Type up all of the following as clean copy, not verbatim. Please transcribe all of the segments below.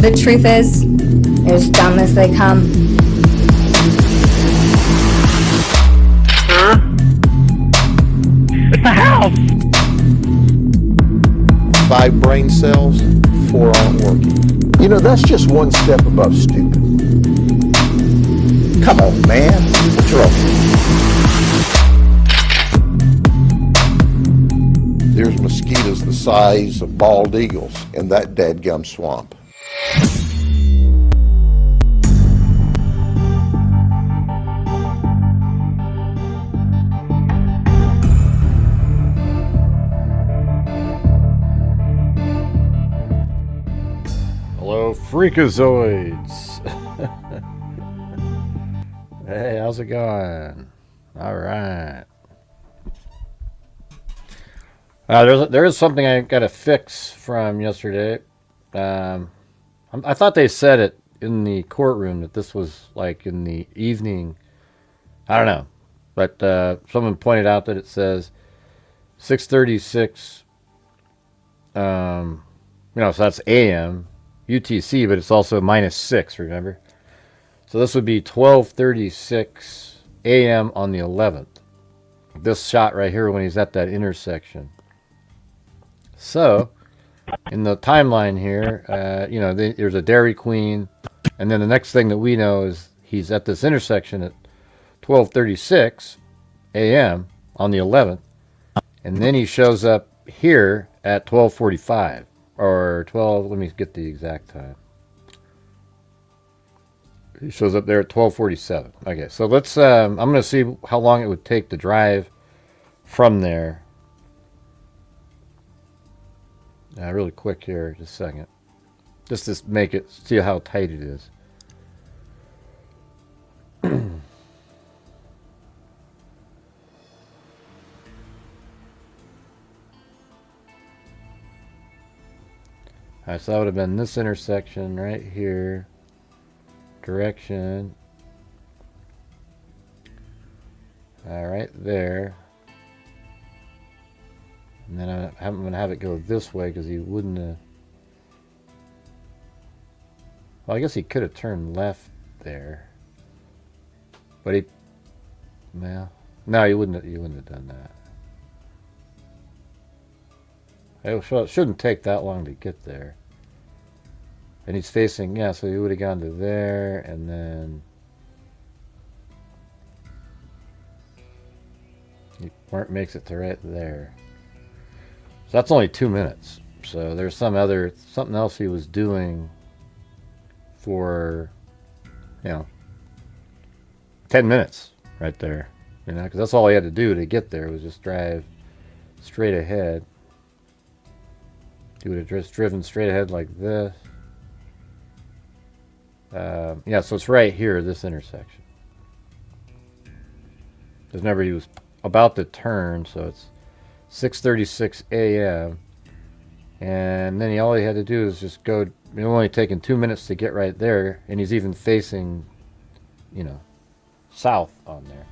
The truth is, they're as dumb as they come. Sir? It's a house! 5 brain cells, 4 aren't working. You know, that's just one step above stupid. Come on, man. What's wrong? There's mosquitoes the size of bald eagles in that dadgum swamp. Hello, freakazoids. Hey, how's it going? All right. There is something I got to fix from yesterday. I thought they said it in the courtroom that this was like in the evening. I don't know, but someone pointed out that it says 6:36. So that's AM UTC, but it's also -6. Remember, so this would be 12:36 AM on the 11th. This shot right here when he's at that intersection. So, in the timeline here, there's a Dairy Queen, and then the next thing that we know is he's at this intersection at 12:36 a.m. on the 11th, and then he shows up here at 12:45 or 12. Let me get the exact time. He shows up there at 12:47. Okay, so let's. I'm going to see how long it would take to drive from there. Really quick here, just a second. Just to make it, see how tight it is. Alright, so that would have been this intersection right here. Direction. Alright, there. And then I'm going to have it go this way because he wouldn't have... Well, I guess he could have turned left there. But he... Well, no, he wouldn't have done that. It shouldn't take that long to get there. And he's facing... Yeah, so he would have gone to there and then... He makes it to right there. So that's only 2 minutes. So there's something else he was doing for, 10 minutes right there. Because that's all he had to do to get there was just drive straight ahead. He would have just driven straight ahead like this. So it's right here, this intersection. He was about to turn, so it's 6:36 a.m. and then all he had to do is just go. It only taken 2 minutes to get right there, and he's even facing, south on there.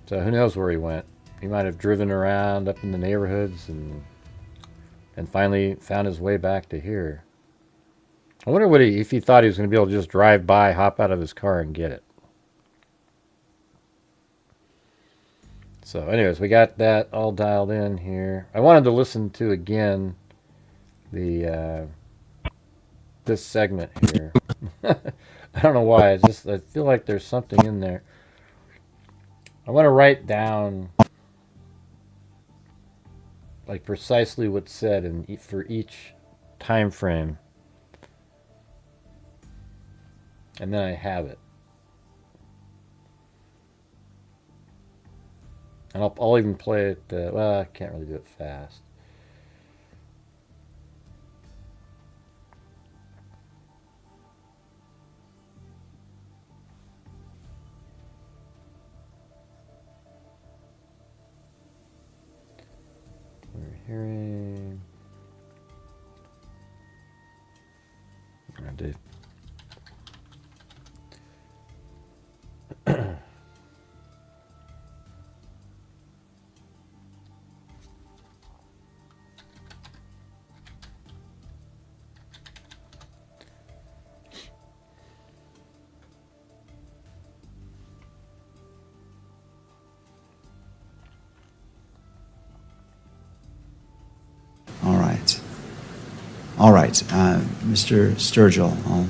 So who knows where he went? He might have driven around up in the neighborhoods and finally found his way back to here. I wonder if he thought he was going to be able to just drive by, hop out of his car, and get it. So anyways, we got that all dialed in here. I wanted to listen to again the this segment here. I don't know why. I feel like there's something in there. I want to write down like precisely what's said for each time frame, and then I have it. And I'll even play it, well, I can't really do it fast. We're hearing... I did. All right, Mr. Sturgill,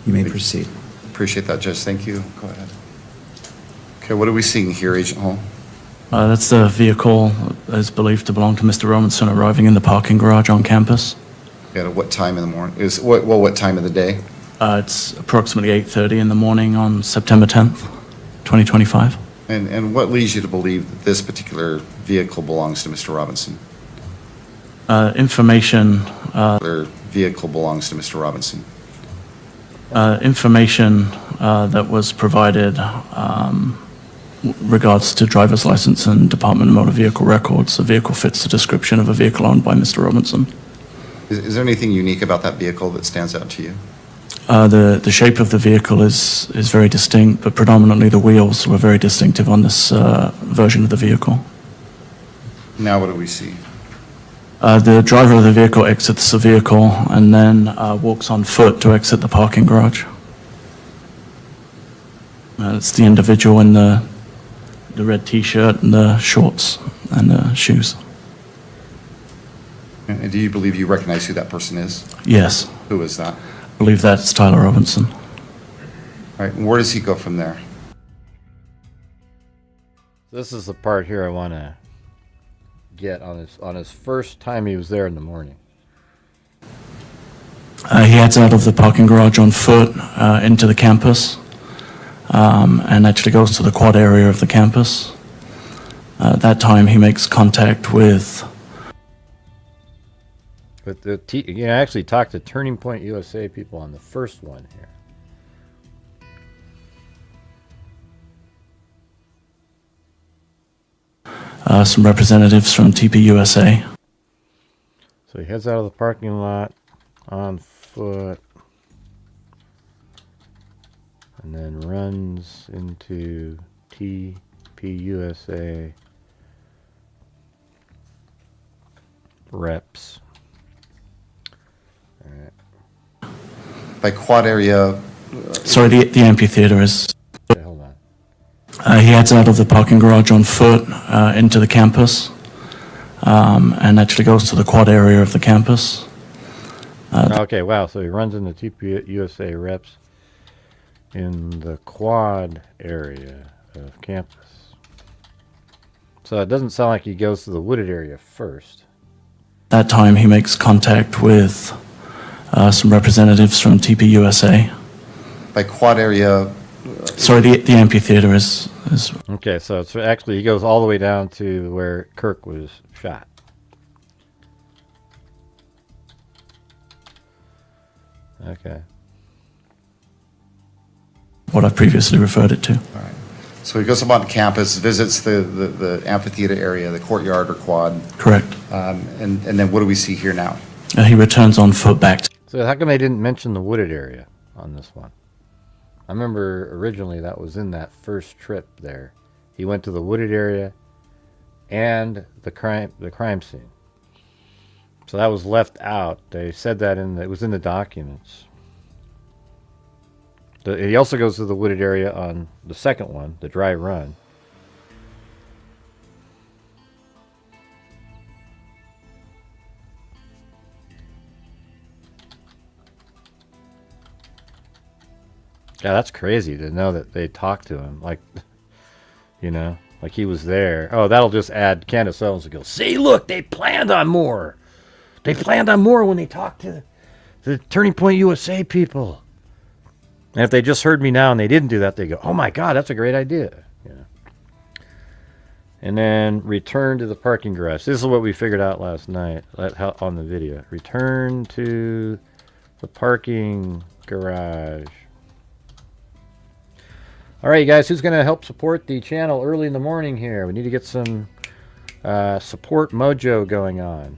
you may proceed. Appreciate that, Judge. Thank you. Go ahead. Okay, what are we seeing here, Agent Hall? That's the vehicle that is believed to belong to Mr. Robinson arriving in the parking garage on campus. At what time in the morning? What time of the day? It's approximately 8:30 in the morning on September 10th, 2025. And what leads you to believe that this particular vehicle belongs to Mr. Robinson? Information Their vehicle belongs to Mr. Robinson. information that was provided regards to driver's license and Department of Motor Vehicle records. The vehicle fits the description of a vehicle owned by Mr. Robinson. Is there anything unique about that vehicle that stands out to you? The shape of the vehicle is very distinct, but predominantly the wheels were very distinctive on this version of the vehicle. Now what do we see? The driver of the vehicle exits the vehicle and then walks on foot to exit the parking garage. It's the individual in the red T-shirt and the shorts and the shoes. And do you believe you recognize who that person is? Yes, Who is that? I believe that's Tyler Robinson. All right, and where does he go from there? This is the part here I want to get on his first time he was there in the morning. He heads out of the parking garage on foot into the campus and actually goes to the quad area of the campus. At that time, he makes contact with You actually talked to Turning Point USA people on the first one here. some representatives from TPUSA. So he heads out of the parking lot on foot and then runs into TPUSA reps. All right. By quad area, Sorry, the amphitheater is. Okay, hold on. He heads out of the parking garage on foot into the campus and actually goes to the quad area of the campus. Okay, wow. So he runs into TPUSA reps in the quad area of campus. So it doesn't sound like he goes to the wooded area first. That time he makes contact with some representatives from TPUSA. by quad area, Sorry, the amphitheater is. Okay, so it's actually he goes all the way down to where Kirk was shot. Okay. What I've previously referred it to. so he goes up on campus, visits the amphitheater area, the courtyard or quad, Correct. and then what do we see here now? He returns on foot back. So how come they didn't mention the wooded area on this one? I remember originally that was in that first trip there. He went to the wooded area and the crime scene. So that was left out. They said that it was in the documents. He also goes to the wooded area on the second one, the dry run. Yeah, that's crazy to know that they talked to him. Like, you know, like he was there. Oh, that'll just add Candace Owens to go, see, look, they planned on more. They planned on more when they talked to the Turning Point USA people. And if they just heard me now and they didn't do that, they go, oh my God, that's a great idea. Yeah. And then return to the parking garage. This is what we figured out last night on the video. Return to the parking garage. All right, you guys, who's going to help support the channel early in the morning here? We need to get some support mojo going on.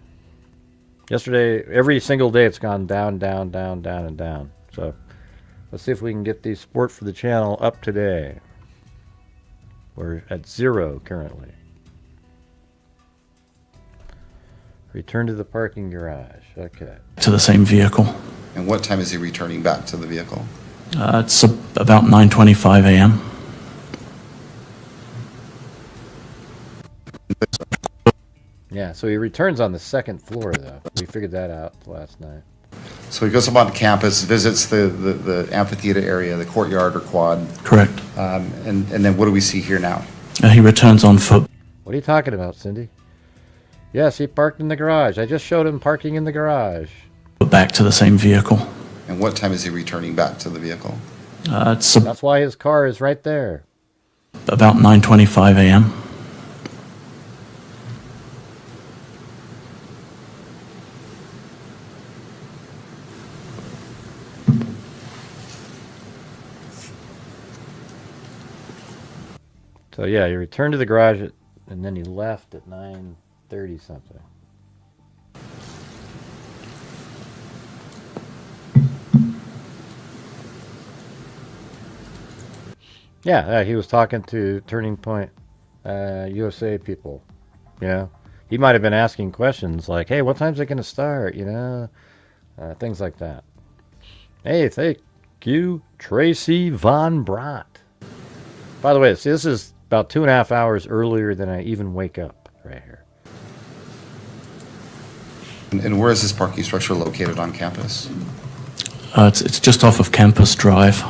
Yesterday, every single day, it's gone down, down, down, down, and down. So let's see if we can get the support for the channel up today. We're at 0 currently. Return to the parking garage. Okay. To the same vehicle. And what time is he returning back to the vehicle? It's about 9:25 a.m. Yeah, so he returns on the second floor, though. We figured that out last night. So he goes up on campus, visits the amphitheater area, the courtyard or quad, Correct. and then what do we see here now? He returns on foot What are you talking about, Cindy? Yes, he parked in the garage. I just showed him parking in the garage. back to the same vehicle. And what time is he returning back to the vehicle? It's That's why his car is right there. about 9:25 a.m. So yeah, he returned to the garage and then he left at 9:30 something. Yeah, he was talking to Turning Point USA people. You know, he might have been asking questions like, "Hey, what time's it going to start?" You know, things like that. Hey, thank you, Tracy Von Brott. By the way, see, this is about 2.5 hours earlier than I even wake up right here. And where is this parking structure located on campus? It's just off of Campus Drive.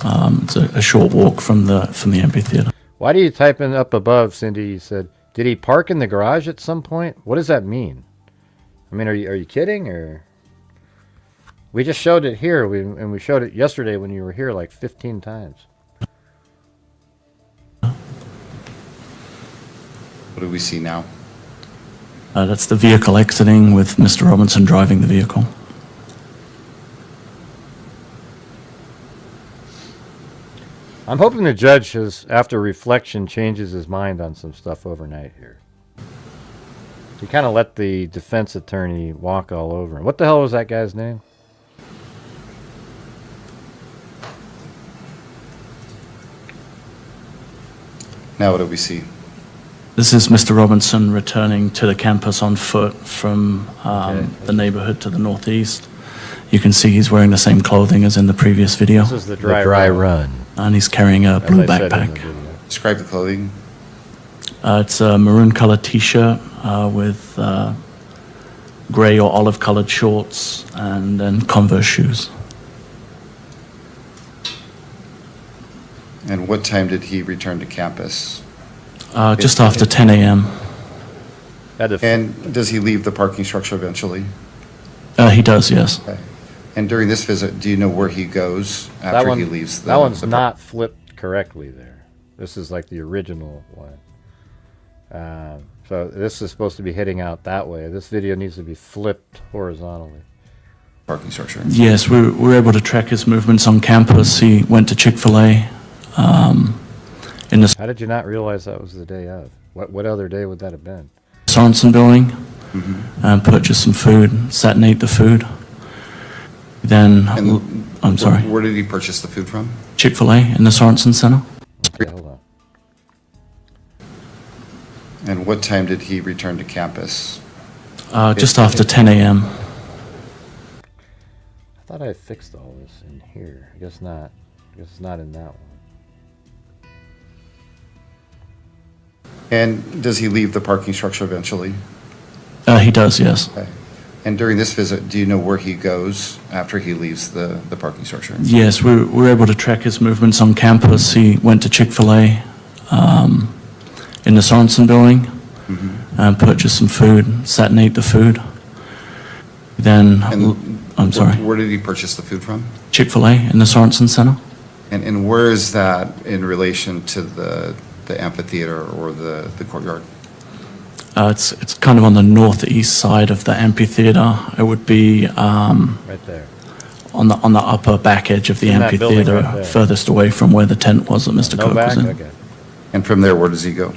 It's a short walk from the amphitheater. Why do you type in up above, Cindy? You said, did he park in the garage at some point? What does that mean? I mean, are you kidding? Or we just showed it here, and we showed it yesterday when you were here like 15 times. What do we see now? That's the vehicle exiting with Mr. Robinson driving the vehicle. I'm hoping the judge has, after reflection, changes his mind on some stuff overnight here. He kind of let the defense attorney walk all over him. What the hell was that guy's name? Now what do we see? This is Mr. Robinson returning to the campus on foot from the neighborhood to the northeast. You can see he's wearing the same clothing as in the previous video, This is the dry run. and he's carrying a as blue I said in the backpack. video. Describe the clothing. It's a maroon colored t-shirt with gray or olive colored shorts and then Converse shoes. And what time did he return to campus? Just after 10 a.m. Had to And does he leave the parking structure eventually? He does, yes. Okay. And during this visit, do you know where he goes after he leaves the... that one's the not flipped correctly there. This is like the original one. So this is supposed to be heading out that way. This video needs to be flipped horizontally. parking structure? Yes, we were able to track his movements on campus. He went to Chick-fil-A in the How did you not realize that was the day of? What other day would that have been? Sorensen building and purchased some food, sat and ate the food. Then, And I'm sorry, Where did he purchase the food from? Chick-fil-A in the Sorensen Center. Okay, hold on. And what time did he return to campus? Just after 10 a.m. I thought I fixed all this in here. I guess not. I guess it's not in that one. And does he leave the parking structure eventually? He does, yes. Okay. And during this visit, do you know where he goes after he leaves the parking structure? Yes, we were able to track his movements on campus. He went to Chick-fil-A in the Sorensen building and purchased some food, sat and ate the food. Then, And I'm sorry, Where did he purchase the food from? Chick-fil-A in the Sorensen Center. And where is that in relation to the amphitheater or the courtyard? It's kind of on the northeast side of the amphitheater. It would be Right there. on the upper back edge of the In that building amphitheater, right there. furthest away from where the tent was that Mr. No Kirk back? was in. Okay. And from there, where does he go?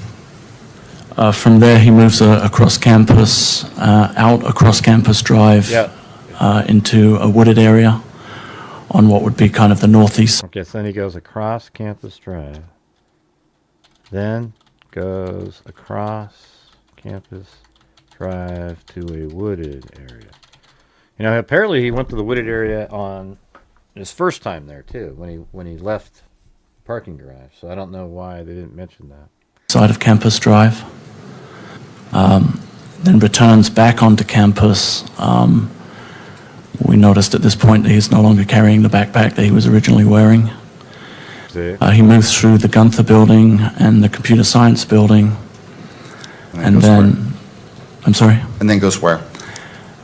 From there, he moves across campus, out across Campus Drive, Yeah. into a wooded area on what would be kind of the northeast. Okay, so then he goes across Campus Drive. Then goes across Campus Drive to a wooded area. You know, apparently he went to the wooded area on his first time there too, when he left the parking garage. So I don't know why they didn't mention that. Side of Campus Drive, then returns back onto campus, We noticed at this point that he's no longer carrying the backpack that he was originally wearing. See? He moves through the Gunther building and the computer science building, and goes then, where? I'm sorry, And then goes where?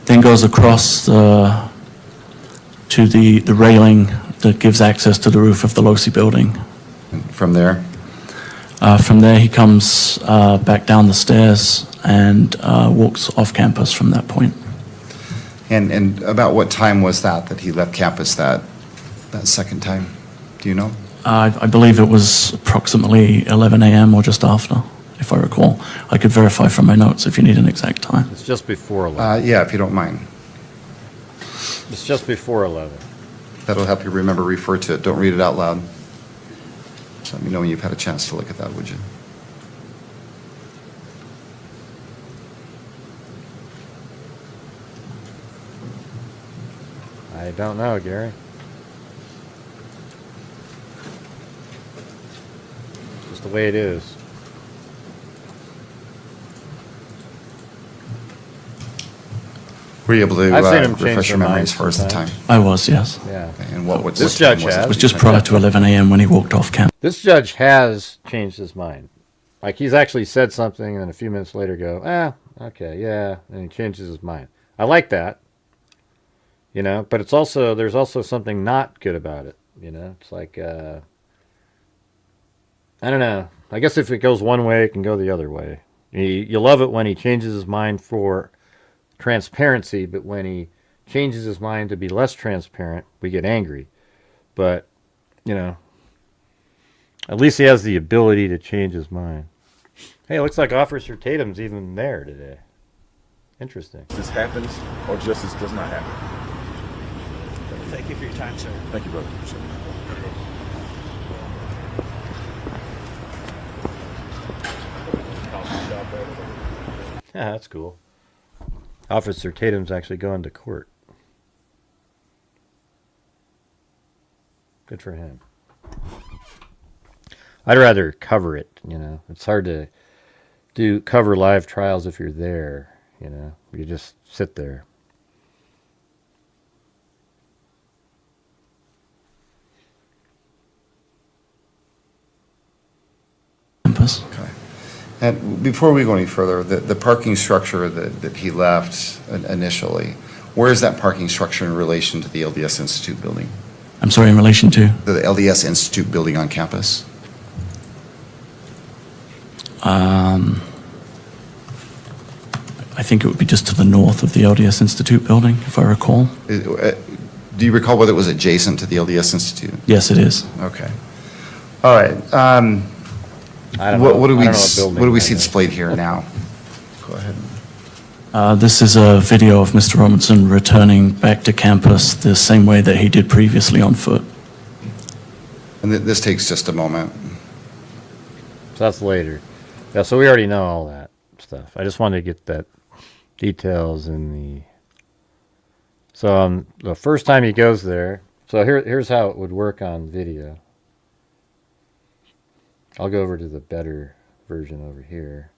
then goes across to the railing that gives access to the roof of the Losi building. From there? From there, he comes back down the stairs and walks off campus from that point. And about what time was that he left campus that second time? Do you know? I believe it was approximately 11 a.m. or just after, if I recall. I could verify from my notes if you need an exact time. It's just before 11. Yeah, if you don't mind. It's just before 11. That'll help you remember, refer to it. Don't read it out loud. Just let me know when you've had a chance to look at that, would you? I don't know, Gary. Just the way it is. Were you able to I've seen him change refresh your their memory minds as far as the time? sometimes. I was, yes. Yeah. And what This time judge was has. It was just prior to 11 a.m. when he walked off campus. This judge has changed his mind. Like, he's actually said something and then a few minutes later go, okay, yeah, and he changes his mind. I like that. You know, but it's also, there's also something not good about it. You know, it's like, I don't know. I guess if it goes one way, it can go the other way. You love it when he changes his mind for transparency, but when he changes his mind to be less transparent, we get angry. But, you know, at least he has the ability to change his mind. Hey, it looks like Officer Tatum's even there today. Interesting. This happens or justice does not happen. Thank you for your time, sir. Thank you, brother. Yeah, that's cool. Officer Tatum's actually going to court. Good for him. I'd rather cover it, you know. It's hard to cover live trials if you're there, you know. You just sit there. Campus. Okay. And before we go any further, the parking structure that he left initially, where is that parking structure in relation to the LDS Institute building? I'm sorry, in relation to? The LDS Institute building on campus? I think it would be just to the north of the LDS Institute building, if I recall. Do you recall whether it was adjacent to the LDS Institute? Yes, it is. Okay. All right. I don't know. What do I don't know what building we that see is. displayed here now? Go ahead. This is a video of Mr. Robinson returning back to campus the same way that he did previously on foot. And this takes just a moment. So that's later. Yeah, so we already know all that stuff. I just wanted to get that details in the... So the first time he goes there, so here's how it would work on video. I'll go over to the better version over here.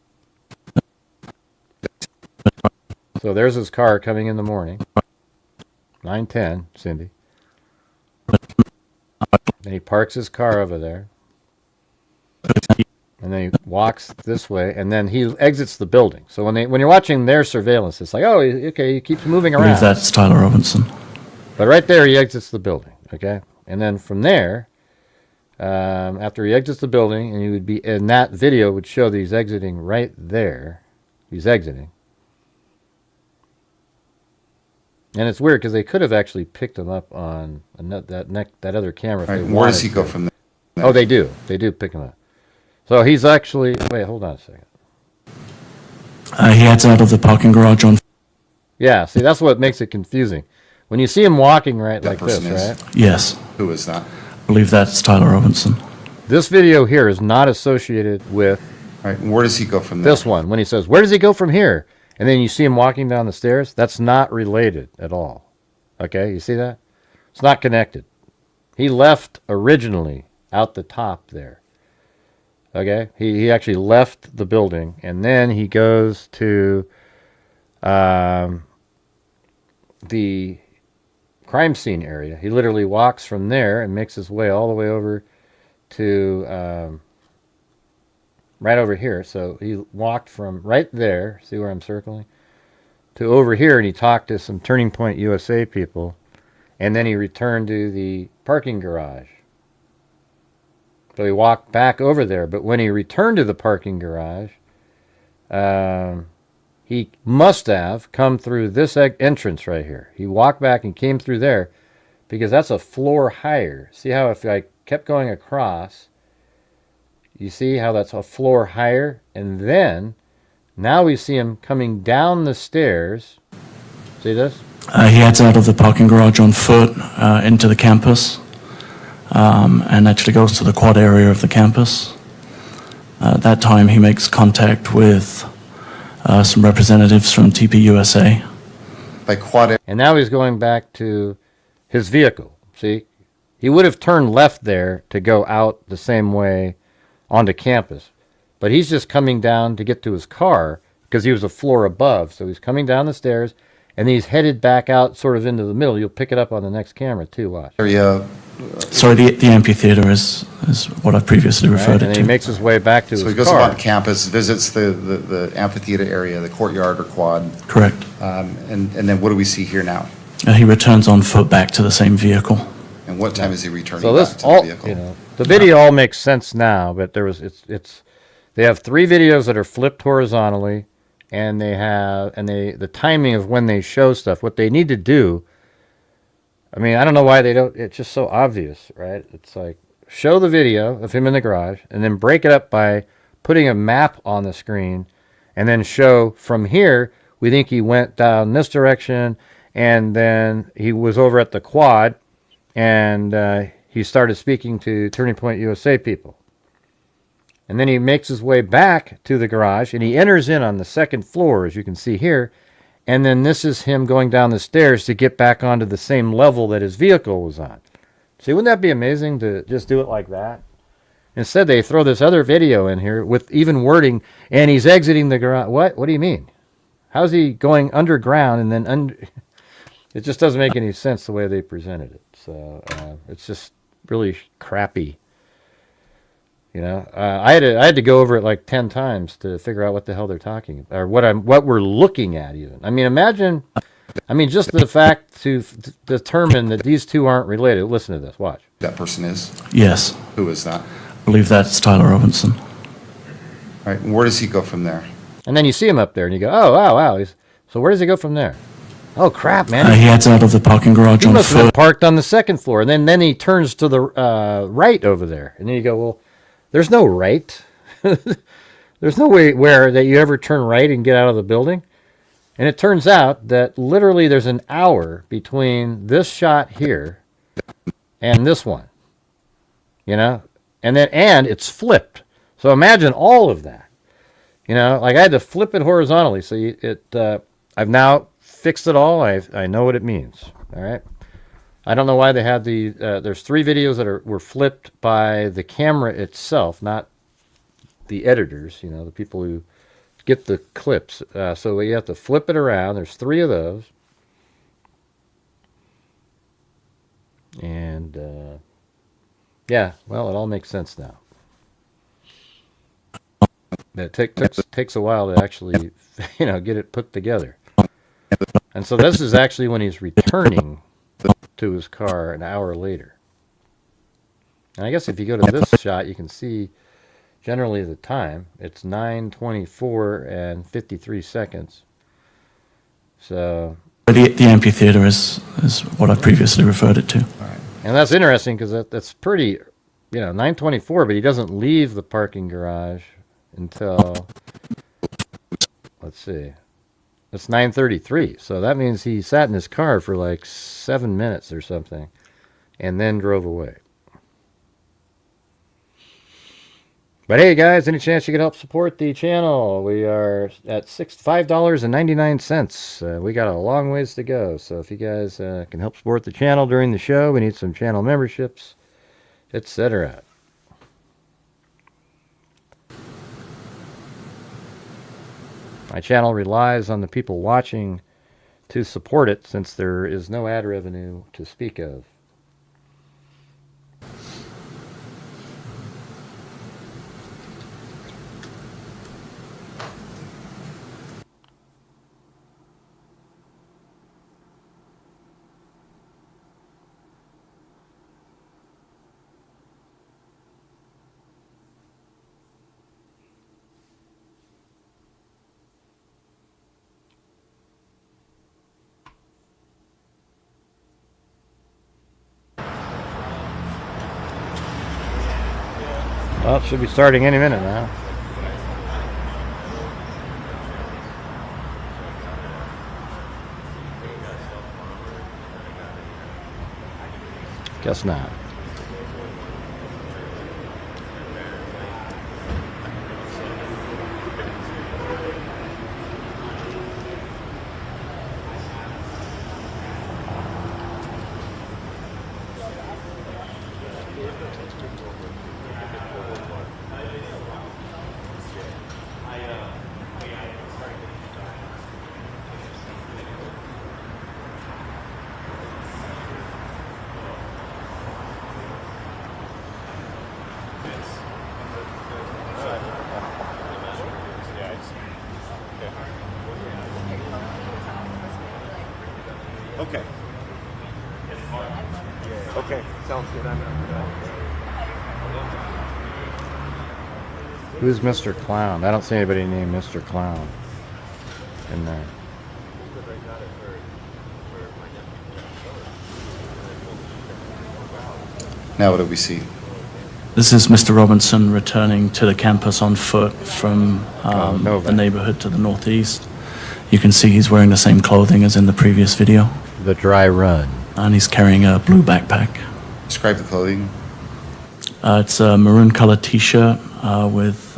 So there's his car coming in the morning. 9:10, Cindy. Then he parks his car over there. And then he walks this way, and then he exits the building. So when you're watching their surveillance, it's like, oh, okay, he keeps moving I believe around. that's Tyler Robinson. But right there, he exits the building, okay? And then from there, after he exits the building, and he would be, in that video would show that he's exiting right there. He's exiting. And it's weird because they could have actually picked him up on that other camera. If All they right, where does he wanted go to. from there? Oh, they do. They do pick him up. So he's actually... Wait, hold on a second. He heads out of the parking garage on... Yeah, see, that's what makes it confusing. When you see him walking right That like this, person is? right? Yes, Who is that? I believe that's Tyler Robinson. This video here is not associated with All right, where does he go from there? this one. When he says, where does he go from here? And then you see him walking down the stairs. That's not related at all. Okay, you see that? It's not connected. He left originally out the top there. Okay, he actually left the building, and then he goes to the crime scene area. He literally walks from there and makes his way all the way over to right over here. So he walked from right there, see where I'm circling, to over here, and he talked to some Turning Point USA people, and then he returned to the parking garage. So he walked back over there, but when he returned to the parking garage, he must have come through this entrance right here. He walked back and came through there because that's a floor higher. See how if I kept going across, you see how that's a floor higher? And then, now we see him coming down the stairs. See this? He heads out of the parking garage on foot into the campus and actually goes to the quad area of the campus. At that time, he makes contact with some representatives from TP USA. By quad. And now he's going back to his vehicle. See? He would have turned left there to go out the same way onto campus. But he's just coming down to get to his car because he was a floor above. So he's coming down the stairs, and he's headed back out sort of into the middle. You'll pick it up on the next camera too, watch. Area. Sorry, the amphitheater is what I previously referred And it he to. makes his way back to his So car. he goes around campus, visits the amphitheater area, the courtyard or quad. Correct. And then what do we see here now? He returns on foot back to the same vehicle. And what time is he returning So back this to all, the vehicle? you know, the video all makes sense now, but there was they have 3 videos that are flipped horizontally, and the timing of when they show stuff. What they need to do, I mean, I don't know why they don't. It's just so obvious, right? It's like show the video of him in the garage, and then break it up by putting a map on the screen, and then show from here. We think he went down this direction, and then he was over at the quad, and he started speaking to Turning Point USA people. And then he makes his way back to the garage, and he enters in on the second floor, as you can see here. And then this is him going down the stairs to get back onto the same level that his vehicle was on. See, wouldn't that be amazing to just do it like that? Instead, they throw this other video in here with even wording, and he's exiting the garage. What? What do you mean? How's he going underground and then under? It just doesn't make any sense the way they presented it. So it's just really crappy. You know, I had to go over it like 10 times to figure out what the hell they're talking about, or what we're looking at even. I mean, imagine, just the fact to determine that these two aren't related. Listen to this, watch. That person is? Yes. Who is that? I believe that's Tyler Robinson. All right, and where does he go from there? And then you see him up there, and you go, oh, wow. So where does he go from there? Oh, crap, man. He heads out of the parking garage He on must have been foot. parked on the second floor, and then he turns to the right over there. And then you go, well, there's no right. There's no way where that you ever turn right and get out of the building. And it turns out that literally there's an hour between this shot here and this one. You know? And it's flipped. So imagine all of that. You know, like I had to flip it horizontally. So I've now fixed it all. I know what it means. All right. I don't know why they had there's 3 videos that were flipped by the camera itself, not the editors, you know, the people who get the clips. So you have to flip it around. There's 3 of those. And, yeah, well, it all makes sense now. It takes a while to actually, get it put together. And so this is actually when he's returning to his car an hour later. And I guess if you go to this shot, you can see generally the time. It's 9:24 and 53 seconds. So The amphitheater is what I previously referred it to. and that's interesting because that's pretty, 9:24, but he doesn't leave the parking garage until, let's see, it's 9:33. So that means he sat in his car for like 7 minutes or something and then drove away. But hey guys, any chance you could help support the channel? We are at $5.99. We got a long ways to go. So if you guys can help support the channel during the show, we need some channel memberships, etc. My channel relies on the people watching to support it since there is no ad revenue to speak of. Well, it should be starting any minute now. Guess not. Okay. Okay, sounds good. Who's Mr. Clown? I don't see anybody named Mr. Clown in there. Now what do we see? This is Mr. Robinson returning to the campus on foot from Nova. the neighborhood to the northeast. You can see he's wearing the same clothing as in the previous video, The dry run. and he's carrying a blue backpack. Describe the clothing. It's a maroon colored t-shirt with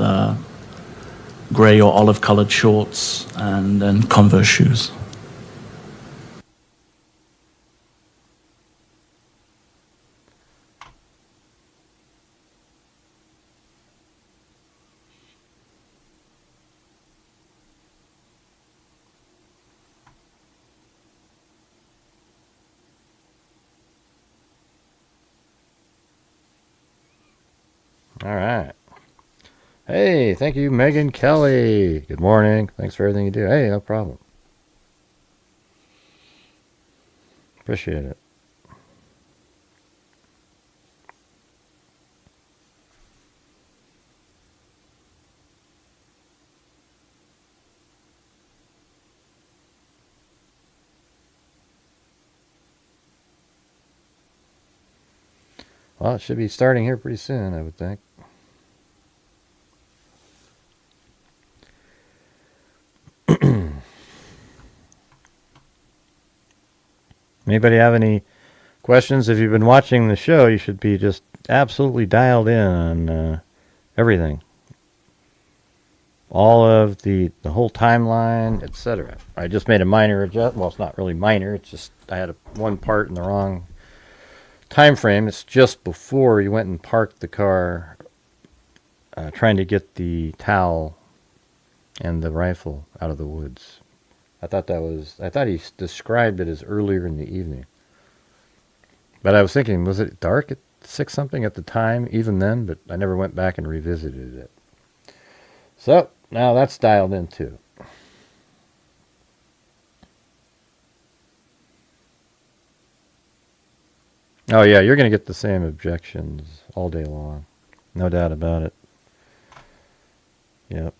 gray or olive colored shorts and then Converse shoes. All right. Hey, thank you, Megan Kelly. Good morning. Thanks for everything you do. Hey, no problem. Appreciate it. Well, it should be starting here pretty soon, I would think. Anybody have any questions? If you've been watching the show, you should be just absolutely dialed in on everything. All of the whole timeline, etc. I just made a minor adjustment. Well, it's not really minor. It's just I had one part in the wrong time frame. It's just before you went and parked the car, trying to get the towel and the rifle out of the woods. I thought he described it as earlier in the evening. But I was thinking, was it dark at 6 something at the time, even then? But I never went back and revisited it. So, now that's dialed in too. Oh yeah, you're going to get the same objections all day long. No doubt about it. Yep.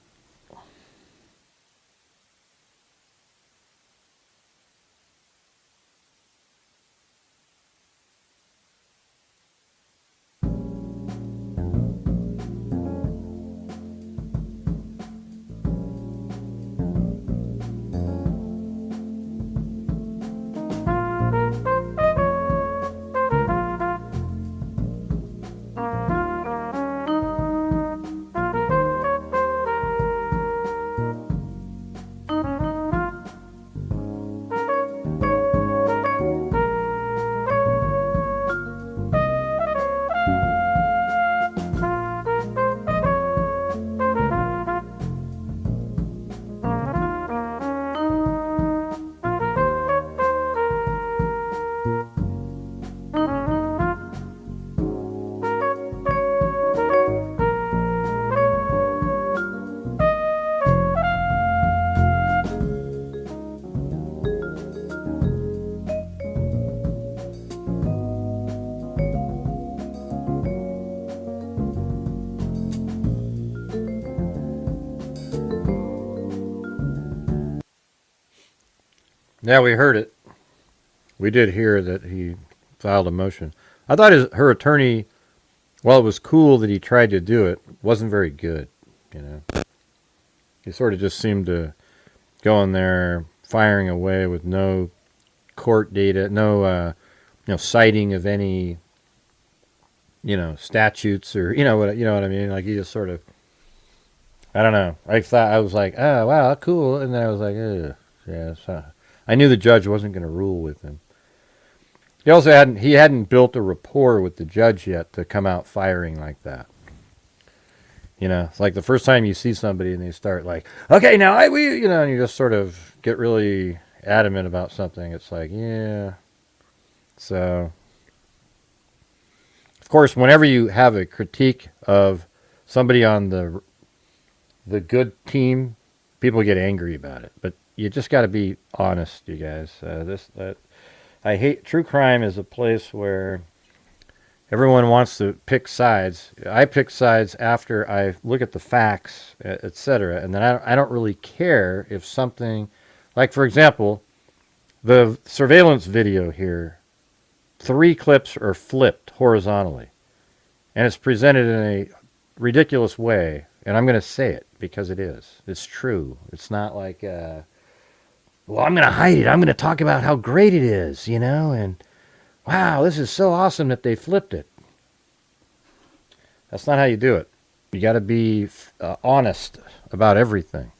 Yeah, we heard it. We did hear that he filed a motion. I thought her attorney, while it was cool that he tried to do it, wasn't very good. You know, he sort of just seemed to go in there firing away with no court data, no citing of any statutes or you know what I mean. Like he just sort of, I don't know. I was like, oh wow, cool, and then I was like, ugh, yeah. So I knew the judge wasn't going to rule with him. He also hadn't built a rapport with the judge yet to come out firing like that. It's like the first time you see somebody and they start like, okay, now and you just sort of get really adamant about something. It's like, yeah. So, of course, whenever you have a critique of somebody on the good team, people get angry about it. But you just got to be honest, you guys. I hate true crime is a place where everyone wants to pick sides. I pick sides after I look at the facts, etc. And then I don't really care if something, like for example, the surveillance video here, 3 clips are flipped horizontally. And it's presented in a ridiculous way. And I'm going to say it because it is. It's true. It's not like, well, I'm going to hide it. I'm going to talk about how great it is, and wow, this is so awesome that they flipped it. That's not how you do it. You got to be honest about everything.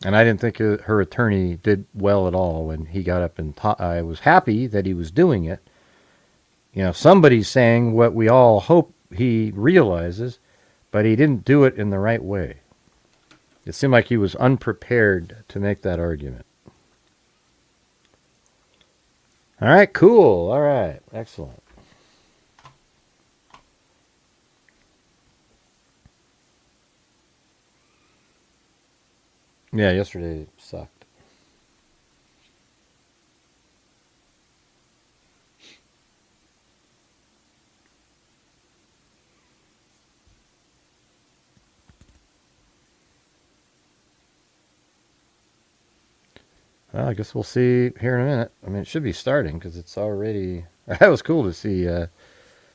And I didn't think her attorney did well at all when he got up and I was happy that he was doing it. Somebody's saying what we all hope he realizes, but he didn't do it in the right way. It seemed like he was unprepared to make that argument. All right, cool. All right, excellent. Yeah, yesterday sucked. Well, I guess we'll see here in a minute. I mean, it should be starting because it's already... That was cool to see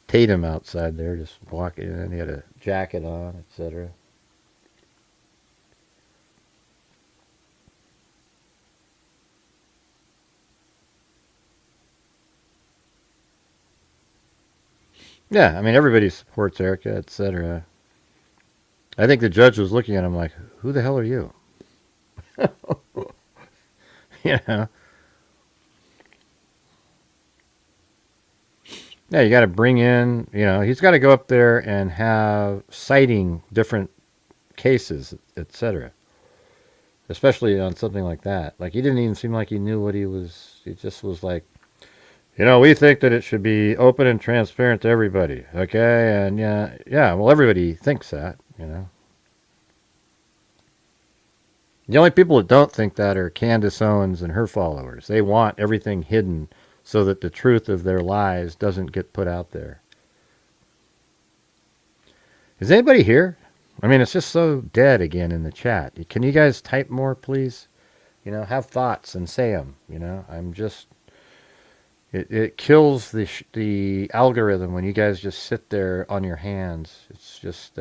Tatum outside there just walking in. He had a jacket on, etc. Yeah, I mean, everybody supports Erika, etc. I think the judge was looking at him like, who the hell are you? Yeah, you got to bring in, he's got to go up there and have citing different cases, etc. Especially on something like that. Like, he didn't even seem like he knew what he just was like, we think that it should be open and transparent to everybody, okay? And yeah, well, everybody thinks that, The only people that don't think that are Candace Owens and her followers. They want everything hidden so that the truth of their lies doesn't get put out there. Is anybody here? I mean, it's just so dead again in the chat. Can you guys type more, please? Have thoughts and say them. I'm just... It kills the algorithm when you guys just sit there on your hands. It's just...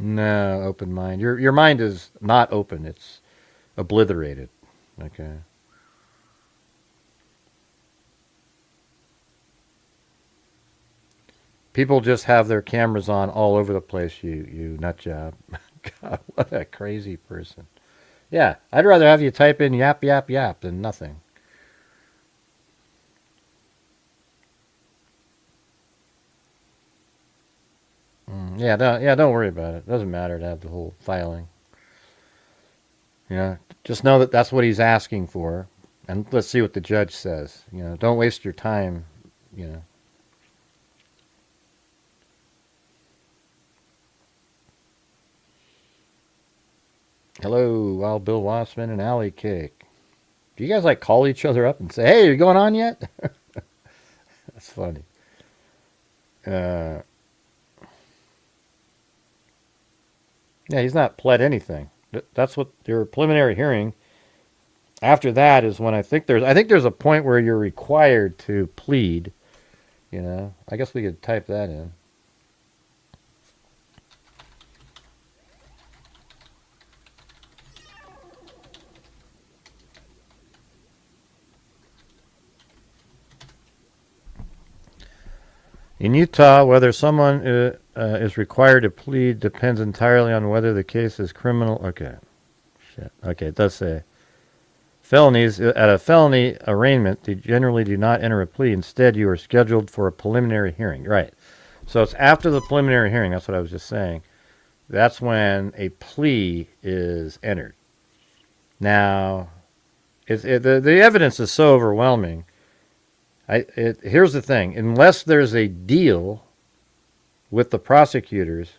No, open mind. Your mind is not open. It's obliterated. Okay. People just have their cameras on all over the place, you nut job. God, what a crazy person. Yeah, I'd rather have you type in yap, yap, yap than nothing. Yeah, don't worry about it. It doesn't matter to have the whole filing. Just know that that's what he's asking for, and let's see what the judge says. Don't waste your time. Hello, Wild Bill Wassman and Alley Cake. Do you guys call each other up and say, "Hey, are you going on yet?" That's funny. yeah, he's not pled anything. That's what your preliminary hearing. After that is when I think there's a point where you're required to plead. You know, I guess we could type that in. In Utah, whether someone is required to plead depends entirely on whether the case is criminal. Okay. Shit. Okay, it does say. Felonies, at a felony arraignment, they generally do not enter a plea. Instead, you are scheduled for a preliminary hearing. Right. So it's after the preliminary hearing. That's what I was just saying. That's when a plea is entered. Now, the evidence is so overwhelming. Here's the thing. Unless there's a deal with the prosecutors,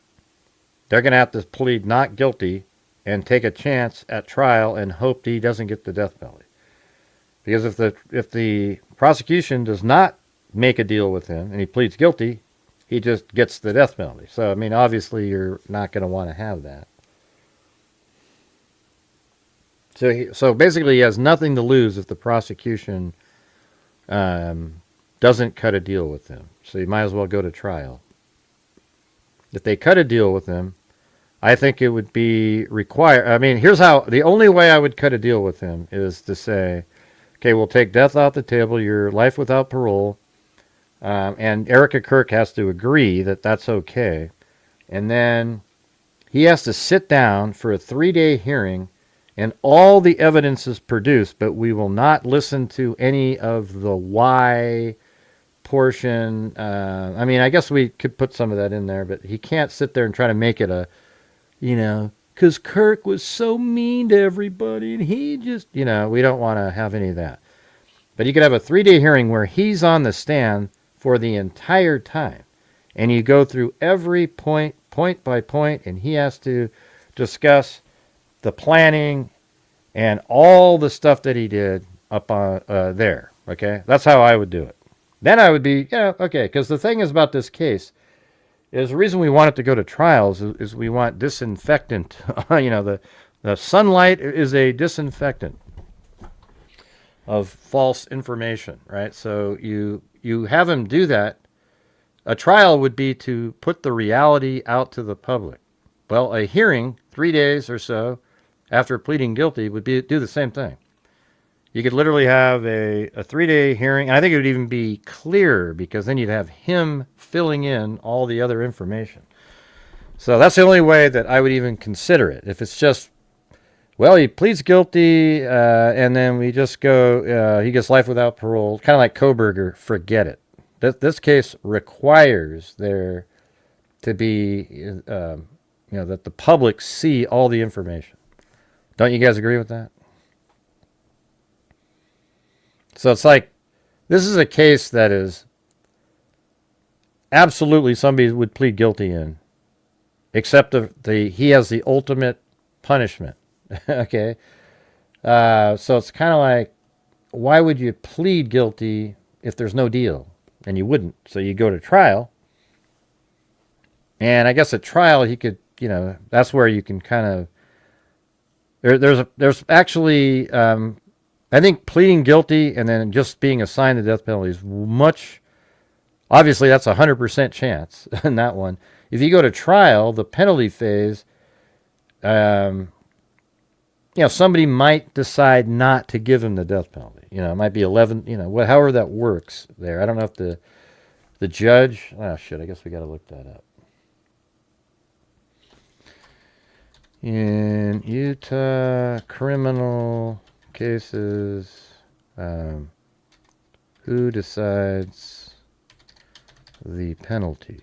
they're going to have to plead not guilty and take a chance at trial and hope he doesn't get the death penalty. Because if the prosecution does not make a deal with him and he pleads guilty, he just gets the death penalty. So, I mean, obviously you're not going to want to have that. So basically he has nothing to lose if the prosecution doesn't cut a deal with him. So you might as well go to trial. If they cut a deal with him, I think it would be required. I mean, here's how. The only way I would cut a deal with him is to say, okay, we'll take death off the table, your life without parole, and Erika Kirk has to agree that that's okay. And then he has to sit down for a 3-day hearing, and all the evidence is produced, but we will not listen to any of the why portion. I mean, I guess we could put some of that in there, but he can't sit there and try to make it a, because Kirk was so mean to everybody, and he just, we don't want to have any of that. But you could have a 3-day hearing where he's on the stand for the entire time, and you go through every point by point, and he has to discuss the planning and all the stuff that he did up on there. Okay, that's how I would do it. Then I would be, okay, because the thing is about this case is the reason we want it to go to trials is we want disinfectant. The sunlight is a disinfectant of false information, right? So you have him do that. A trial would be to put the reality out to the public. Well, a hearing, 3 days or so after pleading guilty, would do the same thing. You could literally have a 3-day hearing, and I think it would even be clearer because then you'd have him filling in all the other information. So that's the only way that I would even consider it. If it's just, well, he pleads guilty, and then we just go, he gets life without parole, kind of like Koberger, forget it. This case requires there to be, that the public see all the information. Don't you guys agree with that? So it's like, this is a case that is absolutely somebody would plead guilty in, except he has the ultimate punishment. Okay? So it's kind of like, why would you plead guilty if there's no deal? And you wouldn't. So you go to trial. And I guess at trial, he could, that's where you can kind of, there's actually, I think pleading guilty and then just being assigned the death penalty is much, obviously that's 100% chance in that one. If you go to trial, the penalty phase, somebody might decide not to give him the death penalty. It might be 11, however that works there. I don't know if the judge, I guess we got to look that up. In Utah criminal cases, who decides the penalty?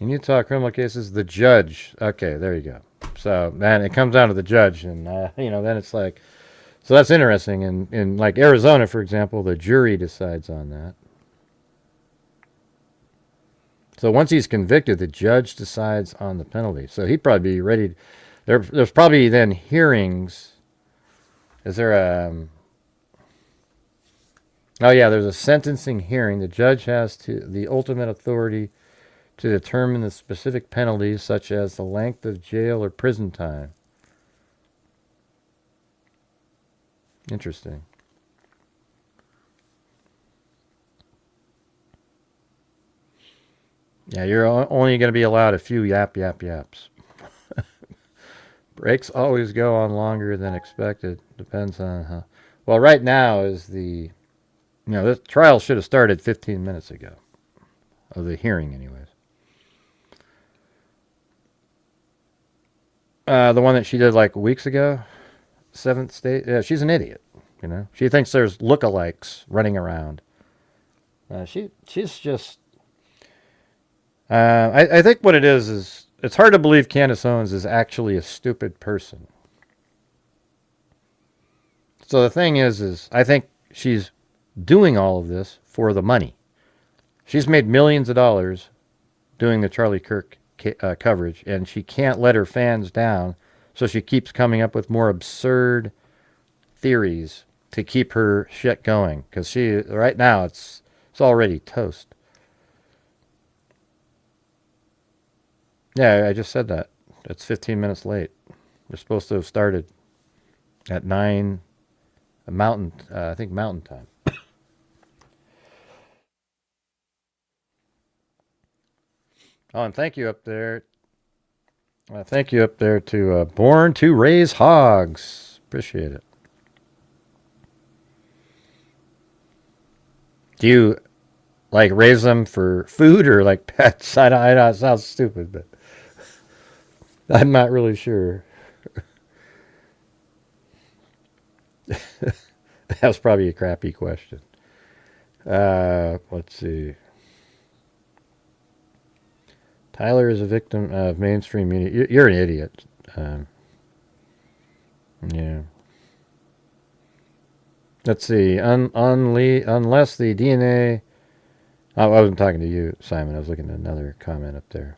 In Utah criminal cases, the judge. Okay, there you go. So, man, it comes down to the judge, and then it's like, so that's interesting. In like Arizona, for example, the jury decides on that. So once he's convicted, the judge decides on the penalty. So he'd probably be ready. There's probably then hearings. Is there a? Oh, yeah, there's a sentencing hearing. The judge has the ultimate authority to determine the specific penalties, such as the length of jail or prison time. Interesting. Yeah, you're only going to be allowed a few yaps. Breaks always go on longer than expected. Depends on how. Well, right now is this trial should have started 15 minutes ago. Of the hearing, anyways. The one that she did like weeks ago, 7th state. Yeah, she's an idiot. She thinks there's lookalikes running around. She's just. I think what it is it's hard to believe Candace Owens is actually a stupid person. So the thing is I think she's doing all of this for the money. She's made millions of dollars doing the Charlie Kirk coverage, and she can't let her fans down, so she keeps coming up with more absurd theories to keep her shit going. Because right now, it's already toast. Yeah, I just said that. It's 15 minutes late. We're supposed to have started at 9 Mountain time. Oh, and thank you up there. Thank you up there to Born to Raise Hogs. Appreciate it. Do you raise them for food or like pets? I know it sounds stupid, but I'm not really sure. That's probably a crappy question. Let's see. Tyler is a victim of mainstream media. You're an idiot. Yeah. Let's see. Unless the DNA... I wasn't talking to you, Simon. I was looking at another comment up there.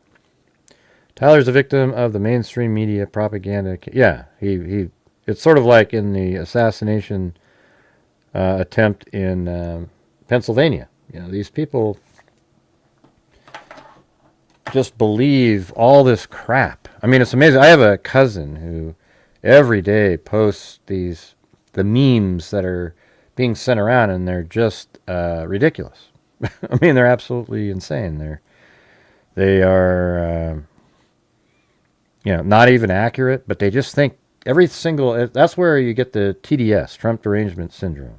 Tyler's a victim of the mainstream media propaganda. Yeah, he. It's sort of like in the assassination attempt in Pennsylvania. These people just believe all this crap. I mean, it's amazing. I have a cousin who every day posts the memes that are being sent around, and they're just ridiculous. I mean, they're absolutely insane. They are, not even accurate, but they just think every single. That's where you get the TDS, Trump Derangement Syndrome.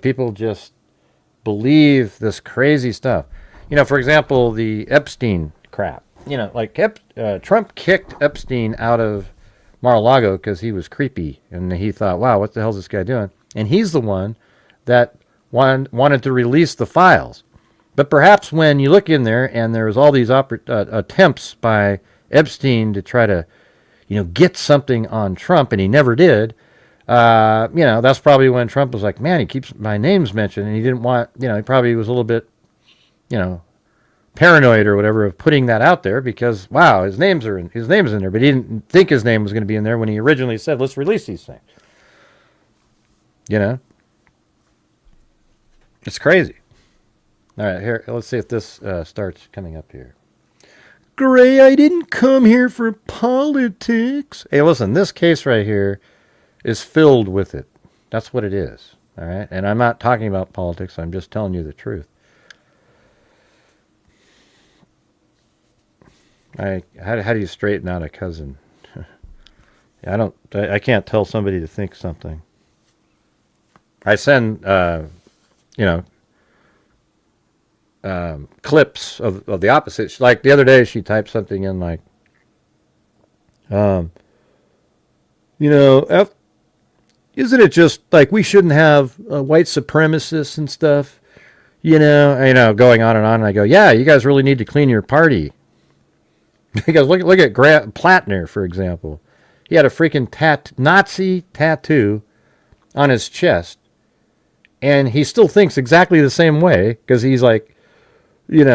People just believe this crazy stuff. For example, the Epstein crap. Trump kicked Epstein out of Mar-a-Lago because he was creepy, and he thought, "Wow, what the hell is this guy doing?" And he's the one that wanted to release the files. But perhaps when you look in there and there's all these attempts by Epstein to try to, get something on Trump, and he never did, that's probably when Trump was like, man, he keeps my names mentioned, and he didn't want, he probably was a little bit, paranoid or whatever of putting that out there because, wow, his name's in there, but he didn't think his name was going to be in there when he originally said, let's release these things. It's crazy. All right, here, let's see if this starts coming up here. Gray, I didn't come here for politics. Hey, listen, this case right here is filled with it. That's what it is, all right? And I'm not talking about politics. I'm just telling you the truth. How do you straighten out a cousin? I can't tell somebody to think something. I send, clips of the opposite. Like the other day, she typed something in like, isn't it just like we shouldn't have white supremacists and stuff? Going on and on. And I go, yeah, you guys really need to clean your party. Because look at Grant Plattner, for example. He had a freaking Nazi tattoo on his chest, and he still thinks exactly the same way because he's like, in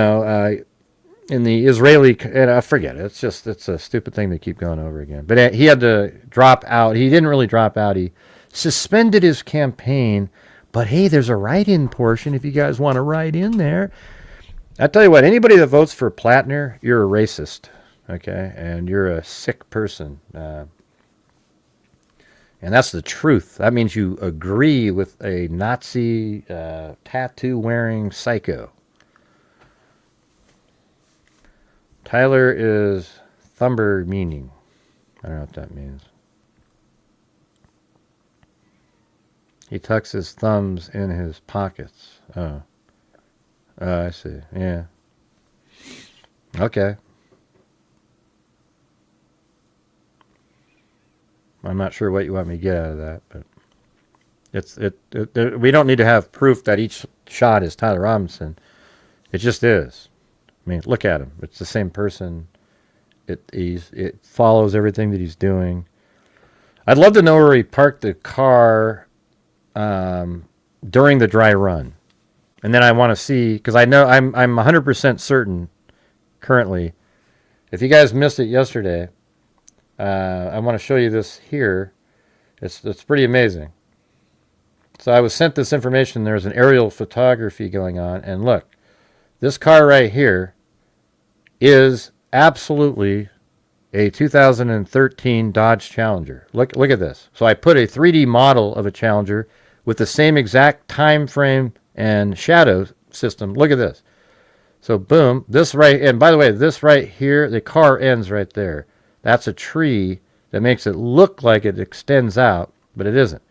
the Israeli, and I forget it. It's a stupid thing to keep going over again. But he had to drop out. He didn't really drop out. He suspended his campaign But hey, there's a write-in portion if you guys want to write in there. I tell you what, anybody that votes for Plattner, you're a racist, okay? And you're a sick person. And that's the truth. That means you agree with a Nazi tattoo-wearing psycho. Tyler is thumber meaning. I don't know what that means. He tucks his thumbs in his pockets. Oh. Oh, I see. Yeah. Okay. I'm not sure what you want me to get out of that, but we don't need to have proof that each shot is Tyler Robinson. It just is. I mean, look at him. It's the same person. It follows everything that he's doing. I'd love to know where he parked the car during the dry run. And then I want to see, because I know I'm 100% certain currently. If you guys missed it yesterday, I want to show you this here. It's pretty amazing. So I was sent this information. There's an aerial photography going on. And look, this car right here is absolutely a 2013 Dodge Challenger. Look at this. So I put a 3D model of a Challenger with the same exact time frame and shadow system. Look at this. So boom, this right, and by the way, this right here, the car ends right there. That's a tree that makes it look like it extends out, but it isn't.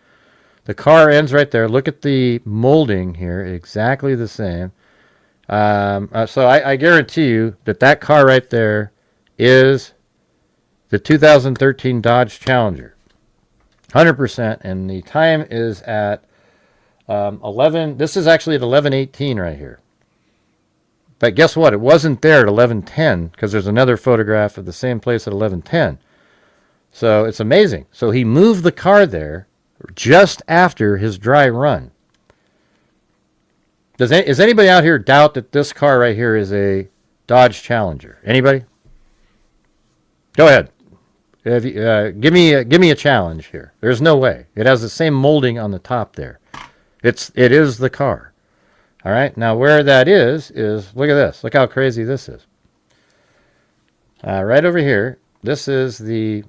The car ends right there. Look at the molding here, exactly the same. So I guarantee you that car right there is the 2013 Dodge Challenger. 100%, and the time is at 11. This is actually at 11:18 right here. But guess what? It wasn't there at 11:10 because there's another photograph of the same place at 11:10. So it's amazing. So he moved the car there just after his dry run. Is anybody out here doubt that this car right here is a Dodge Challenger? Anybody? Go ahead. Give me a challenge here. There's no way. It has the same molding on the top there. It is the car. All right. Now where that is look at this. Look how crazy this is. Right over here. This is the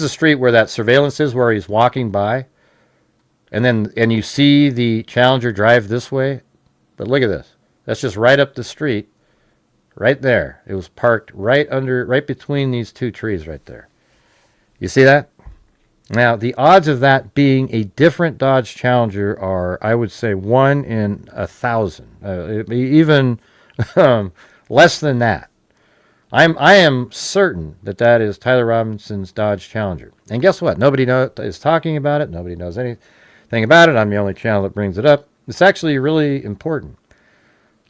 street where that surveillance is, where he's walking by, and you see the Challenger drive this way. But look at this. That's just right up the street. Right there. It was parked right between these two trees right there. You see that? Now, the odds of that being a different Dodge Challenger are, I would say, 1 in 1,000. Even less than that. I am certain that is Tyler Robinson's Dodge Challenger. And guess what? Nobody is talking about it. Nobody knows anything about it. I'm the only channel that brings it up. It's actually really important.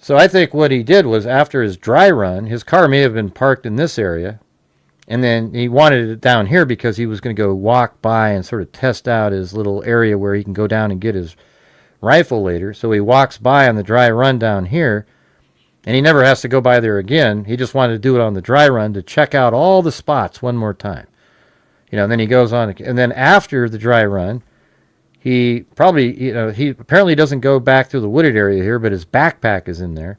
So I think what he did was, after his dry run, his car may have been parked in this area, and then he wanted it down here because he was going to go walk by and sort of test out his little area where he can go down and get his rifle later. So he walks by on the dry run down here, and he never has to go by there again. He just wanted to do it on the dry run to check out all the spots one more time. And then he goes on, and then after the dry run, he apparently doesn't go back through the wooded area here, but his backpack is in there.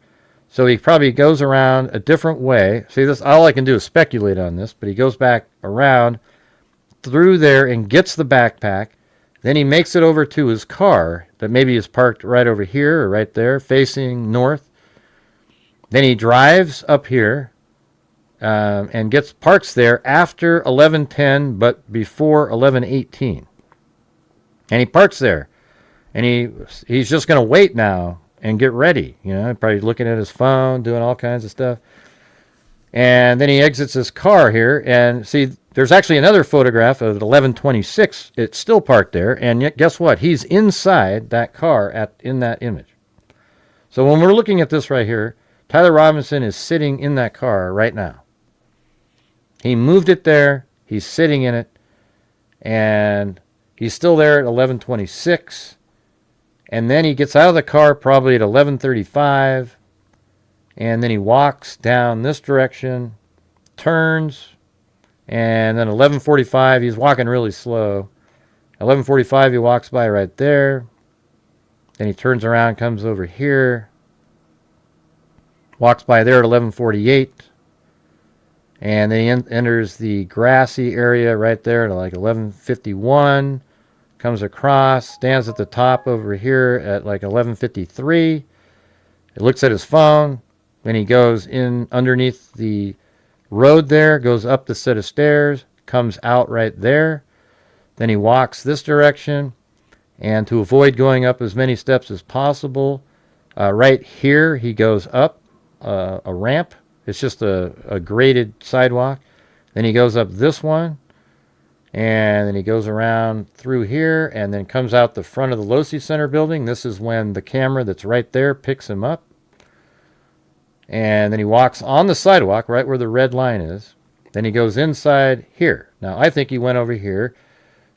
So he probably goes around a different way. See, this, all I can do is speculate on this, but he goes back around through there and gets the backpack. Then he makes it over to his car that maybe is parked right over here or right there, facing north. Then he drives up here and parks there after 11:10, but before 11:18. And he parks there, and he's just going to wait now and get ready. Probably looking at his phone, doing all kinds of stuff. And then he exits his car here, and see, there's actually another photograph of 11:26. It's still parked there, and yet guess what? He's inside that car in that image. So when we're looking at this right here, Tyler Robinson is sitting in that car right now. He moved it there. He's sitting in it, and he's still there at 11:26, and then he gets out of the car probably at 11:35, and then he walks down this direction, turns, and then 11:45, he's walking really slow. 11:45, he walks by right there. Then he turns around, comes over here. Walks by there at 11:48. And then he enters the grassy area right there at like 11:51. Comes across, stands at the top over here at like 11:53. He looks at his phone. Then he goes in underneath the road there, goes up the set of stairs, comes out right there. Then he walks this direction. And to avoid going up as many steps as possible, right here he goes up a ramp. It's just a graded sidewalk. Then he goes up this one. And then he goes around through here and then comes out the front of the Losi Center building. This is when the camera that's right there picks him up. And then he walks on the sidewalk right where the red line is. Then he goes inside here. Now, I think he went over here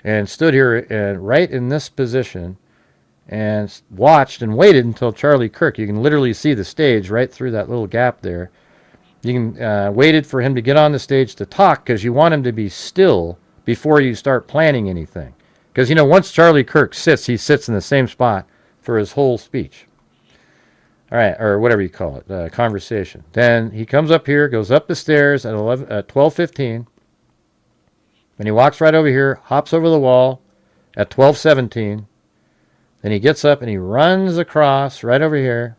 and stood here and right in this position and watched and waited until Charlie Kirk. You can literally see the stage right through that little gap there. You can waited for him to get on the stage to talk because you want him to be still before you start planning anything. Because, you know, once Charlie Kirk sits, he sits in the same spot for his whole speech. All right, or whatever you call it, conversation. Then he comes up here, goes up the stairs at 12:15. Then he walks right over here, hops over the wall at 12:17. Then he gets up and he runs across right over here.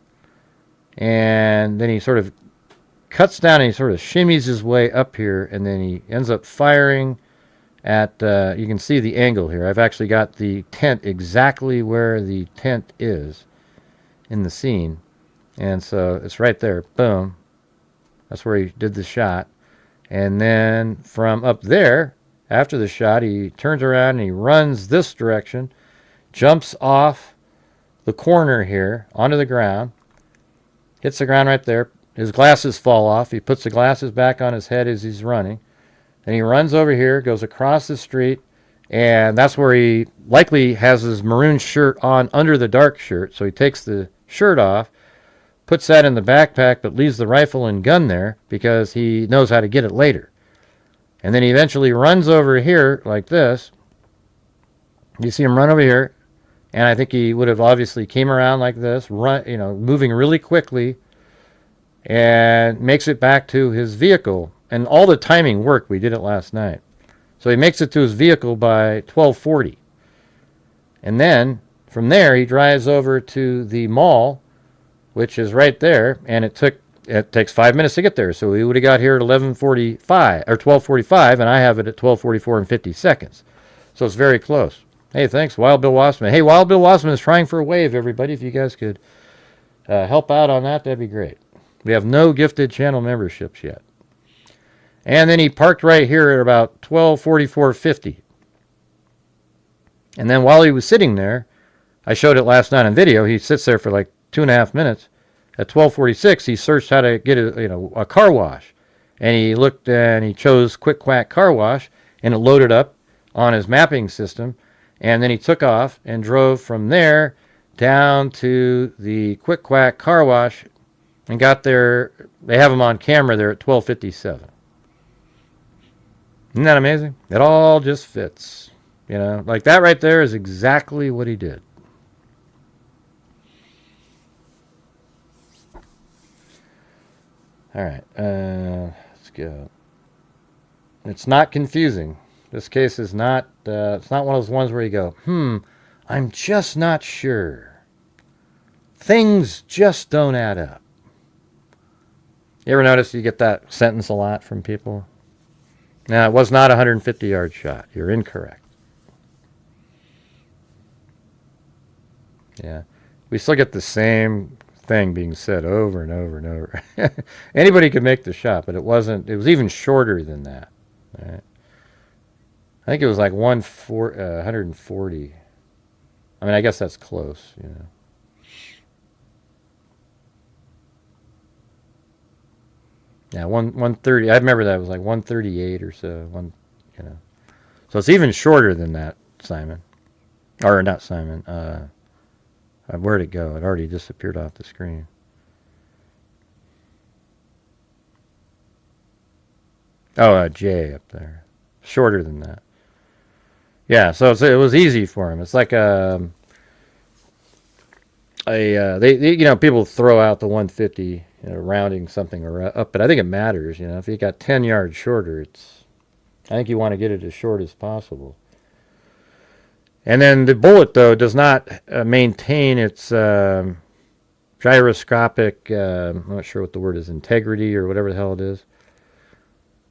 And then he sort of cuts down and he sort of shimmies his way up here. And then he ends up firing at, you can see the angle here. I've actually got the tent exactly where the tent is in the scene. And so it's right there. Boom. That's where he did the shot. And then from up there, after the shot, he turns around and he runs this direction, jumps off the corner here onto the ground, hits the ground right there. His glasses fall off. He puts the glasses back on his head as he's running. Then he runs over here, goes across the street, and that's where he likely has his maroon shirt on under the dark shirt. So he takes the shirt off, puts that in the backpack, but leaves the rifle and gun there because he knows how to get it later. And then he eventually runs over here like this. You see him run over here, and I think he would have obviously came around like this, moving really quickly, and makes it back to his vehicle. And all the timing worked. We did it last night. So he makes it to his vehicle by 12:40. And then from there he drives over to the mall, which is right there, and it takes 5 minutes to get there. So he would have got here at 11:45 or 12:45, and I have it at 12:44 and 50 seconds. So it's very close. Hey, thanks, Wild Bill Wasserman. Hey, Wild Bill Wasserman is trying for a wave, everybody. If you guys could help out on that, that'd be great. We have no gifted channel memberships yet. And then he parked right here at about 12:44:50. And then while he was sitting there, I showed it last night on video, he sits there for like 2.5 minutes. At 12:46, he searched how to get a car wash. And he looked and he chose Quick Quack Car Wash, and it loaded up on his mapping system. And then he took off and drove from there down to the Quick Quack Car Wash and got there. They have him on camera there at 12:57. Isn't that amazing? It all just fits. Like that right there is exactly what he did. All right, let's go. It's not confusing. This case is not, it's not one of those ones where you go, I'm just not sure. Things just don't add up. You ever notice you get that sentence a lot from people? Now, it was not a 150-yard shot. You're incorrect. Yeah. We still get the same thing being said over and over and over. Anybody could make the shot, but it was even shorter than that. Right? I think it was like 140. I mean, I guess that's close, Yeah, 130. I remember that was like 138 or so. So it's even shorter than that, Simon. Or not Simon. Where'd it go? It already disappeared off the screen. Oh, J up there. Shorter than that. Yeah, so it was easy for him. It's like people throw out the 150, rounding something up, but I think it matters. If you got 10 yards shorter, I think you want to get it as short as possible. And then the bullet, though, does not maintain its gyroscopic, I'm not sure what the word is, integrity or whatever the hell it is.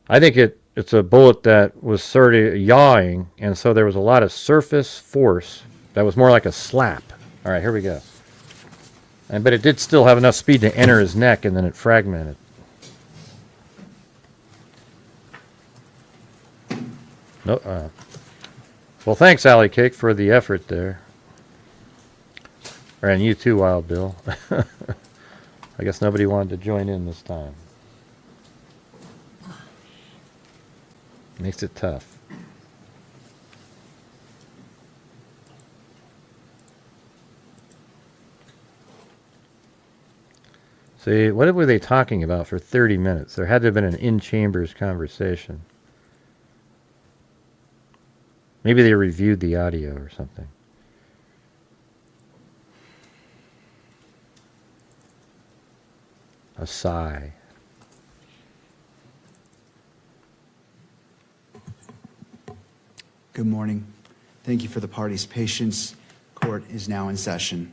I think it's a bullet that was sort of yawing, and so there was a lot of surface force that was more like a slap. All right, here we go. But it did still have enough speed to enter his neck, and then it fragmented. No, well, thanks, Alley Cake, for the effort there. And you too, Wild Bill. I guess nobody wanted to join in this time. Makes it tough. See, what were they talking about for 30 minutes? There had to have been an in-chambers conversation. Maybe they reviewed the audio or something. A sigh. Good morning. Thank you for the party's patience. Court is now in session.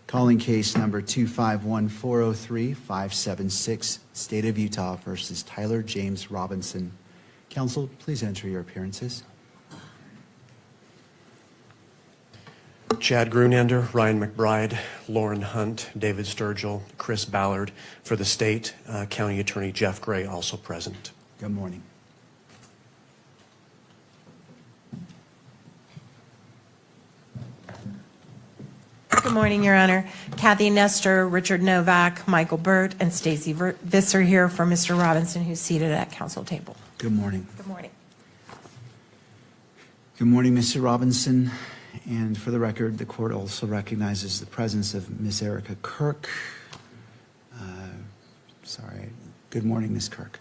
Calling case number 251-403-576, State of Utah versus Tyler James Robinson. Counsel, please enter your appearances. Chad Grunander, Ryan McBride, Lauren Hunt, David Sturgill, Chris Ballard. For the state, County Attorney Jeff Gray also present. Good morning. Good morning, Your Honor. Kathy Nestor, Richard Novak, Michael Burt, and Stacy Visser here for Mr. Robinson, who's seated at council table. Good morning. Good morning. Good morning, Mr. Robinson. And for the record, the court also recognizes the presence of Ms. Erika Kirk. Sorry. Good morning, Ms. Kirk.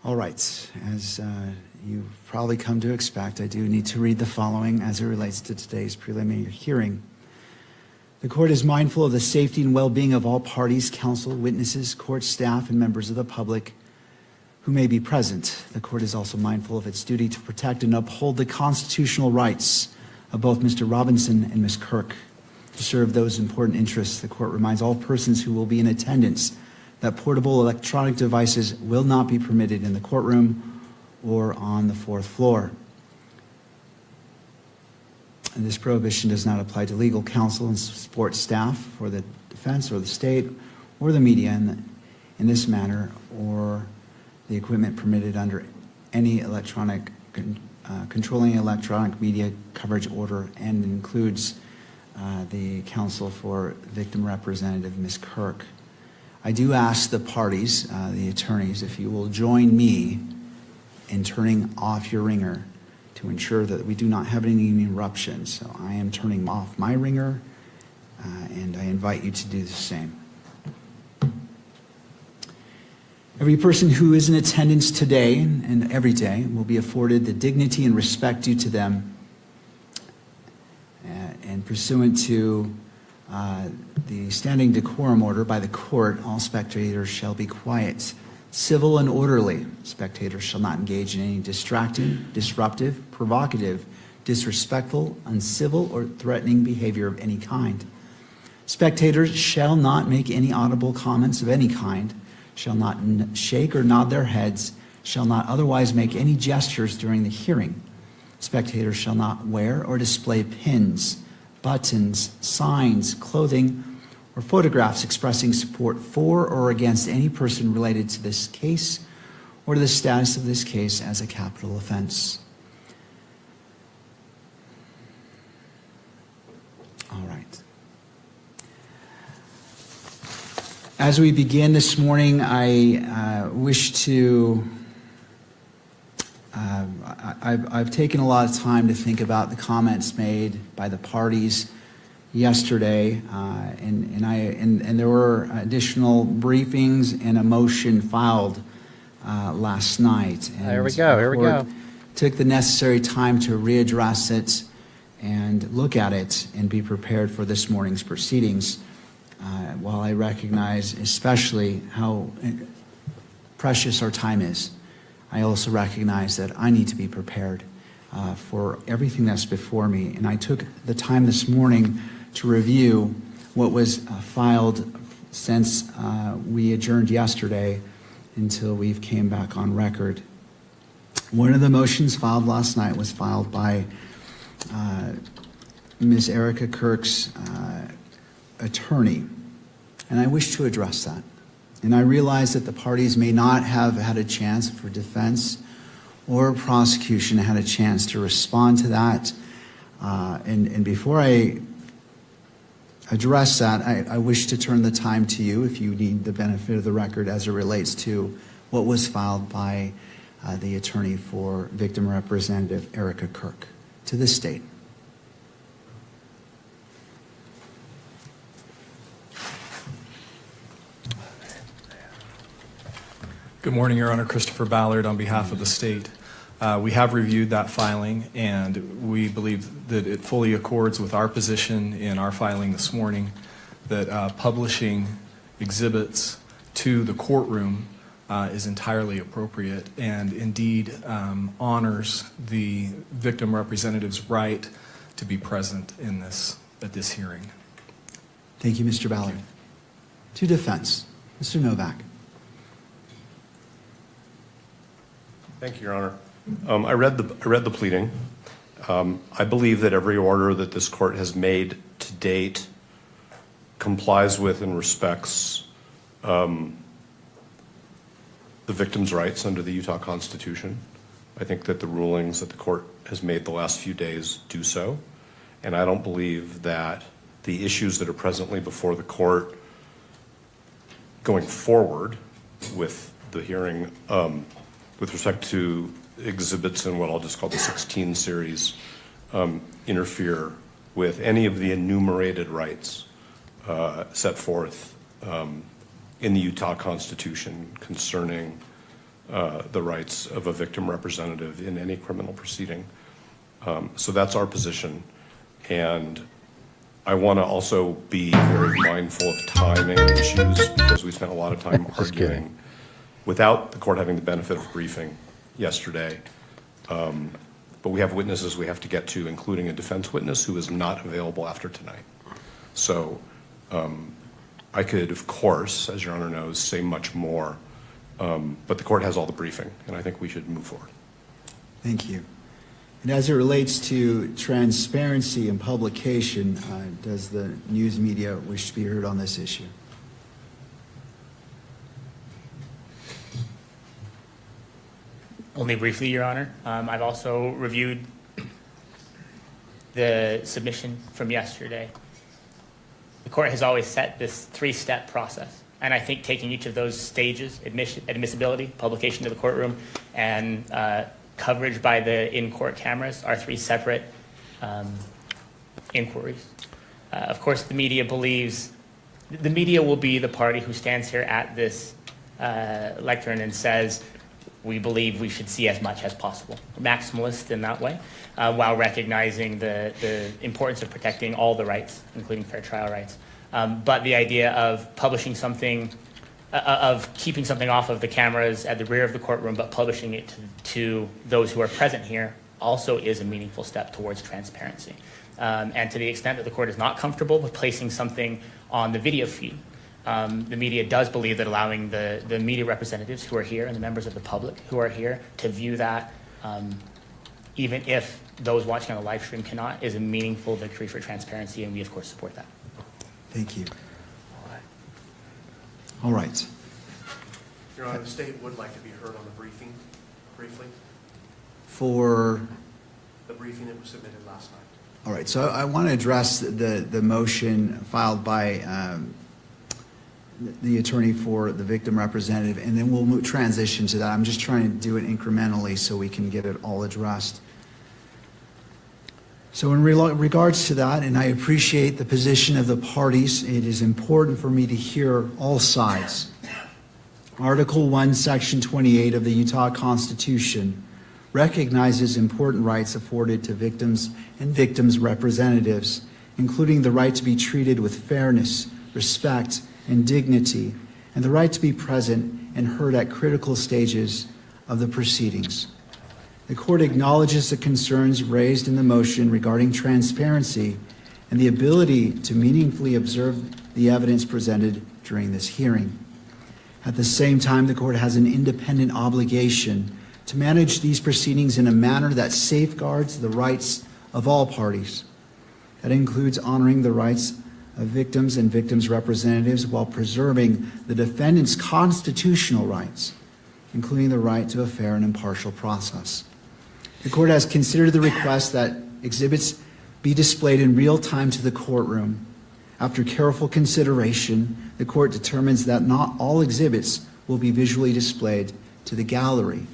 All right. As you've probably come to expect, I do need to read the following as it relates to today's preliminary hearing. The court is mindful of the safety and well-being of all parties, counsel, witnesses, court staff, and members of the public who may be present. The court is also mindful of its duty to protect and uphold the constitutional rights of both Mr. Robinson and Ms. Kirk. To serve those important interests, the court reminds all persons who will be in attendance that portable electronic devices will not be permitted in the courtroom or on the fourth floor. And this prohibition does not apply to legal counsel and support staff for the defense or the state or the media in this manner, or the equipment permitted under any electronic controlling electronic media coverage order, and includes the counsel for victim representative Ms. Kirk. I do ask the parties, the attorneys, if you will join me in turning off your ringer to ensure that we do not have any interruptions. So I am turning off my ringer, and I invite you to do the same. Every person who is in attendance today and every day will be afforded the dignity and respect due to them, and pursuant to the standing decorum order by the court, all spectators shall be quiet, civil, and orderly. Spectators shall not engage in any distracting, disruptive, provocative, disrespectful, uncivil, or threatening behavior of any kind. Spectators shall not make any audible comments of any kind, shall not shake or nod their heads, shall not otherwise make any gestures during the hearing. Spectators shall not wear or display pins, buttons, signs, clothing, or photographs expressing support for or against any person related to this case or to the status of this case as a capital offense. All right. As we begin this morning, I wish to, I've taken a lot of time to think about the comments made by the parties yesterday, and there were additional briefings and a motion filed last night. And Here we go, the here we court go. took the necessary time to readdress it and look at it and be prepared for this morning's proceedings. While I recognize especially how precious our time is, I also recognize that I need to be prepared for everything that's before me. And I took the time this morning to review what was filed since we adjourned yesterday until we've came back on record. One of the motions filed last night was filed by Ms. Erika Kirk's attorney, and I wish to address that. And I realize that the parties may not have had a chance for defense or prosecution had a chance to respond to that. And before I address that, I wish to turn the time to you if you need the benefit of the record as it relates to what was filed by the attorney for victim representative Erika Kirk to the state. Good morning, Your Honor. Christopher Ballard on behalf of the state. We have reviewed that filing, and we believe that it fully accords with our position in our filing this morning that publishing exhibits to the courtroom is entirely appropriate and indeed honors the victim representative's right to be present in at this hearing. Thank you, Mr. Ballard. To defense, Mr. Novak. Thank you, Your Honor. I read the pleading. I believe that every order that this court has made to date complies with and respects the victim's rights under the Utah Constitution. I think that the rulings that the court has made the last few days do so, and I don't believe that the issues that are presently before the court going forward with the hearing with respect to exhibits in what I'll just call the 16 series interfere with any of the enumerated rights set forth in the Utah Constitution concerning the rights of a victim representative in any criminal proceeding. So that's our position. And I want to also be very mindful of timing issues because we spent a lot of time arguing without the court having the benefit of briefing yesterday. But we have witnesses we have to get to, including a defense witness who is not available after tonight. So I could, of course, as Your Honor knows, say much more, but the court has all the briefing, and I think we should move forward. Thank you. And as it relates to transparency and publication, does the news media wish to be heard on this issue? Only briefly, Your Honor. I've also reviewed the submission from yesterday. The court has always set this three-step process, and I think taking each of those stages, admissibility, publication to the courtroom, and coverage by the in-court cameras are three separate inquiries. Of course, the media believes, the media will be the party who stands here at this lectern and says, we believe we should see as much as possible. We're maximalist in that way, while recognizing the importance of protecting all the rights, including fair trial rights. But the idea of publishing something, of keeping something off of the cameras at the rear of the courtroom, but publishing it to those who are present here also is a meaningful step towards transparency. And to the extent that the court is not comfortable with placing something on the video feed, the media does believe that allowing the media representatives who are here and the members of the public who are here to view that, even if those watching on the live stream cannot, is a meaningful victory for transparency, and we of course support that. Thank you. All right. Your Honor, the state would like to be heard on the briefing, briefly. For? The briefing that was submitted last night. All right, so I want to address the motion filed by the attorney for the victim representative, and then we'll transition to that. I'm just trying to do it incrementally so we can get it all addressed. So in regards to that, and I appreciate the position of the parties, it is important for me to hear all sides. Article 1, Section 28 of the Utah Constitution recognizes important rights afforded to victims and victims' representatives, including the right to be treated with fairness, respect, and dignity, and the right to be present and heard at critical stages of the proceedings. The court acknowledges the concerns raised in the motion regarding transparency and the ability to meaningfully observe the evidence presented during this hearing. At the same time, the court has an independent obligation to manage these proceedings in a manner that safeguards the rights of all parties. That includes honoring the rights of victims and victims' representatives while preserving the defendant's constitutional rights, including the right to a fair and impartial process. The court has considered the request that exhibits be displayed in real time to the courtroom. After careful consideration, the court determines that not all exhibits will be visually displayed to the gallery,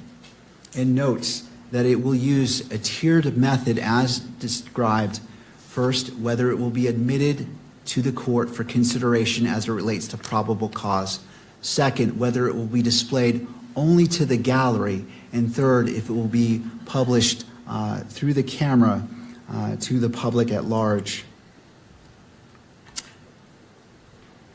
and notes that it will use a tiered method as described. First, whether it will be admitted to the court for consideration as it relates to probable cause. Second, whether it will be displayed only to the gallery. And third, if it will be published through the camera to the public at large.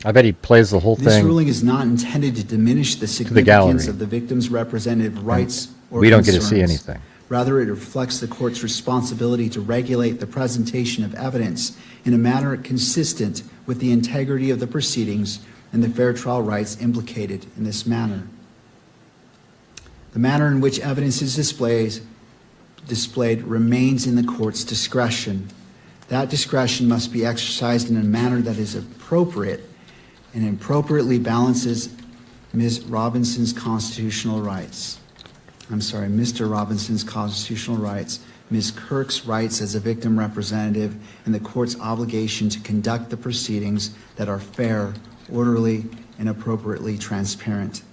I bet he plays the whole This thing. ruling is not intended to diminish the significance of the victim's representative rights or we don't get to concerns. see anything. Rather, it reflects the court's responsibility to regulate the presentation of evidence in a manner consistent with the integrity of the proceedings and the fair trial rights implicated in this manner. The manner in which evidence is displayed remains in the court's discretion. That discretion must be exercised in a manner that is appropriate and appropriately balances Mr. Robinson's constitutional rights, Ms. Kirk's rights as a victim representative, and the court's obligation to conduct the proceedings that are fair, orderly, and appropriately transparent.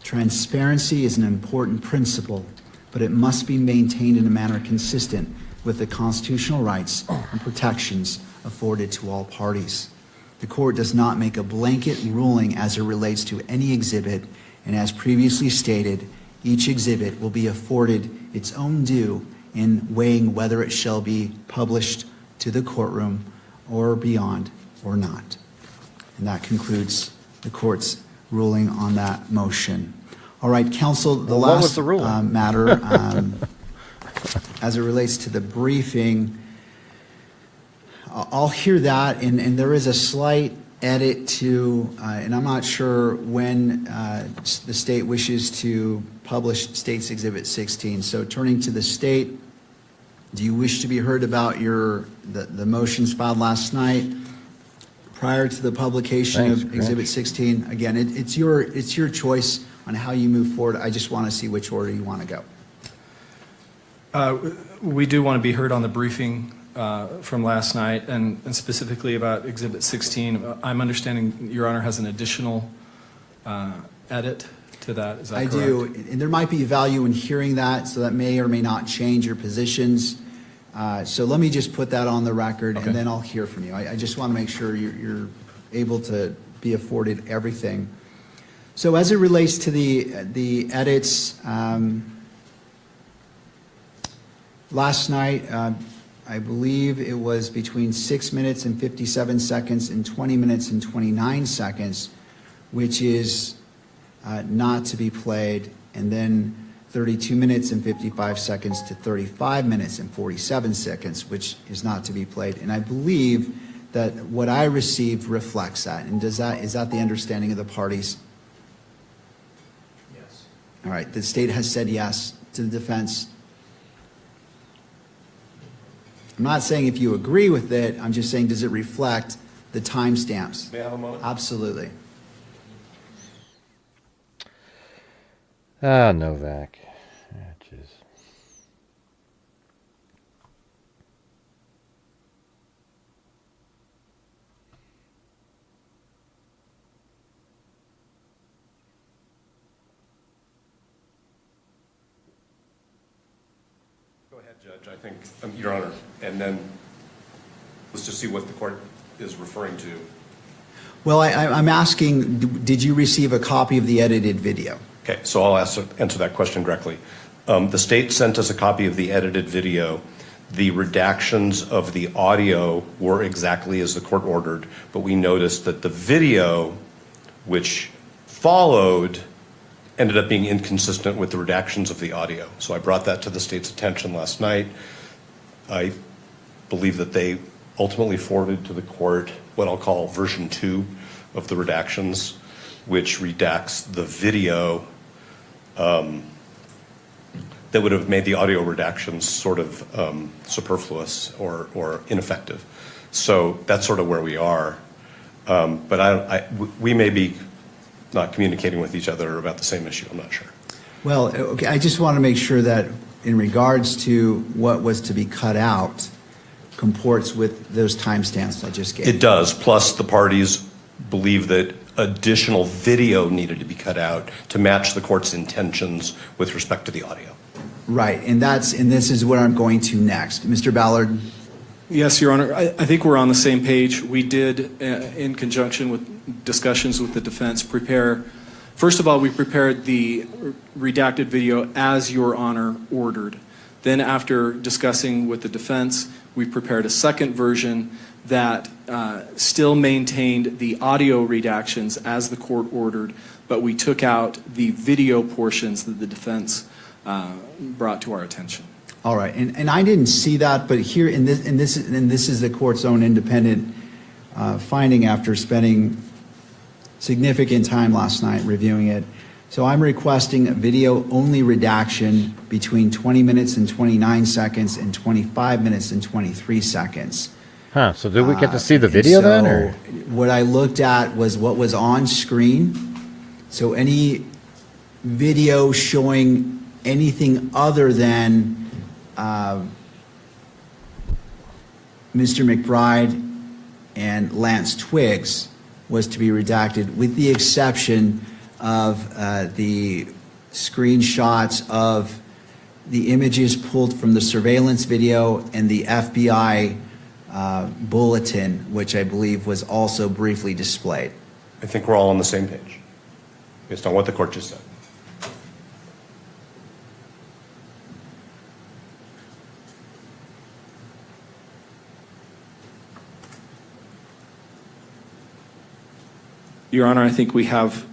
Transparency is an important principle, but it must be maintained in a manner consistent with the constitutional rights and protections afforded to all parties. The court does not make a blanket ruling as it relates to any exhibit, and as previously stated, each exhibit will be afforded its own due in weighing whether it shall be published to the courtroom or beyond or not. And that concludes the court's ruling on that motion. All right, counsel, the What was last the ruling? matter as it relates to the briefing, I'll hear that, and there is a slight edit to, and I'm not sure when the state wishes to publish State's Exhibit 16. So turning to the state, do you wish to be heard about the motions filed last night prior to the publication of Exhibit 16? Again, it's your choice on how you move forward. I just want to see which order you want to go. We do want to be heard on the briefing from last night, and specifically about Exhibit 16. I'm understanding Your Honor has an additional edit to that. Is that correct? I do, and there might be value in hearing that, so that may or may not change your positions. So let me just put that on the record, Okay. and then I'll hear from you. I just want to make sure you're able to be afforded everything. So as it relates to the edits, last night, I believe it was between 6 minutes and 57 seconds and 20 minutes and 29 seconds, which is not to be played, and then 32 minutes and 55 seconds to 35 minutes and 47 seconds, which is not to be played. And I believe that what I received reflects that. And is that the understanding of the parties? Yes. All right, the state has said yes to the defense. I'm not saying if you agree with it, I'm just saying, does it reflect the timestamps? May I have a moment? Absolutely. Novak. Jeez. Go ahead, Judge. I think, Your Honor, and then Let's just see what the court is referring to. Well, I'm asking, did you receive a copy of the edited video? Okay, so I'll answer that question directly. The state sent us a copy of the edited video. The redactions of the audio were exactly as the court ordered, but we noticed that the video, which followed, ended up being inconsistent with the redactions of the audio. So I brought that to the state's attention last night. I believe that they ultimately forwarded to the court what I'll call version 2 of the redactions, which redacts the video that would have made the audio redactions sort of superfluous or ineffective. So that's sort of where we are. But we may be not communicating with each other about the same issue. I'm not sure. Well, okay, I just want to make sure that in regards to what was to be cut out comports with those timestamps I just gave. It does. Plus, the parties believe that additional video needed to be cut out to match the court's intentions with respect to the audio. Right, and this is where I'm going to next. Mr. Ballard? Yes, Your Honor. I think we're on the same page. We did, in conjunction with discussions with the defense, first of all, we prepared the redacted video as Your Honor ordered. Then after discussing with the defense, we prepared a second version that still maintained the audio redactions as the court ordered, but we took out the video portions that the defense brought to our attention. All right, and I didn't see that, but here, and this is the court's own independent finding after spending significant time last night reviewing it. So I'm requesting a video-only redaction between 20 minutes and 29 seconds and 25 minutes and 23 seconds. Huh, so did we get to see the video then? Or? What I looked at was what was on screen. So any video showing anything other than Mr. McBride and Lance Twiggs was to be redacted, with the exception of the screenshots of the images pulled from the surveillance video and the FBI bulletin, which I believe was also briefly displayed. I think we're all on the same page, based on what the court just said. Your Honor, I think we have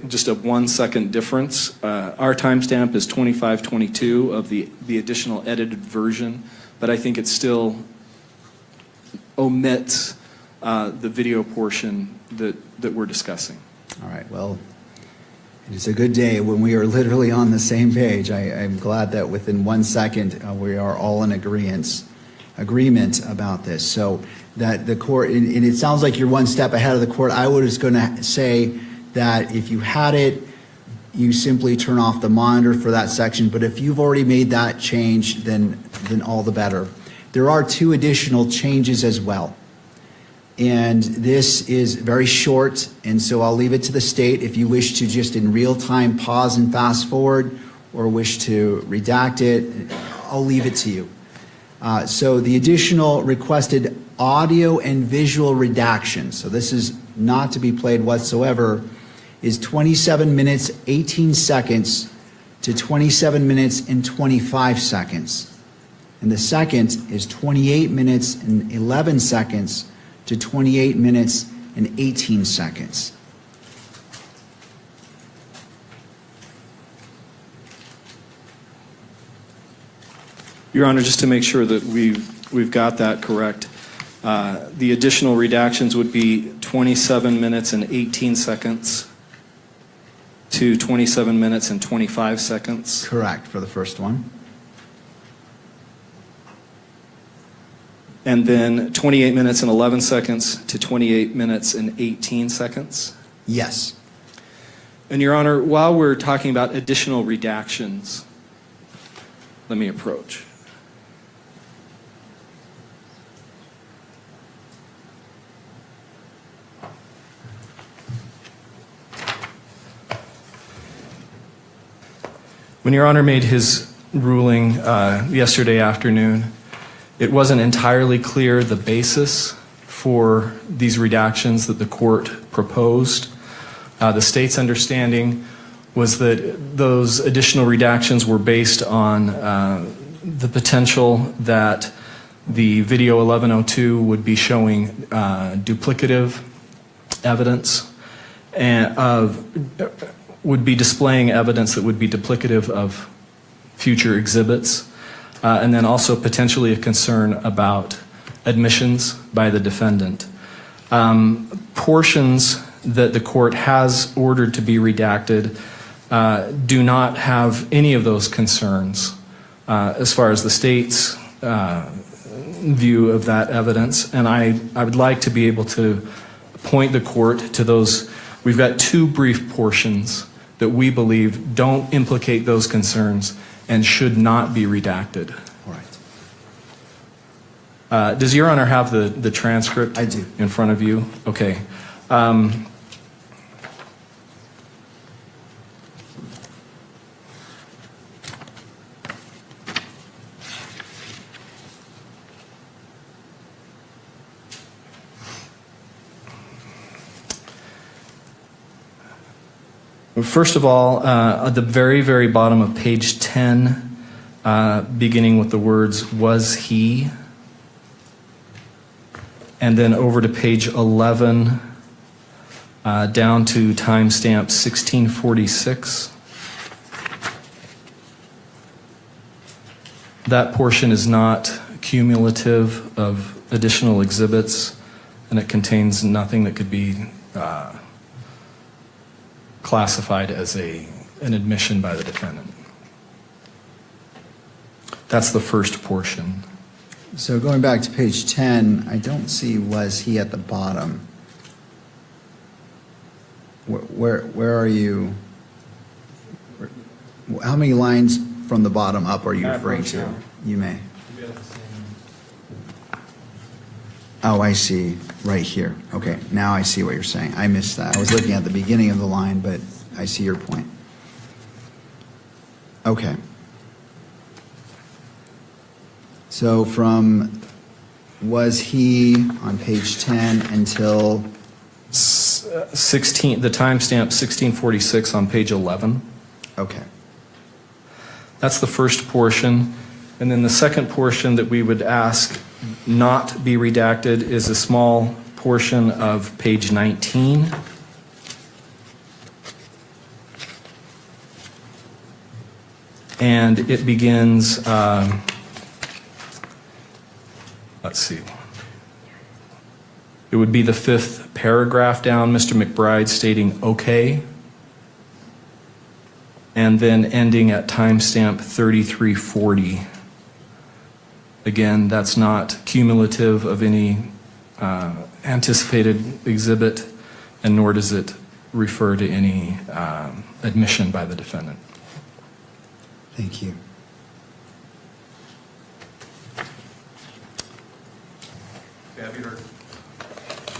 just a 1 second difference. Our timestamp is 25:22 of the additional edited version, but I think it still omits the video portion that we're discussing. All right, well, it's a good day when we are literally on the same page. I'm glad that within 1 second we are all in agreement about this. So that the court, and it sounds like you're one step ahead of the court. I was going to say that if you had it, you simply turn off the monitor for that section. But if you've already made that change, then all the better. There are 2 additional changes as well. And this is very short, and so I'll leave it to the state if you wish to just in real time pause and fast forward or wish to redact it. I'll leave it to you. So the additional requested audio and visual redaction, so this is not to be played whatsoever, is 27 minutes, 18 seconds to 27 minutes and 25 seconds. And the second is 28 minutes and 11 seconds to 28 minutes and 18 seconds. Your Honor, just to make sure that we've got that correct, the additional redactions would be 27 minutes and 18 seconds to 27 minutes and 25 seconds. Correct for the first one. And then 28 minutes and 11 seconds to 28 minutes and 18 seconds. Yes. And Your Honor, while we're talking about additional redactions, let me approach. When Your Honor made his ruling yesterday afternoon, It wasn't entirely clear the basis for these redactions that the court proposed. The state's understanding was that those additional redactions were based on the potential that the video 1102 would be showing duplicative evidence and would be displaying evidence that would be duplicative of future exhibits, and then also potentially a concern about admissions by the defendant. Portions that the court has ordered to be redacted do not have any of those concerns as far as the state's view of that evidence, and I would like to be able to point the court to those. We've got two brief portions that we believe don't implicate those concerns and should not be redacted. All right. Does Your Honor have the transcript? I do. In front of you? Okay. First of all, at the very, very bottom of page 10, beginning with the words, "was he," and then over to page 11, down to timestamp 1646. That portion is not cumulative of additional exhibits, and it contains nothing that could be classified as an admission by the defendant. That's the first portion. So going back to page 10, I don't see "was he" at the bottom. Where are you? How many lines from the bottom up are you referring to? You may. Oh, I see. Right here. Okay, now I see what you're saying. I missed that. I was looking at the beginning of the line, but I see your point. Okay. So from "was he" on page 10 until 16, the timestamp 1646 on page 11. Okay. That's the first portion. And then the second portion that we would ask not be redacted is a small portion of page 19. And it begins, let's see. It would be the fifth paragraph down, Mr. McBride stating "okay," and then ending at timestamp 3340. Again, that's not cumulative of any anticipated exhibit, and nor does it refer to any admission by the defendant. Thank you.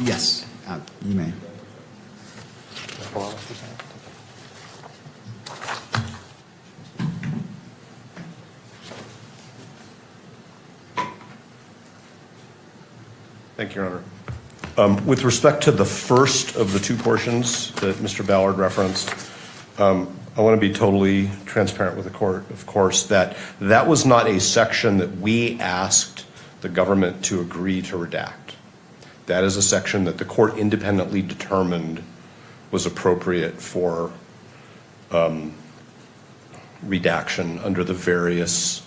Yes, you may. Thank you, Your Honor. With respect to the first of the two portions that Mr. Ballard referenced, I want to be totally transparent with the court, of course, that was not a section that we asked the government to agree to redact. That is a section that the court independently determined was appropriate for redaction under the various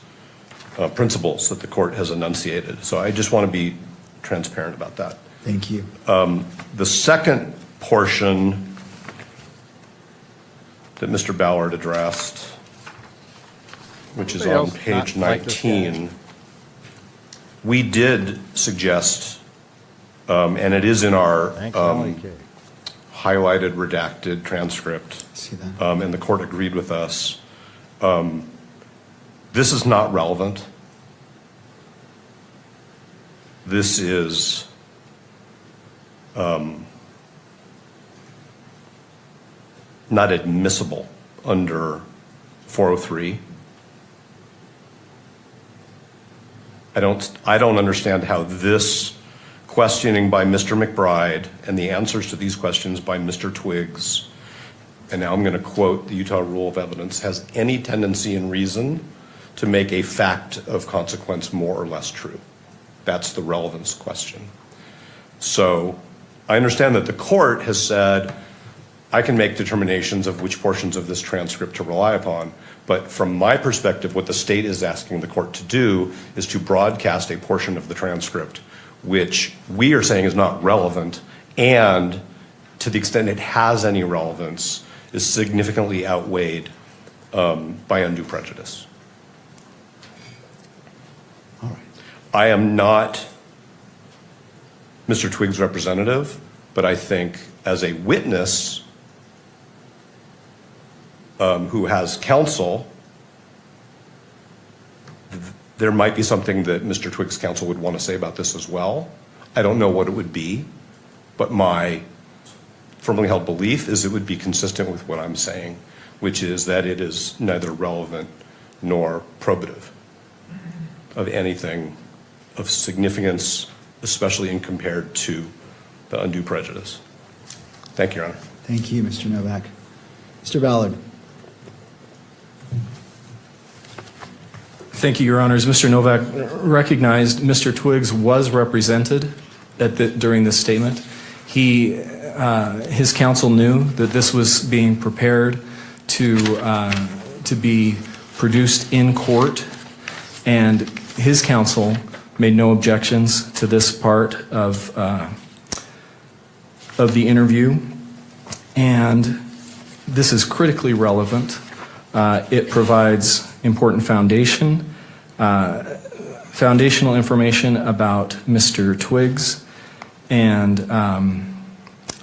principles that the court has enunciated. So I just want to be transparent about that. Thank you. The second portion that Mr. Ballard addressed, which is on page 19, we did suggest, and it is in our highlighted, redacted transcript, and the court agreed with us. This is not relevant. This is not admissible under 403. I don't understand how this questioning by Mr. McBride and the answers to these questions by Mr. Twiggs, and now I'm going to quote the Utah Rule of Evidence, has any tendency in reason to make a fact of consequence more or less true. That's the relevance question. So I understand that the court has said, I can make determinations of which portions of this transcript to rely upon, but from my perspective, what the state is asking the court to do is to broadcast a portion of the transcript, which we are saying is not relevant, and to the extent it has any relevance, is significantly outweighed by undue prejudice. All right. I am not Mr. Twiggs' representative, but I think as a witness who has counsel, there might be something that Mr. Twiggs' counsel would want to say about this as well. I don't know what it would be, but my firmly held belief is it would be consistent with what I'm saying, which is that it is neither relevant nor probative of anything of significance, especially in compared to the undue prejudice. Thank you, Your Honor. Thank you, Mr. Novak. Mr. Ballard. Thank you, Your Honors. Mr. Novak recognized Mr. Twiggs was represented during this statement. His counsel knew that this was being prepared to be produced in court, and his counsel made no objections to this part of the interview, and this is critically relevant. It provides important foundational information about Mr. Twiggs and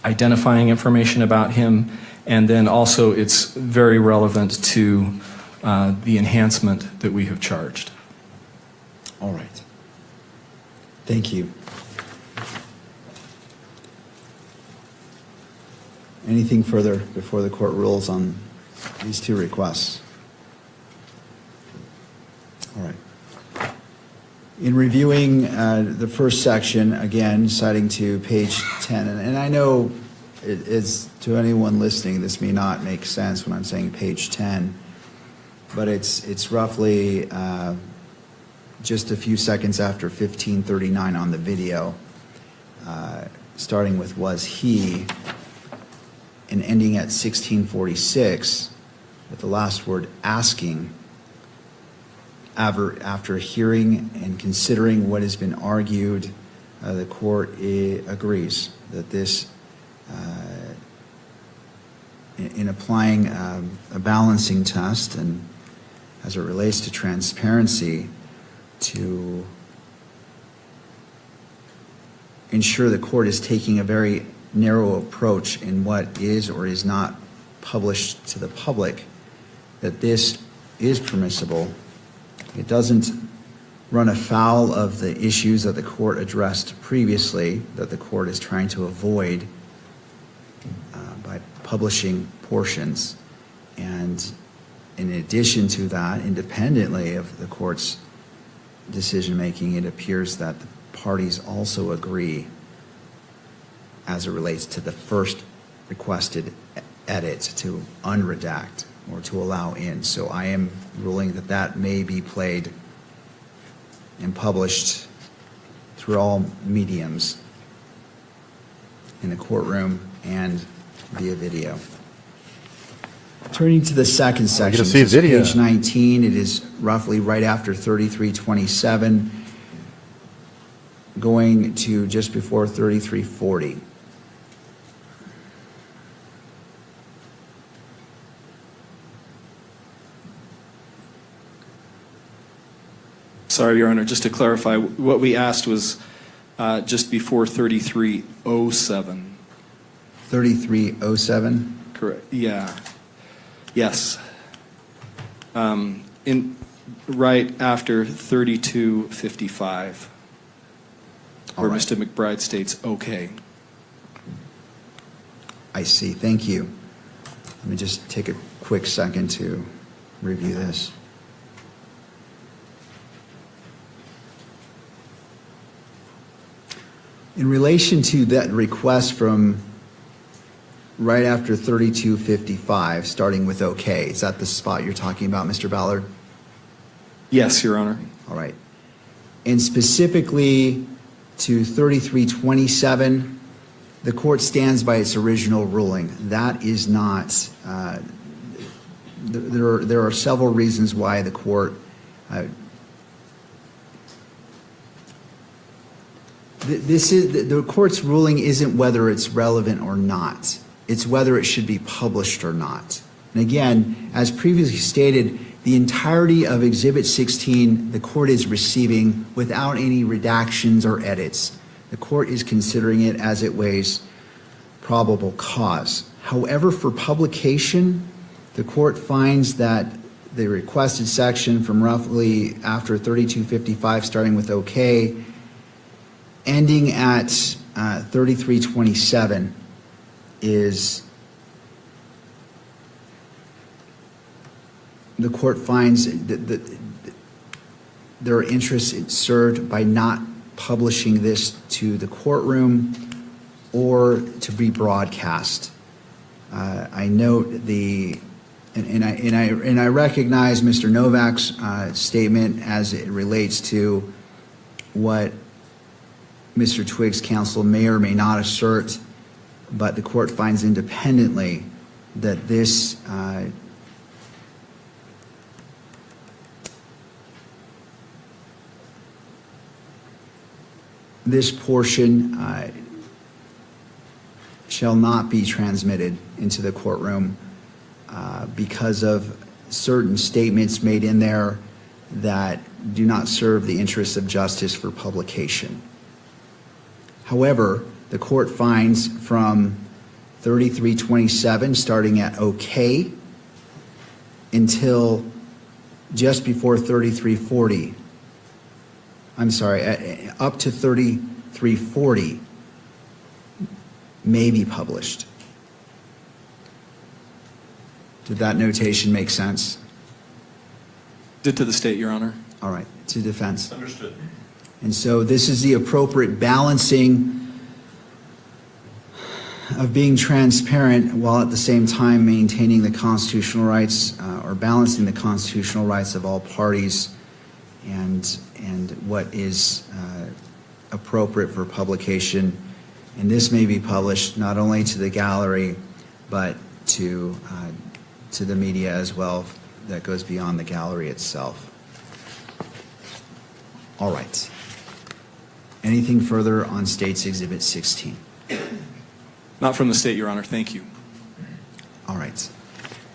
identifying information about him, and then also it's very relevant to the enhancement that we have charged. All right. Thank you. Anything further before the court rules on these two requests? All right. In reviewing the first section, again, citing to page 10, and I know it's to anyone listening, this may not make sense when I'm saying page 10, but it's roughly just a few seconds after 1539 on the video, starting with was he, and ending at 1646 with the last word asking. After hearing and considering what has been argued, the court agrees that this, in applying a balancing test and as it relates to transparency, to ensure the court is taking a very narrow approach in what is or is not published to the public, that this is permissible. It doesn't run afoul of the issues that the court addressed previously, that the court is trying to avoid by publishing portions. And in addition to that, independently of the court's decision-making, it appears that the parties also agree as it relates to the first requested edit to unredact or to allow in. So I am ruling that that may be played and published through all mediums in the courtroom and via video. Turning to the second section, see this is video. page 19. It is roughly right after 3327, going to just before 3340. Sorry, Your Honor, just to clarify, what we asked was just before 3307. 3307? Correct, yeah. Yes. Right after 3255, where right. Mr. McBride states, okay. I see. Thank you. Let me just take a quick second to review this. In relation to that request from right after 3255, starting with OK, is that the spot you're talking about, Mr. Ballard? Yes, Your Honor. All right. And specifically to 3327, the court stands by its original ruling. That is not, there are several reasons why the court, the court's ruling isn't whether it's relevant or not. It's whether it should be published or not. And again, as previously stated, the entirety of Exhibit 16, the court is receiving without any redactions or edits. The court is considering it as it weighs probable cause. However, for publication, the court finds that the requested section from roughly after 3255, starting with OK, ending at 3327, is the court finds that there are interests served by not publishing this to the courtroom or to be broadcast. I note and I recognize Mr. Novak's statement as it relates to what Mr. Twiggs' counsel may or may not assert, but the court finds independently that this this portion shall not be transmitted into the courtroom because of certain statements made in there that do not serve the interests of justice for publication. However, the court finds from 3327, starting at OK, until just before 3340, I'm sorry, up to 3340 may be published. Did that notation make sense? Did to the state, Your Honor. All right, to defense. Understood. And so this is the appropriate balancing of being transparent while at the same time maintaining the constitutional rights or balancing the constitutional rights of all parties and what is appropriate for publication. And this may be published not only to the gallery, but to the media as well, that goes beyond the gallery itself. All right. Anything further on State's Exhibit 16? Not from the state, Your Honor. Thank you. All right.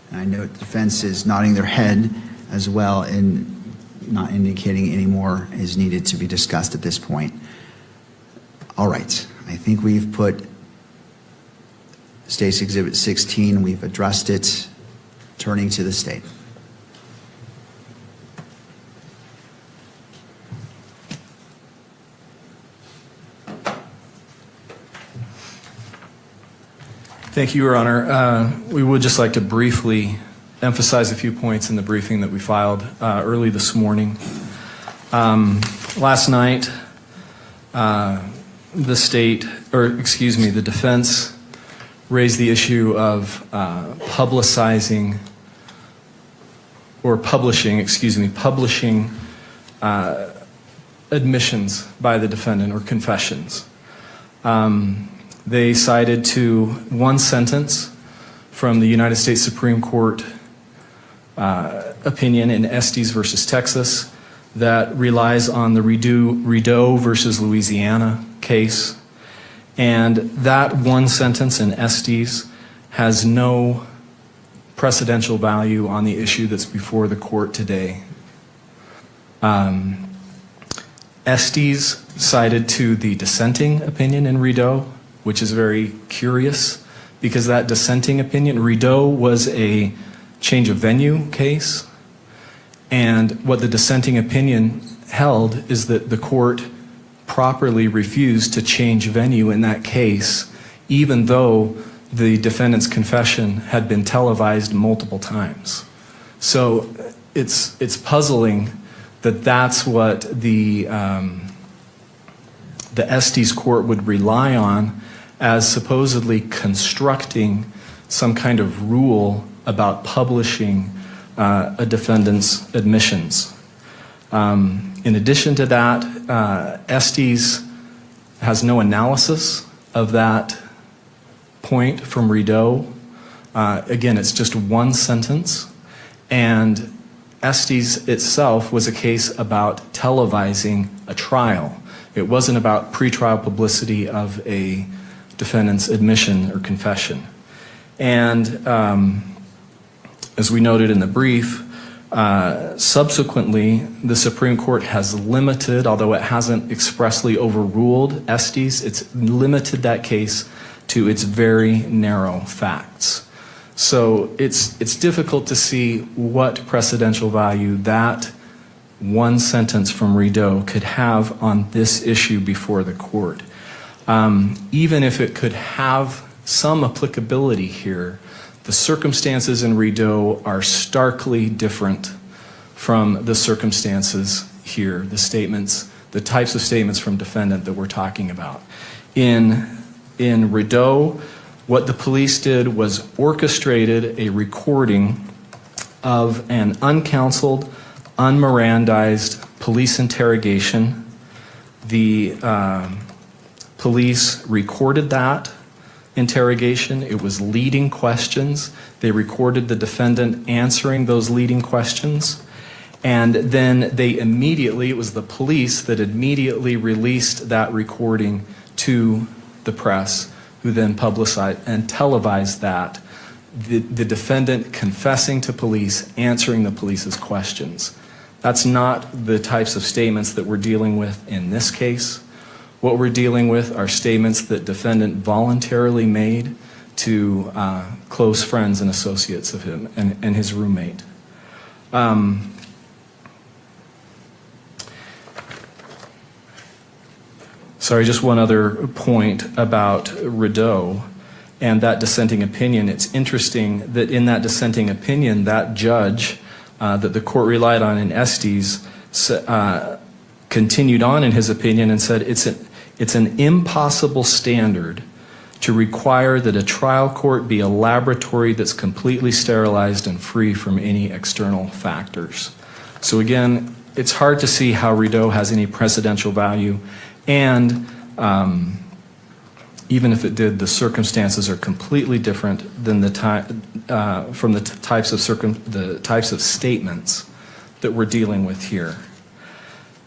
And I note the defense is nodding their head as well and not indicating any more is needed to be discussed at this point. All right. I think we've put State's Exhibit 16, we've addressed it. Turning to the state. Thank you, Your Honor. We would just like to briefly emphasize a few points in the briefing that we filed early this morning. Last night, the defense raised the issue of publishing admissions by the defendant or confessions. They cited to one sentence from the United States Supreme Court opinion in Estes versus Texas that relies on the Rideau versus Louisiana case. And that one sentence in Estes has no precedential value on the issue that's before the court today. Estes cited to the dissenting opinion in Rideau, which is very curious because that dissenting opinion, Rideau was a change of venue case. And what the dissenting opinion held is that the court properly refused to change venue in that case, even though the defendant's confession had been televised multiple times. So it's puzzling that that's what the the Estes court would rely on as supposedly constructing some kind of rule about publishing a defendant's admissions. In addition to that, Estes has no analysis of that point from Rideau. Again, it's just one sentence, and Estes itself was a case about televising a trial. It wasn't about pretrial publicity of a defendant's admission or confession. And as we noted in the brief, subsequently, the Supreme Court has limited, although it hasn't expressly overruled Estes, it's limited that case to its very narrow facts. So it's difficult to see what precedential value that one sentence from Rideau could have on this issue before the court. Even if it could have some applicability here, the circumstances in Rideau are starkly different from the circumstances here, the statements, the types of statements from defendant that we're talking about. In Rideau, what the police did was orchestrated a recording of an uncounseled, unmirandized police interrogation. The police recorded that interrogation. It was leading questions. They recorded the defendant answering those leading questions. And then they immediately, it was the police that immediately released that recording to the press, who then publicized and televised that. The defendant confessing to police, answering the police's questions. That's not the types of statements that we're dealing with in this case. What we're dealing with are statements that defendant voluntarily made to close friends and associates of him and his roommate. Sorry, just one other point about Rideau and that dissenting opinion. It's interesting that in that dissenting opinion, that judge that the court relied on in Estes continued on in his opinion and said it's an impossible standard to require that a trial court be a laboratory that's completely sterilized and free from any external factors. So again, it's hard to see how Rideau has any precedential value, and even if it did, the circumstances are completely different than from the types of statements that we're dealing with here.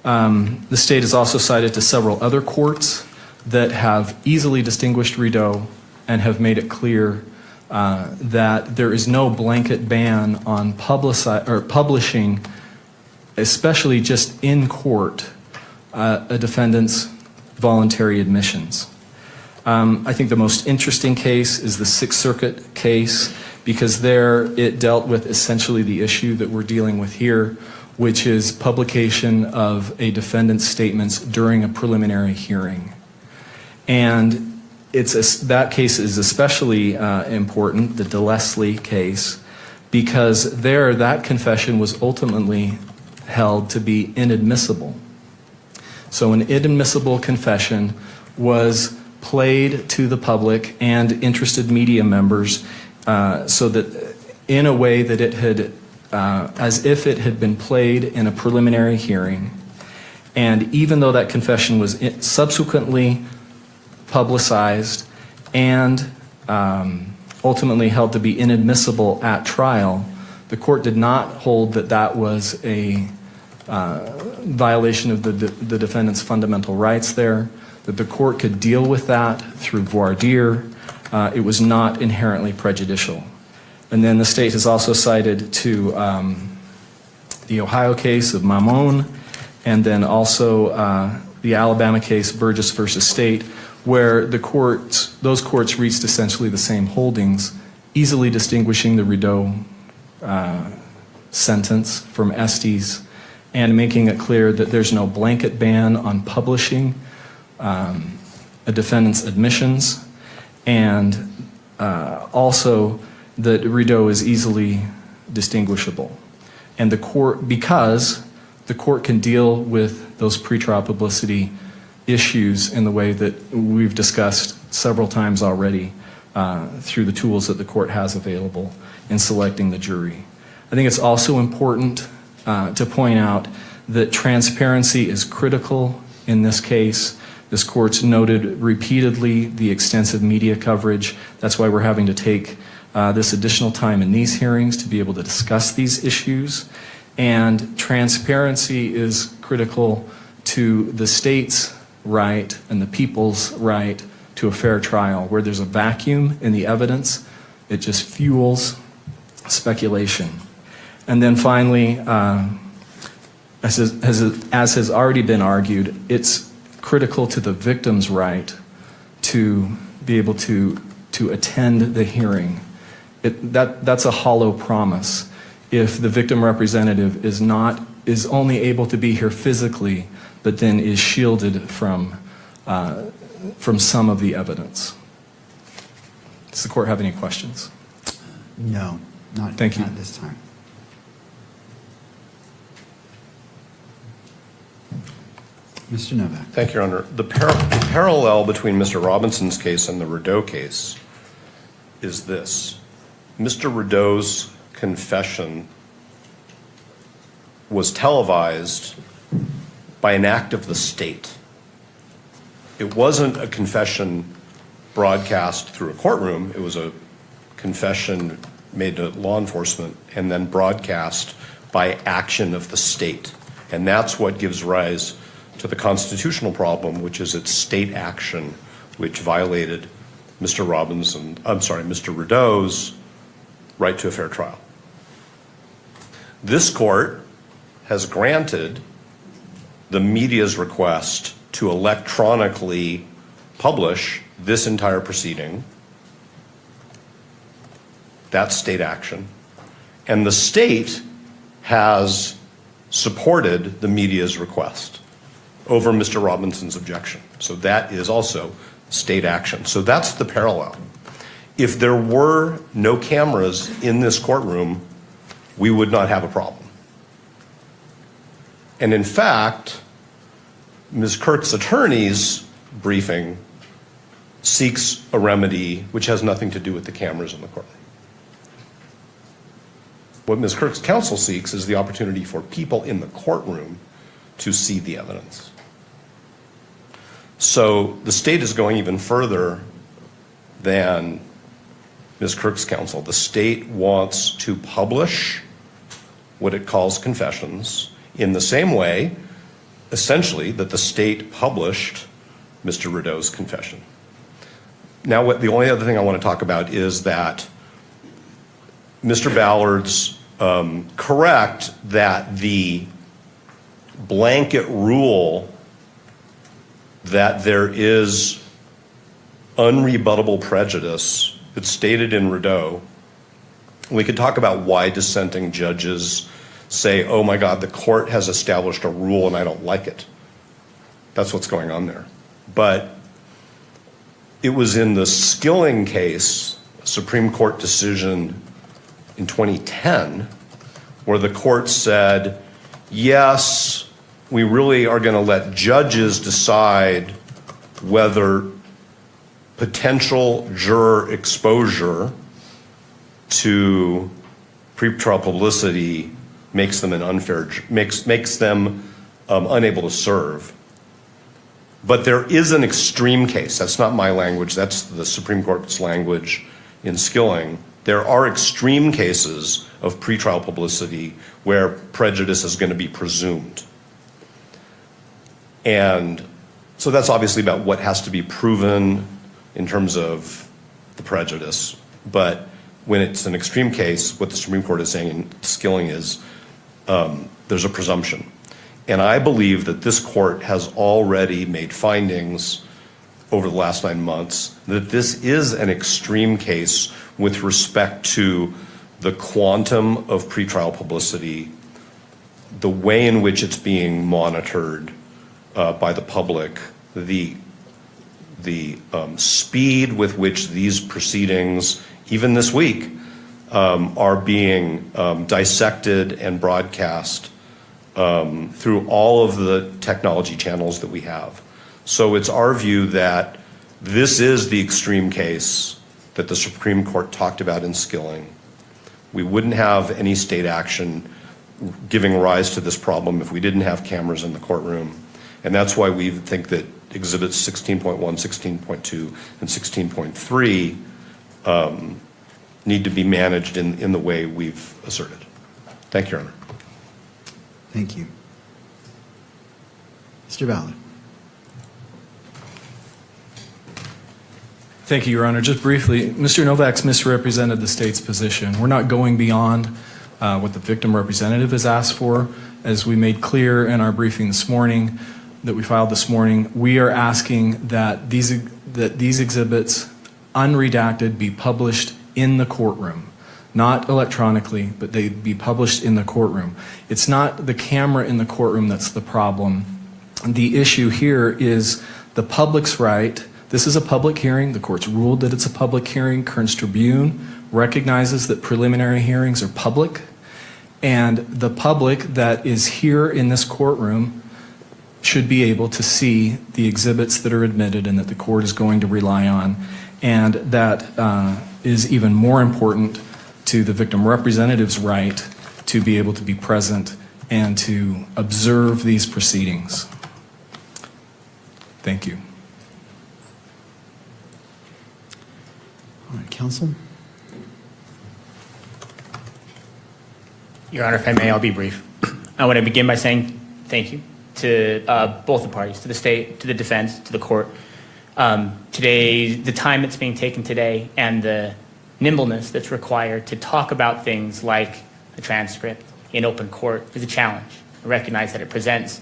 The state has also cited to several other courts that have easily distinguished Rideau and have made it clear that there is no blanket ban on publishing, especially just in court, a defendant's voluntary admissions. I think the most interesting case is the Sixth Circuit case, because there it dealt with essentially the issue that we're dealing with here, which is publication of a defendant's statements during a preliminary hearing. And that case is especially important, the DeLeslie case, because there that confession was ultimately held to be inadmissible. So an inadmissible confession was played to the public and interested media members so that in a way that it had, as if it had been played in a preliminary hearing. And even though that confession was subsequently publicized and ultimately held to be inadmissible at trial, the court did not hold that that was a violation of the defendant's fundamental rights there, that the court could deal with that through voir dire. It was not inherently prejudicial. And then the state has also cited to the Ohio case of Mamon, and then also the Alabama case, Burgess versus State, where those courts reached essentially the same holdings, easily distinguishing the Rideau sentence from Estes and making it clear that there's no blanket ban on publishing a defendant's admissions, and also that Rideau is easily distinguishable. And the court, because the court can deal with those pretrial publicity issues in the way that we've discussed several times already through the tools that the court has available in selecting the jury. I think it's also important to point out that transparency is critical in this case. This court's noted repeatedly the extensive media coverage. That's why we're having to take this additional time in these hearings to be able to discuss these issues. And transparency is critical to the state's right and the people's right to a fair trial. Where there's a vacuum in the evidence, it just fuels speculation. And then finally, as has already been argued, it's critical to the victim's right to be able to attend the hearing. That's a hollow promise if the victim representative is only able to be here physically, but then is shielded from some of the evidence. Does the court have any questions? No, not Thank you. at this time. Mr. Novak. Thank you, Your Honor. The parallel between Mr. Robinson's case and the Rideau case is this. Mr. Rideau's confession was televised by an act of the state. It wasn't a confession broadcast through a courtroom. It was a confession made to law enforcement and then broadcast by action of the state. And that's what gives rise to the constitutional problem, which is its state action, which violated Mr. Rideau's right to a fair trial. This court has granted the media's request to electronically publish this entire proceeding. That's state action. And the state has supported the media's request over Mr. Robinson's objection. So that is also state action. So that's the parallel. If there were no cameras in this courtroom, we would not have a problem. And in fact, Ms. Kirk's attorney's briefing seeks a remedy which has nothing to do with the cameras in the courtroom. What Ms. Kirk's counsel seeks is the opportunity for people in the courtroom to see the evidence. So the state is going even further than Ms. Kirk's counsel. The state wants to publish what it calls confessions in the same way, essentially, that the state published Mr. Rideau's confession. Now, the only other thing I want to talk about is that Mr. Ballard's correct that the blanket rule that there is unrebuttable prejudice, it's stated in Rideau. We could talk about why dissenting judges say, oh my God, the court has established a rule and I don't like it. That's what's going on there. But it was in the Skilling case, a Supreme Court decision in 2010, where the court said, yes, we really are going to let judges decide whether potential juror exposure to pretrial publicity makes them makes them unable to serve. But there is an extreme case. That's not my language. That's the Supreme Court's language in Skilling. There are extreme cases of pretrial publicity where prejudice is going to be presumed. And so that's obviously about what has to be proven in terms of the prejudice. But when it's an extreme case, what the Supreme Court is saying in Skilling is there's a presumption. And I believe that this court has already made findings over the last 9 months that this is an extreme case with respect to the quantum of pretrial publicity, the way in which it's being monitored by the public, the speed with which these proceedings, even this week, are being dissected and broadcast through all of the technology channels that we have. So it's our view that this is the extreme case that the Supreme Court talked about in Skilling. We wouldn't have any state action giving rise to this problem if we didn't have cameras in the courtroom. And that's why we think that Exhibits 16.1, 16.2, and 16.3 need to be managed in the way we've asserted. Thank you, Your Honor. Thank you. Mr. Ballard. Thank you, Your Honor. Just briefly, Mr. Novak's misrepresented the state's position. We're not going beyond what the victim representative has asked for. As we made clear in our briefing this morning, that we filed this morning, we are asking that these exhibits, unredacted, be published in the courtroom. Not electronically, but they be published in the courtroom. It's not the camera in the courtroom that's the problem. The issue here is the public's right. This is a public hearing. The court's ruled that it's a public hearing. Kearns Tribune recognizes that preliminary hearings are public, and the public that is here in this courtroom should be able to see the exhibits that are admitted and that the court is going to rely on. And that is even more important to the victim representative's right to be able to be present and to observe these proceedings. Thank you. All right, counsel. Your Honor, if I may, I'll be brief. I want to begin by saying thank you to both the parties, to the state, to the defense, to the court. Today, the time that's being taken today and the nimbleness that's required to talk about things like a transcript in open court is a challenge. I recognize that it presents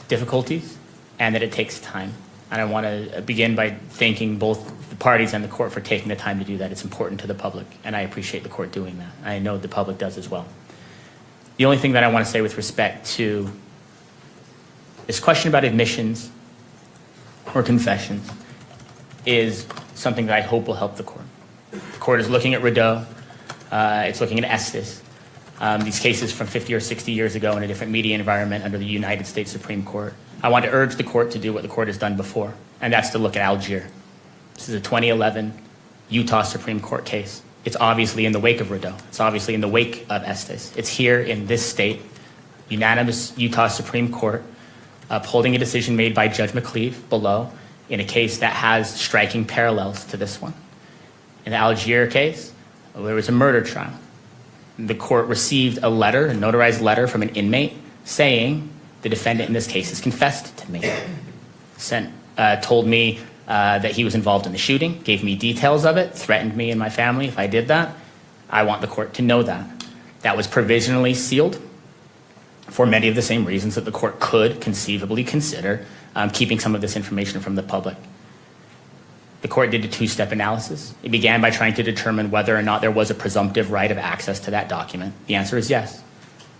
difficulties and that it takes time. And I want to begin by thanking both the parties and the court for taking the time to do that. It's important to the public, and I appreciate the court doing that. I know the public does as well. The only thing that I want to say with respect to this question about admissions or confessions is something that I hope will help the court. The court is looking at Rideau. It's looking at Estes. These cases from 50 or 60 years ago in a different media environment under the United States Supreme Court. I want to urge the court to do what the court has done before, and that's to look at Algier. This is a 2011 Utah Supreme Court case. It's obviously in the wake of Rideau. It's obviously in the wake of Estes. It's here in this state, unanimous Utah Supreme Court, upholding a decision made by Judge Macleod below in a case that has striking parallels to this one. In the Algier case, there was a murder trial. The court received a letter, a notarized letter from an inmate saying the defendant in this case has confessed to me. Told me that he was involved in the shooting, gave me details of it, threatened me and my family if I did that. I want the court to know that. That was provisionally sealed for many of the same reasons that the court could conceivably consider keeping some of this information from the public. The court did a two-step analysis. It began by trying to determine whether or not there was a presumptive right of access to that document. The answer is yes.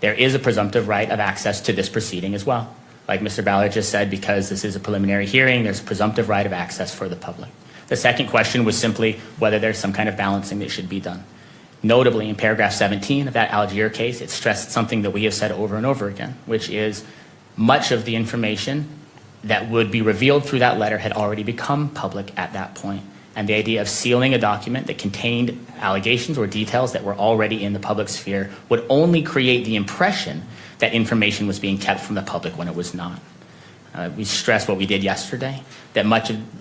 There is a presumptive right of access to this proceeding as well. Like Mr. Ballard just said, because this is a preliminary hearing, there's a presumptive right of access for the public. The second question was simply whether there's some kind of balancing that should be done. Notably, in paragraph 17 of that Algier case, it stressed something that we have said over and over again, which is much of the information that would be revealed through that letter had already become public at that point. And the idea of sealing a document that contained allegations or details that were already in the public sphere would only create the impression that information was being kept from the public when it was not. We stressed what we did yesterday, that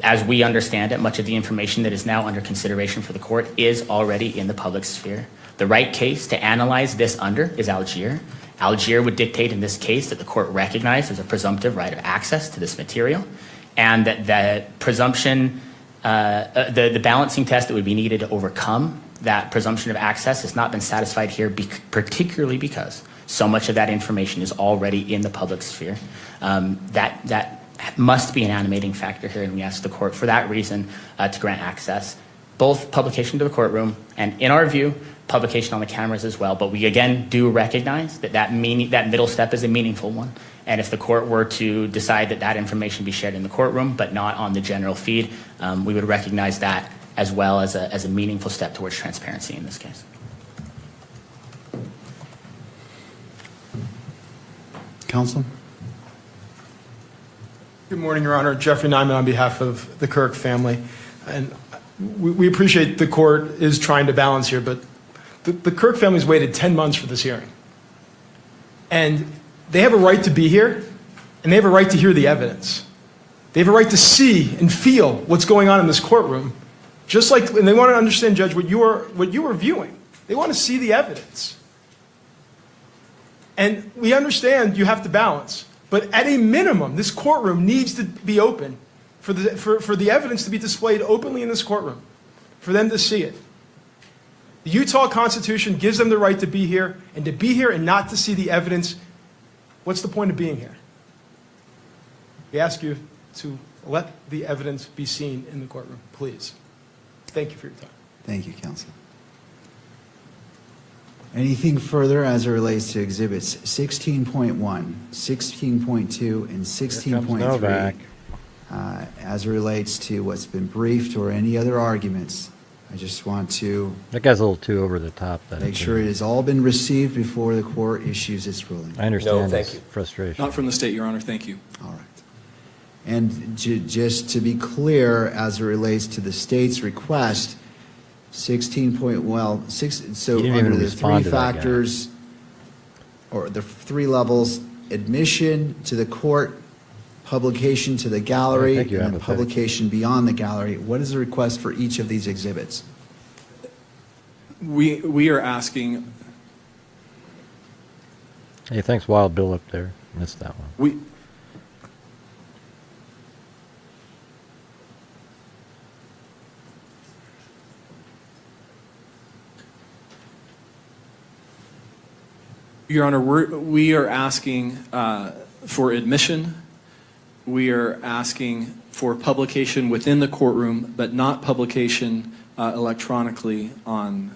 as we understand it, much of the information that is now under consideration for the court is already in the public sphere. The right case to analyze this under is Algier. Algier would dictate in this case that the court recognized as a presumptive right of access to this material, and that the presumption, the balancing test that would be needed to overcome that presumption of access has not been satisfied here, particularly because so much of that information is already in the public sphere. That must be an animating factor here, and we ask the court for that reason to grant access, both publication to the courtroom and, in our view, publication on the cameras as well. But we again do recognize that middle step is a meaningful one. And if the court were to decide that information be shared in the courtroom but not on the general feed, we would recognize that as well as a meaningful step towards transparency in this case. Counsel? Good morning, Your Honor. Jeffrey Nyman on behalf of the Kirk family. And we appreciate the court is trying to balance here, but the Kirk family's waited 10 months for this hearing. And they have a right to be here, and they have a right to hear the evidence. They have a right to see and feel what's going on in this courtroom, just like, and they want to understand, Judge, what you are viewing. They want to see the evidence. And we understand you have to balance. But at a minimum, this courtroom needs to be open for the evidence to be displayed openly in this courtroom, for them to see it. The Utah Constitution gives them the right to be here, and to be here and not to see the evidence, what's the point of being here? We ask you to let the evidence be seen in the courtroom, please. Thank you for your time. Thank you, counsel. Anything further as it relates to exhibits 16.1, 16.2, and 16.3 as it relates to what's been briefed or any other arguments? I just want to That guy's a little too over the top. make sure it has all been received before the court issues its ruling. I understand No, thank his you. frustration. Not from the state, Your Honor. Thank you. All right. And just to be clear, as it relates to the state's request, 16 point, well, six, so He didn't under even the respond three to that guy. factors, or the three levels, admission to the court, publication to the gallery, Thank you, and then apathetic. publication beyond the gallery. What is the request for each of these exhibits? We are asking, Hey, thanks, Wild Bill up there. Missed that one. Your Honor, we are asking for admission. We are asking for publication within the courtroom, but not publication electronically on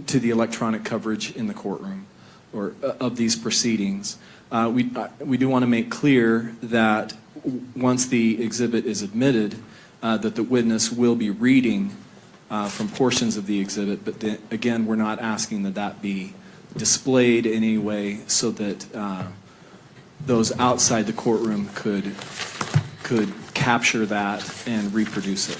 to the electronic coverage in the courtroom or of these proceedings. We do want to make clear that once the exhibit is admitted, that the witness will be reading from portions of the exhibit, but again, we're not asking that that be displayed in any way so that those outside the courtroom could capture that and reproduce it.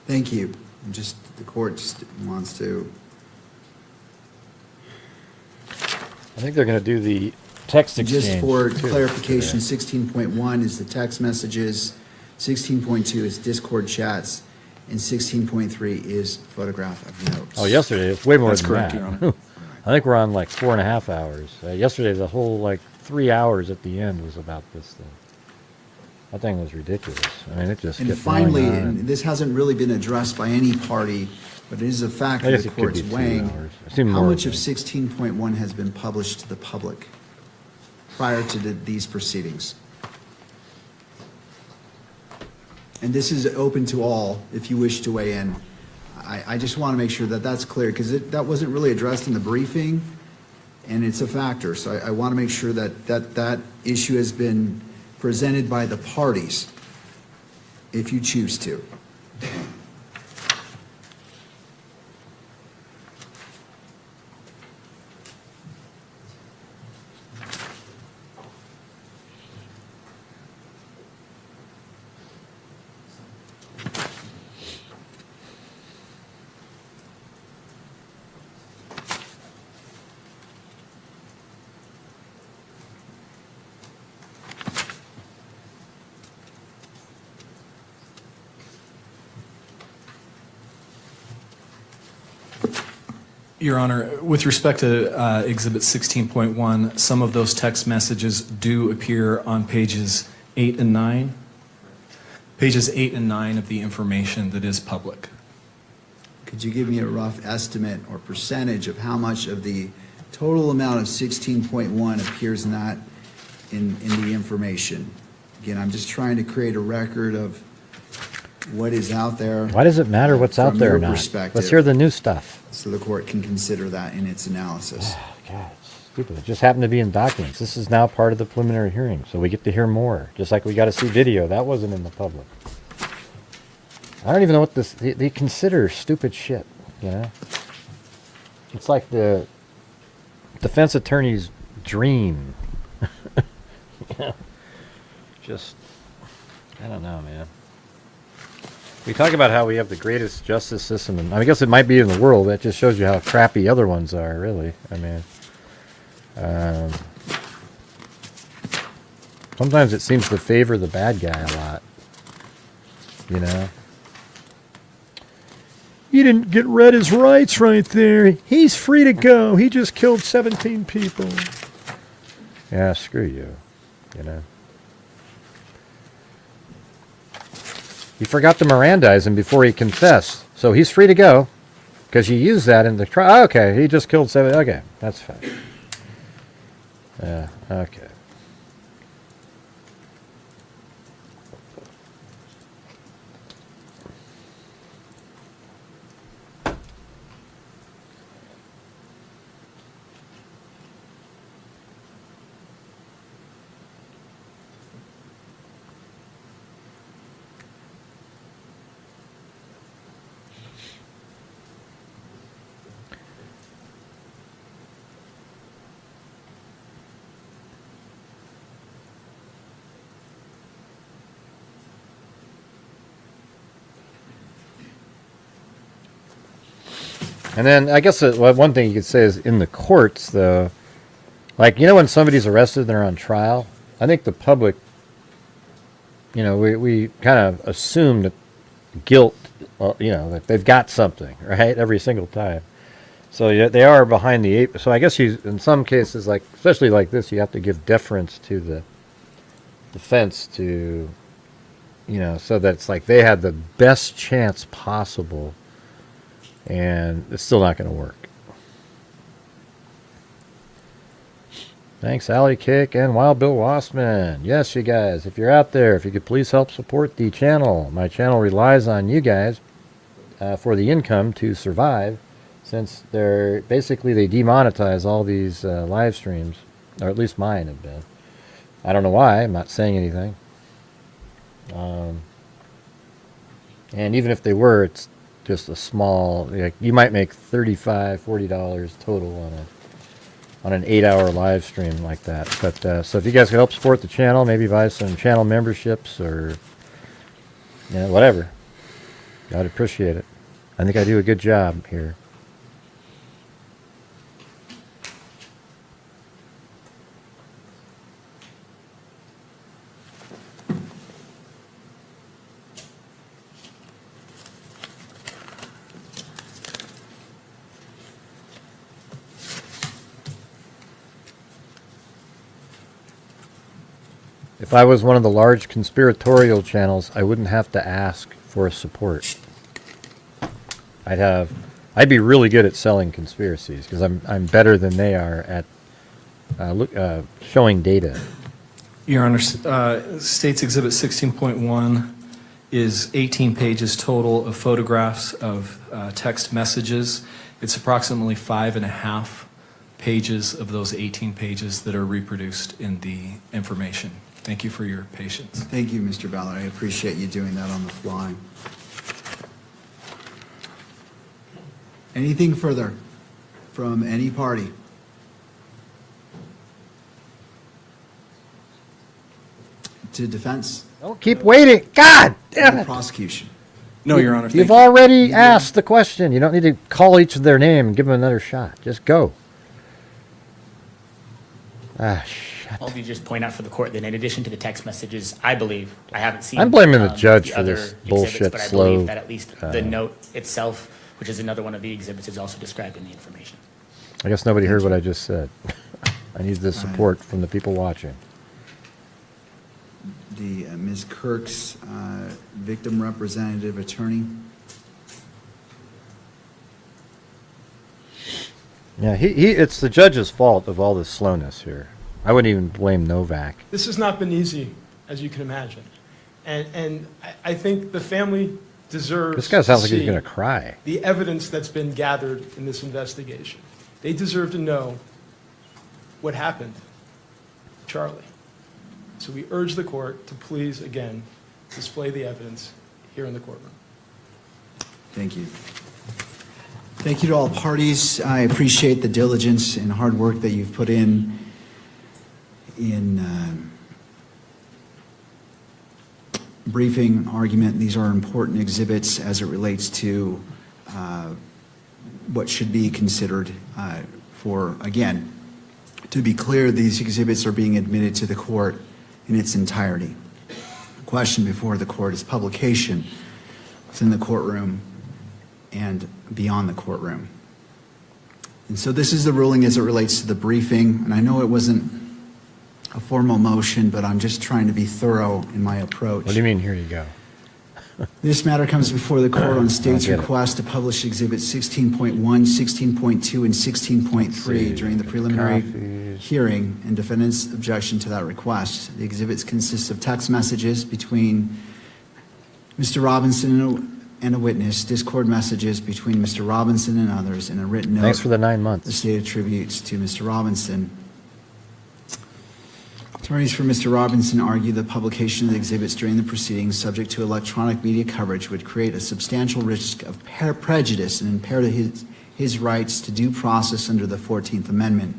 Thank you. The court just wants to. I think they're going to do the text exchange. Just for too, clarification, today. 16.1 is the text messages, 16.2 is Discord chats, and 16.3 is photograph of notes. Oh, yesterday, it's way more That's than correct, that. Your Honor. I think we're on like 4.5 hours. Yesterday, the whole 3 hours at the end was about this thing. That thing was ridiculous. I mean, it just And kept finally, going on. and this hasn't really been addressed by any party, but it is a fact I that guess the it could court's be 2 weighing. hours. I've seen How more much of it. 16.1 has been published to the public prior to these proceedings? And this is open to all if you wish to weigh in. I just want to make sure that that's clear because that wasn't really addressed in the briefing, and it's a factor. So I want to make sure that issue has been presented by the parties if you choose to. Your Honor, with respect to Exhibit 16.1, some of those text messages do appear on pages 8 and 9. Pages 8 and 9 of the information that is public. Could you give me a rough estimate or percentage of how much of the total amount of 16.1 appears not in the information? Again, I'm just trying to create a record of what is out there. Why does it matter what's out from there your or not? perspective, Let's hear the new stuff. so the court can consider that in its analysis. God, it's stupid. It just happened to be in documents. This is now part of the preliminary hearing, so we get to hear more. Just like we got to see video. That wasn't in the public. I don't even know what this... They consider stupid shit, you know? It's like the defense attorney's dream. Just, I don't know, man. We talk about how we have the greatest justice system, and I guess it might be in the world. That just shows you how crappy other ones are, really. I mean, sometimes it seems to favor the bad guy a lot. You know? You didn't get read his rights right there. He's free to go. He just killed 17 people. Yeah, screw you. You know? He forgot to Mirandize him before he confessed. So he's free to go. Because you use that in the trial. Okay, he just killed 7. Okay, that's fine. Yeah, okay. And then I guess one thing you could say is in the courts, though, like, you know, when somebody's arrested and they're on trial, I think the public, you know, we kind of assume that guilt, you know, that they've got something, right, every single time. So yeah, they are behind the eight. So I guess in some cases, like especially like this, you have to give deference to the defense to, you know, so that it's like they had the best chance possible. And it's still not going to work. Thanks, Allie Kick and Wild Bill Wassman. Yes, you guys, if you're out there, if you could please help support the channel. My channel relies on you guys for the income to survive, since they demonetize all these live streams, or at least mine have been. I don't know why. I'm not saying anything. And even if they were, it's just a small, like, you might make $35, $40 total on an 8-hour live stream like that. But so if you guys could help support the channel, maybe buy some channel memberships or, you know, whatever, I'd appreciate it. I think I do a good job here. If I was one of the large conspiratorial channels, I wouldn't have to ask for support. I'd be really good at selling conspiracies because I'm better than they are at showing data. Your Honor, State's Exhibit 16.1 is 18 pages total of photographs of text messages. It's approximately 5.5 pages of those 18 pages that are reproduced in the information. Thank you for your patience. Thank you, Mr. Ballard. I appreciate you doing that on the fly. Anything further from any party? To defense? Don't keep waiting. God damn it. Prosecution. No, Your Honor. You've already asked the question. You don't need to call each of their name and give them another shot. Just go. Shit. I'll just point out for the court that in addition to the text messages, I believe, I haven't seen. I'm blaming the judge for other this exhibits, bullshit, but I slow, believe that at least the note itself, which is another one of the exhibits, is also described in the information. I guess nobody heard what I just said. I need the support from the people watching. The Ms. Kirk's victim representative attorney. Yeah, it's the judge's fault of all this slowness here. I wouldn't even blame Novak. This has not been easy, as you can imagine. And I think the family deserves This guy sounds to like he's see going to cry. the evidence that's been gathered in this investigation. They deserve to know what happened to Charlie. So we urge the court to please, again, display the evidence here in the courtroom. Thank you. Thank you to all parties. I appreciate the diligence and hard work that you've put in briefing, argument. These are important exhibits as it relates to what should be considered for, again, to be clear, these exhibits are being admitted to the court in its entirety. The question before the court is publication within the courtroom and beyond the courtroom. And so this is the ruling as it relates to the briefing, and I know it wasn't a formal motion, but I'm just trying to be thorough in my approach. What do you mean, here you go? This matter comes before the court on state's get it. request to publish exhibits 16.1, 16.2, and 16.3 during the preliminary hearing and defendant's objection to that request. The exhibits consist of text messages between Mr. Robinson and a witness, Discord messages between Mr. Robinson and others, and a written note. Thanks for the 9 months. The state attributes to Mr. Robinson. Attorneys for Mr. Robinson argue the publication of the exhibits during the proceedings subject to electronic media coverage would create a substantial risk of prejudice and impair his rights to due process under the 14th Amendment.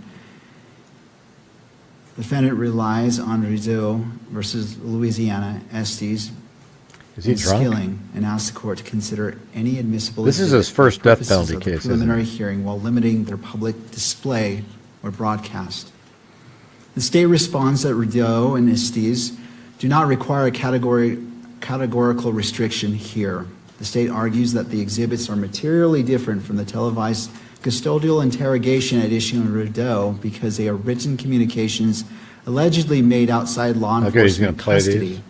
The defendant relies on Rizzo versus Louisiana, Estes, Is he and drunk? Skilling, and asks the court to consider any admissible This is exhibit his first for death purposes penalty of the case, isn't it? preliminary hearing while limiting their public display or broadcast. The state responds that Rideau and Estes do not require a categorical restriction here. The state argues that the exhibits are materially different from the televised custodial interrogation at issue in Rideau because they are written communications allegedly made outside law Okay, he's enforcement gonna play custody. these.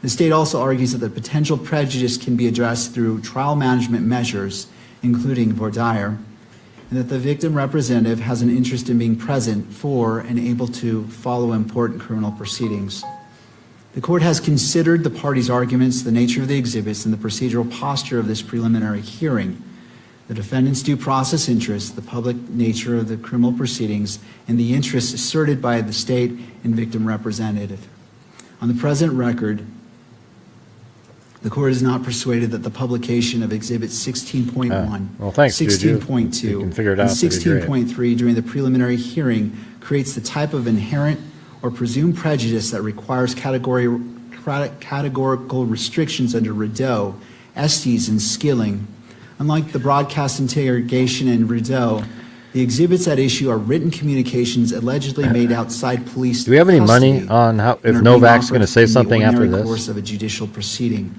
The state also argues that the potential prejudice can be addressed through trial management measures, including voir dire, and that the victim representative has an interest in being present for and able to follow important criminal proceedings. The court has considered the parties' arguments, the nature of the exhibits, and the procedural posture of this preliminary hearing, the defendant's due process interests, the public nature of the criminal proceedings, and the interests asserted by the state and victim representative. On the present record, the court is not persuaded that the publication of Exhibits 16.1, well, thanks, Juju. 16.2, You can figure it and out, that'd be great. 16.3 during the preliminary hearing creates the type of inherent or presumed prejudice that requires categorical restrictions under Rideau, Estes, and Skilling. Unlike the broadcast interrogation in Rideau, the exhibits at issue are written communications allegedly made outside police Do we have any money custody on how, if and are being Novak's going to offered say in the something after ordinary this? course of a judicial proceeding.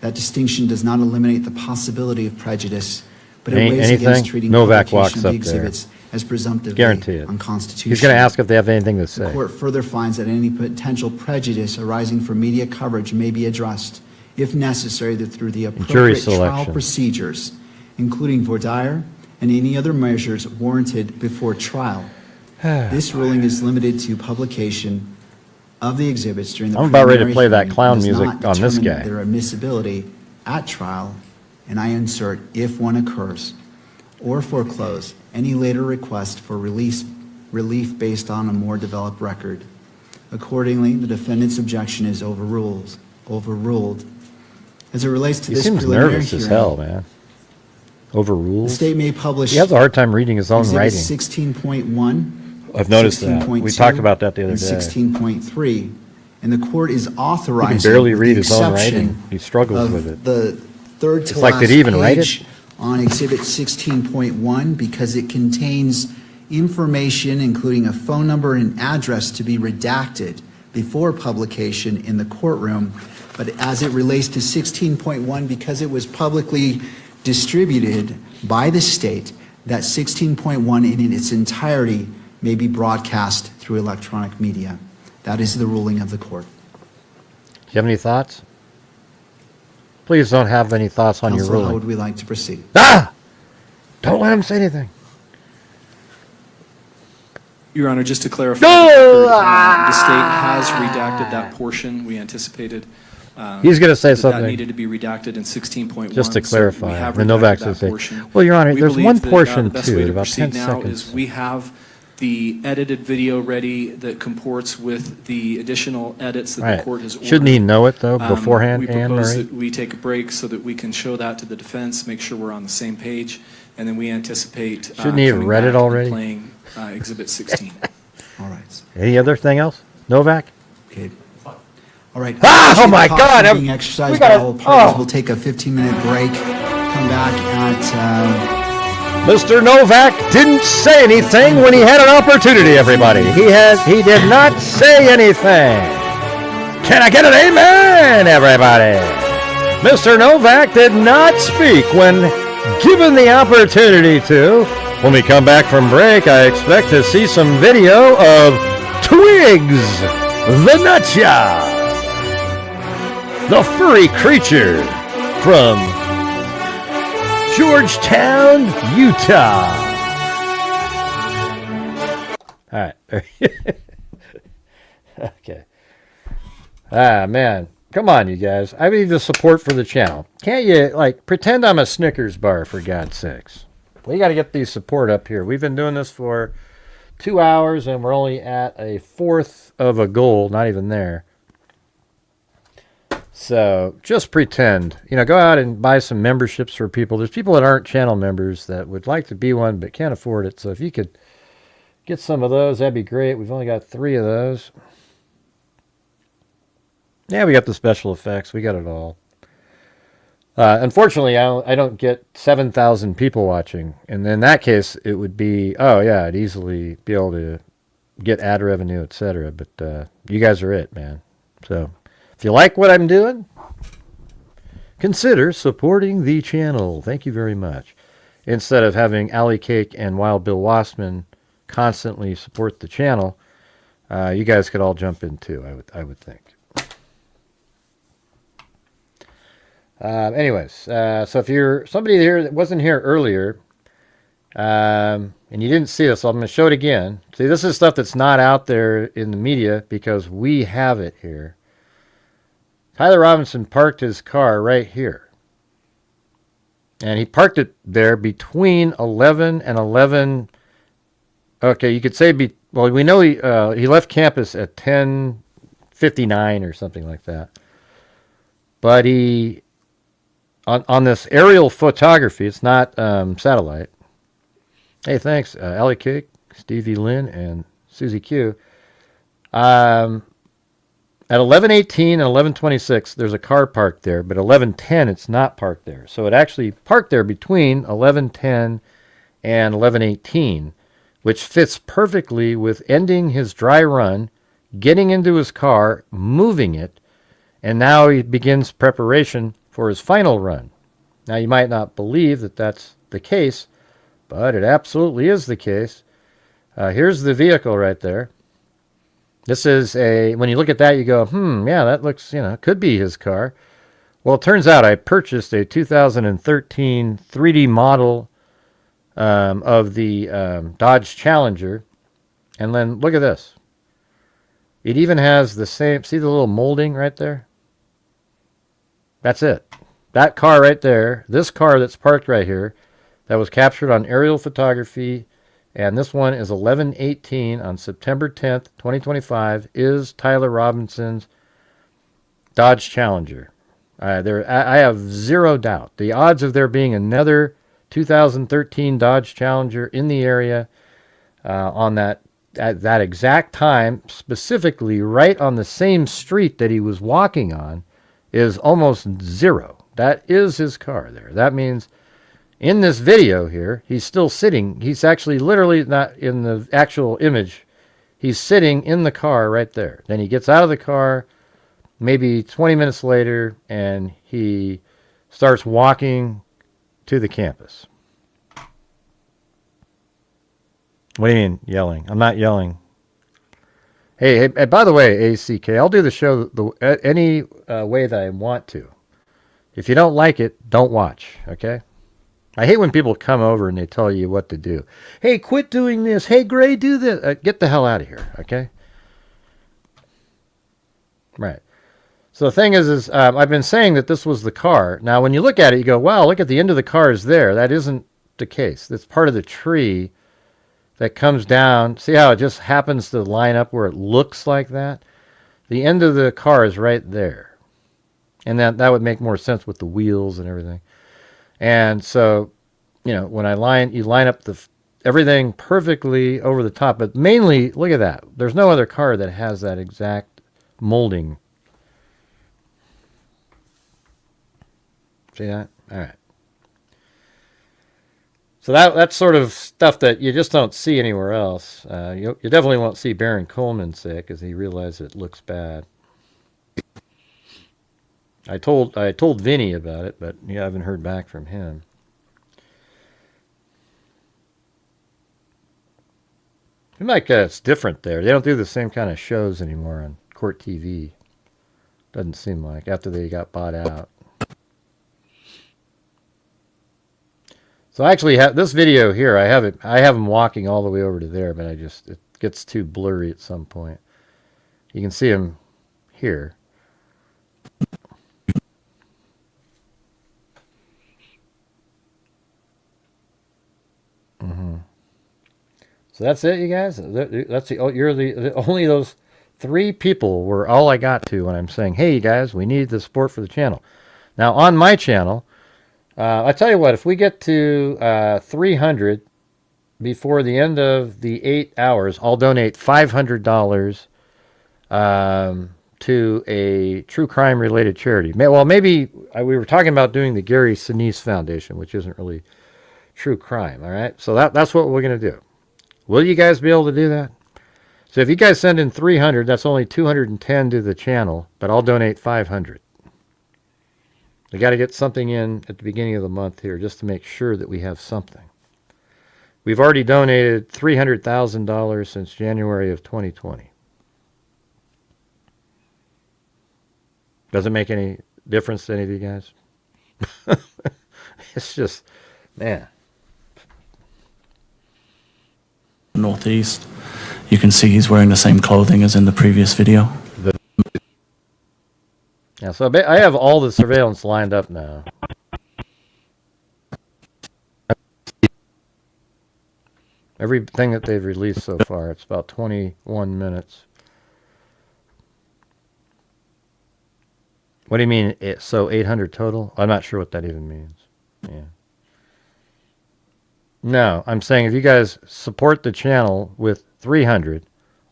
That distinction does not eliminate the possibility of prejudice, but it weighs Anything? against treating Novak publication walks of the up there. exhibits as presumptively Guarantee it. unconstitutional. He's going to ask if they have anything to The say. court further finds that any potential prejudice arising from media coverage may be addressed, if necessary, through the appropriate trial selection. procedures, including voir dire and any other measures warranted before trial. This ruling is limited to publication of the exhibits during the I'm about ready to preliminary play that hearing and clown does music not on this determine guy. their admissibility at trial, and I insert, if one occurs, or foreclose any later request for relief based on a more developed record. Accordingly, the defendant's objection is overruled. As it relates to He this seems preliminary nervous as hearing, hell, man. Overruled. the state may publish He has a hard time reading his own Exhibit writing. 16.1, I've noticed that. We 16.2, talked about that the other and day. 16.3, and the court is He authorizing can barely with read the his own exception writing. He struggles of with it. The third to It's like, last did he even write page it? on Exhibit 16.1 because it contains information, including a phone number and address, to be redacted before publication in the courtroom. But as it relates to 16.1, because it was publicly distributed by the state, that 16.1 in its entirety may be broadcast through electronic media. That is the ruling of the court. Do you have any thoughts? Please don't have any thoughts on your Counsel, how ruling. would we like to proceed? Ah! Don't let him say anything. Your Honor, just to clarify, No! the state has redacted that portion. We anticipated He's going to say that something. needed to be redacted in 16.1. Just to so we clarify, have the redacted Novak's that going to say, portion. well, Your Honor, We there's believe one that, portion the best to way it, about proceed 10 now seconds. is we have the edited video ready that comports with the additional edits that Right. the court has ordered. Shouldn't he know it, though, beforehand, We Anne propose Marie? that we take a break so that we can show that to the defense, make sure we're on the same page, and then we anticipate Shouldn't he have coming read it back and already? playing Exhibit 16. All right. Any other thing else? Novak? Okay. All right. Ah, oh my Caution God, being we exercised gotta- by all parties. oh. We'll take a 15-minute break. Come back at Mr. Novak didn't say anything when he had an opportunity, everybody. He did not say anything. Can I get an amen, everybody? Mr. Novak did not speak when given the opportunity to. When we come back from break, I expect to see some video of Twiggs, the nutjob, the furry creature from Georgetown, Utah. All right. Okay. Ah, man. Come on, you guys. I need the support for the channel. Can't you, like, pretend I'm a Snickers bar, for God's sakes? We got to get the support up here. We've been doing this for 2 hours, and we're only at a fourth of a goal. Not even there. So just pretend, go out and buy some memberships for people. There's people that aren't channel members that would like to be one but can't afford it. So if you could get some of those, that'd be great. We've only got 3 of those. Yeah, we got the special effects. We got it all. Unfortunately, I don't get 7,000 people watching. And in that case, it would be, I'd easily be able to get ad revenue, etc. But you guys are it, man. So if you like what I'm doing, consider supporting the channel. Thank you very much. Instead of having Alley Cake and Wild Bill Wassman constantly support the channel, you guys could all jump in too, I would think. Anyways, so if you're somebody here that wasn't here earlier, and you didn't see this, so I'm going to show it again. See, this is stuff that's not out there in the media because we have it here. Tyler Robinson parked his car right here. And he parked it there between 11 and 11. Okay, you could say, well, we know he left campus at 10:59 or something like that. But he, on this aerial photography, it's not satellite. Hey, thanks, Allie Cake, Stevie Lynn, and Susie Q. At 11:18 and 11:26, there's a car parked there, but 11:10, it's not parked there. So it actually parked there between 11:10 and 11:18, which fits perfectly with ending his dry run, getting into his car, moving it, and now he begins preparation for his final run. Now, you might not believe that that's the case, but it absolutely is the case. Here's the vehicle right there. This is when you look at that, you go, yeah, that looks, could be his car. Well, it turns out I purchased a 2013 3D model of the Dodge Challenger. And then look at this. It even has the same, see the little molding right there? That's it. That car right there, this car that's parked right here, that was captured on aerial photography, and this one is 11:18 on September 10th, 2025, is Tyler Robinson's Dodge Challenger. I have zero doubt. The odds of there being another 2013 Dodge Challenger in the area on at that exact time, specifically right on the same street that he was walking on, is almost zero. That is his car there. That means in this video here, he's still sitting. He's actually literally not in the actual image. He's sitting in the car right there. Then he gets out of the car maybe 20 minutes later, and he starts walking to the campus. What do you mean yelling? I'm not yelling. Hey, by the way, ACK, I'll do the show any way that I want to. If you don't like it, don't watch, okay? I hate when people come over and they tell you what to do. Hey, quit doing this. Hey, Gray, do this. Get the hell out of here, okay? Right. So the thing is I've been saying that this was the car. Now, when you look at it, you go, wow, look at the end of the car is there. That isn't the case. That's part of the tree that comes down. See how it just happens to line up where it looks like that? The end of the car is right there. And that would make more sense with the wheels and everything. And so you know, when you line up everything perfectly over the top, but mainly, look at that. There's no other car that has that exact molding. See that? All right. So that's sort of stuff that you just don't see anywhere else. You definitely won't see Baron Coleman say it because he realized it looks bad. I told Vinny about it, but you haven't heard back from him. Seems like it's different there. They don't do the same kind of shows anymore on Court TV. Doesn't seem like, after they got bought out. So I actually have this video here. I have him walking all the way over to there, but it gets too blurry at some point. You can see him here. So that's it, you guys. Only those 3 people were all I got to when I'm saying, hey, you guys, we need the support for the channel. Now on my channel, I tell you what, if we get to 300 before the end of the 8 hours, I'll donate $500 to a true crime related charity. Well, maybe we were talking about doing the Gary Sinise Foundation, which isn't really true crime. All right, so that's what we're going to do. Will you guys be able to do that? So if you guys send in 300, that's only 210 to the channel, but I'll donate 500. We got to get something in at the beginning of the month here just to make sure that we have something. We've already donated $300,000 since January of 2020. Does it make any difference to any of you guys? It's just, man. Northeast. You can see he's wearing the same clothing as in the previous video. Yeah, so I have all the surveillance lined up now. Everything that they've released so far, it's about 21 minutes. What do you mean, so 800 total? I'm not sure what that even means. Yeah. No, I'm saying if you guys support the channel with 300,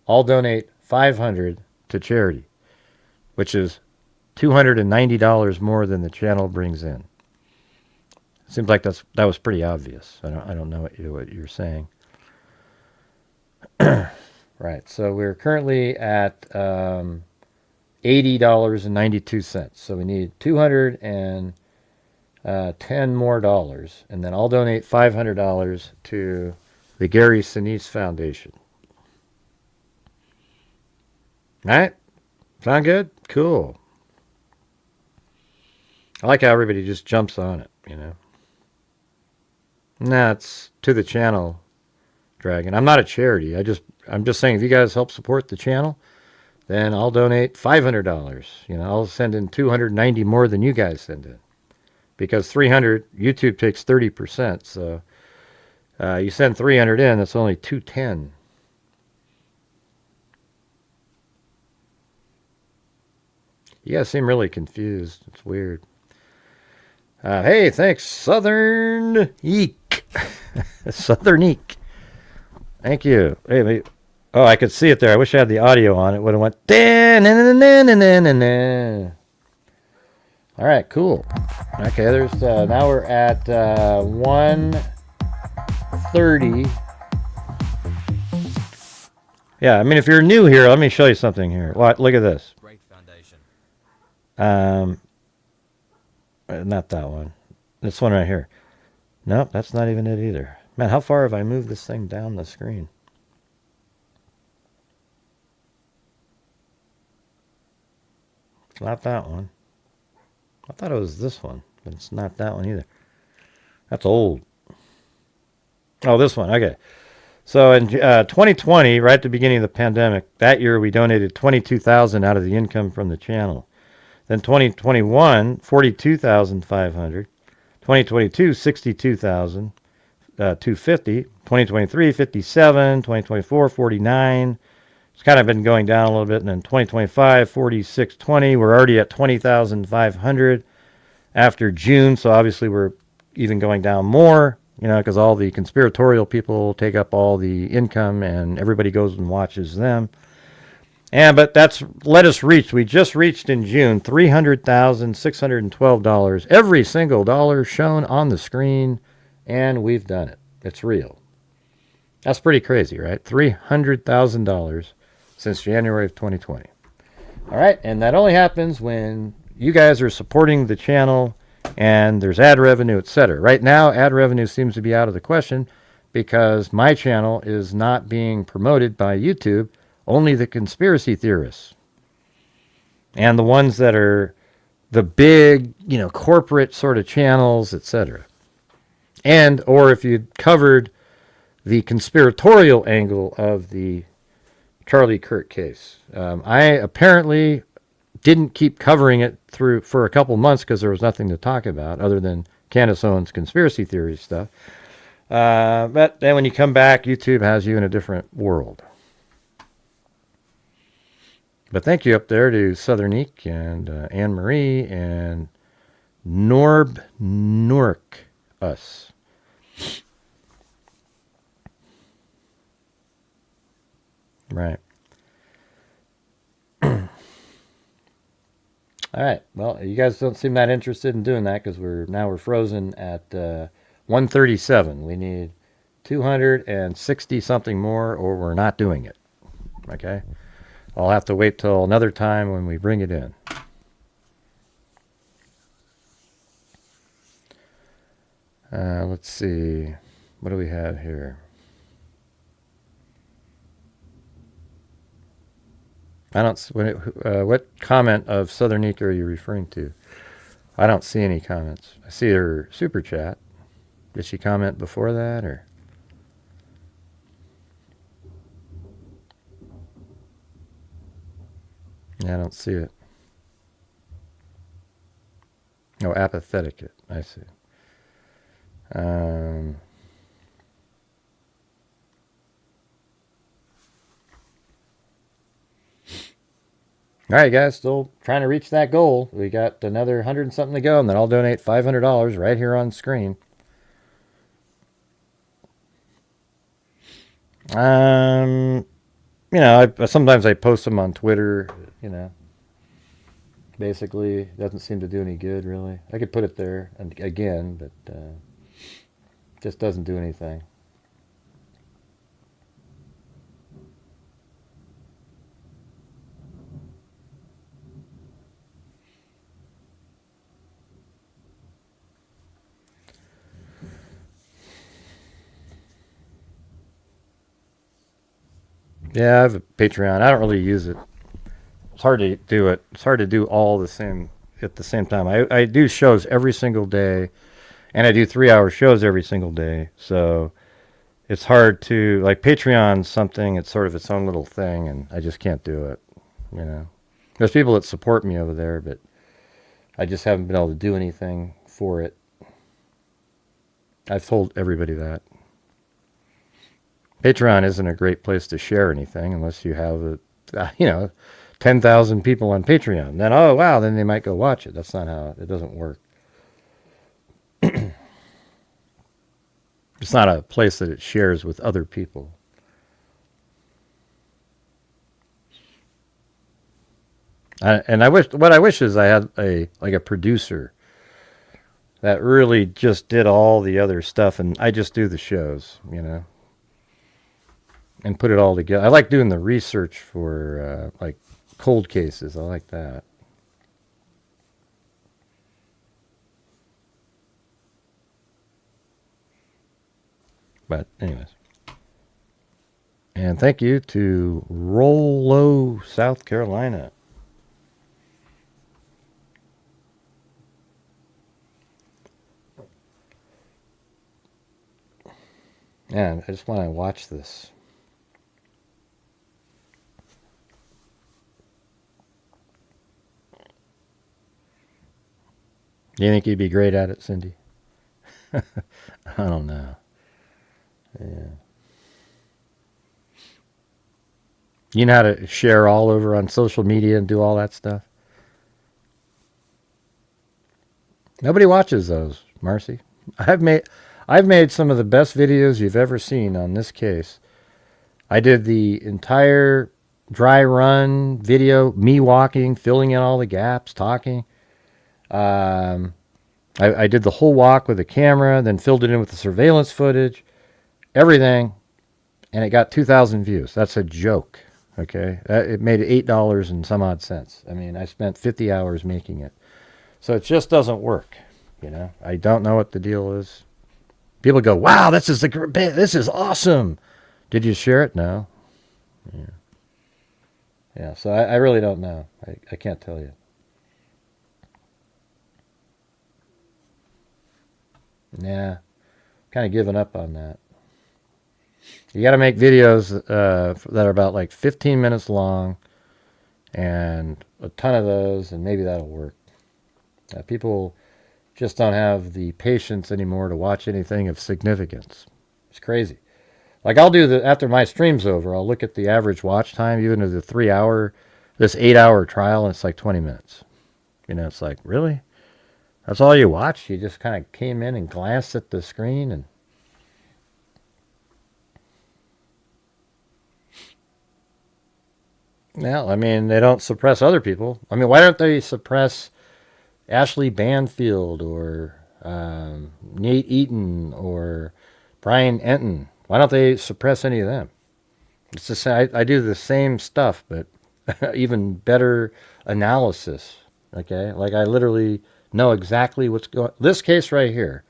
I'll donate 500 to charity, which is $290 more than the channel brings in. Seems like that was pretty obvious. I don't know what you're saying. Right. So we're currently at $80.92. So we need $210 more dollars, and then I'll donate $500 to the Gary Sinise Foundation. All right? Sound good? Cool. I like how everybody just jumps on it, you know. Nah, it's to the channel, Dragon. I'm not a charity. I'm just saying if you guys help support the channel, then I'll donate $500. You know, I'll send in 290 more than you guys send in. Because 300, YouTube takes 30%, so you send 300 in, that's only 210. You guys seem really confused. It's weird. Hey, thanks, Southern Eek. Southern Eek. Thank you. Hey, wait. Oh, I could see it there. I wish I had the audio on. It would have went. All right, cool. Okay, there's now we're at 1:30. Yeah, I mean, if you're new here, let me show you something here. What? Look at this. Great foundation. Not that one. This one right here. Nope, that's not even it either. Man, how far have I moved this thing down the screen? It's not that one. I thought it was this one, but it's not that one either. That's old. Oh, this one. Okay. So in 2020, right at the beginning of the pandemic, that year we donated $22,000 out of the income from the channel. Then 2021, $42,500. 2022, $62,250. 2023, $57,000. 2024, $49,000. It's kind of been going down a little bit. And then 2025, $46,220. We're already at $20,500 after June. So obviously we're even going down more. you know, because all the conspiratorial people take up all the income and everybody goes and watches them. But we just reached in June $300,612. Every single dollar shown on the screen, and we've done it. It's real. That's pretty crazy, right? $300,000 since January of 2020. All right, and that only happens when you guys are supporting the channel and there's ad revenue, etc. Right now, ad revenue seems to be out of the question because my channel is not being promoted by YouTube. Only the conspiracy theorists and the ones that are the big, you know, corporate sort of channels, etc. Or if you'd covered the conspiratorial angle of the Charlie Kirk case. I apparently didn't keep covering it for a couple months because there was nothing to talk about other than Candace Owens' conspiracy theory stuff. But then when you come back, YouTube has you in a different world. But thank you up there to Southern Eek and Anne Marie and Norb Nork Us. Right. All right. Well, you guys don't seem that interested in doing that because we're frozen at 137. We need 260 something more, or we're not doing it. Okay. I'll have to wait till another time when we bring it in. Let's see. What do we have here? What comment of Southern Eek are you referring to? I don't see any comments. I see her super chat. Did she comment before that, or? Yeah, I don't see it. Oh, apathetic it. I see. All right, guys, still trying to reach that goal. We got another 100 and something to go, and then I'll donate $500 right here on screen. You know, sometimes I post them on Twitter, you know. Basically, it doesn't seem to do any good, really. I could put it there again, but just doesn't do anything. Yeah, I have a Patreon. I don't really use it. It's hard to do it. It's hard to do all the same at the same time. I do shows every single day, and I do 3-hour shows every single day. So it's hard to, like, Patreon's something, it's sort of its own little thing, and I just can't do it, you know. There's people that support me over there, but I just haven't been able to do anything for it. I've told everybody that. Patreon isn't a great place to share anything unless you have, 10,000 people on Patreon. Then, oh, wow, then they might go watch it. That's not how, it doesn't work. It's not a place that it shares with other people. What I wish is I had a producer that really just did all the other stuff, and I just do the shows, you know, and put it all together. I like doing the research for like cold cases. I like that. But anyways. And thank you to Rollo, South Carolina. Yeah, I just want to watch this. Do you think you'd be great at it, Cindy? I don't know. Yeah. You know how to share all over on social media and do all that stuff? Nobody watches those, Marcy. I've made some of the best videos you've ever seen on this case. I did the entire dry run video, me walking, filling in all the gaps, talking. I did the whole walk with the camera, then filled it in with the surveillance footage, everything, and it got 2,000 views. That's a joke, okay? It made $8 and some odd cents. I mean, I spent 50 hours making it. So it just doesn't work, you know? I don't know what the deal is. People go, wow, this is awesome. Did you share it? No. Yeah. Yeah, so I really don't know. I can't tell you. Nah, kind of giving up on that. You got to make videos that are about like 15 minutes long and a ton of those, and maybe that'll work. People just don't have the patience anymore to watch anything of significance. It's crazy. Like I'll do after my stream's over, I'll look at the average watch time, even of the 8-hour trial, and it's like 20 minutes. You know, it's like, really? That's all you watched? You just kind of came in and glanced at the screen and... Well, I mean, they don't suppress other people. I mean, why don't they suppress Ashley Banfield or Nate Eaton or Brian Enton? Why don't they suppress any of them? It's the same, I do the same stuff, but even better analysis. Okay, like I literally know exactly what's going. This case right here,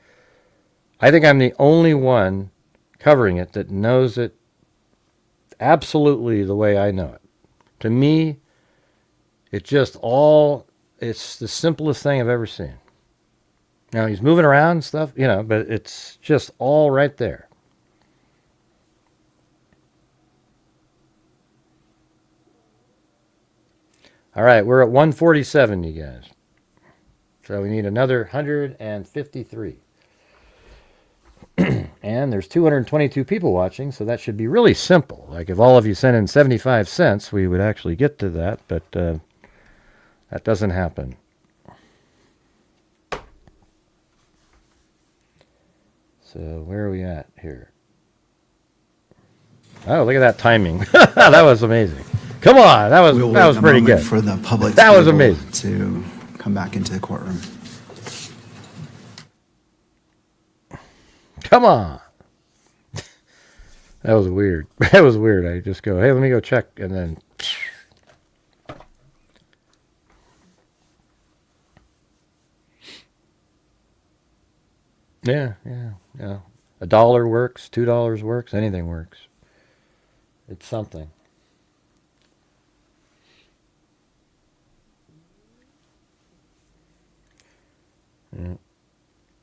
I think I'm the only one covering it that knows it absolutely the way I know it. To me, it's the simplest thing I've ever seen. Now he's moving around and stuff, you know, but it's just all right there. All right, we're at 147, you guys. So we need another 153. And there's 222 people watching, so that should be really simple. Like if all of you sent in 75 cents, we would actually get to that, but that doesn't happen. So where are we at here? Oh, look at that timing. That was amazing. Come on, that was pretty good. For the public that was amazing. To come back into the courtroom. Come on. That was weird. That was weird. I just go, hey, let me go check, and then... Yeah. $1 works, $2 works, anything works. It's something. Yeah.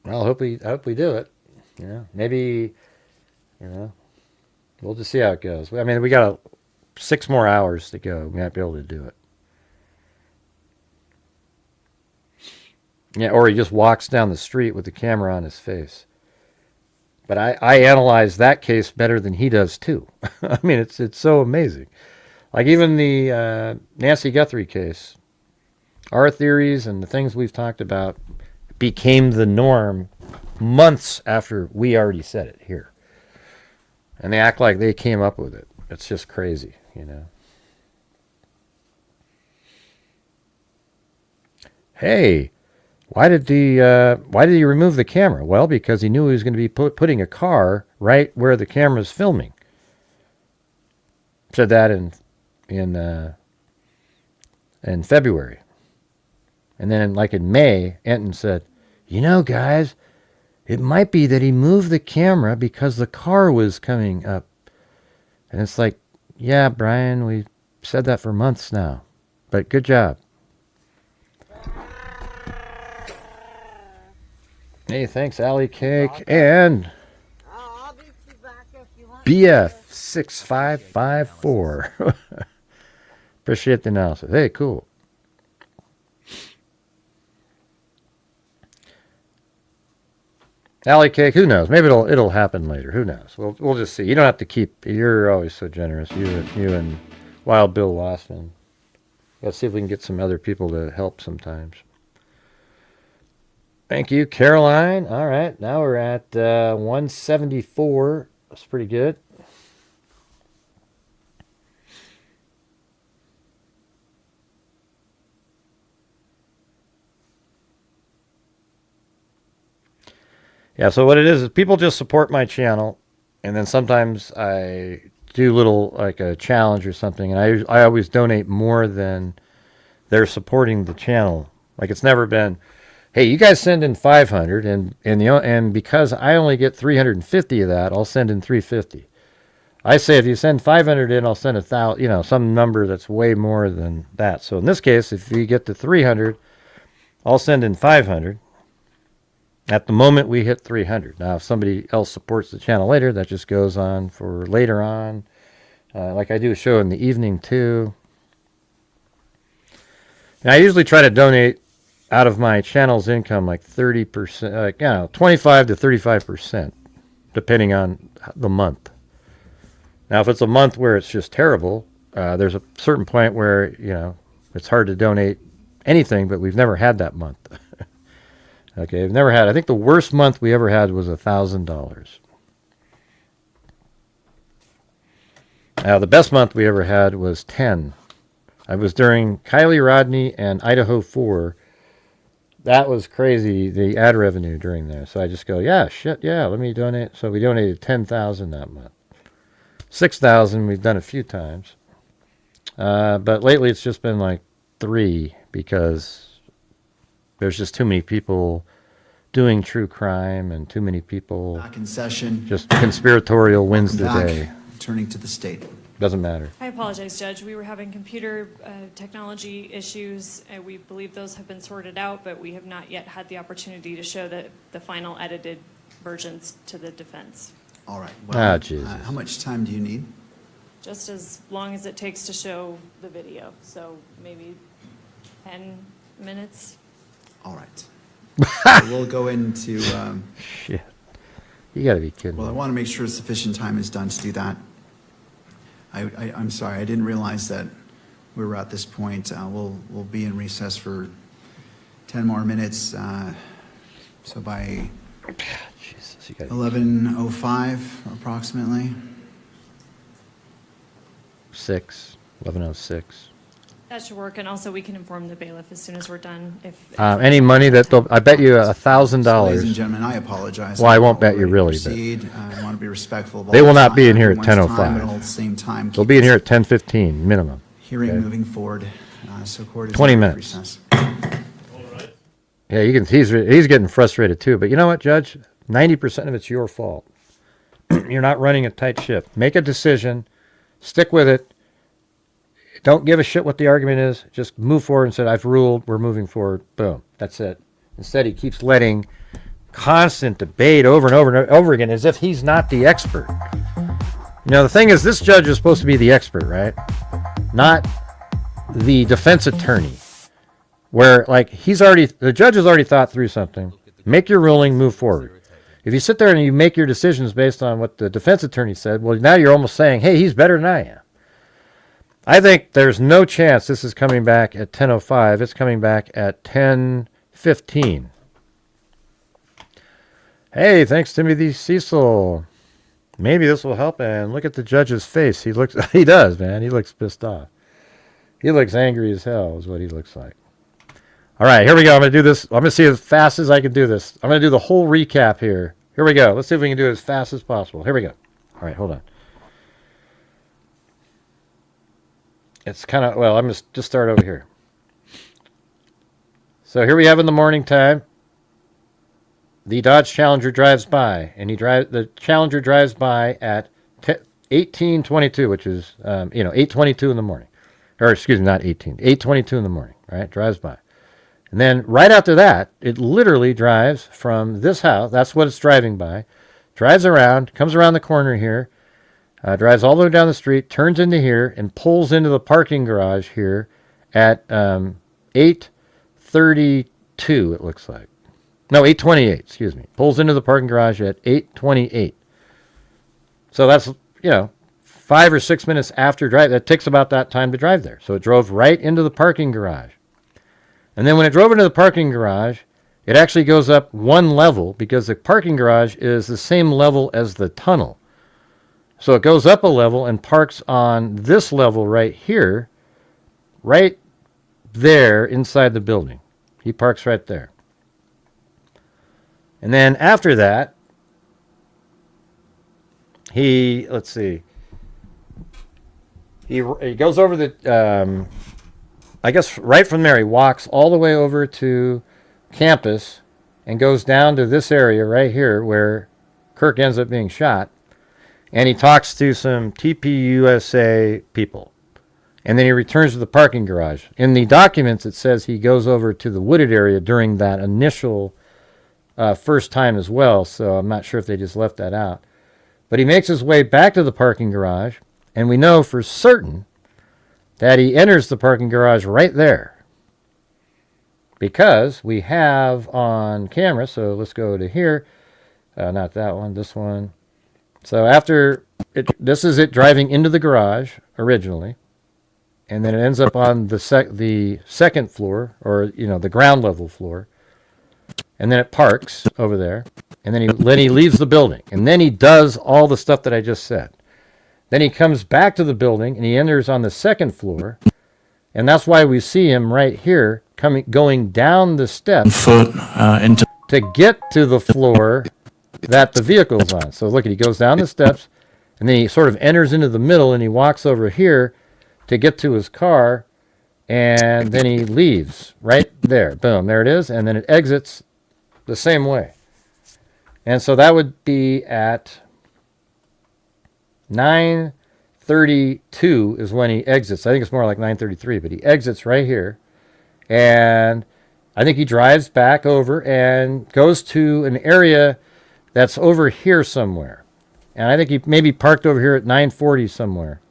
Well, I hope we do it. Yeah, maybe, you know, we'll just see how it goes. I mean, we got 6 more hours to go. We might be able to do it. Yeah, or he just walks down the street with the camera on his face. But I analyze that case better than he does too. I mean, it's so amazing. Like even the Nancy Guthrie case, our theories and the things we've talked about became the norm months after we already said it here. And they act like they came up with it. It's just crazy, you know. Hey, why did he remove the camera? Well, because he knew he was going to be putting a car right where the camera's filming. Said that in February. And then like in May, Enton said, you know, guys, it might be that he moved the camera because the car was coming up. And it's like, yeah, Brian, we said that for months now. But good job. Hey, thanks, Allie Cake. And BF6554. Appreciate the analysis. Hey, cool. Alley Cake, who knows? Maybe it'll happen later. Who knows? We'll just see. You don't have to keep. You're always so generous. You and Wild Bill Wassman. Let's see if we can get some other people to help sometimes. Thank you, Caroline. All right, now we're at 174. That's pretty good. Yeah, so what it is people just support my channel, and then sometimes I do little, like a challenge or something, and I always donate more than they're supporting the channel. Like, it's never been, hey, you guys send in 500, and because I only get 350 of that, I'll send in 350. I say if you send 500 in, I'll send 1,000, some number that's way more than that. So in this case, if you get to 300, I'll send in 500. At the moment, we hit 300. Now, if somebody else supports the channel later, that just goes on for later on. Like I do a show in the evening, too. Now, I usually try to donate out of my channel's income like 30%, 25 to 35%, depending on the month. Now, if it's a month where it's just terrible, there's a certain point where, it's hard to donate anything, but we've never had that month. Okay, we've never had, I think the worst month we ever had was $1,000. Now, the best month we ever had was 10. I was during Kylie Rodney and Idaho 4. That was crazy, the ad revenue during there. So I just go, let me donate. So we donated 10,000 that month. 6,000 we've done a few times. But lately it's just been like 3 because there's just too many people doing true crime and too many people Back in session. just conspiratorial wins the Back. day. Turning to the state. Doesn't matter. I apologize, Judge. We were having computer technology issues, and we believe those have been sorted out, but we have not yet had the opportunity to show the final edited versions to the defense. All right. Well, Jesus. how much time do you need? Just as long as it takes to show the video, so maybe 10 minutes. All right. We'll go into... Shit. You got to be kidding Well, I me. want to make sure sufficient time is done to do that. I'm sorry, I didn't realize that we were at this point. We'll be in recess for 10 more minutes. So by Jesus, you gotta 11:05 approximately. 11:06. That should work, and also we can inform the bailiff as soon as we're done. If Any money that they'll, I bet you Ladies and $1,000. gentlemen, I apologize. Well, I won't bet you really, but Proceed. I want to be respectful of all they will the not time, be in here at everyone's time, 10:05. but all at the same time, They'll keep be in this here at 10:15 minimum. Hearing okay? moving forward. So court is 20 in minutes. recess. Yeah, you can. He's getting frustrated too. But you know what, Judge? 90% of it's your fault. You're not running a tight ship. Make a decision. Stick with it. Don't give a shit what the argument is. Just move forward and say, I've ruled. We're moving forward. Boom. That's it. Instead, he keeps letting constant debate over and over and over again as if he's not the expert. The thing is, this judge is supposed to be the expert, right? Not the defense attorney. Where, like, the judge has already thought through something. Make your ruling, move forward. If you sit there and you make your decisions based on what the defense attorney said, well, now you're almost saying, hey, he's better than I am. I think there's no chance this is coming back at 10:05. It's coming back at 10:15. Hey, thanks, Timothy Cecil. Maybe this will help. And look at the judge's face. He does, man. He looks pissed off. He looks angry as hell is what he looks like. All right, here we go. I'm going to do this. I'm going to see as fast as I can do this. I'm going to do the whole recap here. Here we go. Let's see if we can do it as fast as possible. Here we go. All right, hold on. It's kind of, I'm going to just start over here. So here we have in the morning time. The Dodge Challenger drives by, and the Challenger drives by at 18:22, which is 8:22 in the morning, or excuse me, not 18, 8:22 in the morning. Right, drives by, and then right after that, it literally drives from this house. That's what it's driving by. Drives around, comes around the corner here, drives all the way down the street, turns into here, and pulls into the parking garage here at 8:32. It looks like. No, 8:28, excuse me. Pulls into the parking garage at 8:28. So that's, 5 or 6 minutes after drive. That takes about that time to drive there. So it drove right into the parking garage. And then when it drove into the parking garage, It actually goes up one level because the parking garage is the same level as the tunnel. So it goes up a level and parks on this level right here, right there inside the building. He parks right there. And then after that, let's see, he goes over the, I guess right from there, he walks all the way over to campus and goes down to this area right here where Kirk ends up being shot. And he talks to some TPUSA people. And then he returns to the parking garage. In the documents, it says he goes over to the wooded area during that initial first time as well. So I'm not sure if they just left that out. But he makes his way back to the parking garage. And we know for certain that he enters the parking garage right there. Because we have on camera, so let's go to here. Not that one, this one. So after, this is it driving into the garage originally, and then it ends up on the second floor, or the ground level floor, and then it parks over there, and then he leaves the building, and then he does all the stuff that I just said. Then he comes back to the building, and he enters on the second floor, and that's why we see him right here going down the steps to get to the floor that the vehicle's on. So look, he goes down the steps, and then he sort of enters into the middle, and he walks over here to get to his car, and then he leaves right there. Boom, there it is, and then it exits the same way. And so that would be at 9:32 is when he exits. I think it's more like 9:33, but he exits right here, and I think he drives back over and goes to an area that's over here somewhere. And I think he maybe parked over here at 9:40 somewhere.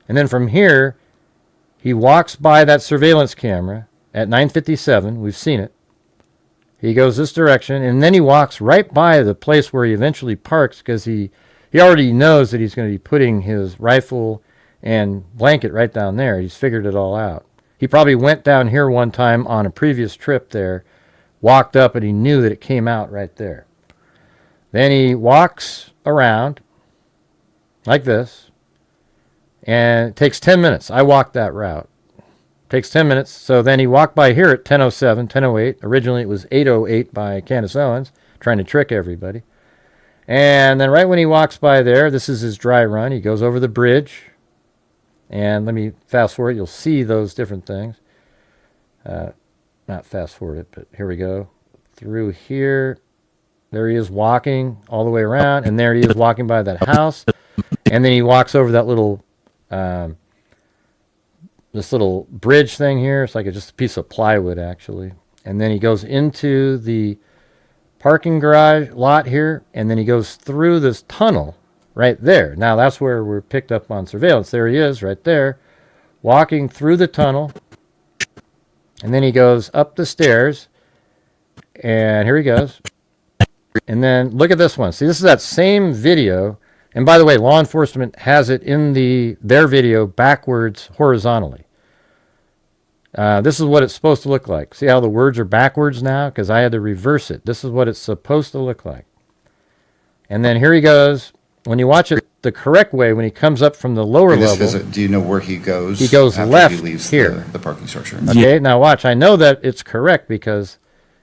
And then from here, he walks by that surveillance camera at 9:57. We've seen it. He goes this direction, and then he walks right by the place where he eventually parks because he already knows that he's going to be putting his rifle and blanket right down there. He's figured it all out. He probably went down here one time on a previous trip there, walked up, and he knew that it came out right there. Then he walks around like this, and it takes 10 minutes. I walked that route. Takes 10 minutes. So then he walked by here at 10:07, 10:08. Originally it was 8:08 by Candace Owens, trying to trick everybody. And then right when he walks by there, this is his dry run. He goes over the bridge. And let me fast forward. You'll see those different things. Not fast forward it, but here we go. Through here. There he is walking all the way around, and there he is walking by that house, and then he walks over that little, this little bridge thing here. It's like just a piece of plywood, actually. And then he goes into the parking garage lot here, and then he goes through this tunnel right there. Now, that's where we're picked up on surveillance. There he is right there, walking through the tunnel, and then he goes up the stairs, and here he goes. And then look at this one. See, this is that same video. And by the way, law enforcement has it in their video backwards horizontally. This is what it's supposed to look like. See how the words are backwards now? Because I had to reverse it. This is what it's supposed to look like. And then here he goes. When you watch it the correct way, when he comes up from the lower level. Visit, do you know where he goes? He goes after left he leaves here. The parking structure. Okay, now watch. I know that it's correct because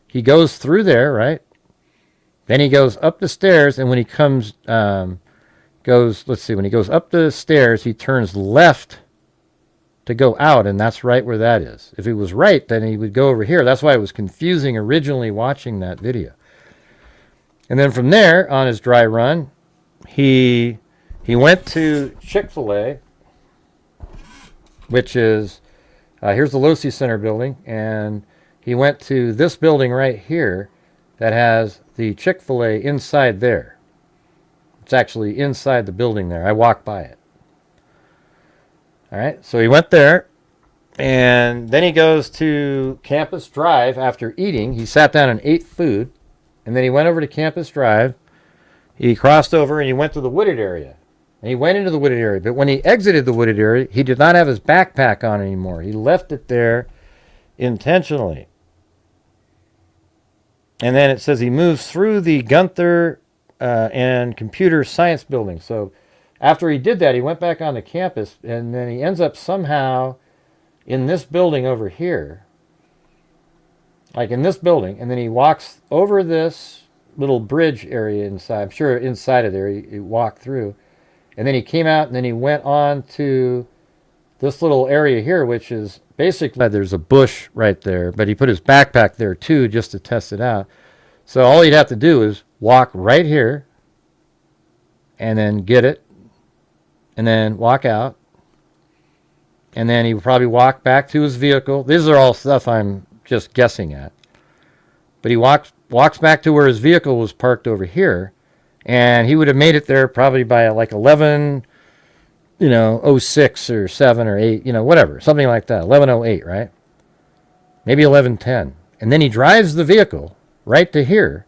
he goes through there, right? Then he goes up the stairs, and when he comes, when he goes up the stairs, he turns left to go out, and that's right where that is. If he was right, then he would go over here. That's why it was confusing originally watching that video. And then from there, on his dry run, he went to Chick-fil-A, which is, here's the Losi Center building, and he went to this building right here that has the Chick-fil-A inside there. It's actually inside the building there. I walked by it. All right, so he went there, and then he goes to Campus Drive after eating. He sat down and ate food, and then he went over to Campus Drive. He crossed over, and he went to the wooded area. And he went into the wooded area, but when he exited the wooded area, he did not have his backpack on anymore. He left it there intentionally. And then it says he moves through the Gunther and Computer Science building. So after he did that, he went back onto campus, and then he ends up somehow in this building over here. Like in this building, and then he walks over this little bridge area inside. I'm sure inside of there he walked through. And then he came out, and then he went on to this little area here, which is basically, there's a bush right there, but he put his backpack there too just to test it out. So all he'd have to do is walk right here, and then get it, and then walk out, and then he would probably walk back to his vehicle. These are all stuff I'm just guessing at. But he walks back to where his vehicle was parked over here, and he would have made it there probably by like 11, 06 or 7 or 8, whatever, something like that, 11:08, right? Maybe 11:10. And then he drives the vehicle right to here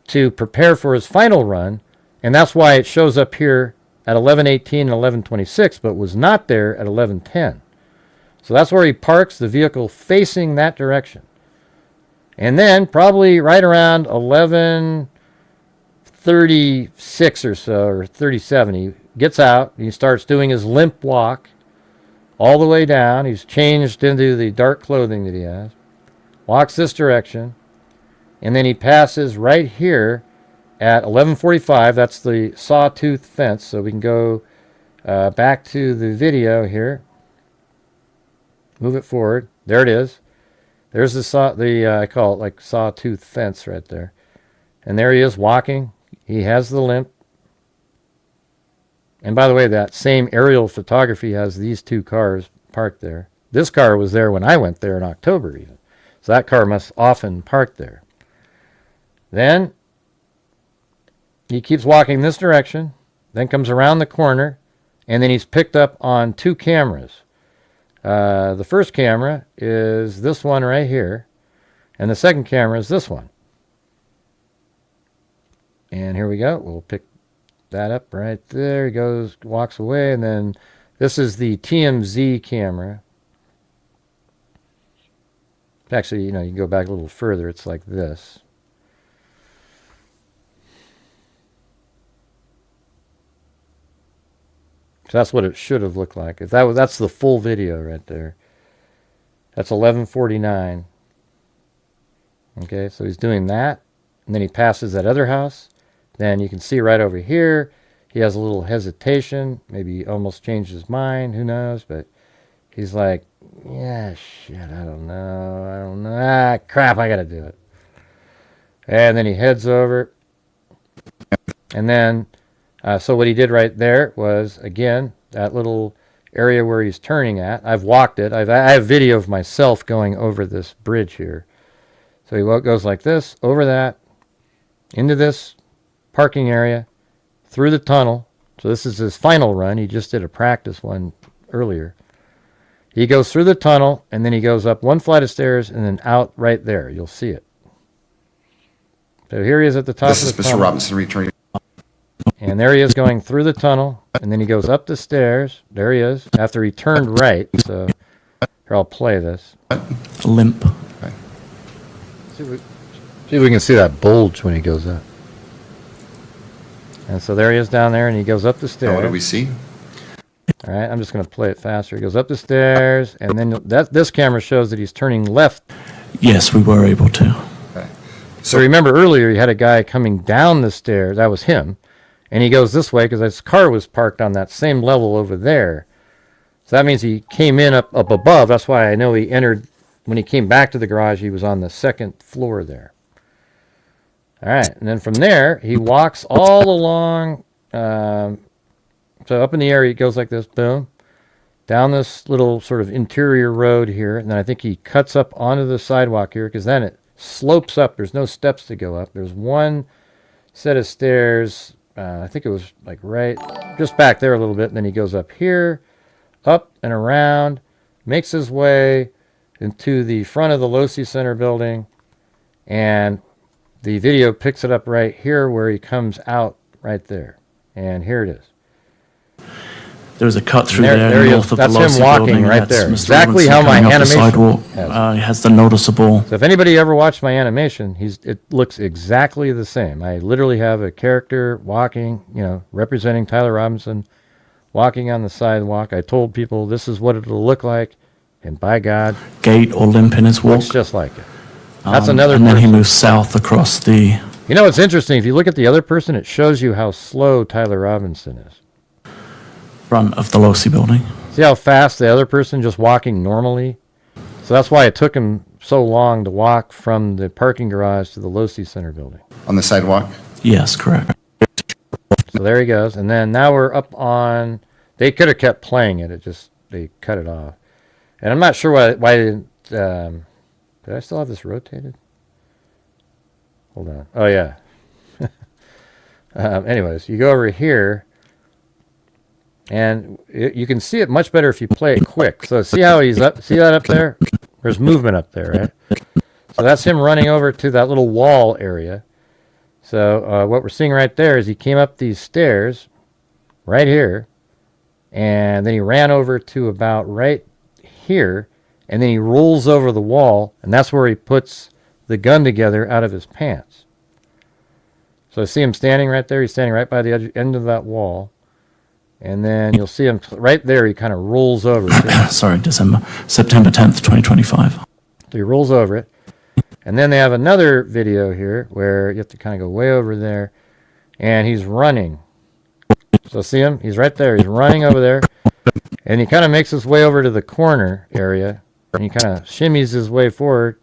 to prepare for his final run, and that's why it shows up here at 11:18 and 11:26, but was not there at 11:10. So that's where he parks the vehicle facing that direction. And then probably right around 11:36 or so, or 37, he gets out, and he starts doing his limp walk all the way down. He's changed into the dark clothing that he has. Walks this direction, and then he passes right here at 11:45. That's the sawtooth fence. So we can go back to the video here. Move it forward. There it is. There's I call it like sawtooth fence right there. And there he is walking. He has the limp. And by the way, that same aerial photography has these two cars parked there. This car was there when I went there in October even. So that car must often park there. Then he keeps walking this direction, then comes around the corner, and then he's picked up on two cameras. The first camera is this one right here, and the second camera is this one. And here we go. We'll pick that up right there. He goes, walks away, and then this is the TMZ camera. Actually, you can go back a little further. It's like this. So that's what it should have looked like. That's the full video right there. That's 11:49. Okay, so he's doing that, and then he passes that other house. Then you can see right over here, he has a little hesitation. Maybe he almost changed his mind. Who knows? But he's like, yeah, shit, I don't know. Ah, crap, I got to do it. And then he heads over. And then, so what he did right there was, again, that little area where he's turning at. I've walked it. I have video of myself going over this bridge here. So he goes like this, over that, into this parking area, through the tunnel. So this is his final run. He just did a practice one earlier. He goes through the tunnel, and then he goes up one flight of stairs and then out right there. You'll see it. So here he is at the top of the tunnel. This is Mr. Robinson returning. And there he is going through the tunnel, and then he goes up the stairs. There he is, after he turned right. So here, I'll play this. Limp. Okay. See if we can see that bulge when he goes up. And so there he is down there, and he goes up the stairs. Now what do we see? All right, I'm just going to play it faster. He goes up the stairs, and then this camera shows that he's turning left. Yes, we were able to. Okay. So remember earlier, you had a guy coming down the stairs. That was him. And he goes this way because his car was parked on that same level over there. So that means he came in up above. That's why I know he entered, when he came back to the garage, he was on the second floor there. All right, and then from there, he walks all along. So up in the air, he goes like this, boom, down this little sort of interior road here. And then I think he cuts up onto the sidewalk here, because then it slopes up. There's no steps to go up. There's one set of stairs. I think it was like right just back there a little bit. And then he goes up here, up and around, makes his way into the front of the Losi Center building. And the video picks it up right here where he comes out right there. And here it is. There was a cut through There there he is. north of the That's him Losi walking building. right That's there. Mr. Exactly Robinson how my coming up the animation sidewalk. has. He has the noticeable. So if anybody ever watched my animation, it looks exactly the same. I literally have a character walking, representing Tyler Robinson, walking on the sidewalk. I told people this is what it'll look like, and by God, Gait or limp in his walk. looks just like it. That's And another then he person. moves south across the You know what's interesting? If you look at the other person, it shows you how slow Tyler Robinson is. front of the Losi building. See how fast the other person just walking normally? So that's why it took him so long to walk from the parking garage to the Losi Center building. On the sidewalk? Yes, correct. So there he goes. And then now we're up on, they could have kept playing it. They cut it off. And I'm not sure why they didn't, did I still have this rotated? Hold on. Oh, yeah. Anyways, you go over here, and you can see it much better if you play it quick. So see how he's up? See that up there? There's movement up there, right? So that's him running over to that little wall area. So what we're seeing right there is he came up these stairs right here, and then he ran over to about right here, and then he rolls over the wall, and that's where he puts the gun together out of his pants. So I see him standing right there. He's standing right by the end of that wall. And then you'll see him right there. He kind of rolls over. Sorry, September 10th, 2025. So he rolls over it. And then they have another video here where you have to kind of go way over there. And he's running. So see him? He's right there. He's running over there. And he kind of makes his way over to the corner area. And he kind of shimmies his way forward.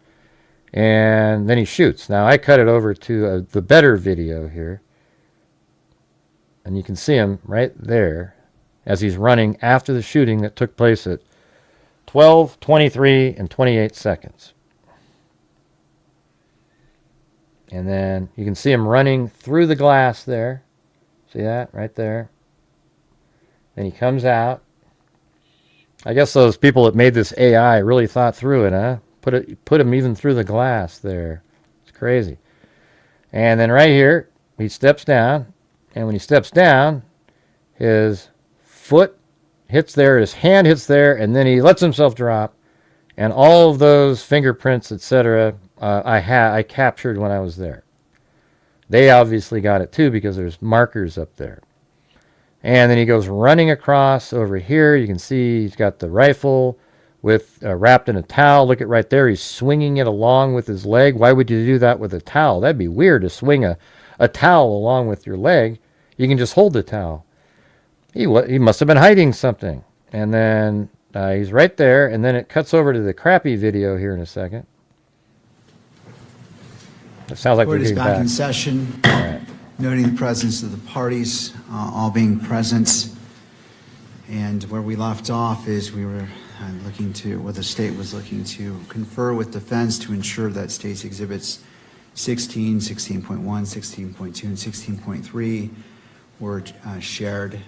And then he shoots. Now I cut it over to the better video here. And you can see him right there as he's running after the shooting that took place at 12, 23, and 28 seconds. And then you can see him running through the glass there. See that? Right there. Then he comes out. I guess those people that made this AI really thought through it, huh? Put him even through the glass there. It's crazy. And then right here, he steps down. And when he steps down, his foot hits there, his hand hits there, and then he lets himself drop. And all of those fingerprints, etc., I captured when I was there. They obviously got it too because there's markers up there. And then he goes running across over here. You can see he's got the rifle with wrapped in a towel. Look at right there. He's swinging it along with his leg. Why would you do that with a towel? That'd be weird to swing a towel along with your leg. You can just hold the towel. He must have been hiding something. And then he's right there. And then it cuts over to the crappy video here in a second. It sounds like we're Court is getting back back in session, right. noting the presence of the parties, all being present. And where we left off is we were the state was looking to confer with defense to ensure that state's exhibits 16, 16.1, 16.2, and 16.3 were shared.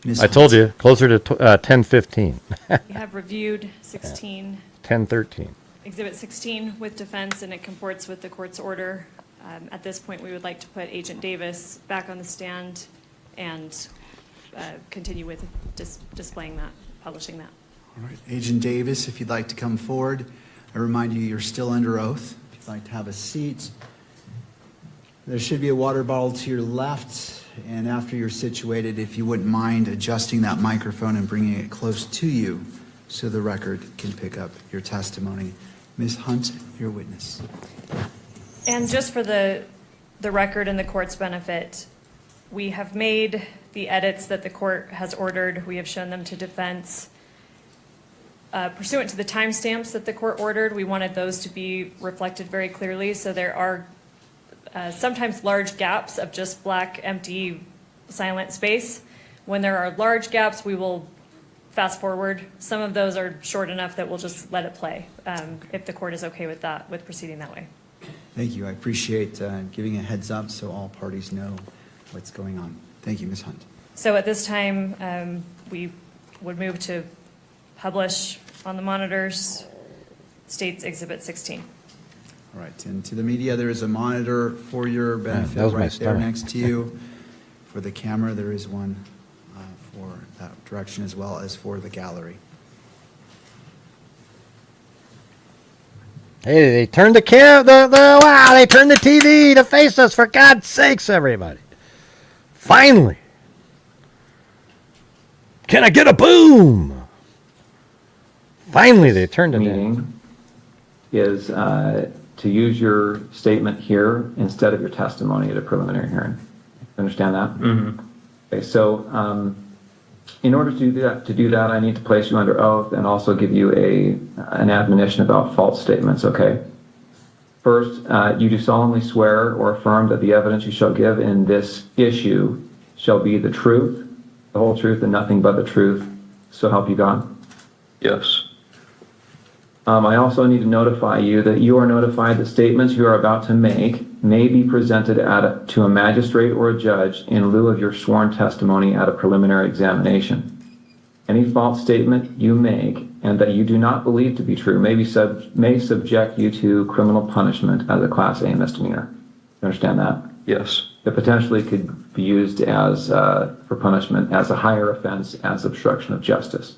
Ms. I told you, closer to 10:15. We have reviewed 16. 10:13. Exhibit 16 with defense, and it comports with the court's order. At this point, we would like to put Agent Davis back on the stand and continue with displaying that, publishing that. All right, Agent Davis, if you'd like to come forward, I remind you you're still under oath. If you'd like to have a seat, there should be a water bottle to your left. And after you're situated, if you wouldn't mind adjusting that microphone and bringing it close to you so the record can pick up your testimony. Ms. Hunt, your witness. And just for the record and the court's benefit, we have made the edits that the court has ordered. We have shown them to defense. Pursuant to the timestamps that the court ordered, we wanted those to be reflected very clearly. So there are sometimes large gaps of just black, empty, silent space. When there are large gaps, we will fast forward. Some of those are short enough that we'll just let it play, if the court is okay with that, with proceeding that way. Thank you. I appreciate giving a heads up so all parties know what's going on. Thank you, Ms. Hunt. So at this time, we would move to publish on the monitors State's Exhibit 16. All right, and to the media, there is a monitor for your benefit that was my right there stomach. next to you. For the camera, there is one for that direction as well as for the gallery. Hey, they turned the wow, they turned the TV to face us, for God's sakes, everybody. Finally. Can I get a boom? Finally, they turned it in. Is to use your statement here instead of your testimony at a preliminary hearing. Understand that? Mm-hmm. Okay, so in order to do that, I need to place you under oath and also give you an admonition about false statements, okay? First, you do solemnly swear or affirm that the evidence you shall give in this issue shall be the truth, the whole truth, and nothing but the truth, so help you God? Yes. I also need to notify you that you are notified that statements you are about to make may be presented to a magistrate or a judge in lieu of your sworn testimony at a preliminary examination. Any false statement you make and that you do not believe to be true may subject you to criminal punishment as a Class A misdemeanor. You understand that? Yes. It potentially could be used as for punishment as a higher offense as obstruction of justice.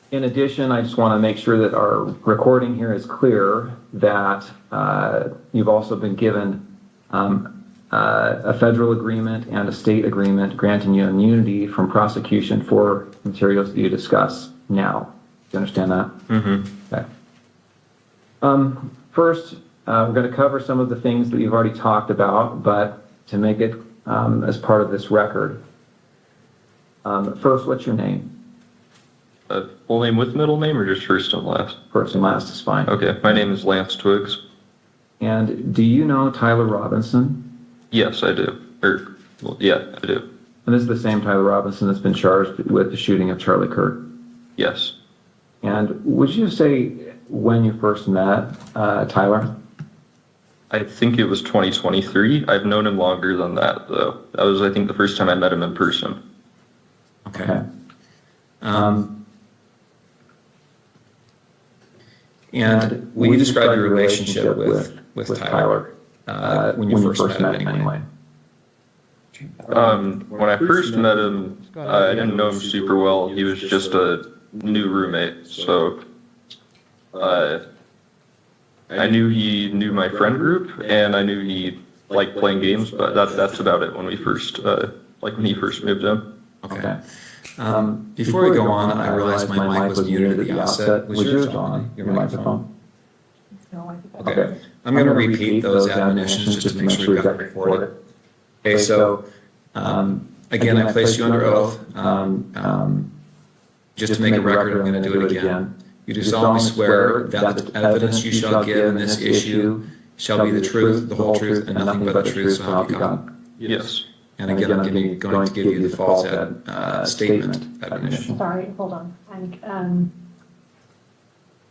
In addition, I just want to make sure that our recording here is clear that you've also been given a federal agreement and a state agreement granting you immunity from prosecution for materials that you discuss now. Do you understand that? Mm-hmm. Okay. First, we're going to cover some of the things that you've already talked about, but to make it as part of this record. First, what's your name? Full name with middle name or just first and last? First and last is fine. Okay, my name is Lance Twiggs. And do you know Tyler Robinson? Yes, I do. Yeah, I do. And this is the same Tyler Robinson that's been charged with the shooting of Charlie Kirk? Yes. And would you say when you first met Tyler? I think it was 2023. I've known him longer than that, though. That was, I think, the first time I met him in person. Okay. And will you describe your relationship with Tyler when you first met him anyway? When I first met him, I didn't know him super well. He was just a new roommate, so I knew he knew my friend group, and I knew he liked playing games, but that's about it when we first, when he first moved in. Okay. Before we go on, I realized my mic was muted at the outset. Was yours on, your microphone? Okay. I'm going to repeat those admonitions just to make sure we've got it recorded. Okay, so again, I placed you under oath. Just to make a record, I'm going to do it again. You do solemnly swear that the evidence you shall give in this issue shall be the truth, the whole truth, and nothing but the truth, so help you God. Yes. And again, I'm going to give you the false statement admonition. Sorry, hold on.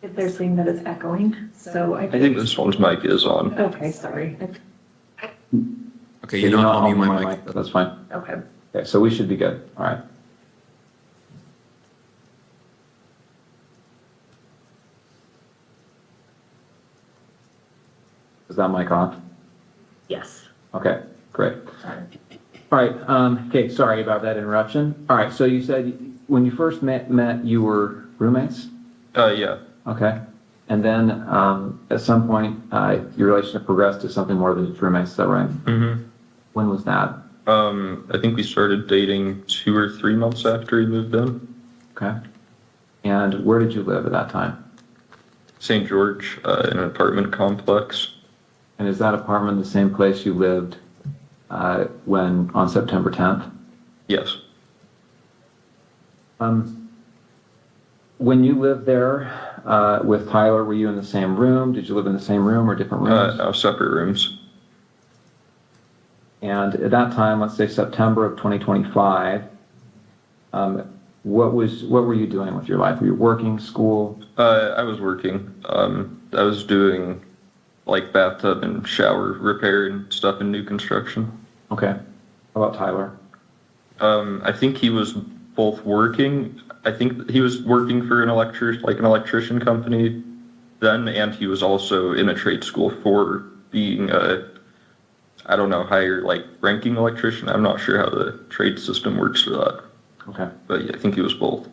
They're saying that it's echoing, so I think this one's mic is on. Okay, sorry. Okay, you know I'll mute my mic. That's fine. Okay. Okay, so we should be good. All right. Is that mic on? Yes. Okay, great. Sorry. All right. Okay, sorry about that interruption. All right, so you said when you first met you were roommates? Yeah. Okay. And then at some point, your relationship progressed to something more than just roommates, is that right? Mm-hmm. When was that? I think we started dating 2 or 3 months after he moved in. Okay. And where did you live at that time? St. George, in an apartment complex. And is that apartment the same place you lived when on September 10th? Yes. When you lived there with Tyler, were you in the same room? Did you live in the same room or different rooms? Separate rooms. And at that time, let's say September of 2025, what were you doing with your life? Were you working, school? I was working. I was doing like bathtub and shower repair and stuff in new construction. Okay. How about Tyler? I think he was both working. I think he was working for an electrician company then, and he was also in a trade school for being I don't know, higher like ranking electrician. I'm not sure how the trade system works for that. Okay. But yeah, I think he was both.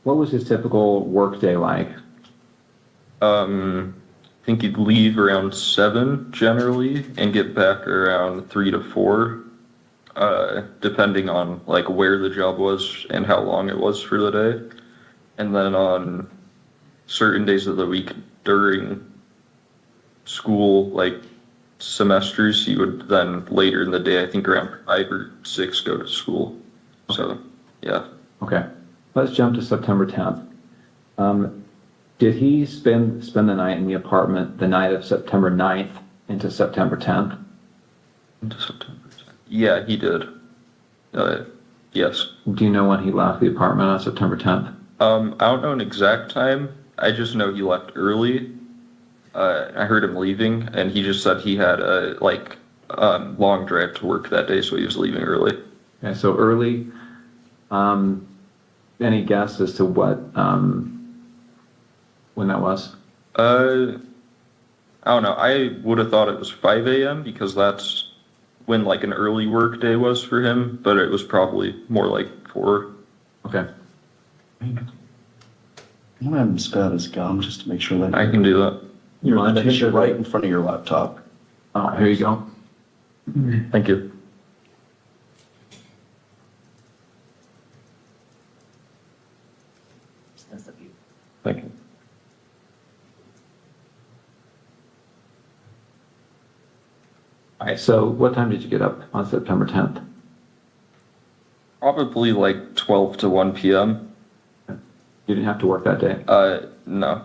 What was his typical workday like? I think he'd leave around 7 generally and get back around 3 to 4, depending on like where the job was and how long it was for the day. And then on certain days of the week during school, like semesters, he would then later in the day, I think around 5 or 6, go to school. So, yeah. Okay. Let's jump to September 10th. Did he spend the night in the apartment the night of September 9th into September 10th? Into September 10th. Yeah, he did. Yes. Do you know when he left the apartment on September 10th? I don't know an exact time. I just know he left early. I heard him leaving, and he just said he had a long drive to work that day, so he was leaving early. Okay, so early. Any guess as to what when that was? I don't know. I would have thought it was 5 a.m. because that's when like an early work day was for him, but it was probably more like 4. Okay. I'm gonna have him spit out his gum just to make sure that I can do that. You're right in front of your laptop. Here you go. Thank you. Thank you. All right, so what time did you get up on September 10th? Probably like 12 to 1 p.m. You didn't have to work that day? No.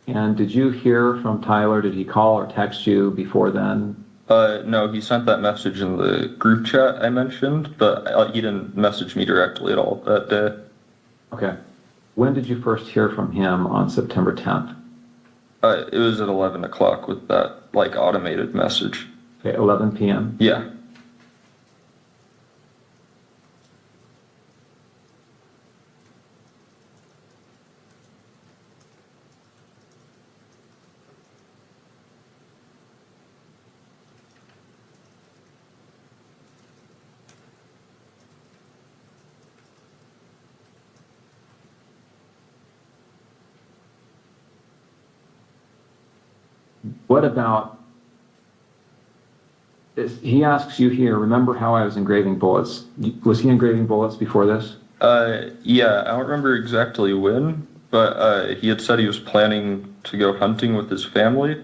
And did you hear from Tyler? Did he call or text you before then? No, he sent that message in the group chat I mentioned, but he didn't message me directly at all that day. Okay. When did you first hear from him on September 10th? It was at 11 o'clock with that like automated message. Okay, 11 p.m. Yeah. What about, he asks you here, remember how I was engraving bullets? Was he engraving bullets before this? Yeah, I don't remember exactly when, but he had said he was planning to go hunting with his family.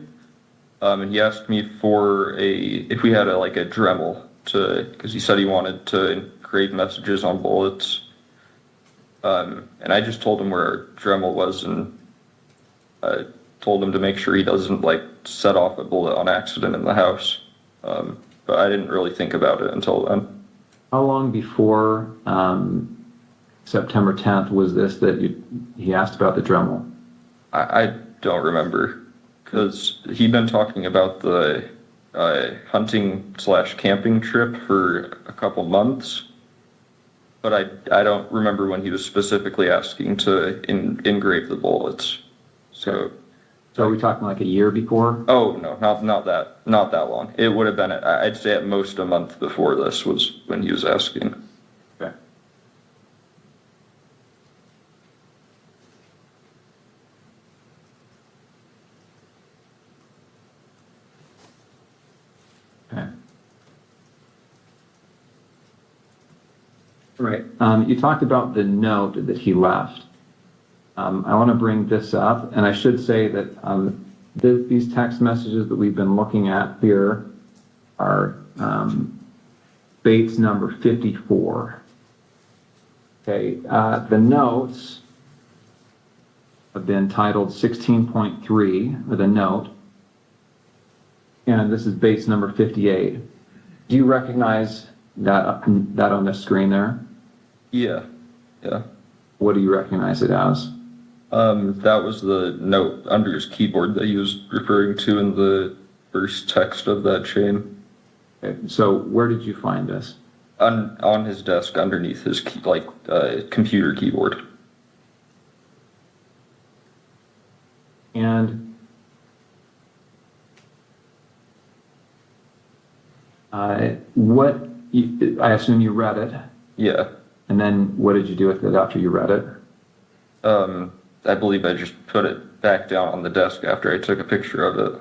And he asked me for if we had a Dremel because he said he wanted to engrave messages on bullets. And I just told him where our Dremel was and told him to make sure he doesn't set off a bullet on accident in the house. But I didn't really think about it until then. How long before September 10th was this that he asked about the Dremel? I don't remember because he'd been talking about the hunting/camping trip for a couple months, but I don't remember when he was specifically asking to engrave the bullets. So are we talking like a year before? Oh no, not that long. It would have been I'd say at most a month before this was when he was asking. Okay. Okay. All right. You talked about the note that he left. I want to bring this up, and I should say that these text messages that we've been looking at here are Bates number 54. Okay, the notes have been titled 16.3, or the note, and this is Bates number 58. Do you recognize that on the screen there? Yeah. What do you recognize it as? That was the note under his keyboard that he was referring to in the first text of that chain. Okay, so where did you find this? On his desk underneath his computer keyboard. And I assume you read it. Yeah. And then what did you do with it after you read it? I believe I just put it back down on the desk after I took a picture of it.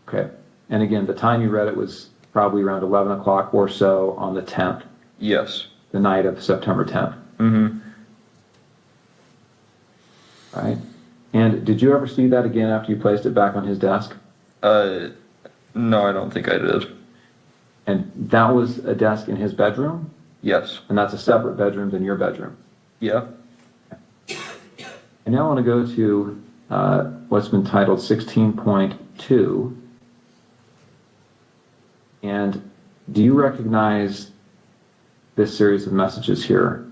Okay. And again, the time you read it was probably around 11 o'clock or so on the 10th. Yes. The night of September 10th. Mm-hmm. Right. And did you ever see that again after you placed it back on his desk? No, I don't think I did. And that was a desk in his bedroom? Yes. And that's a separate bedroom than your bedroom? Yeah. And now I want to go to what's been titled 16.2. And do you recognize this series of messages here?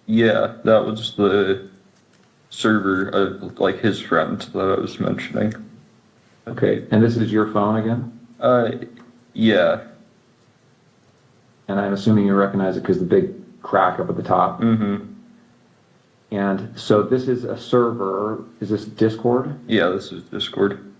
Yeah, that was the server of like his friend that I was mentioning. Okay, and this is your phone again? Yeah. And I'm assuming you recognize it because the big crack up at the top. Mm-hmm. And so this is a server. Is this Discord? Yeah, this is Discord.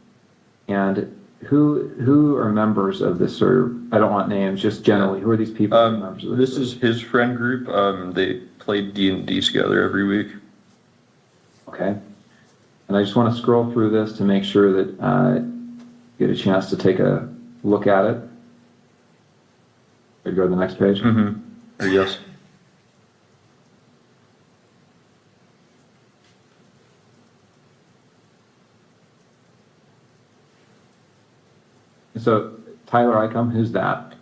And who are members of this server? I don't want names, just generally. Who are these people? Members of this is his friend group. They played D&D together every week. Okay. And I just want to scroll through this to make sure that you get a chance to take a look at it. Or go to the next page. Mm-hmm. Or yes. So Tyler Icom, who's that?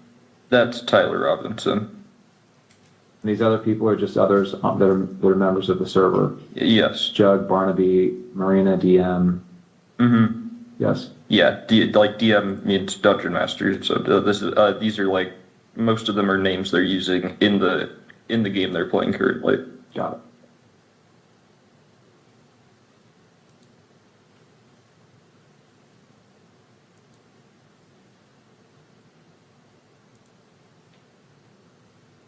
That's Tyler Robinson. And these other people are just others that are members of the server. Yes. Jug, Barnaby, Marina, DM. Mm-hmm. Yes. Yeah, like DM means Dungeon Master. So this is these are like most of them are names they're using in the game they're playing currently. Got it.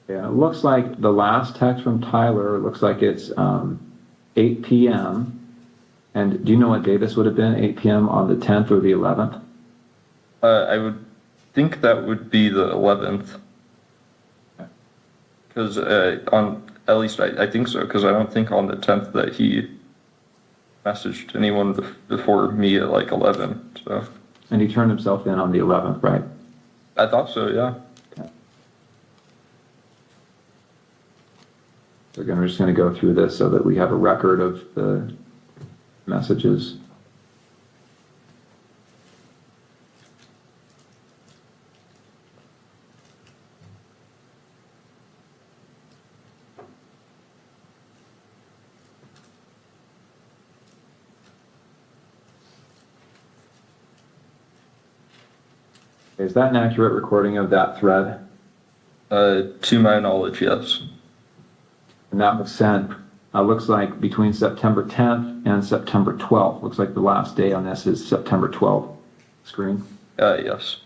Yeah, it looks like the last text from Tyler looks like it's 8 p.m. And do you know what day this would have been? 8 p.m. on the 10th or the 11th? I would think that would be the 11th. Because at least I think so, because I don't think on the 10th that he messaged anyone before me at like 11. So. And he turned himself in on the 11th, right? I thought so, yeah. So again, we're just going to go through this so that we have a record of the messages. Is that an accurate recording of that thread? To my knowledge, yes. And that was sent, looks like between September 10th and September 12th. Looks like the last day on this is September 12th. Screen? Yes.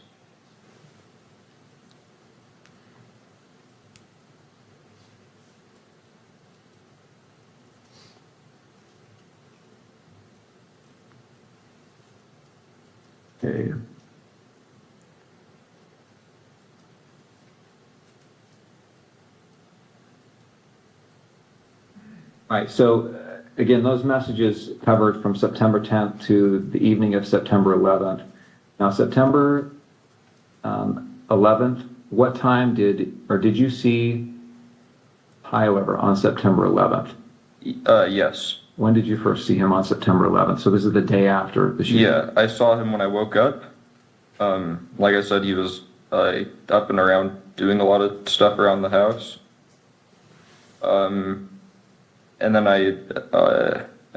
Okay. Right, so again, those messages covered from September 10th to the evening of September 11th. Now, September 11th, what time did you see Tyler on September 11th? Yes. When did you first see him on September 11th? So this is the day after the shooting? Yeah, I saw him when I woke up. Like I said, he was up and around doing a lot of stuff around the house. And then I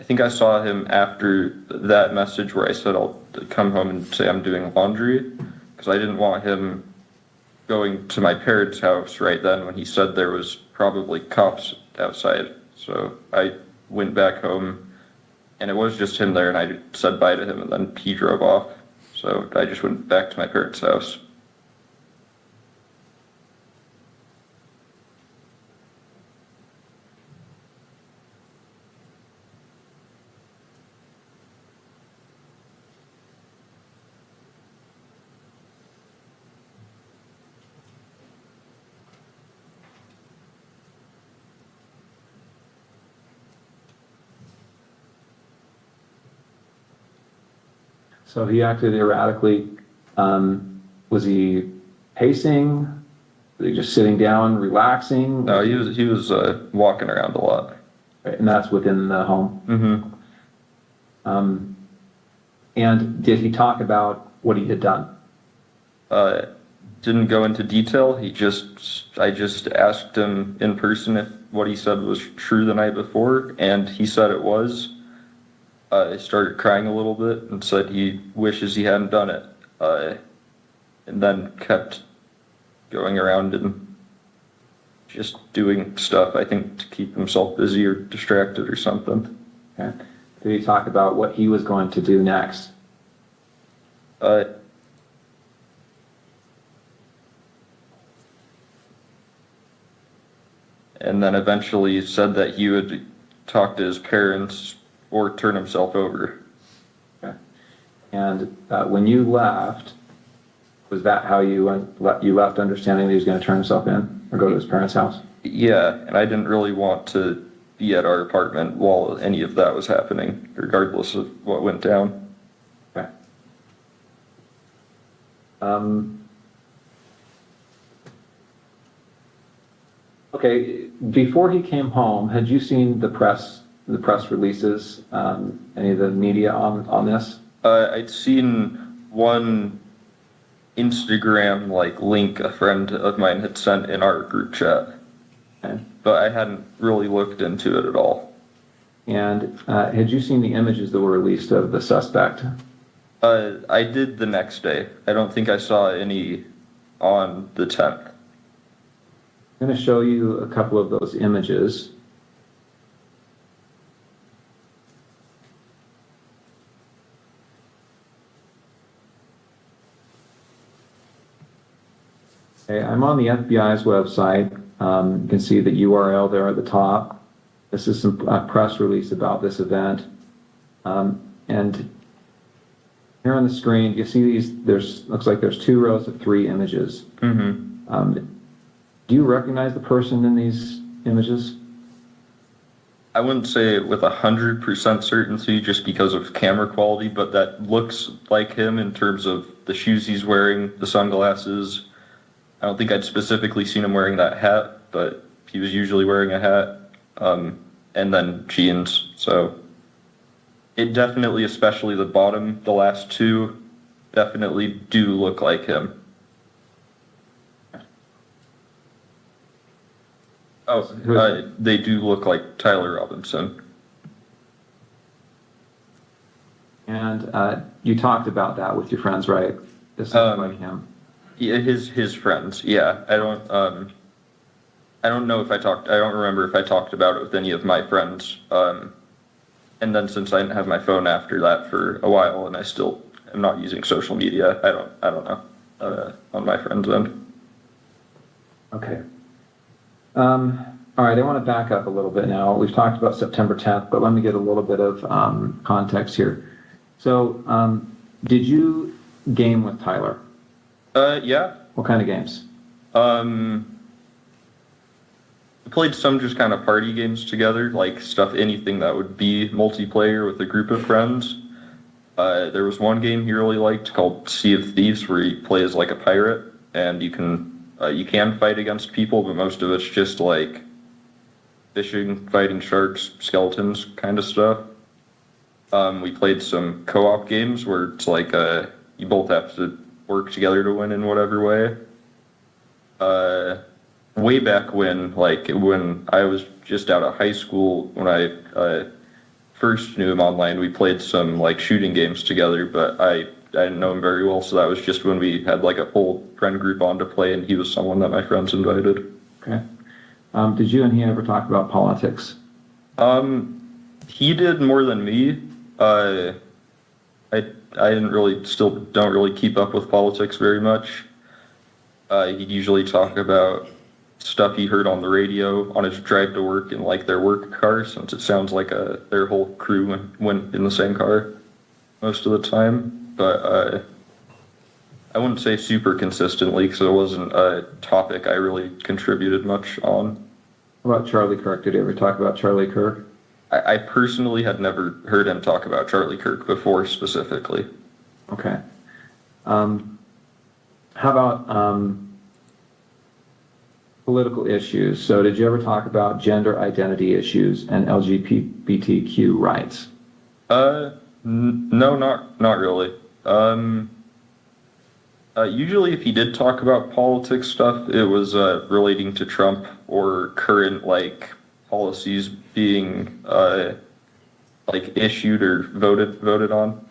think I saw him after that message where I said I'll come home and say I'm doing laundry, because I didn't want him going to my parents' house right then when he said there was probably cops outside. So I went back home, and it was just him there, and I said bye to him, and then he drove off. So I just went back to my parents' house. So he acted erratically. Was he pacing? Was he just sitting down, relaxing? No, he was walking around a lot. Right, and that's within the home? Mm-hmm. And did he talk about what he had done? Didn't go into detail. I just asked him in person if what he said was true the night before, and he said it was. I started crying a little bit and said he wishes he hadn't done it. And then kept going around and just doing stuff, I think, to keep himself busy or distracted or something. Okay. Did he talk about what he was going to do next? And then eventually said that he would talk to his parents or turn himself over. Okay. And when you left, was that how you left, understanding that he was going to turn himself in or go to his parents' house? Yeah, and I didn't really want to be at our apartment while any of that was happening, regardless of what went down. Okay. Okay, before he came home, had you seen the press releases, any of the media on this? I'd seen one Instagram link a friend of mine had sent in our group chat, but I hadn't really looked into it at all. And had you seen the images that were released of the suspect? I did the next day. I don't think I saw any on the 10th. I'm going to show you a couple of those images. Okay, I'm on the FBI's website. You can see the URL there at the top. This is some press release about this event. And here on the screen, you see these, looks like there's 2 rows of 3 images. Mm-hmm. Do you recognize the person in these images? I wouldn't say it with 100% certainty just because of camera quality, but that looks like him in terms of the shoes he's wearing, the sunglasses. I don't think I'd specifically seen him wearing that hat, but he was usually wearing a hat, and then jeans. So it definitely, especially the bottom, the last 2, definitely do look like him. Oh, they do look like Tyler Robinson. And you talked about that with your friends, right? This looks like him. Yeah, his friends. Yeah, I don't know if I don't remember if I talked about it with any of my friends. And then since I didn't have my phone after that for a while, and I still am not using social media, I don't know on my friends' end. Okay. All right, I want to back up a little bit now. We've talked about September 10th, but let me get a little bit of context here. So, did you game with Tyler? Yeah. What kind of games? We played some just kind of party games together, like anything that would be multiplayer with a group of friends. There was one game he really liked called Sea of Thieves, where you play as like a pirate, and you can fight against people, but most of it's just like fishing, fighting sharks, skeletons kind of stuff. We played some co-op games where it's like you both have to work together to win in whatever way. Way back when I was just out of high school, when I first knew him online, we played some like shooting games together, but I didn't know him very well, so that was just when we had like a whole friend group on to play, and he was someone that my friends invited. Okay. Did you and he ever talk about politics? He did more than me. I don't really keep up with politics very much. He'd usually talk about stuff he heard on the radio on his drive to work in like their work car, since it sounds like their whole crew went in the same car most of the time. But I wouldn't say super consistently, because it wasn't a topic I really contributed much on. What about Charlie Kirk? Did you ever talk about Charlie Kirk? I personally had never heard him talk about Charlie Kirk before specifically. Okay. How about political issues? So did you ever talk about gender identity issues and LGBTQ rights? No, not really. Usually if he did talk about politics stuff, it was relating to Trump or current like policies being like issued or voted on,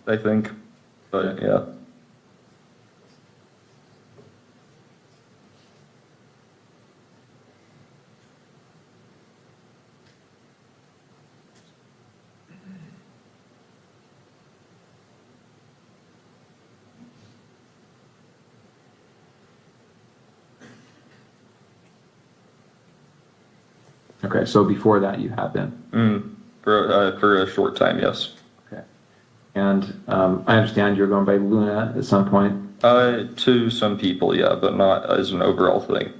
I think. But yeah. Okay, so before that you have been? For a short time, yes. Okay. And I understand you're going by Luna at some point? To some people, yeah, but not as an overall thing.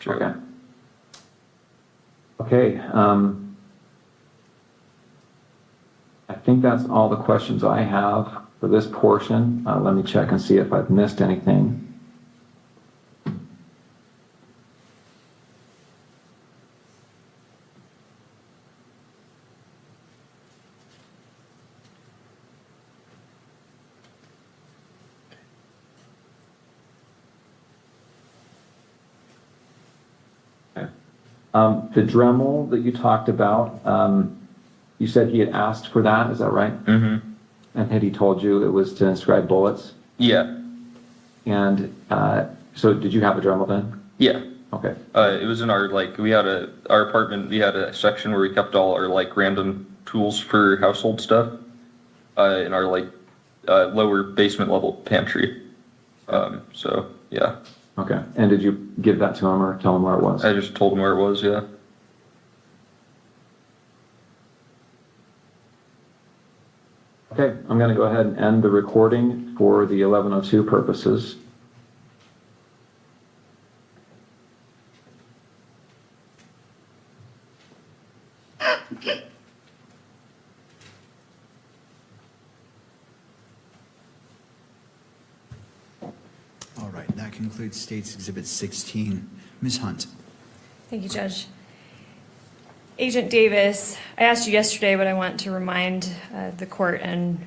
Okay. Okay. I think that's all the questions I have for this portion. Let me check and see if I've missed anything. The Dremel that you talked about, you said he had asked for that, is that right? Mm-hmm. And had he told you it was to inscribe bullets? Yeah. And so did you have a Dremel then? Yeah. Okay. It was in our, like, our apartment, we had a section where we kept all our, like, random tools for household stuff, in our, like, lower basement level pantry. So, yeah. Okay. And did you give that to him or tell him where it was? I just told him where it was, yeah. Okay, I'm going to go ahead and end the recording for the 1102 purposes. All right, that concludes State's Exhibit 16. Ms. Hunt. Thank you, Judge. Agent Davis, I asked you yesterday, but I want to remind the court and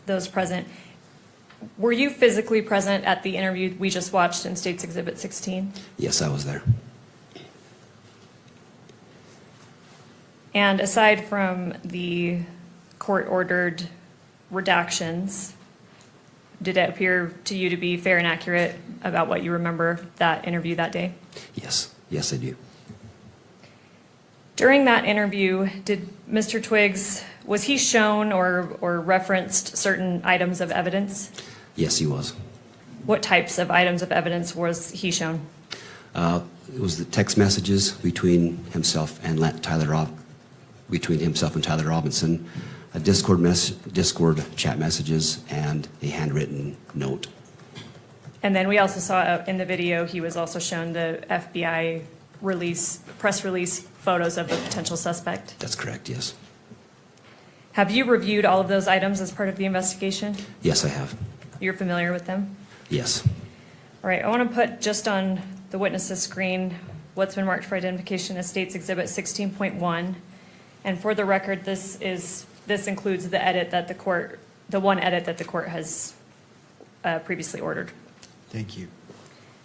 those present. Were you physically present at the interview we just watched in State's Exhibit 16? Yes, I was there. And aside from the court-ordered redactions, did it appear to you to be fair and accurate about what you remember that interview that day? Yes, yes, I do. During that interview, did Mr. Twiggs, was he shown or referenced certain items of evidence? Yes, he was. What types of items of evidence was he shown? It was the text messages between himself and Tyler Robinson, a Discord chat messages, and a handwritten note. And then we also saw in the video he was also shown the FBI press release photos of the potential suspect. That's correct, yes. Have you reviewed all of those items as part of the investigation? Yes, I have. You're familiar with them? Yes. All right, I want to put just on the witness's screen what's been marked for identification as State's Exhibit 16.1. And for the record, this includes the edit that the one edit that the court has previously ordered. Thank you.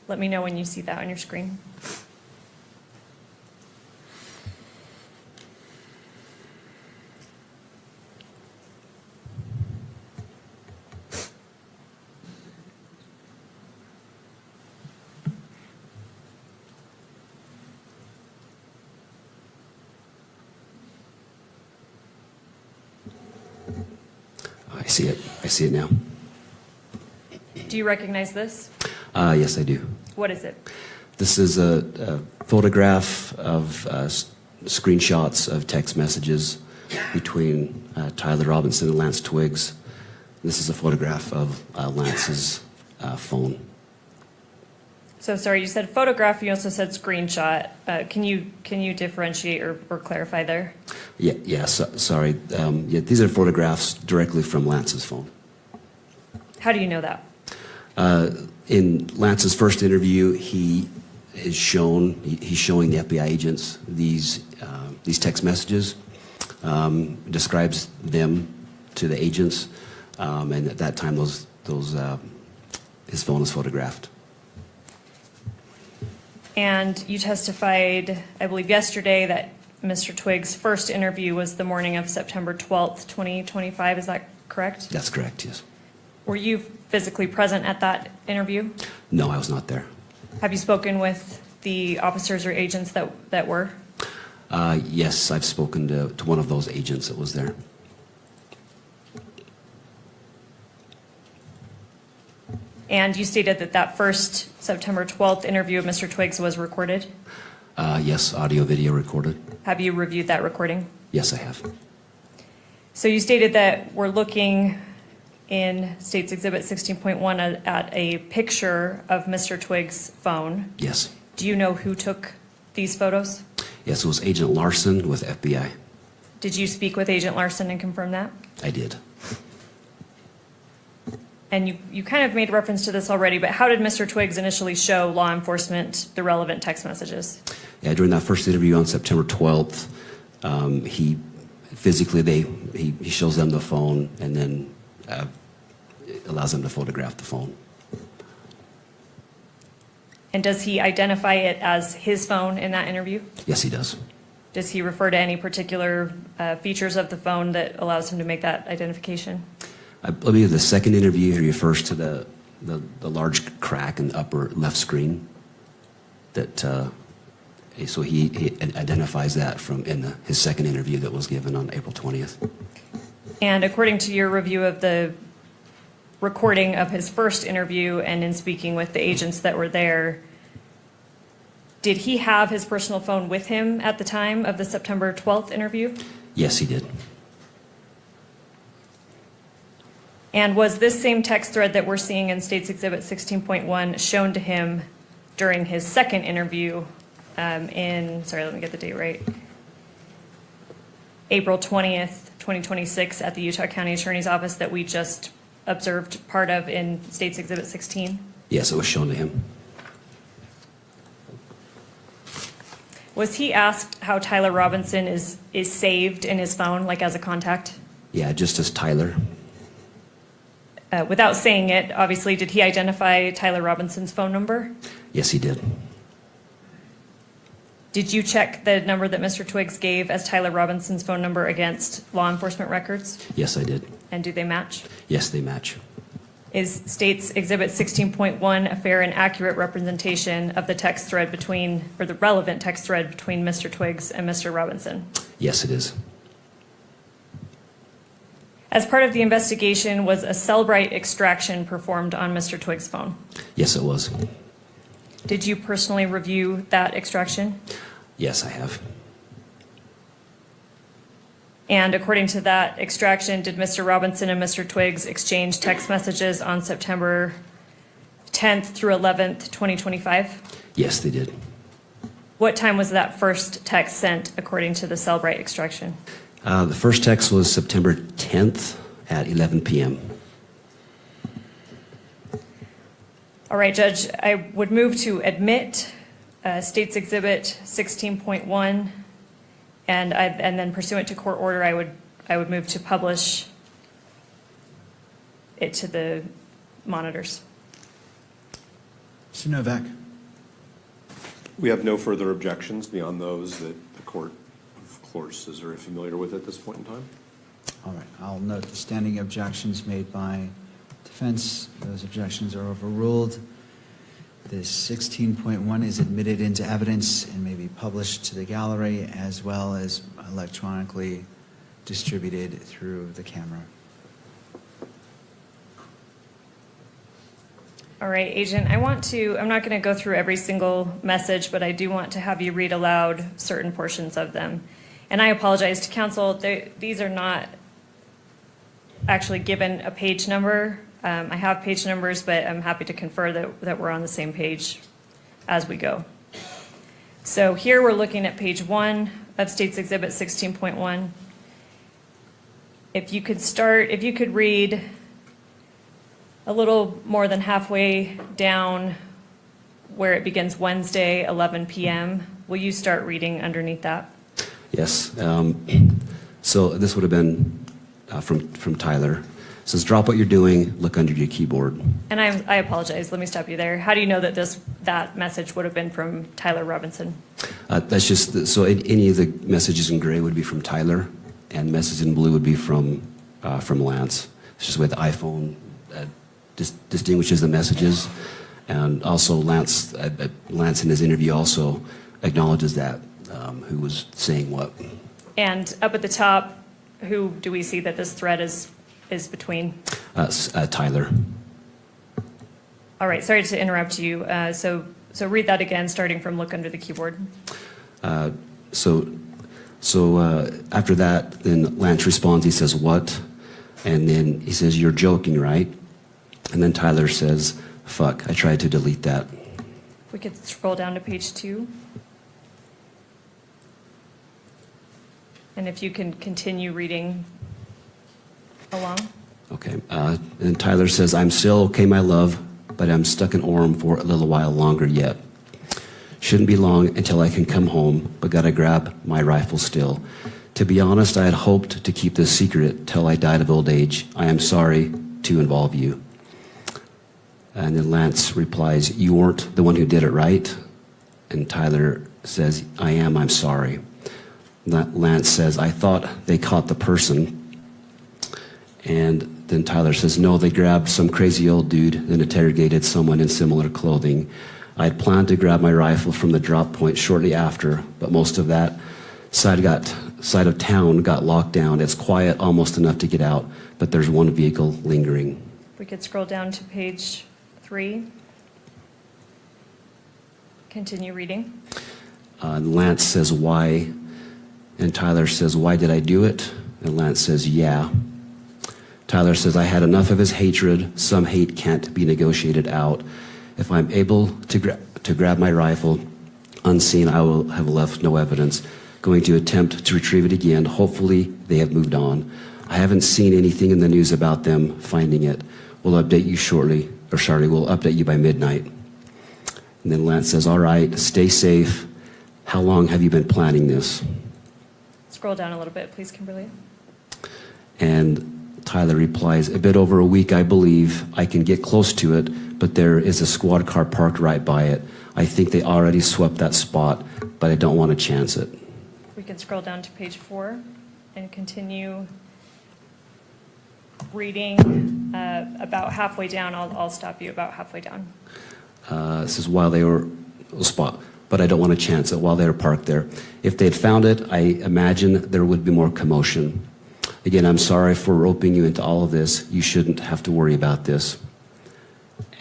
Let me know when you see that on your screen. I see it. I see it now. Do you recognize this? Yes, I do. What is it? This is a photograph of screenshots of text messages between Tyler Robinson and Lance Twiggs. This is a photograph of Lance's phone. So sorry, you said photograph, you also said screenshot. Can you differentiate or clarify there? Sorry. These are photographs directly from Lance's phone. How do you know that? In Lance's first interview, he's showing the FBI agents these text messages, describes them to the agents, and at that time, his phone was photographed. And you testified, I believe yesterday, that Mr. Twiggs' first interview was the morning of September 12th, 2025. Is that correct? That's correct, yes. Were you physically present at that interview? No, I was not there. Have you spoken with the officers or agents that were? Yes, I've spoken to one of those agents that was there. And you stated that first September 12th interview of Mr. Twiggs was recorded? Yes, audio, video recorded. Have you reviewed that recording? Yes, I have. So you stated that we're looking in State's Exhibit 16.1 at a picture of Mr. Twiggs' phone. Yes. Do you know who took these photos? Yes, it was Agent Larson with FBI. Did you speak with Agent Larson and confirm that? I did. And you kind of made reference to this already, but how did Mr. Twiggs initially show law enforcement the relevant text messages? Yeah, during that first interview on September 12th, he shows them the phone and then allows them to photograph the phone. And does he identify it as his phone in that interview? Yes, he does. Does he refer to any particular features of the phone that allows him to make that identification? I believe the second interview, he refers to the large crack in the upper left screen. So he identifies that in his second interview that was given on April 20th. And according to your review of the recording of his first interview and in speaking with the agents that were there, did he have his personal phone with him at the time of the September 12th interview? Yes, he did. And was this same text thread that we're seeing in State's Exhibit 16.1 shown to him during his second interview sorry, let me get the date right, April 20th, 2026 at the Utah County Attorney's Office that we just observed part of in State's Exhibit 16? Yes, it was shown to him. Was he asked how Tyler Robinson is saved in his phone, like as a contact? Yeah, just as Tyler. Without saying it, obviously, did he identify Tyler Robinson's phone number? Yes, he did. Did you check the number that Mr. Twiggs gave as Tyler Robinson's phone number against law enforcement records? Yes, I did. And do they match? Yes, they match. Is State's Exhibit 16.1 a fair and accurate representation of the text thread the relevant text thread between Mr. Twiggs and Mr. Robinson? Yes, it is. As part of the investigation, was a Cellbrite extraction performed on Mr. Twiggs' phone? Yes, it was. Did you personally review that extraction? Yes, I have. And according to that extraction, did Mr. Robinson and Mr. Twiggs exchange text messages on September 10th through 11th, 2025? Yes, they did. What time was that first text sent according to the Cellbrite extraction? The first text was September 10th at 11 p.m. All right, Judge, I would move to admit State's Exhibit 16.1, and then pursuant to court order, I would move to publish it to the monitors. Mr. Novak. We have no further objections beyond those that the court, of course, is very familiar with at this point in time. All right, I'll note the standing objections made by defense. Those objections are overruled. This 16.1 is admitted into evidence and may be published to the gallery as well as electronically distributed through the camera. All right, Agent, I'm not going to go through every single message, but I do want to have you read aloud certain portions of them. And I apologize to counsel, these are not actually given a page number. I have page numbers, but I'm happy to confer that we're on the same page as we go. So here we're looking at page 1 of State's Exhibit 16.1. If you could read a little more than halfway down where it begins Wednesday, 11 p.m. Will you start reading underneath that? Yes. So this would have been from Tyler. It says, drop what you're doing, look under your keyboard. And I apologize. Let me stop you there. How do you know that that message would have been from Tyler Robinson? That's just, so any of the messages in gray would be from Tyler, and messages in blue would be from Lance. It's just the way the iPhone distinguishes the messages. And also Lance in his interview also acknowledges that, who was saying what. And up at the top, who do we see that this thread is between? Tyler. All right, sorry to interrupt you. So read that again, starting from look under the keyboard. So after that, then Lance responds, he says, what? And then he says, you're joking, right? And then Tyler says, fuck, I tried to delete that. If we could scroll down to page 2. And if you can continue reading along. Okay. And Tyler says, I'm still okay, my love, but I'm stuck in Orem for a little while longer yet. Shouldn't be long until I can come home, but gotta grab my rifle still. To be honest, I had hoped to keep this secret till I died of old age. I am sorry to involve you. And then Lance replies, you weren't the one who did it, right? And Tyler says, I am, I'm sorry. Lance says, I thought they caught the person. And then Tyler says, no, they grabbed some crazy old dude and interrogated someone in similar clothing. I had planned to grab my rifle from the drop point shortly after, but most of that side of town got locked down. It's quiet, almost enough to get out, but there's one vehicle lingering. If we could scroll down to page 3. Continue reading. Lance says, why? And Tyler says, why did I do it? And Lance says, yeah. Tyler says, I had enough of his hatred. Some hate can't be negotiated out. If I'm able to grab my rifle unseen, I will have left no evidence. Going to attempt to retrieve it again. Hopefully they have moved on. I haven't seen anything in the news about them finding it. We'll update you shortly, or sorry, we'll update you by midnight. And then Lance says, all right, stay safe. How long have you been planning this? Scroll down a little bit, please, Kimberly. And Tyler replies, a bit over a week, I believe. I can get close to it, but there is a squad car parked right by it. I think they already swept that spot, but I don't want to chance it. We can scroll down to page 4 and continue reading about halfway down. I'll stop you about halfway down. This is while they were spot, but I don't want to chance it while they were parked there. If they'd found it, I imagine there would be more commotion. Again, I'm sorry for roping you into all of this. You shouldn't have to worry about this.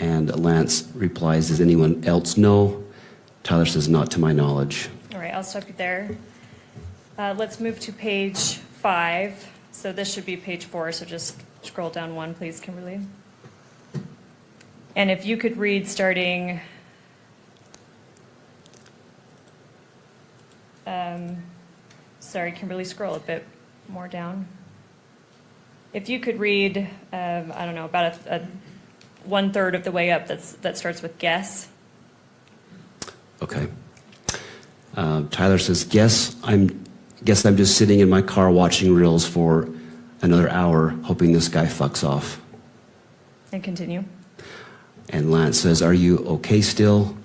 And Lance replies, does anyone else know? Tyler says, not to my knowledge. All right, I'll stop you there. Let's move to page 5. So this should be page 4, so just scroll down 1, please, Kimberly. And if you could read starting, sorry, Kimberly, scroll a bit more down. If you could read, I don't know, about a 1/3 of the way up that starts with guess. Okay. Tyler says, guess I'm just sitting in my car watching reels for another hour, hoping this guy fucks off. And continue. And Lance says, are you okay still?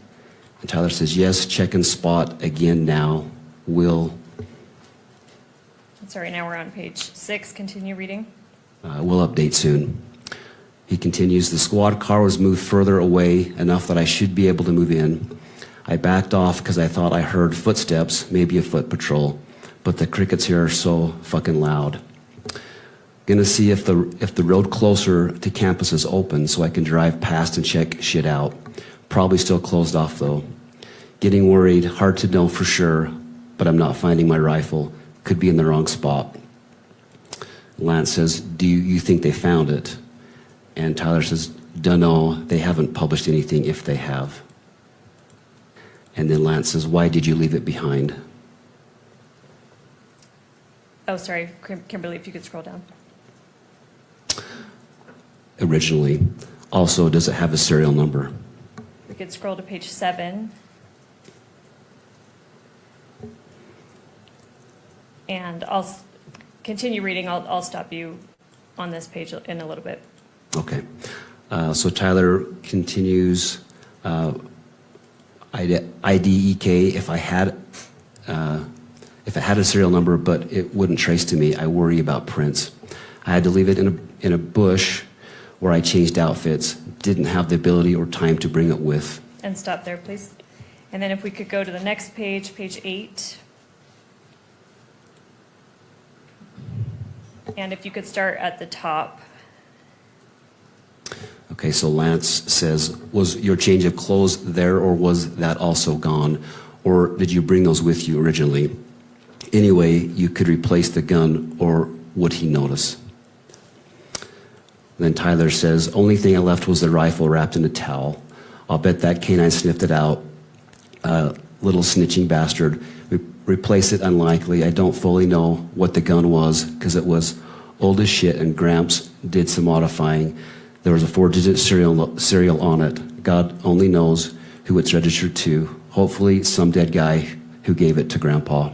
And Tyler says, yes, check and spot again now. Will. Sorry, now we're on page 6. Continue reading. We'll update soon. He continues, the squad car was moved further away enough that I should be able to move in. I backed off because I thought I heard footsteps, maybe a foot patrol, but the crickets here are so fucking loud. Gonna see if the road closer to campus is open so I can drive past and check shit out. Probably still closed off though. Getting worried, hard to know for sure, but I'm not finding my rifle. Could be in the wrong spot. Lance says, do you think they found it? And Tyler says, dunno, they haven't published anything if they have. And then Lance says, why did you leave it behind? Oh, sorry, Kimberly, if you could scroll down. Originally. Also, does it have a serial number? We could scroll to page 7. And I'll continue reading. I'll stop you on this page in a little bit. Okay. So Tyler continues, IDEK, if I had a serial number, but it wouldn't trace to me, I worry about prints. I had to leave it in a bush where I changed outfits, didn't have the ability or time to bring it with. And stop there, please. And then if we could go to the next page, page 8. And if you could start at the top. Okay, so Lance says, was your change of clothes there or was that also gone? Or did you bring those with you originally? Anyway, you could replace the gun or would he notice? Then Tyler says, only thing I left was the rifle wrapped in a towel. I'll bet that canine sniffed it out. Little snitching bastard. Replace it unlikely. I don't fully know what the gun was because it was old as shit and Gramps did some modifying. There was a 4-digit serial on it. God only knows who it's registered to. Hopefully some dead guy who gave it to Grandpa.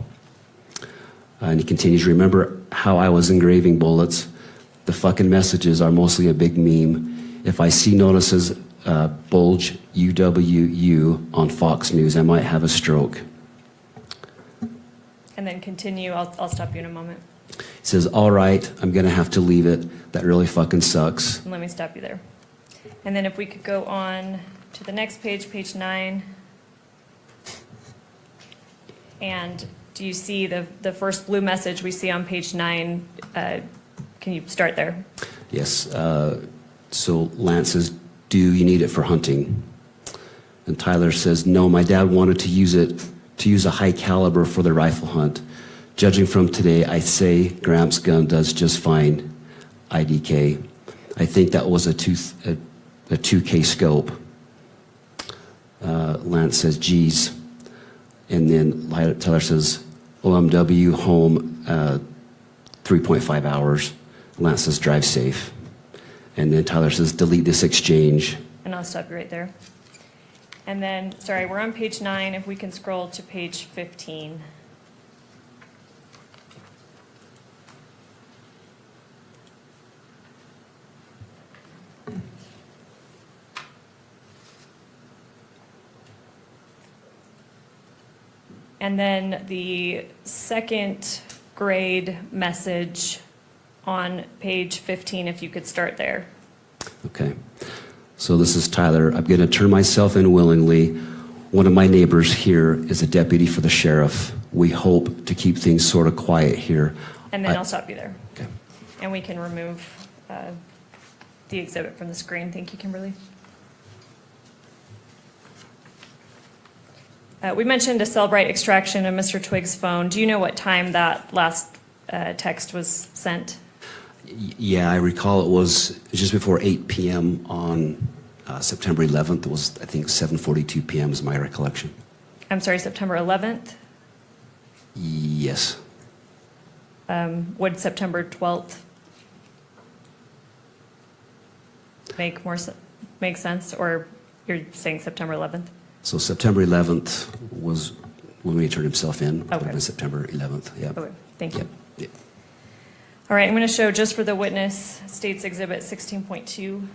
And he continues, remember how I was engraving bullets? The fucking messages are mostly a big meme. If I see notices bulge UWU on Fox News, I might have a stroke. And then continue. I'll stop you in a moment. He says, all right, I'm going to have to leave it. That really fucking sucks. And let me stop you there. And then if we could go on to the next page, page 9. And do you see the first blue message we see on page 9? Can you start there? Yes. So Lance says, do you need it for hunting? And Tyler says, no, my dad wanted to use a high caliber for the rifle hunt. Judging from today, I say Gramps' gun does just fine. IDK. I think that was a 2K scope. Lance says, geez. And then Tyler says, OMW home 3.5 hours. Lance says, drive safe. And then Tyler says, delete this exchange. And I'll stop you right there. And then, sorry, we're on page 9. If we can scroll to page 15. And then the second grade message on page 15, if you could start there. Okay. So this is Tyler. I'm going to turn myself in willingly. One of my neighbors here is a deputy for the sheriff. We hope to keep things sort of quiet here. And then I'll stop you there. Okay. And we can remove the exhibit from the screen. Thank you, Kimberly. We mentioned a Cellbrite extraction of Mr. Twiggs' phone. Do you know what time that last text was sent? Yeah, I recall it was just before 8 p.m. on September 11th. It was, I think, 7:42 p.m. is my recollection. I'm sorry, September 11th? Yes. Would September 12th make sense, or you're saying September 11th? So September 11th was when he turned himself in. Okay. It was September 11th, yeah. Okay, thank you. Yep. Yep. All right, I'm going to show just for the witness, States Exhibit 16.2.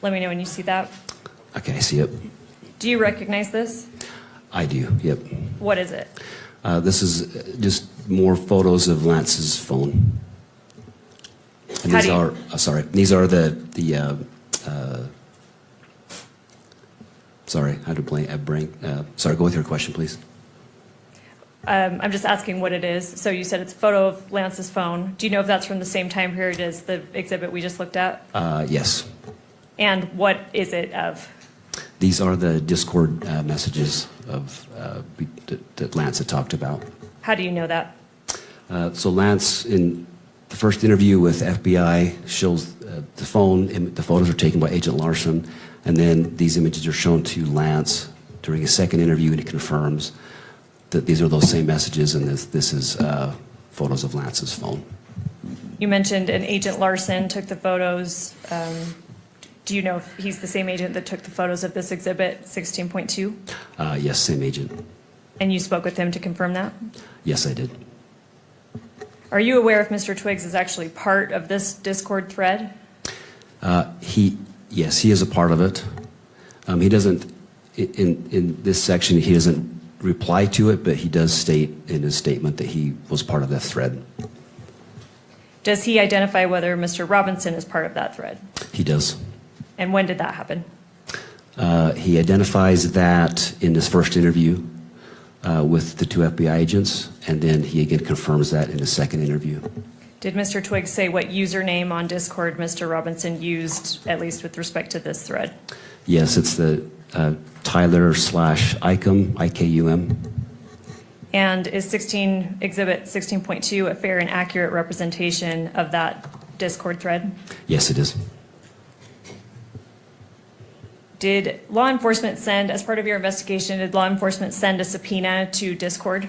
Let me know when you see that. Okay, I see it. Do you recognize this? I do, yep. What is it? This is just more photos of Lance's phone. And How these do you- are, these are the Sorry, I had to sorry, go with your question, please. I'm just asking what it is. So you said it's a photo of Lance's phone. Do you know if that's from the same time period as the exhibit we just looked at? Yes. And what is it of? These are the Discord messages that Lance had talked about. How do you know that? So Lance, in the first interview with FBI, shows the phone. The photos are taken by Agent Larson, and then these images are shown to Lance during a second interview, and he confirms that these are those same messages, and this is photos of Lance's phone. You mentioned an Agent Larson took the photos. Do you know if he's the same agent that took the photos of this exhibit 16.2? Yes, same agent. And you spoke with him to confirm that? Yes, I did. Are you aware if Mr. Twiggs is actually part of this Discord thread? Yes, he is a part of it. He doesn't, in this section, he doesn't reply to it, but he does state in his statement that he was part of that thread. Does he identify whether Mr. Robinson is part of that thread? He does. And when did that happen? He identifies that in his first interview with the two FBI agents, and then he again confirms that in his second interview. Did Mr. Twiggs say what username on Discord Mr. Robinson used, at least with respect to this thread? Yes, it's the Tyler/Icum, IKUM. And is Exhibit 16.2 a fair and accurate representation of that Discord thread? Yes, it is. Did law enforcement send, as part of your investigation, did law enforcement send a subpoena to Discord?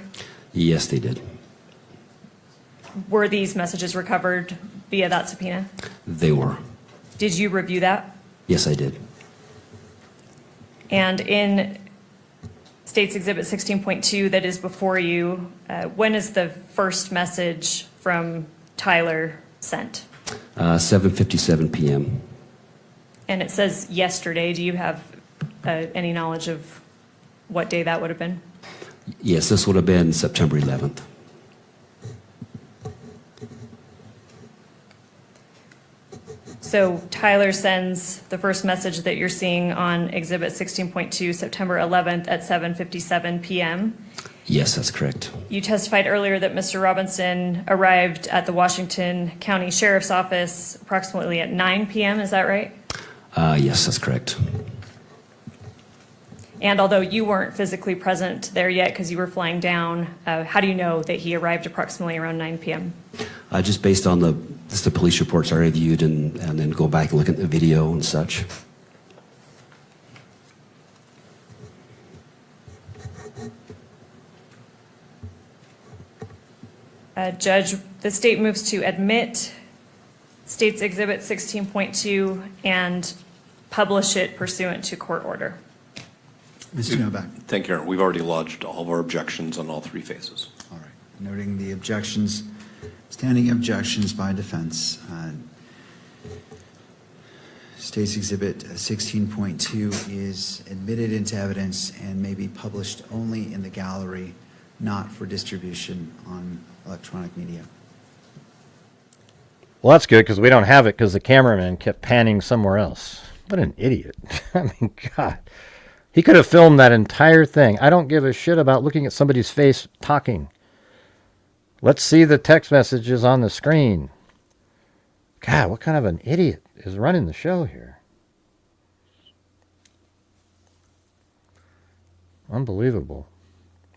Yes, they did. Were these messages recovered via that subpoena? They were. Did you review that? Yes, I did. And in State's Exhibit 16.2 that is before you, when is the first message from Tyler sent? 7:57 p.m. And it says yesterday. Do you have any knowledge of what day that would have been? Yes, this would have been September 11th. So Tyler sends the first message that you're seeing on Exhibit 16.2, September 11th at 7:57 p.m. Yes, that's correct. You testified earlier that Mr. Robinson arrived at the Washington County Sheriff's Office approximately at 9 p.m. Is that right? Yes, that's correct. And although you weren't physically present there yet because you were flying down, how do you know that he arrived approximately around 9 p.m.? Just based on the police reports I reviewed and then go back and look at the video and such. Judge, the state moves to admit State's Exhibit 16.2 and publish it pursuant to court order. Mr. Novak. Thank you, Aaron. We've already lodged all of our objections on all three phases. All right. Noting the objections, standing objections by defense. State's Exhibit 16.2 is admitted into evidence and may be published only in the gallery, not for distribution on electronic media. Well, that's good because we don't have it because the cameraman kept panning somewhere else. What an idiot. I mean, God. He could have filmed that entire thing. I don't give a shit about looking at somebody's face talking. Let's see the text messages on the screen. God, what kind of an idiot is running the show here? Unbelievable.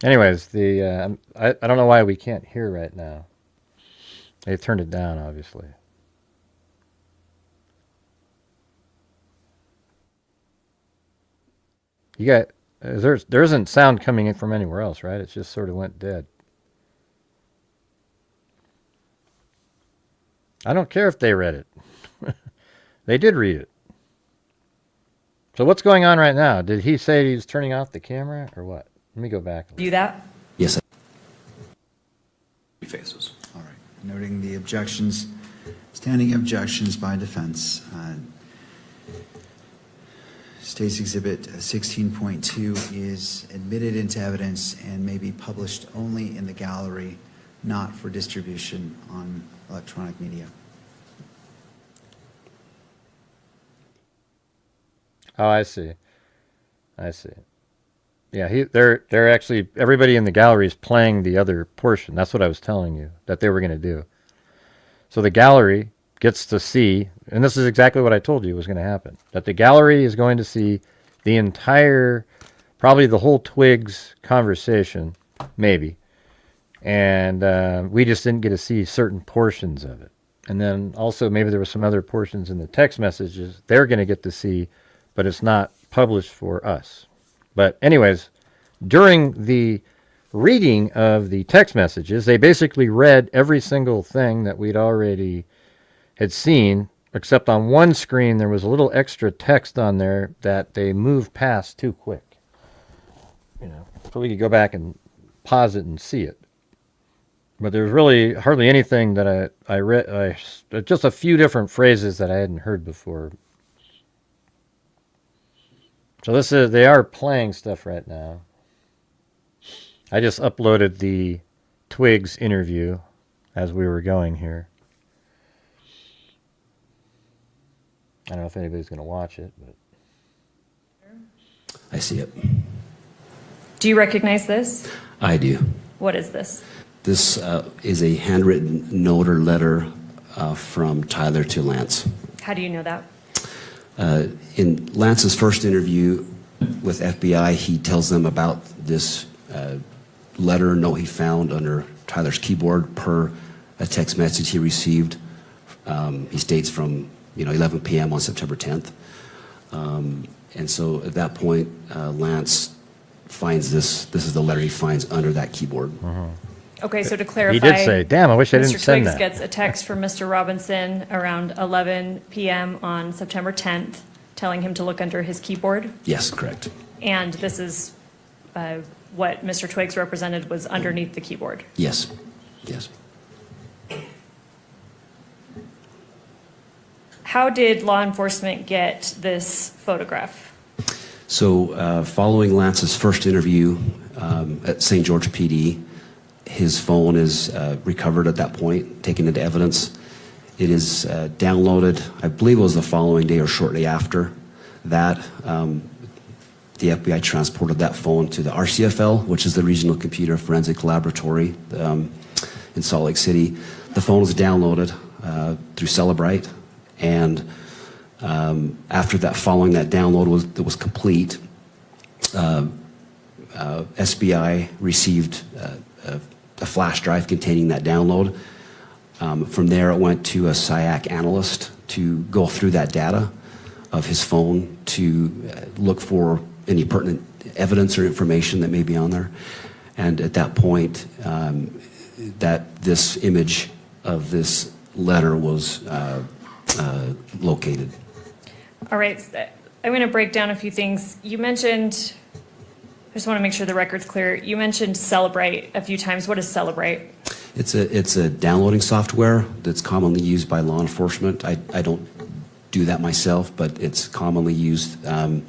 Anyways, I don't know why we can't hear right now. They've turned it down, obviously. You got there isn't sound coming in from anywhere else, right? It just sort of went dead. I don't care if they read it. They did read it. So what's going on right now? Did he say he was turning off the camera or what? Let me go back. Do that? Yes. Phases. All right. Noting the objections, standing objections by defense. State's Exhibit 16.2 is admitted into evidence and may be published only in the gallery, not for distribution on electronic media. Oh, I see. I see. Yeah, they're actually, everybody in the gallery is playing the other portion. That's what I was telling you that they were going to do. So the gallery gets to see, and this is exactly what I told you was going to happen, that the gallery is going to see the entire, probably the whole Twiggs conversation, maybe. And we just didn't get to see certain portions of it. And then also maybe there were some other portions in the text messages they're going to get to see, but it's not published for us. But anyways, during the reading of the text messages, they basically read every single thing that we'd already had seen, except on one screen there was a little extra text on there that they moved past too quick. You know, so we could go back and pause it and see it. But there's really hardly anything that I read, just a few different phrases that I hadn't heard before. So they are playing stuff right now. I just uploaded the Twiggs interview as we were going here. I don't know if anybody's going to watch it, but I see it. Do you recognize this? I do. What is this? This is a handwritten note or letter from Tyler to Lance. How do you know that? In Lance's first interview with FBI, he tells them about this letter note he found under Tyler's keyboard per a text message he received. He states from 11 p.m. on September 10th. And so at that point, Lance finds this. This is the letter he finds under that keyboard. Okay, so to clarify, he did say, "Damn, I wish I didn't send that." Mr. Twiggs gets a text from Mr. Robinson around 11 p.m. on September 10th, telling him to look under his keyboard. Yes, correct. And this is what Mr. Twiggs represented was underneath the keyboard. Yes, yes. How did law enforcement get this photograph? So following Lance's first interview at St. George PD, his phone is recovered at that point, taken into evidence. It is downloaded, I believe it was the following day or shortly after that. The FBI transported that phone to the RCFL, which is the Regional Computer Forensic Laboratory in Salt Lake City. The phone was downloaded through Celebrite, and after that, following that download was complete, SBI received a flash drive containing that download. From there, it went to a SIAC analyst to go through that data of his phone to look for any pertinent evidence or information that may be on there. And at that point, that this image of this letter was located. All right, I'm going to break down a few things. You mentioned, I just want to make sure the record's clear. You mentioned Celebrite a few times. What is Celebrite? It's a downloading software that's commonly used by law enforcement. I don't do that myself, but it's commonly used to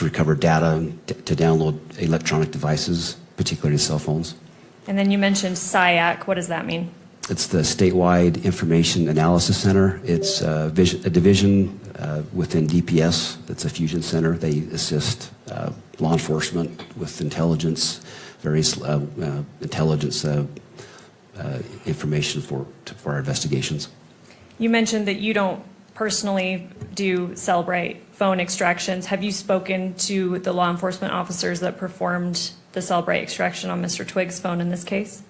recover data and to download electronic devices, particularly cell phones. And then you mentioned SIAC. What does that mean? It's the Statewide Information Analysis Center. It's a division within DPS. It's a fusion center. They assist law enforcement with intelligence, various intelligence information for our investigations. You mentioned that you don't personally do Celebrite phone extractions. Have you spoken to the law enforcement officers that performed the Celebrite extraction on Mr. Twiggs' phone in this case?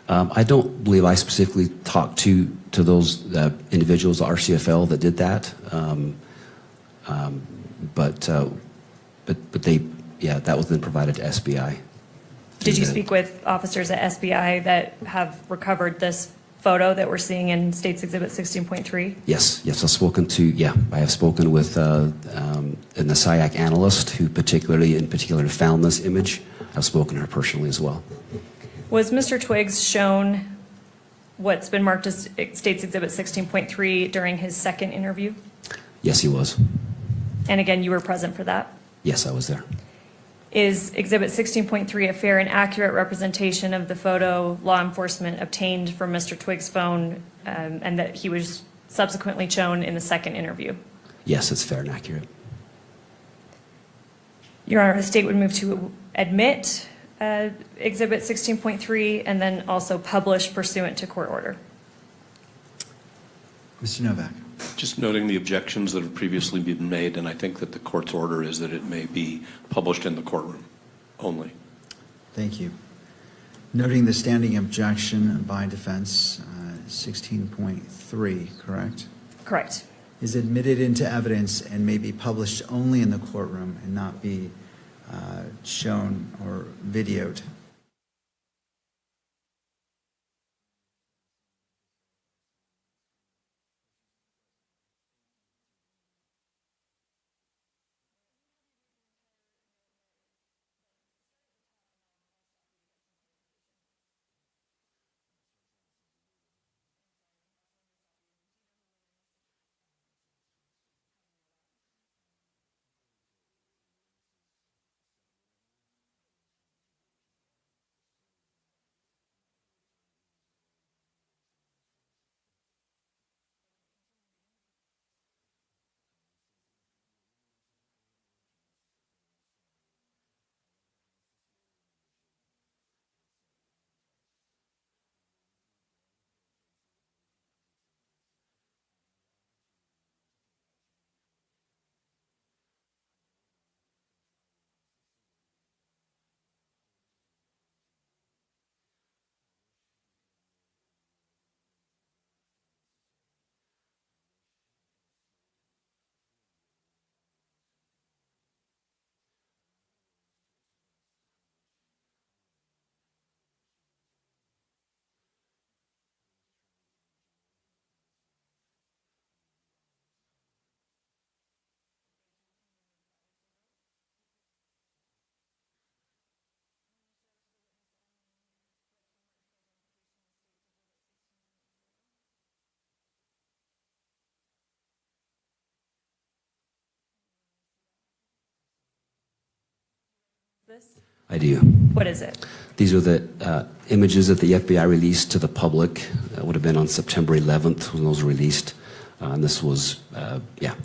I don't believe I specifically talked to those individuals, the RCFL, that did that. But they, yeah, that was then provided to SBI. Did you speak with officers at SBI that have recovered this photo that we're seeing in State's Exhibit 16.3? Yes, I've spoken to, I have spoken with the SIAC analyst who in particular found this image. I've spoken to her personally as well. Was Mr. Twiggs shown what's been marked as State's Exhibit 16.3 during his second interview? Yes, he was. And again, you were present for that? Yes, I was there. Is Exhibit 16.3 a fair and accurate representation of the photo law enforcement obtained from Mr. Twiggs' phone and that he was subsequently shown in the second interview? Yes, it's fair and accurate. Your Honor, the state would move to admit Exhibit 16.3 and then also publish pursuant to court order. Mr. Novak. Just noting the objections that have previously been made, and I think that the court's order is that it may be published in the courtroom only. Thank you. Noting the standing objection by defense, 16.3, correct? Correct. Is admitted into evidence and may be published only in the courtroom and not be shown or videoed. I do. What is it? These are the images that the FBI released to the public. That would have been on September 11th when those were released. And this was,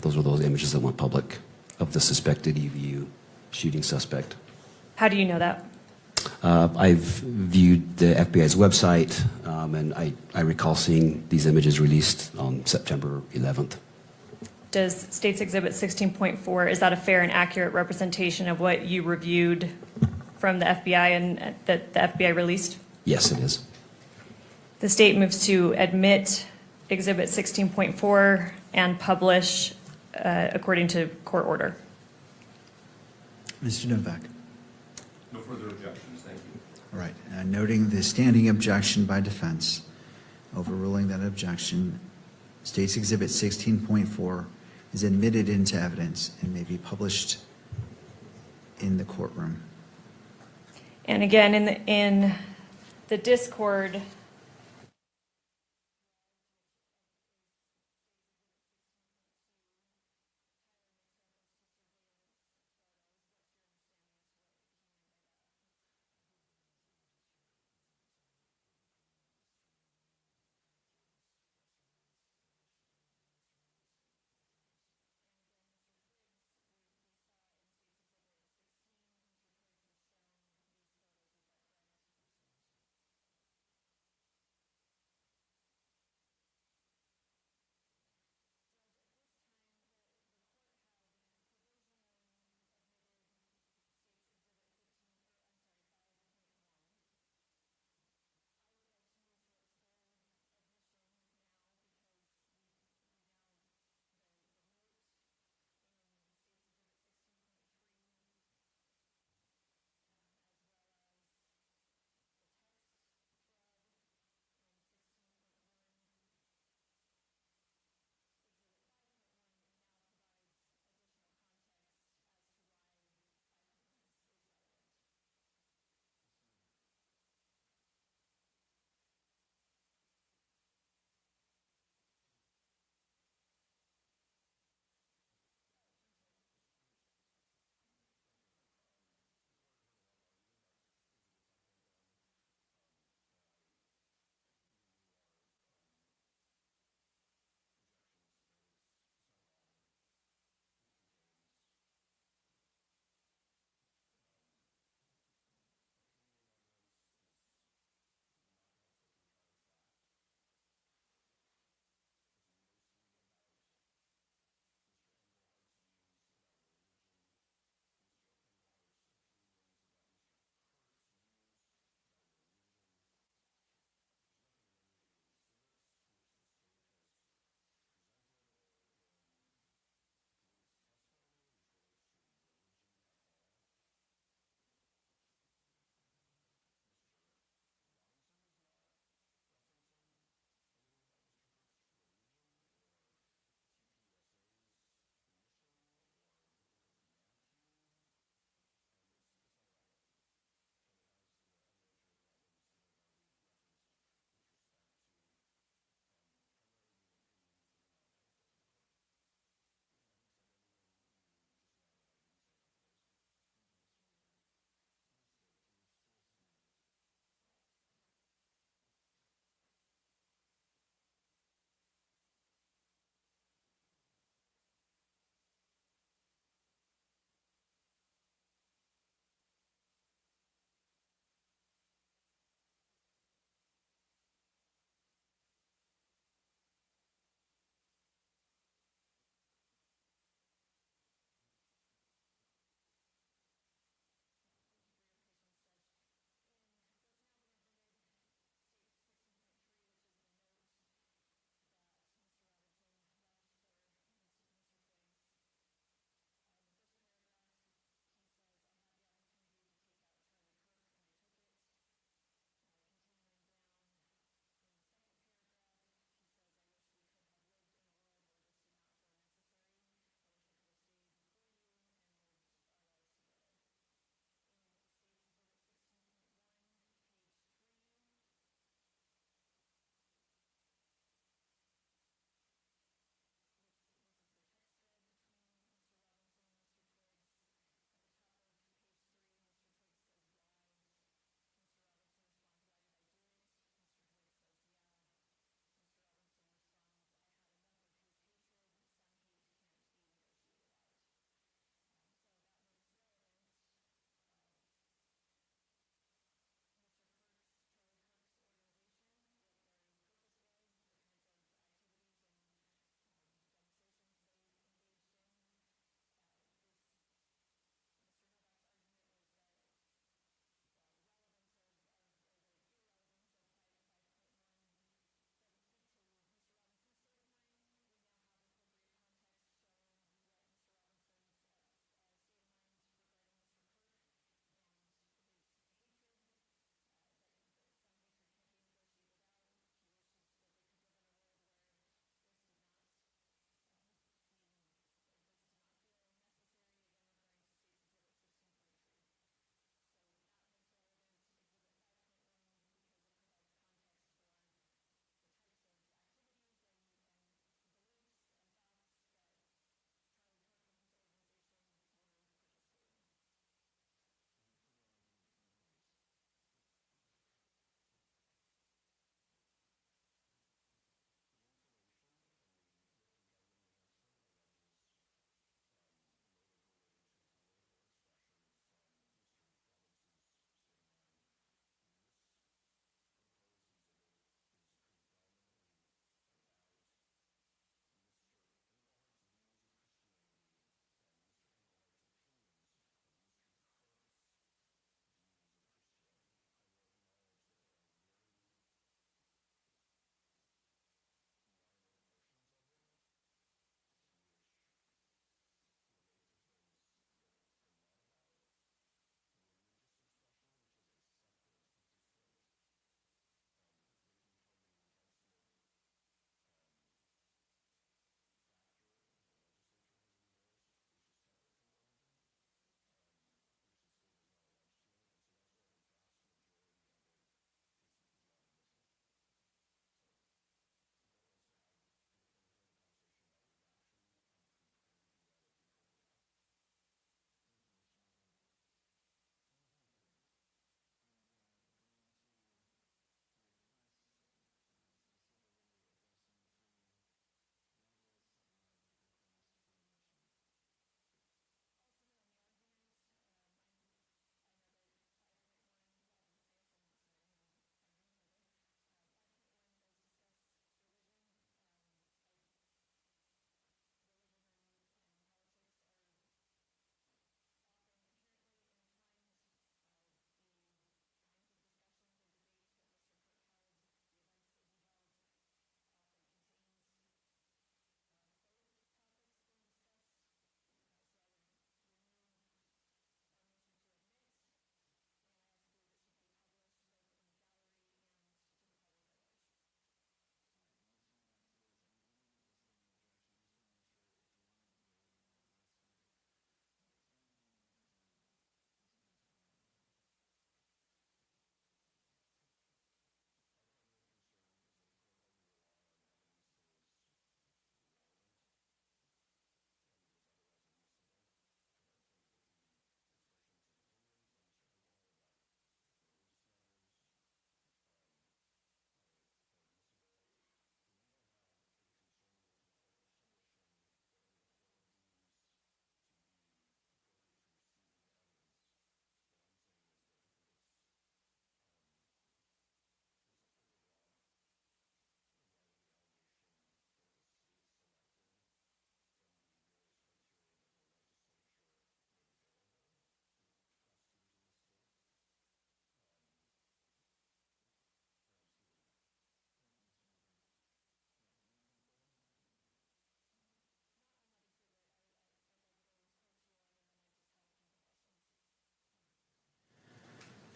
those were those images that went public of the suspected EVU shooting suspect. How do you know that? I've viewed the FBI's website, and I recall seeing these images released on September 11th. Does State's Exhibit 16.4, is that a fair and accurate representation of what you reviewed from the FBI and that the FBI released? Yes, it is. The state moves to admit Exhibit 16.4 and publish according to court order. Mr. Novak. No further objections, thank you. All right. Noting the standing objection by defense, overruling that objection, State's Exhibit 16.4 is admitted into evidence and may be published in the courtroom. And again, in the Discord,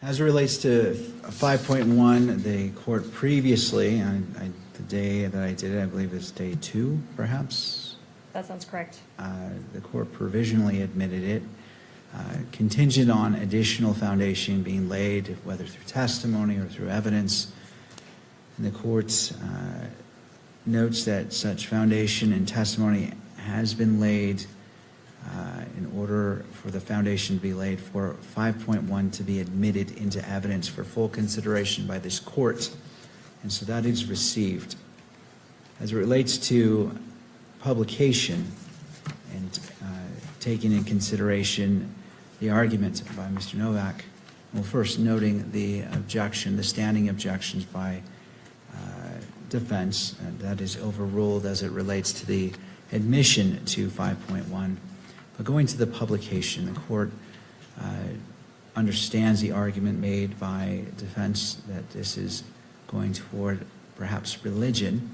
As it relates to 5.1, the court previously, the day that I did it, I believe it's day 2, perhaps, That sounds correct. the court provisionally admitted it, contingent on additional foundation being laid, whether through testimony or through evidence. And the court notes that such foundation and testimony has been laid in order for the foundation to be laid for 5.1 to be admitted into evidence for full consideration by this court. And so that is received. As it relates to publication and taking in consideration the argument by Mr. Novak, well, first noting the objection, the standing objections by defense, that is overruled as it relates to the admission to 5.1. But going to the publication, the court understands the argument made by defense that this is going toward perhaps religion,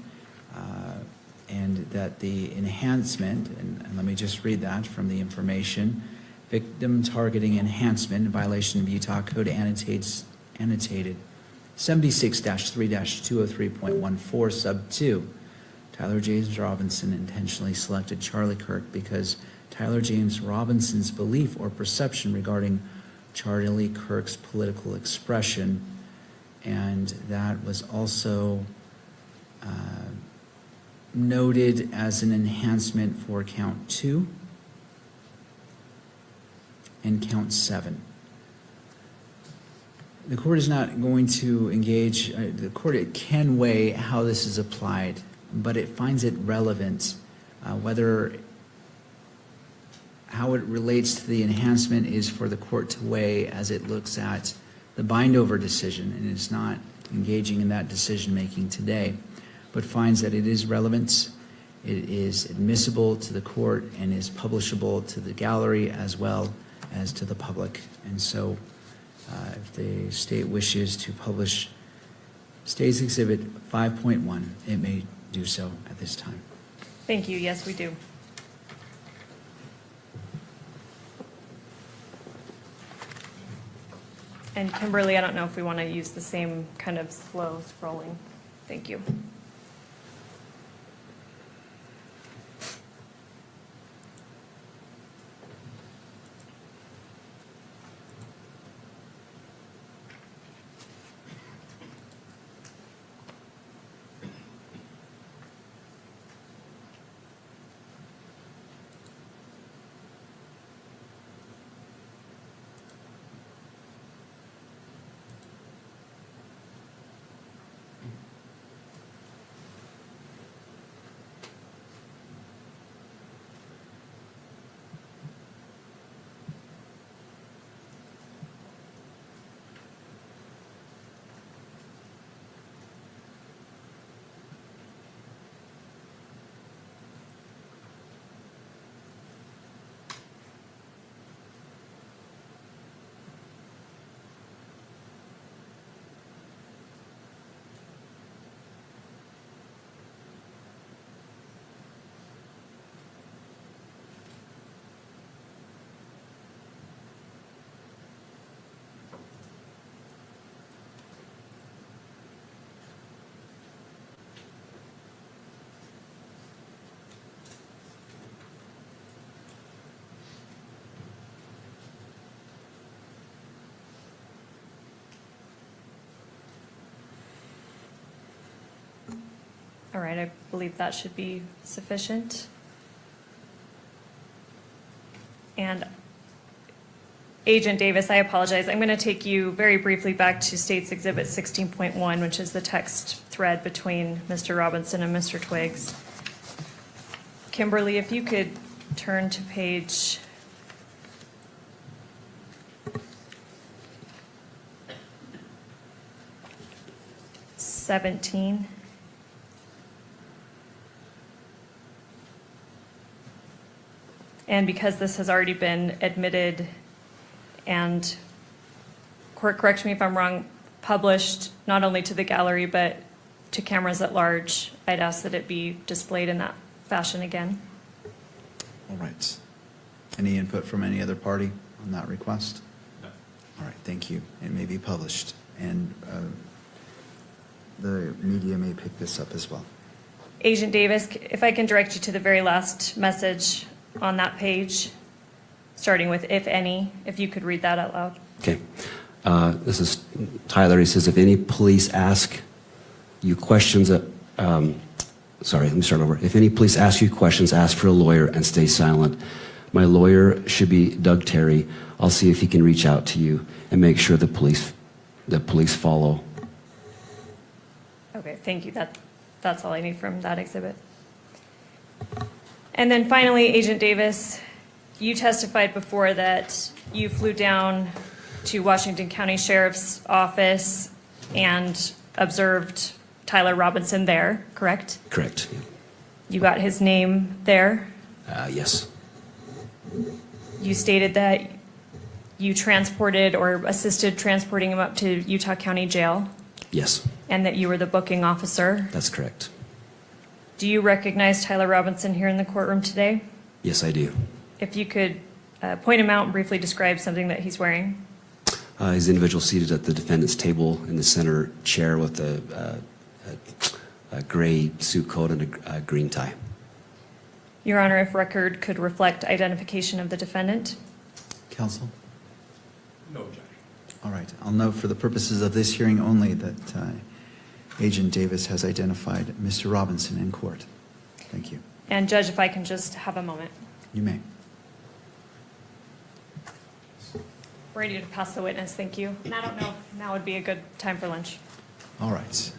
and that the enhancement, and let me just read that from the information, victim targeting enhancement in violation of Utah Code annotated 76-3-203.14 sub 2. Tyler James Robinson intentionally selected Charlie Kirk because Tyler James Robinson's belief or perception regarding Charlie Kirk's political expression, and that was also noted as an enhancement for count 2 and count 7. The court is not going to engage, the court can weigh how this is applied, but it finds it relevant, how it relates to the enhancement is for the court to weigh as it looks at the bind-over decision, and it's not engaging in that decision-making today, but finds that it is relevant, it is admissible to the court, and is publishable to the gallery as well as to the public. And so if the state wishes to publish State's Exhibit 5.1, it may do so at this time. Thank you. Yes, we do. And Kimberly, I don't know if we want to use the same kind of slow scrolling. Thank you. All right, I believe that should be sufficient. And Agent Davis, I apologize. I'm going to take you very briefly back to State's Exhibit 16.1, which is the text thread between Mr. Robinson and Mr. Twiggs. Kimberly, if you could turn to page 17. And because this has already been admitted and, court, correct me if I'm wrong, published not only to the gallery but to cameras at large, I'd ask that it be displayed in that fashion again. All right. Any input from any other party on that request? No. All right, thank you. It may be published, and the media may pick this up as well. Agent Davis, if I can direct you to the very last message on that page, starting with "if any," if you could read that out loud. Okay. This is Tyler. He says, if any police ask you questions, sorry, let me start over. If any police ask you questions, ask for a lawyer and stay silent. My lawyer should be Doug Terry. I'll see if he can reach out to you and make sure the police follow. Okay, thank you. That's all I need from that exhibit. And then finally, Agent Davis, you testified before that you flew down to Washington County Sheriff's Office and observed Tyler Robinson there, correct? Correct. Yeah. You got his name there? Yes. You stated that you transported or assisted transporting him up to Utah County Jail? Yes. And that you were the booking officer? That's correct. Do you recognize Tyler Robinson here in the courtroom today? Yes, I do. If you could point him out and briefly describe something that he's wearing. He's an individual seated at the defendant's table in the center chair with a gray suit coat and a green tie. Your Honor, if record could reflect identification of the defendant. Counsel? No objection. All right. I'll note for the purposes of this hearing only that Agent Davis has identified Mr. Robinson in court. Thank you. And Judge, if I can just have a moment. You may. Ready to pass the witness, thank you. And I don't know if now would be a good time for lunch. All right.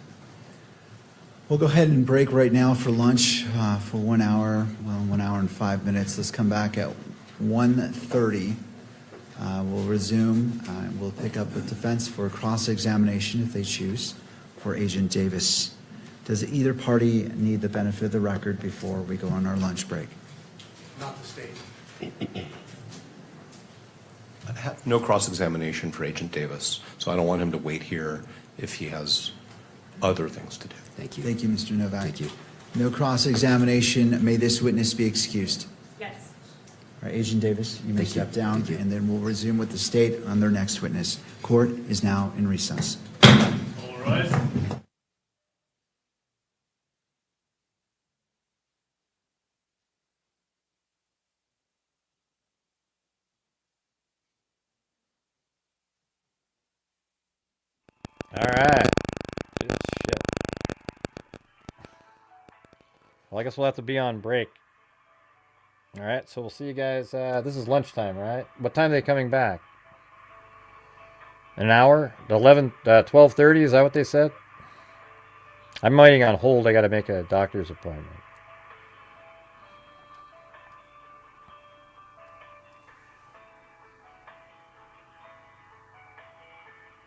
We'll go ahead and break right now for lunch for 1 hour, 1 hour and 5 minutes. Let's come back at 1:30. We'll resume. We'll pick up the defense for cross-examination if they choose for Agent Davis. Does either party need the benefit of the record before we go on our lunch break? Not the state. I have no cross-examination for Agent Davis, so I don't want him to wait here if he has other things to do. Thank you. Thank you, Mr. Novak. Thank you. No cross-examination. May this witness be excused. Yes. All right, Agent Davis, you may Thank you. step down, Thank you. and then we'll resume with the state on their next witness. Court is now in recess. All right. All right. Shit. Well, I guess we'll have to be on break. All right, so we'll see you guys. This is lunchtime, right? What time are they coming back? An hour? 12:30, is that what they said? I'm waiting on hold. I got to make a doctor's appointment.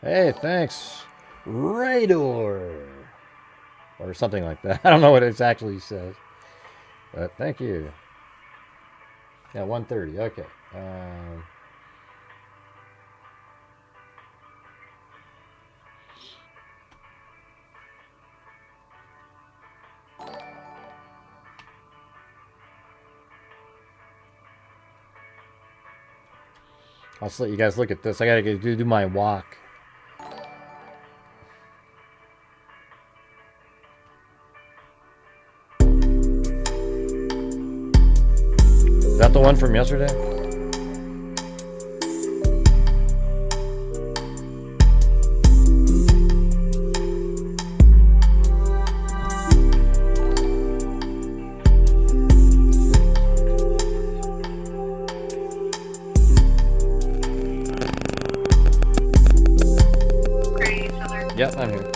Hey, thanks. Rador. Or something like that. I don't know what it actually says. But thank you. Yeah, 1:30. Okay. I'll just let you guys look at this. I gotta do my walk. Is that the one from yesterday? Yep, I'm here.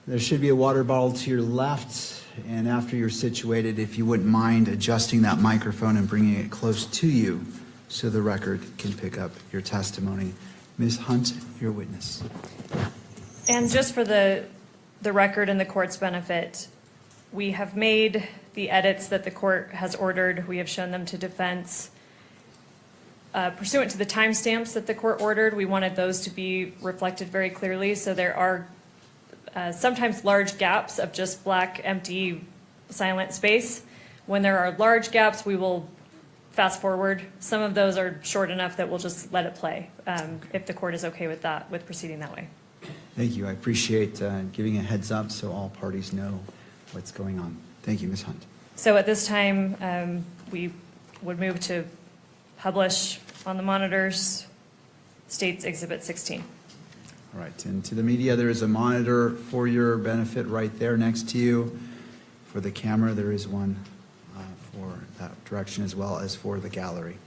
There should be a water bottle to your left, and after you're situated, if you wouldn't mind adjusting that microphone and bringing it close to you so the record can pick up your testimony. Ms. Hunt, your witness. And just for the record and the court's benefit, we have made the edits that the court has ordered. We have shown them to defense. Pursuant to the timestamps that the court ordered, we wanted those to be reflected very clearly. So there are sometimes large gaps of just black, empty, silent space. When there are large gaps, we will fast forward. Some of those are short enough that we'll just let it play, if the court is okay with that, with proceeding that way. Thank you. I appreciate giving a heads up so all parties know what's going on. Thank you, Ms. Hunt. So at this time, we would move to publish on the monitors State's Exhibit 16. All right, and to the media, there is a monitor for your benefit right there next to you. For the camera, there is one for that direction as well as for the gallery.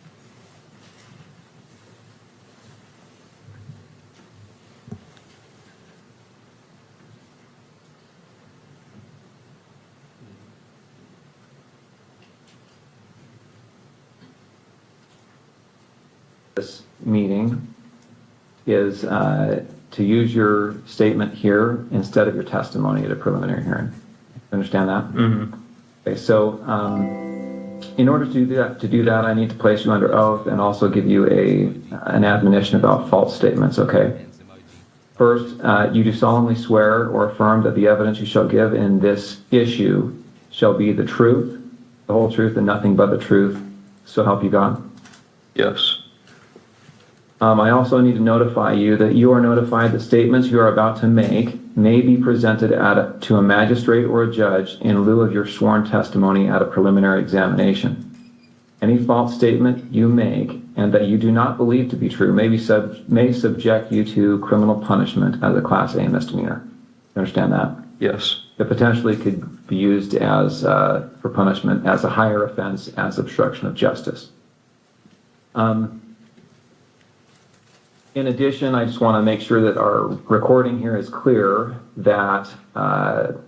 This meeting is to use your statement here instead of your testimony at a preliminary hearing. You understand that? Mm-hmm. Okay, so in order to do that, I need to place you under oath and also give you an admonition about false statements, okay? First, you do solemnly swear or affirm that the evidence you shall give in this issue shall be the truth, the whole truth, and nothing but the truth, so help you God? Yes. I also need to notify you that you are notified that statements you are about to make may be presented to a magistrate or a judge in lieu of your sworn testimony at a preliminary examination. Any false statement you make and that you do not believe to be true may subject you to criminal punishment as a Class A misdemeanor. You understand that? Yes. It potentially could be used as for punishment as a higher offense as obstruction of justice. In addition, I just want to make sure that our recording here is clear that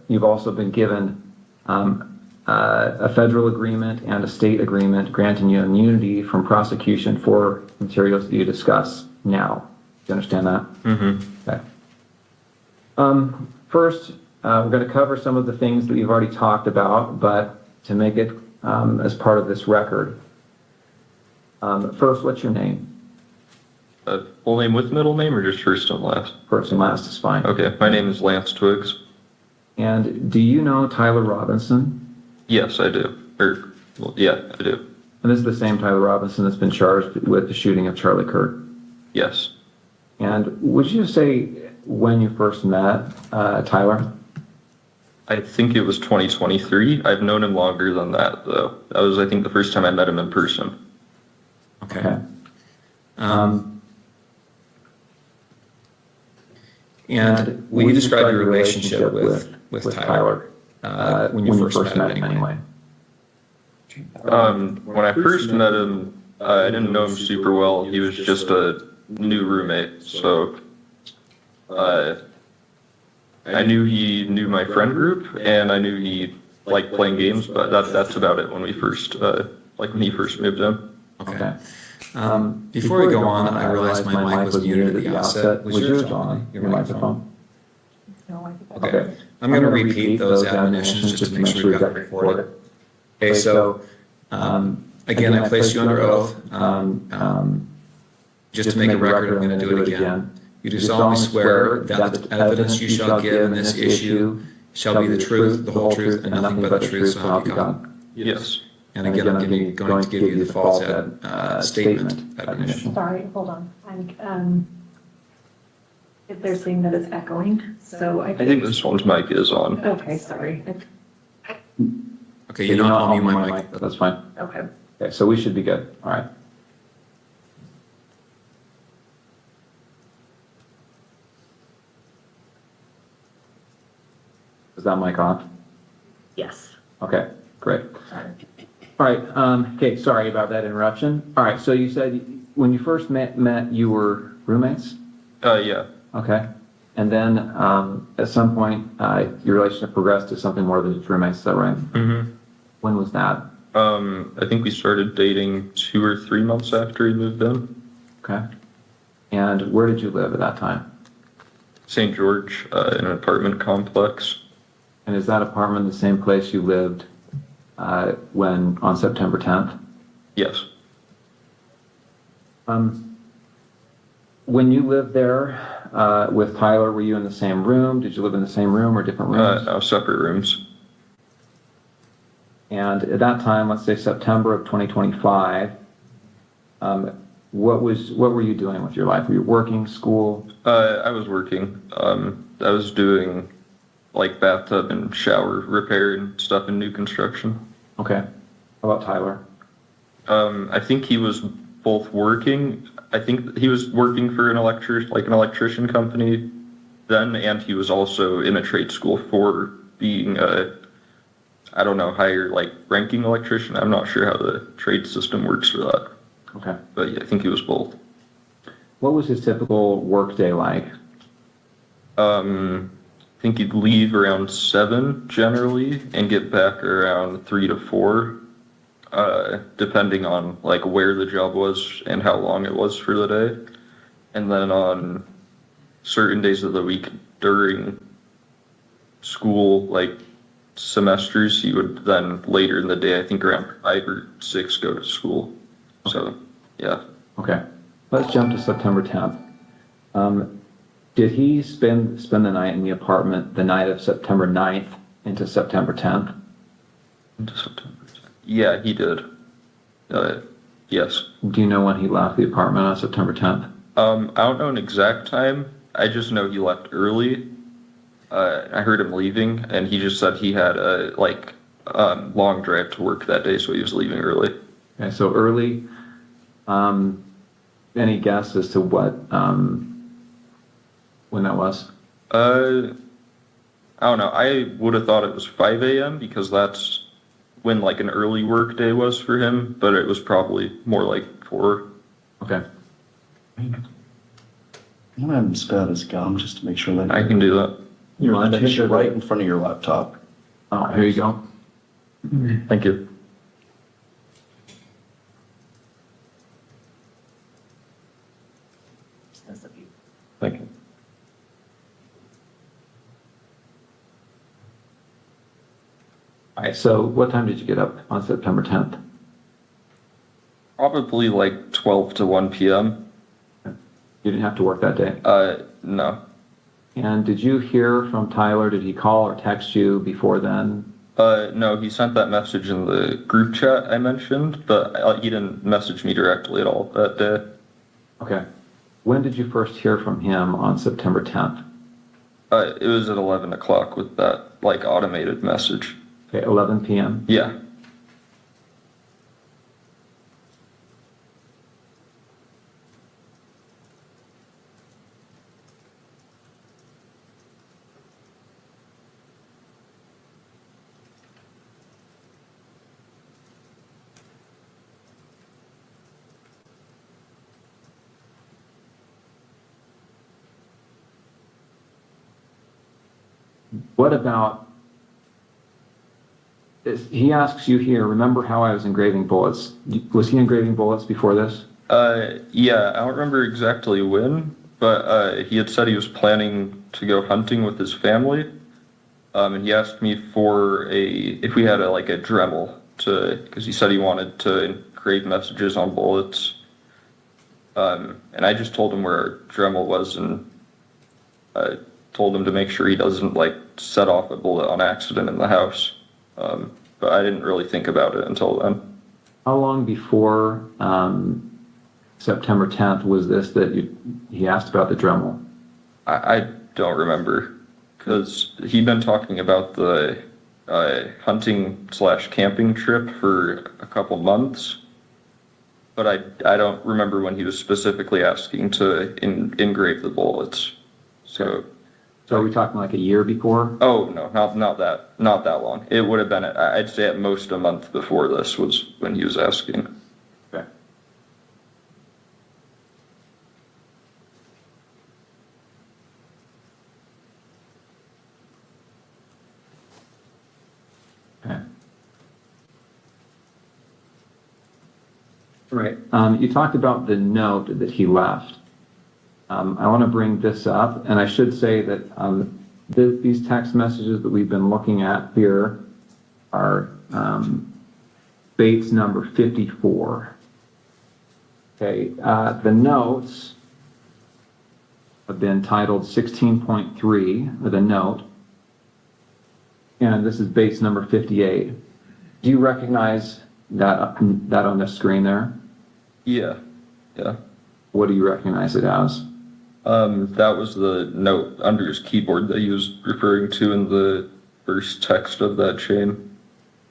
you've also been given a federal agreement and a state agreement granting you immunity from prosecution for materials that you discuss now. Do you understand that? Mm-hmm. Okay. First, we're going to cover some of the things that you've already talked about, but to make it as part of this record. First, what's your name? Full name with middle name or just first and last? First and last is fine. Okay, my name is Lance Twiggs. And do you know Tyler Robinson? Yes, I do. Yeah, I do. And this is the same Tyler Robinson that's been charged with the shooting of Charlie Kirk? Yes. And would you say when you first met Tyler? I think it was 2023. I've known him longer than that, though. That was, I think, the first time I met him in person. Okay. And will you describe your relationship with Tyler when you first met him anyway? When I first met him, I didn't know him super well. He was just a new roommate, so I knew he knew my friend group, and I knew he liked playing games, but that's about it when we first, when he first moved in. Okay. Before we go on, I realized my mic was muted at the outset. Was yours on, your microphone? No, Okay. I'm going to repeat those admonitions just to make sure we got it recorded. Okay, so again, I placed you under oath. Just to make a record, I'm going to do it again. You do solemnly swear that the evidence you shall give in this issue shall be the truth, the whole truth, and nothing but the truth, so help you God? Yes. And again, I'm going to give you the false statement admonition. Sorry, hold on. If they're saying that it's echoing, so I think this one's mic is on. Okay, sorry. Okay, you're not on my mic. That's fine. Okay. Okay, so we should be good. All right. Is that mic on? Yes. Okay, great. Sorry. All right, okay, sorry about that interruption. All right, so you said when you first met you were roommates? Yeah. Okay. And then at some point, your relationship progressed to something more than just roommates, is that right? Mm-hmm. When was that? I think we started dating 2 or 3 months after he moved in. Okay. And where did you live at that time? St. George, in an apartment complex. And is that apartment the same place you lived when on September 10th? Yes. When you lived there with Tyler, were you in the same room? Did you live in the same room or different rooms? No, separate rooms. And at that time, let's say September of 2025, what were you doing with your life? Were you working, school? I was working. I was doing like bathtub and shower repair and stuff in new construction. Okay. How about Tyler? I think he was both working. I think he was working for an electrician company then, and he was also in a trade school for being I don't know, higher like ranking electrician. I'm not sure how the trade system works for that. Okay. But yeah, I think he was both. What was his typical work day like? I think he'd leave around 7 generally and get back around 3 to 4, depending on like where the job was and how long it was for the day. And then on certain days of the week during school, like semesters, he would then later in the day, I think around 5 or 6, go to school. So, yeah. Okay. Let's jump to September 10th. Did he spend the night in the apartment the night of September 9th into September 10th? Into September 10th. Yeah, he did. Yes. Do you know when he left the apartment on September 10th? I don't know an exact time. I just know he left early. I heard him leaving, and he just said he had a long drive to work that day, so he was leaving early. Okay, so early. Any guess as to what when that was? I don't know. I would have thought it was 5 a.m. because that's when like an early work day was for him, but it was probably more like 4. Okay. I'm gonna spat his gum just to make sure that I can do that. You mind? I should right in front of your laptop. Oh, here you go. Thank you. Thank you. All right, so what time did you get up on September 10th? Probably like 12 to 1 p.m. You didn't have to work that day? No. And did you hear from Tyler? Did he call or text you before then? No, he sent that message in the group chat I mentioned, but he didn't message me directly at all that day. Okay. When did you first hear from him on September 10th? It was at 11 o'clock with that like automated message. Okay, 11 p.m.? Yeah. What about, he asks you here, remember how I was engraving bullets? Was he engraving bullets before this? Yeah, I don't remember exactly when, but he had said he was planning to go hunting with his family. And he asked me for if we had a Dremel because he said he wanted to engrave messages on bullets. And I just told him where our Dremel was and told him to make sure he doesn't set off a bullet on accident in the house. But I didn't really think about it until then. How long before September 10th was this that he asked about the Dremel? I don't remember because he'd been talking about the hunting/camping trip for a couple months. But I don't remember when he was specifically asking to engrave the bullets. So are we talking like a year before? Oh no, not that long. It would have been I'd say at most a month before this was when he was asking. Okay. Right. You talked about the note that he left. I want to bring this up, and I should say that these text messages that we've been looking at here are Bates number 54. Okay, the notes have been titled 16.3 with a note, and this is Bates number 58. Do you recognize that on the screen there? Yeah. What do you recognize it as? That was the note under his keyboard that he was referring to in the first text of that chain.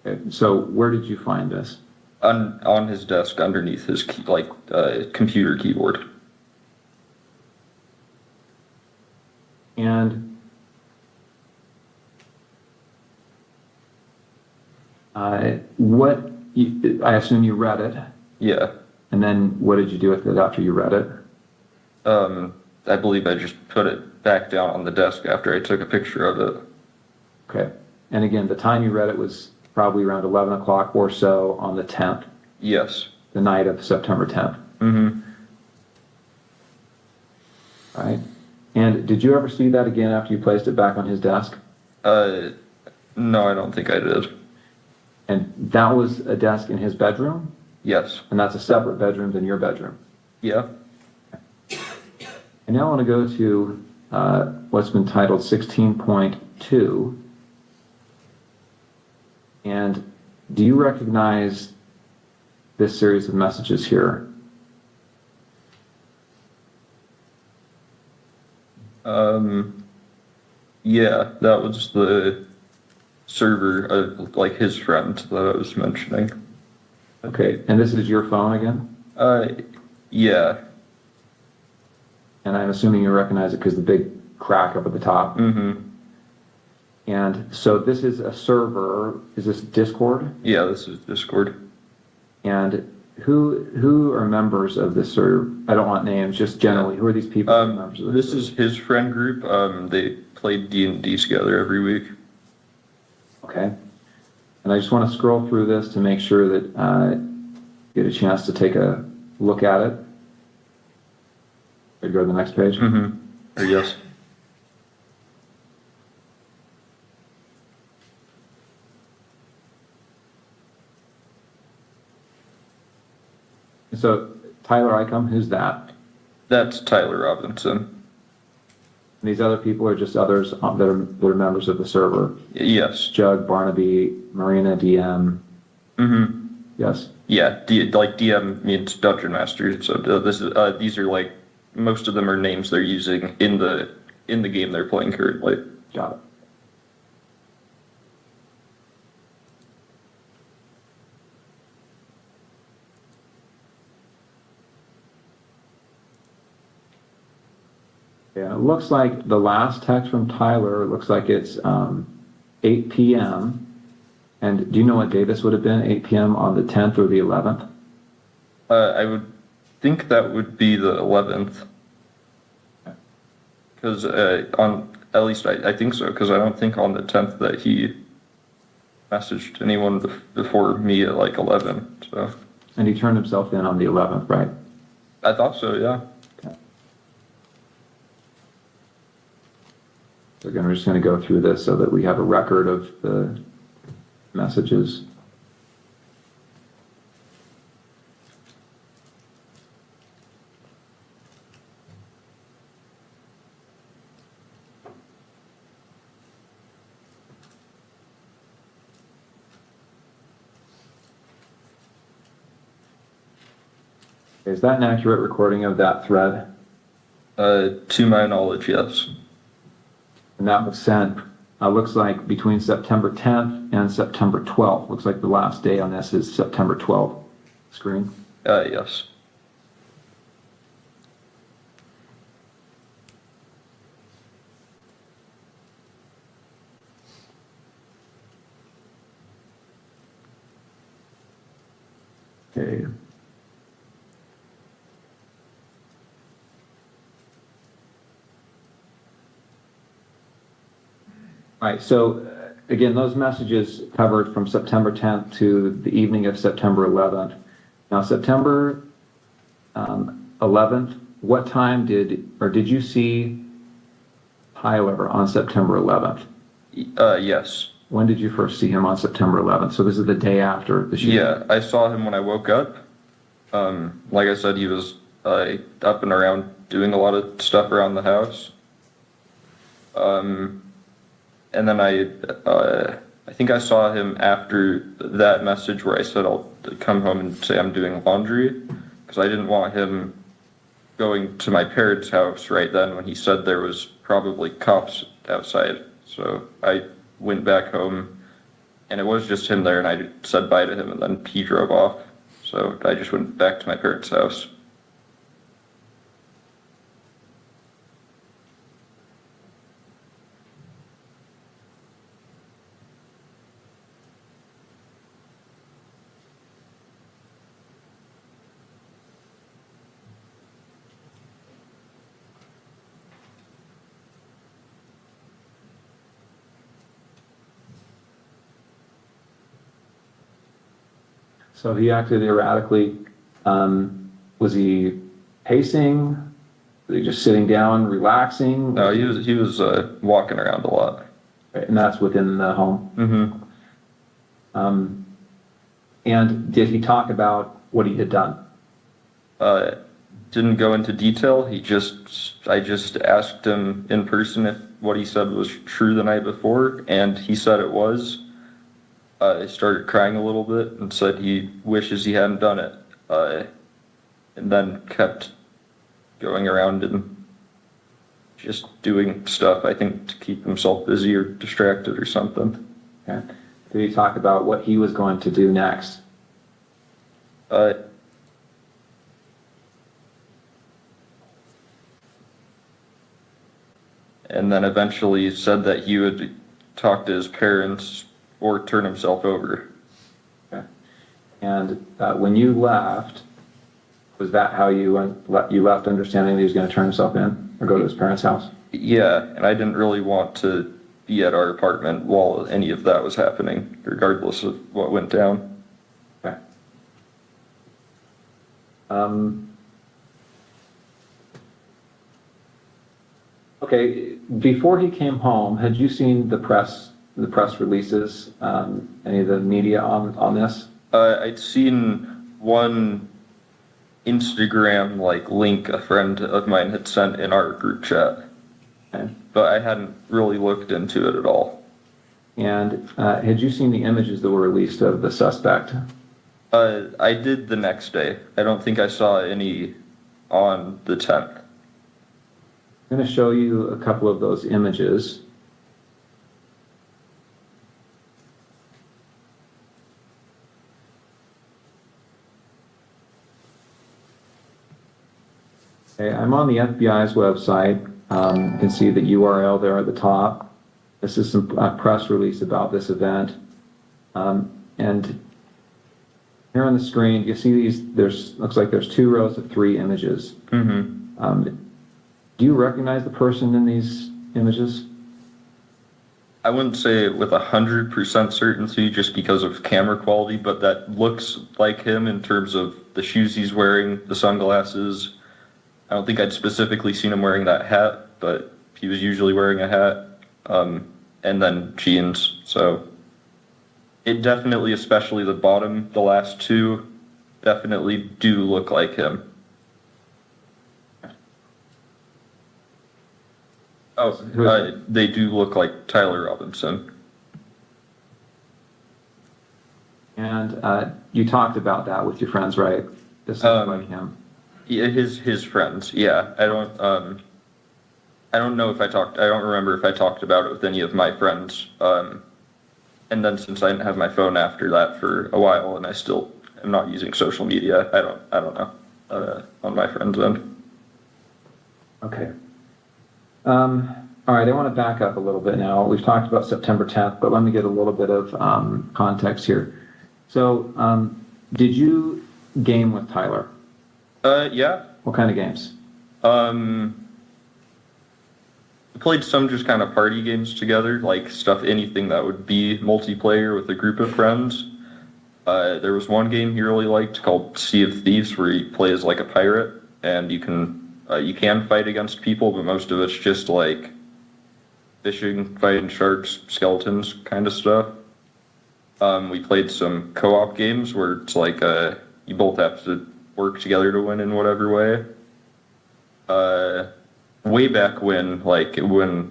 Okay, so where did you find this? On his desk underneath his computer keyboard. And I assume you read it. Yeah. And then what did you do with it after you read it? I believe I just put it back down on the desk after I took a picture of it. Okay. And again, the time you read it was probably around 11 o'clock or so on the 10th. Yes. The night of September 10th. Mm-hmm. Right. And did you ever see that again after you placed it back on his desk? No, I don't think I did. And that was a desk in his bedroom? Yes. And that's a separate bedroom than your bedroom? Yeah. And now I want to go to what's been titled 16.2. And do you recognize this series of messages here? Yeah, that was the server, like his friend that I was mentioning. Okay, and this is your phone again? Yeah. And I'm assuming you recognize it because the big crack up at the top. Mm-hmm. And so this is a server. Is this Discord? Yeah, this is Discord. And who are members of this server? I don't want names, just generally. Who are these people? Who are members of this is his friend group. They played D&D together every week. Okay. And I just want to scroll through this to make sure that you get a chance to take a look at it. Ready to go to the next page? Mm-hmm. Or yes. So, Tyler Icom, who's that? That's Tyler Robinson. And these other people are just others that are members of the server? Yes. Jug, Barnaby, Marina, DM. Mm-hmm. Yes. Yeah, like DM means Dungeon Master. So this is these are like most of them are names they're using in the game they're playing currently. Got it. Yeah, it looks like the last text from Tyler looks like it's 8 p.m. And do you know what day this would have been? 8 p.m. on the 10th or the 11th? I would think that would be the 11th. Because at least I think so, because I don't think on the 10th that he messaged anyone before me at like 11. So. And he turned himself in on the 11th, right? I thought so, yeah. Okay. So again, we're just going to go through this so that we have a record of the messages. Is that an accurate recording of that thread? To my knowledge, yes. And that was sent, looks like between September 10th and September 12th. Looks like the last day on this is September 12th. Screen? Yes. Okay. Right, so again, those messages covered from September 10th to the evening of September 11th. Now, September 11th, what time did you see Tyler on September 11th? Yes. When did you first see him on September 11th? So this is the day after the shooting? Yeah, I saw him when I woke up. Like I said, he was up and around doing a lot of stuff around the house. And then I think I saw him after that message where I said I'll come home and say I'm doing laundry, because I didn't want him going to my parents' house right then when he said there was probably cops outside. So I went back home, and it was just him there, and I said bye to him, and then he drove off. So I just went back to my parents' house. So he acted erratically. Was he pacing? Was he just sitting down, relaxing? No, he was walking around a lot. Right, and that's within the home? Mm-hmm. And did he talk about what he had done? Didn't go into detail. I just asked him in person if what he said was true the night before, and he said it was. He started crying a little bit and said he wishes he hadn't done it, and then kept going around and just doing stuff, I think, to keep himself busy or distracted or something. Okay. Did he talk about what he was going to do next? And then eventually said that he would talk to his parents or turn himself over. Okay. And when you left, was that how you left, understanding that he was going to turn himself in or go to his parents' house? Yeah, and I didn't really want to be at our apartment while any of that was happening, regardless of what went down. Okay. Okay, before he came home, had you seen the press releases, any of the media on this? I'd seen one Instagram link a friend of mine had sent in our group chat, okay, but I hadn't really looked into it at all. And had you seen the images that were released of the suspect? I did the next day. I don't think I saw any on the 10th. I'm going to show you a couple of those images. Okay, I'm on the FBI's website. You can see the URL there at the top. This is some press release about this event. And here on the screen, you see these, looks like there's 2 rows of 3 images. Mm-hmm. Do you recognize the person in these images? I wouldn't say it with 100% certainty just because of camera quality, but that looks like him in terms of the shoes he's wearing, the sunglasses. I don't think I'd specifically seen him wearing that hat, but he was usually wearing a hat, and then jeans. So it definitely, especially the bottom, the last 2, definitely do look like him. Oh, they do look like Tyler Robinson. And you talked about that with your friends, right? This looks like him. Yeah, his friends. Yeah, I don't know if I don't remember if I talked about it with any of my friends. And then since I didn't have my phone after that for a while, and I still am not using social media, I don't know on my friends' end. Okay. All right, I want to back up a little bit now. We've talked about September 10th, but let me get a little bit of context here. So, did you game with Tyler? Yeah. What kind of games? We played some just kind of party games together, like anything that would be multiplayer with a group of friends. There was one game he really liked called Sea of Thieves where he plays like a pirate, and you can fight against people, but most of it's just like fishing, fighting sharks, skeletons kind of stuff. We played some co-op games where it's like you both have to work together to win in whatever way. Way back when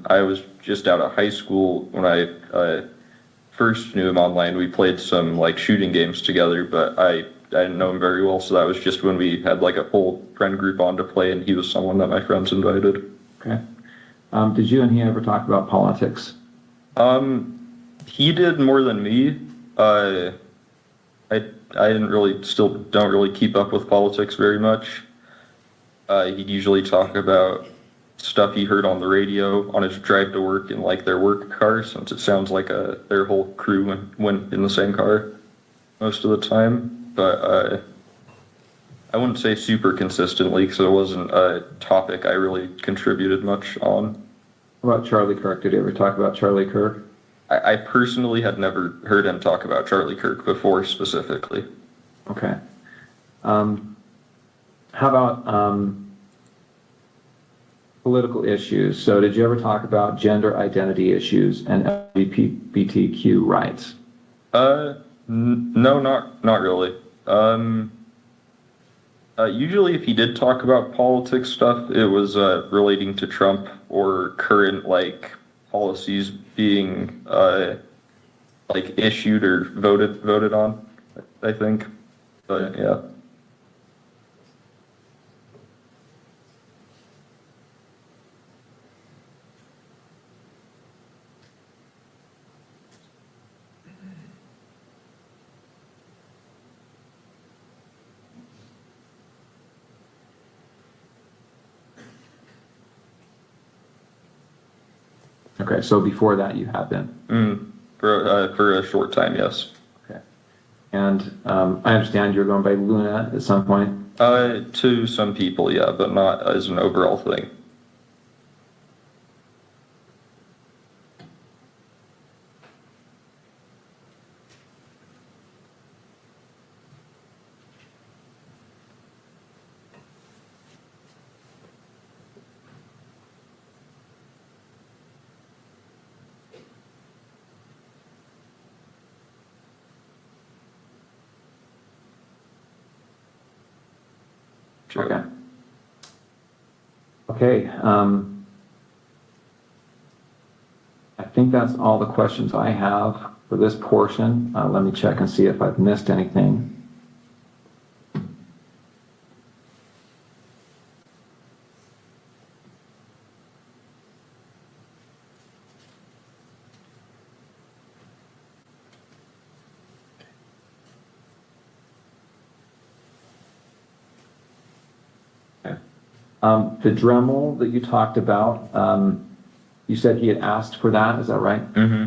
I was just out of high school, when I first knew him online, we played some like shooting games together, but I didn't know him very well, so that was just when we had like a whole friend group on to play, and he was someone that my friends invited. Okay. Did you and he ever talk about politics? He did more than me. I don't really keep up with politics very much. He'd usually talk about stuff he heard on the radio on his drive to work in like their work car, since it sounds like their whole crew went in the same car most of the time. But I wouldn't say super consistently, because it wasn't a topic I really contributed much on. What about Charlie Kirk? Did you ever talk about Charlie Kirk? I personally had never heard him talk about Charlie Kirk before specifically. Okay. How about political issues? So did you ever talk about gender identity issues and LGBTQ rights? No, not really. Usually if he did talk about politics stuff, it was relating to Trump or current like policies being like issued or voted on, I think. But yeah. Okay, so before that you have been? For a short time, yes. Okay. And I understand you're going by Luna at some point? To some people, yeah, but not as an overall thing. Okay. Okay. I think that's all the questions I have for this portion. Let me check and see if I've missed anything. The Dremel that you talked about, you said he had asked for that, is that right? Mm-hmm.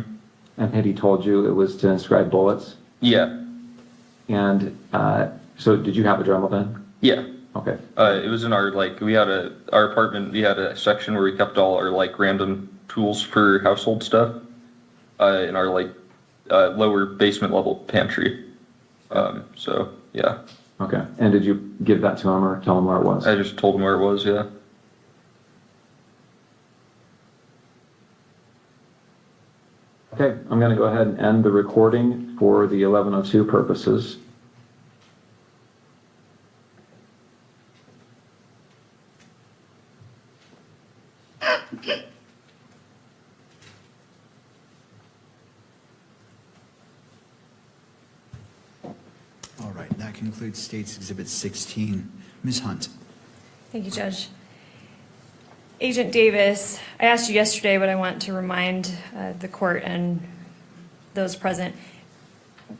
And had he told you it was to inscribe bullets? Yeah. And so did you have a Dremel then? Yeah. Okay. It was in our, our apartment, we had a section where we kept all our, random tools for household stuff in our, lower basement level pantry. So, yeah. Okay. And did you give that to him or tell him where it was? I just told him where it was, yeah. Okay, I'm going to go ahead and end the recording for the 11:02 purposes. All right, that concludes State's Exhibit 16. Ms. Hunt. Thank you, Judge. Agent Davis, I asked you yesterday, but I want to remind the court and those present.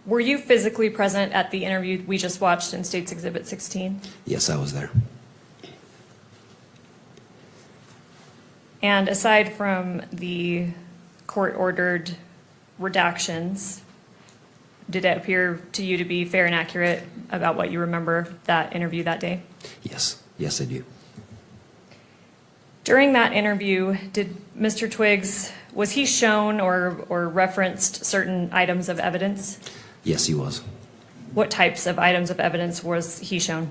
Were you physically present at the interview we just watched in State's Exhibit 16? Yes, I was there. And aside from the court-ordered redactions, did it appear to you to be fair and accurate about what you remember that interview that day? Yes, yes, I do. During that interview, did Mr. Twiggs, was he shown or referenced certain items of evidence? Yes, he was. What types of items of evidence was he shown?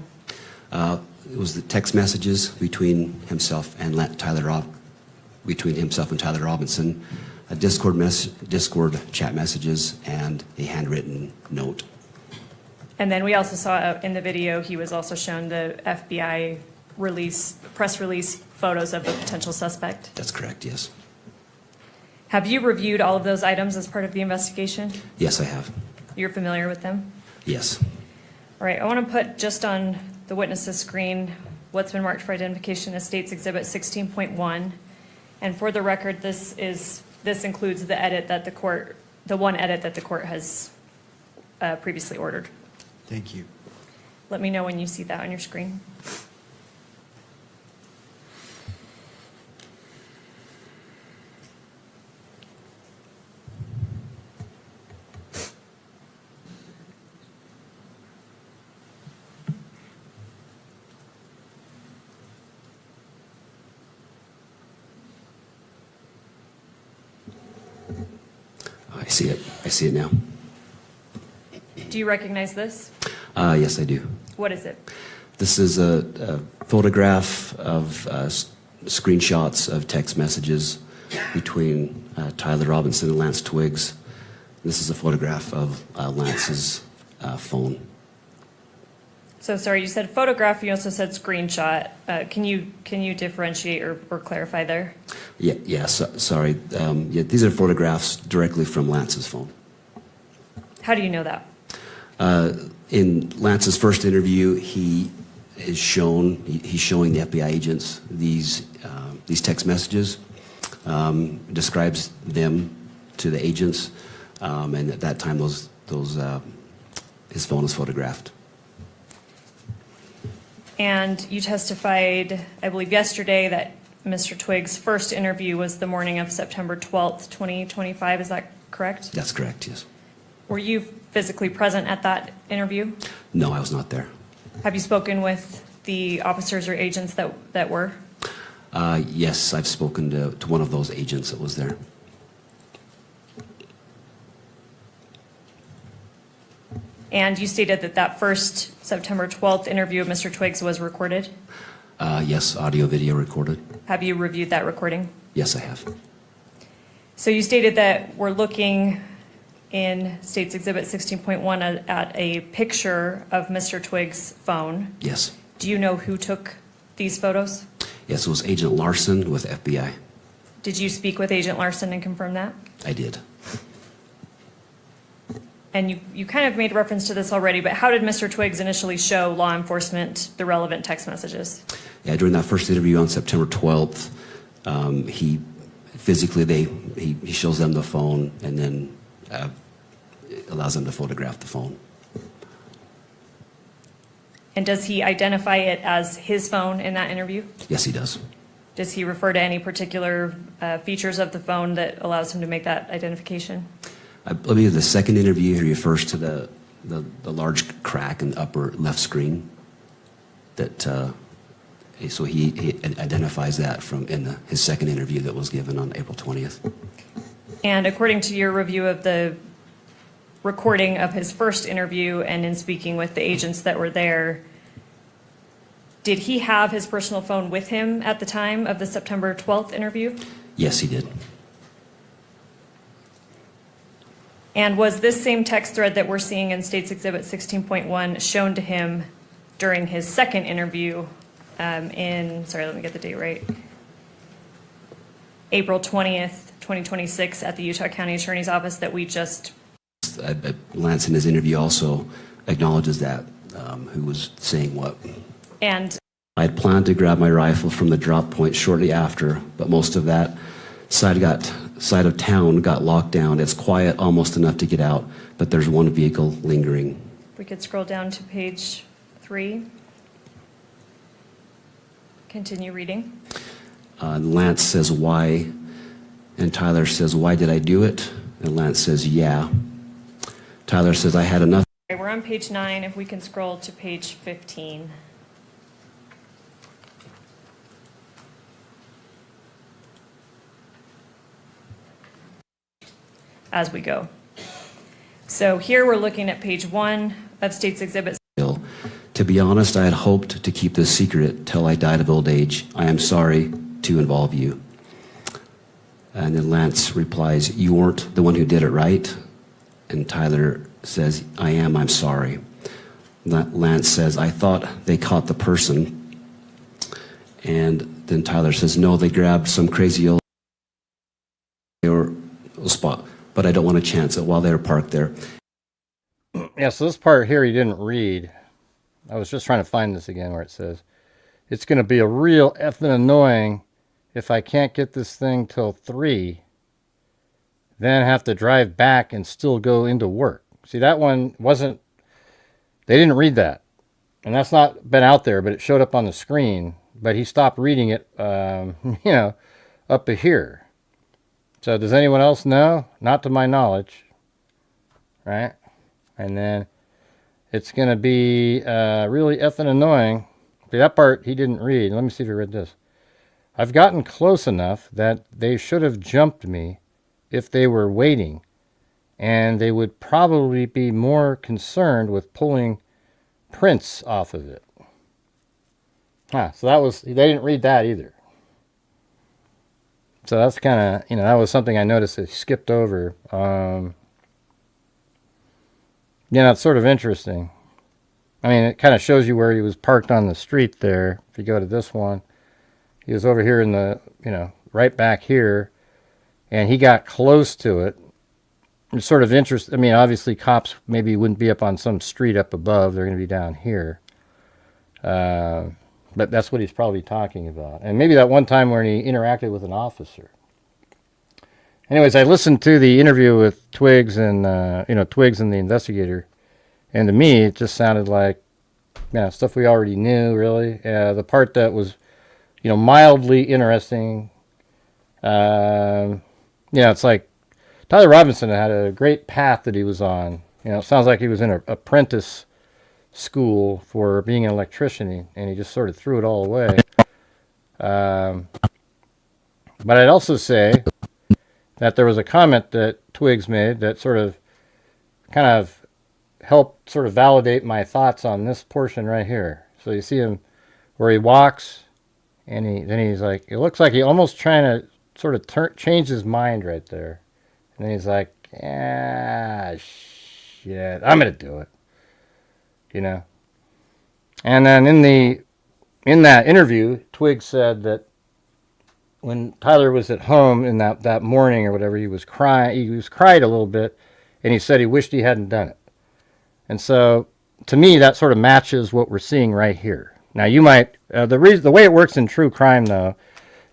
It was the text messages between himself and Tyler Robinson, a Discord chat messages, and a handwritten note. And then we also saw in the video, he was also shown the FBI press release photos of the potential suspect. That's correct, yes. Have you reviewed all of those items as part of the investigation? Yes, I have. You're familiar with them? Yes. All right, I want to put just on the witness's screen what's been marked for identification as State's Exhibit 16.1. And for the record, this includes the edit that the one edit that the court has previously ordered. Thank you. Let me know when you see that on your screen. I see it. I see it now. Do you recognize this? Yes, I do. What is it? This is a photograph of screenshots of text messages between Tyler Robinson and Lance Twiggs. This is a photograph of Lance's phone. So sorry, you said photograph, you also said screenshot. Can you differentiate or clarify there? Sorry. These are photographs directly from Lance's phone. How do you know that? In Lance's first interview, he's showing the FBI agents these text messages, describes them to the agents, and at that time, his phone was photographed. And you testified, I believe yesterday, that Mr. Twiggs' first interview was the morning of September 12th, 2025. Is that correct? That's correct, yes. Were you physically present at that interview? No, I was not there. Have you spoken with the officers or agents that were? Yes, I've spoken to one of those agents that was there. And you stated that first September 12th interview of Mr. Twiggs was recorded? Yes, audio, video recorded. Have you reviewed that recording? Yes, I have. So you stated that we're looking in State's Exhibit 16.1 at a picture of Mr. Twiggs' phone. Yes. Do you know who took these photos? Yes, it was Agent Larson with FBI. Did you speak with Agent Larson and confirm that? I did. And you kind of made reference to this already, but how did Mr. Twiggs initially show law enforcement the relevant text messages? Yeah, during that first interview on September 12th, he shows them the phone and then allows them to photograph the phone. And does he identify it as his phone in that interview? Yes, he does. Does he refer to any particular features of the phone that allows him to make that identification? I believe the second interview, he refers to the large crack in the upper left screen. So he identifies that from his second interview that was given on April 20th. And according to your review of the recording of his first interview and in speaking with the agents that were there, did he have his personal phone with him at the time of the September 12th interview? Yes, he did. And was this same text thread that we're seeing in State's Exhibit 16.1 shown to him during his second interview sorry, let me get the date right, April 20th, 2026 at the Utah County Attorney's Office that we just... Lance in his interview also acknowledges that, who was saying what. And I had planned to grab my rifle from the drop point shortly after, but most of that side of town got locked down. It's quiet, almost enough to get out, but there's one vehicle lingering. If we could scroll down to page 3. Continue reading. Lance says, why? And Tyler says, why did I do it? And Lance says, yeah. Tyler says, I had enough. We're on page 9. If we can scroll to page 15. As we go. So here we're looking at page 1 That's State's Exhibit. To be honest, I had hoped to keep this secret till I died of old age. I am sorry to involve you. And then Lance replies, you weren't the one who did it, right? And Tyler says, I am, I'm sorry. Lance says, I thought they caught the person. And then Tyler says, no, they grabbed some crazy old spot, but I don't want to chance it while they were parked there. Yeah, so this part here he didn't read. I was just trying to find this again where it says, it's going to be a real effing annoying if I can't get this thing till 3, then have to drive back and still go into work. See, that one wasn't, they didn't read that. And that's not been out there, but it showed up on the screen. But he stopped reading it, you know, up to here. So does anyone else know? Not to my knowledge. Right? And then it's going to be really effing annoying. See, that part he didn't read. Let me see if he read this. I've gotten close enough that they should have jumped me if they were waiting. And they would probably be more concerned with pulling prints off of it. So that was, they didn't read that either. So that's kind of, you know, that was something I noticed they skipped over. You know, it's sort of interesting. I mean, it kind of shows you where he was parked on the street there. If you go to this one, he was over here in the, you know, right back here, and he got close to it. It's sort of interesting. I mean, obviously cops maybe wouldn't be up on some street up above. They're going to be down here. But that's what he's probably talking about. And maybe that one time when he interacted with an officer. Anyways, I listened to the interview with Twiggs and, you know, Twiggs and the investigator. And to me, it just sounded like, you know, stuff we already knew, really. The part that was, you know, mildly interesting. You know, it's like Tyler Robinson had a great path that he was on. You know, it sounds like he was in an apprentice school for being an electrician, and he just sort of threw it all away. But I'd also say that there was a comment that Twiggs made that sort of kind of helped sort of validate my thoughts on this portion right here. So you see him where he walks, and then he's like, it looks like he almost trying to sort of change his mind right there. And then he's like, ah, shit, I'm going to do it. You know, and then in that interview, Twiggs said that when Tyler was at home in that morning or whatever, he was crying. He was cried a little bit, and he said he wished he hadn't done it. And so, to me, that sort of matches what we're seeing right here. Now, you might the way it works in true crime, though,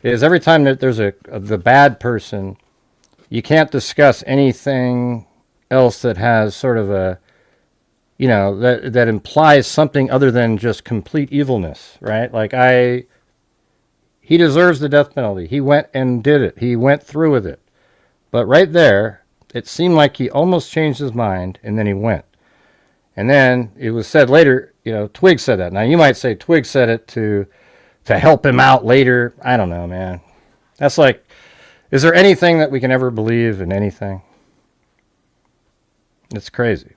is every time that there's the bad person, you can't discuss anything else that has sort of a, you know, that implies something other than just complete evilness, right? Like he deserves the death penalty. He went and did it. He went through with it. But right there, it seemed like he almost changed his mind, and then he went. And then it was said later, you know, Twiggs said that. Now, you might say Twiggs said it to help him out later. I don't know, man. That's like, is there anything that we can ever believe in anything? It's crazy.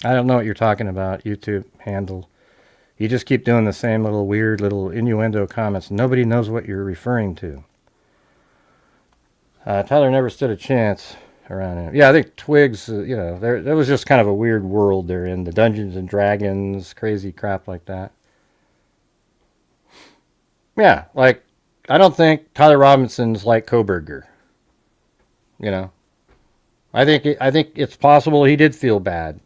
I don't know what you're talking about, YouTube handle. You just keep doing the same little weird little innuendo comments. Nobody knows what you're referring to. Tyler never stood a chance around him. Yeah, I think Twiggs, you know, there was just kind of a weird world they're in. The Dungeons and Dragons, crazy crap like that. Yeah, like, I don't think Tyler Robinson's like Koberger. You know? I think it's possible he did feel bad.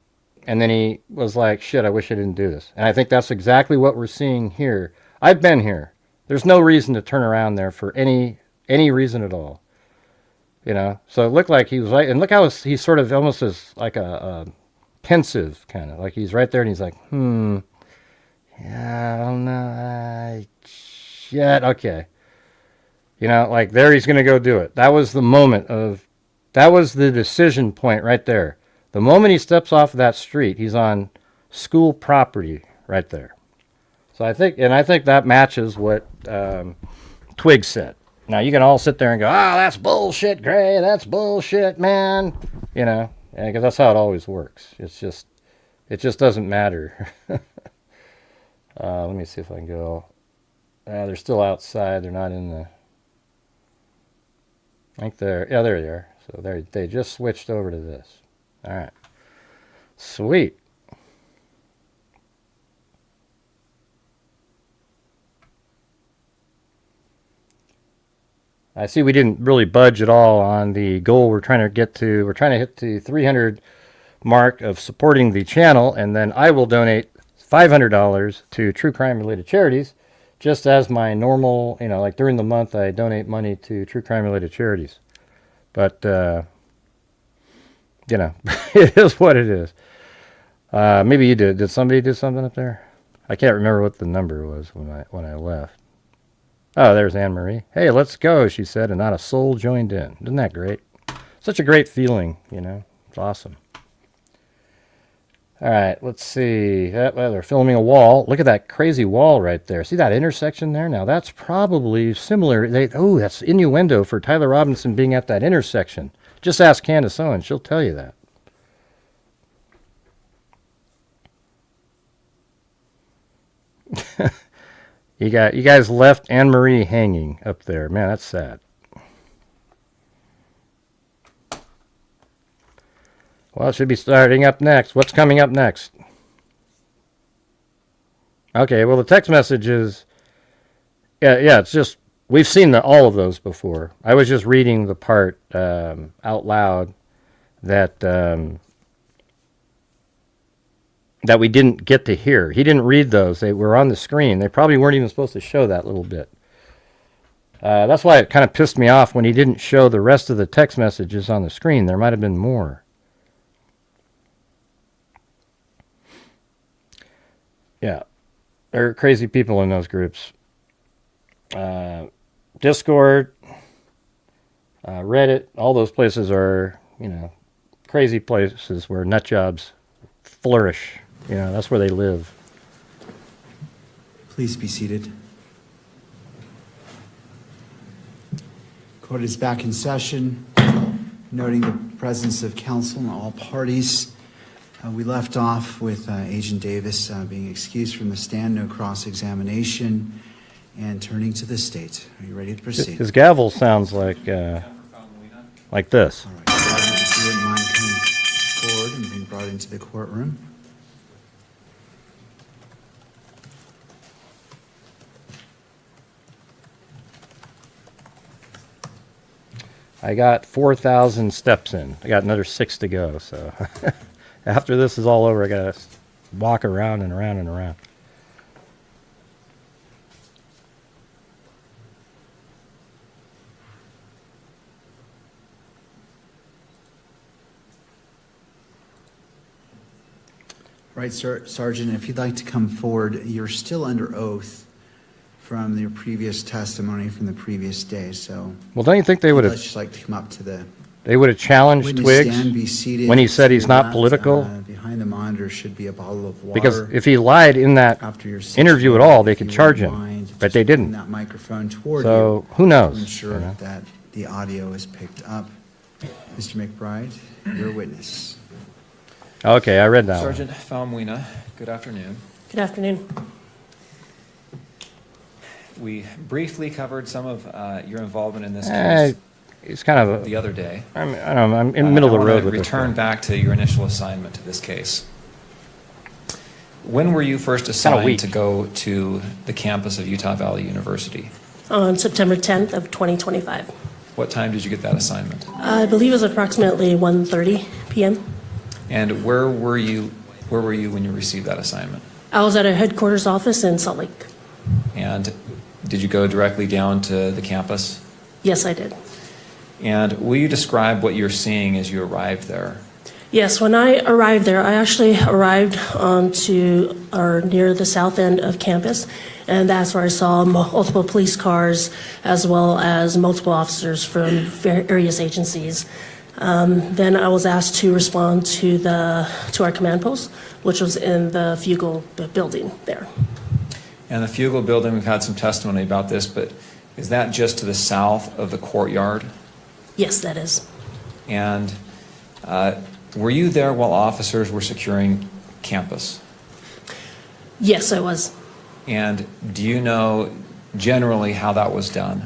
And then he was like, shit, I wish I didn't do this. And I think that's exactly what we're seeing here. I've been here. There's no reason to turn around there for any reason at all. You know? So it looked like he was like, and look how he's sort of almost as like a pensive kind of. Like he's right there and he's like, yeah, I don't know. Shit, okay. You know, like there he's going to go do it. That was the moment that was the decision point right there. The moment he steps off of that street, he's on school property right there. So I think that matches what Twiggs said. Now you can all sit there and go, "Ah, that's bullshit, Gray. That's bullshit, man." You know, because that's how it always works. It just doesn't matter. Let me see if I can go. They're still outside. They're not in the. I think they're. Yeah, there they are. So they just switched over to this. All right. Sweet. I see we didn't really budge at all on the goal we're trying to get to. We're trying to hit the 300 mark of supporting the channel, and then I will donate $500 to true crime related charities, just as my normal, you know, like during the month I donate money to true crime related charities. But, you know, it is what it is. Maybe you did. Did somebody do something up there? I can't remember what the number was when I left. Oh, there's Anne Marie. Hey, let's go, she said, and not a soul joined in. Isn't that great? Such a great feeling, you know. It's awesome. All right, let's see. Well, they're filming a wall. Look at that crazy wall right there. See that intersection there? Now, that's probably similar. Oh, that's innuendo for Tyler Robinson being at that intersection. Just ask Candace Owens. She'll tell you that. You guys left Anne Marie hanging up there. Man, that's sad. Well, it should be starting up next. What's coming up next? Okay, well, the text message is... Yeah, it's just... We've seen all of those before. I was just reading the part out loud that... that we didn't get to hear. He didn't read those. They were on the screen. They probably weren't even supposed to show that little bit. That's why it kind of pissed me off when he didn't show the rest of the text messages on the screen. There might have been more. Yeah. There are crazy people in those groups. Discord, Reddit, all those places are, you know, crazy places where nut jobs flourish. You know, that's where they live. Please be seated. Court is back in session, noting the presence of counsel and all parties. We left off with Agent Davis being excused from the stand, no cross-examination, and turning to the state. Are you ready to proceed? His gavel sounds like this. All right. If you wouldn't mind coming forward and being brought into the courtroom. I got 4,000 steps in. I got another 6 to go. So after this is all over, I got to walk around and around and around. Right, Sergeant, if you'd like to come forward, you're still under oath from your previous testimony from the previous day, so... Well, don't you think they would have... I'd just like to come up to the... They would have challenged Twiggs when he said he's not political? Behind the monitor should be a bottle of water. Because if he lied in that interview at all, they could charge him, but they didn't. That microphone toward so you who knows? To ensure that the audio is picked up. Mr. McBride, your witness. Okay, I read that Sergeant Falmuina, good afternoon. Good afternoon. We briefly covered some of your involvement in this case. It's kind of the other day. I'm in the middle of the road with this. Return back to your initial assignment to this case. When were you first assigned to go to the campus of Utah Valley University? On September 10th of 2025. What time did you get that assignment? I believe it was approximately 1:30 p.m. And where were you when you received that assignment? I was at a headquarters office in Salt Lake. And did you go directly down to the campus? Yes, I did. And will you describe what you're seeing as you arrived there? Yes, when I arrived there, I actually arrived near the south end of campus, and that's where I saw multiple police cars as well as multiple officers from various agencies. Then I was asked to respond to our command post, which was in the Fugal building there. And the Fugal building, we've had some testimony about this, but Is that just to the south of the courtyard? Yes, that is. And were you there while officers were securing campus? Yes, I was. And do you know generally how that was done?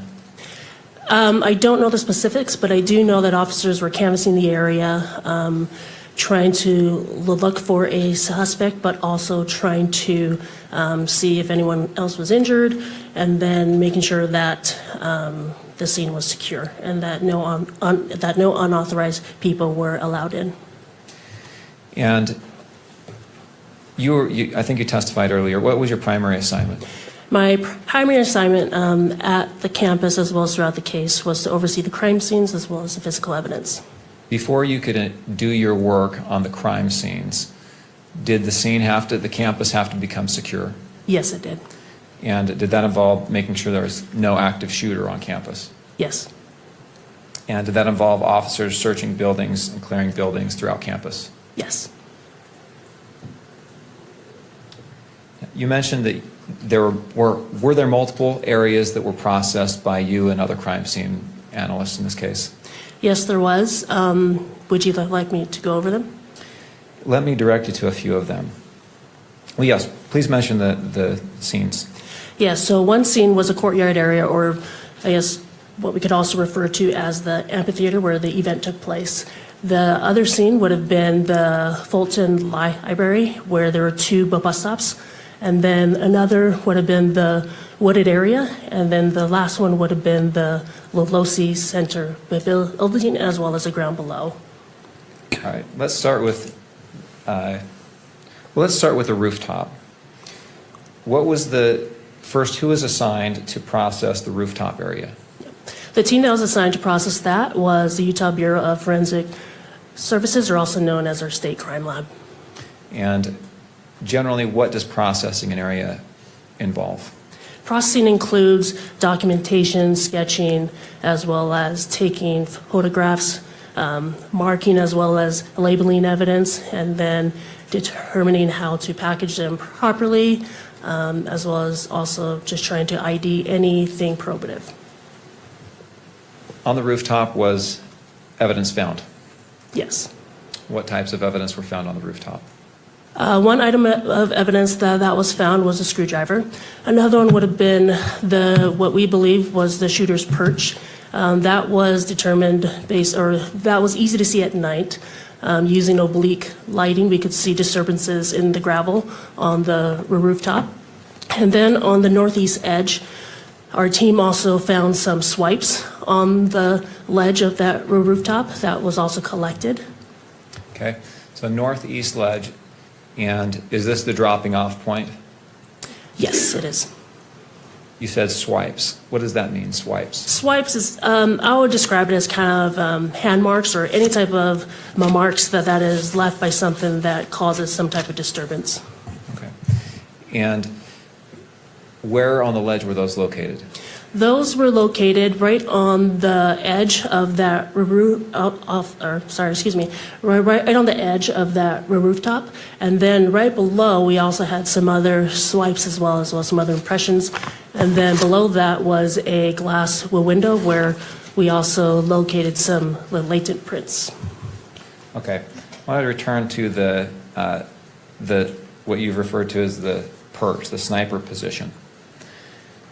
I don't know the specifics, but I do know that officers were canvassing the area, trying to look for a suspect, but also trying to see if anyone else was injured, and then making sure that the scene was secure and that no unauthorized people were allowed in. And I think you testified earlier. What was your primary assignment? My primary assignment at the campus, as well as throughout the case, was to oversee the crime scenes as well as the physical evidence. Before you could do your work on the crime scenes, did the campus have to become secure? Yes, it did. And did that involve making sure there was no active shooter on campus? Yes. And did that involve officers searching buildings and clearing buildings throughout campus? Yes. You mentioned that were there multiple areas that were processed by you and other crime scene analysts in this case? Yes, there was. Would you like me to go over them? Let me direct you to a few of them. Well, yes, please mention the scenes. Yes, so one scene was a courtyard area, or I guess what we could also refer to as the amphitheater where the event took place. The other scene would have been the Fulton Library, where there were 2 bus stops. And then another would have been the wooded area. And then the last one would have been the Lolosi Center building, as well as the ground below. All right, let's start with the rooftop. What was who was assigned to process the rooftop area? The team that was assigned to process that was the Utah Bureau of Forensic Services, or also known as our state crime lab. And generally, what does processing an area involve? Processing includes documentation, sketching, as well as taking photographs, marking, as well as labeling evidence, and then determining how to package them properly, as well as also just trying to ID anything probative. On the rooftop was evidence found? Yes. What types of evidence were found on the rooftop? One item of evidence that was found was a screwdriver. Another one would have been what we believe was the shooter's perch. That was determined that was easy to see at night. Using oblique lighting, we could see disturbances in the gravel on the rooftop. And then on the northeast edge, our team also found some swipes on the ledge of that rooftop that was also collected. Okay, so northeast ledge. And is this the dropping off point? Yes, it is. You said swipes. What does that mean, swipes? Swipes is, I would describe it as kind of hand marks or any type of marks that is left by something that causes some type of disturbance. Okay. And where on the ledge were those located? Those were located right on the edge of that right on the edge of that rooftop. And then right below, we also had some other swipes as well as some other impressions. And then below that was a glass window where we also located some latent prints. Okay. I want to return to what you've referred to as the perch, the sniper position.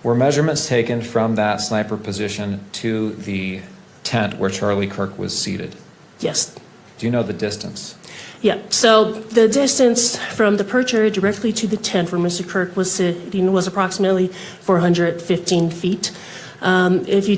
Were measurements taken from that sniper position to the tent where Charlie Kirk was seated? Yes. Do you know the distance? Yeah, so the distance from the perch area directly to the tent where Mr. Kirk was sitting was approximately 415 feet. If you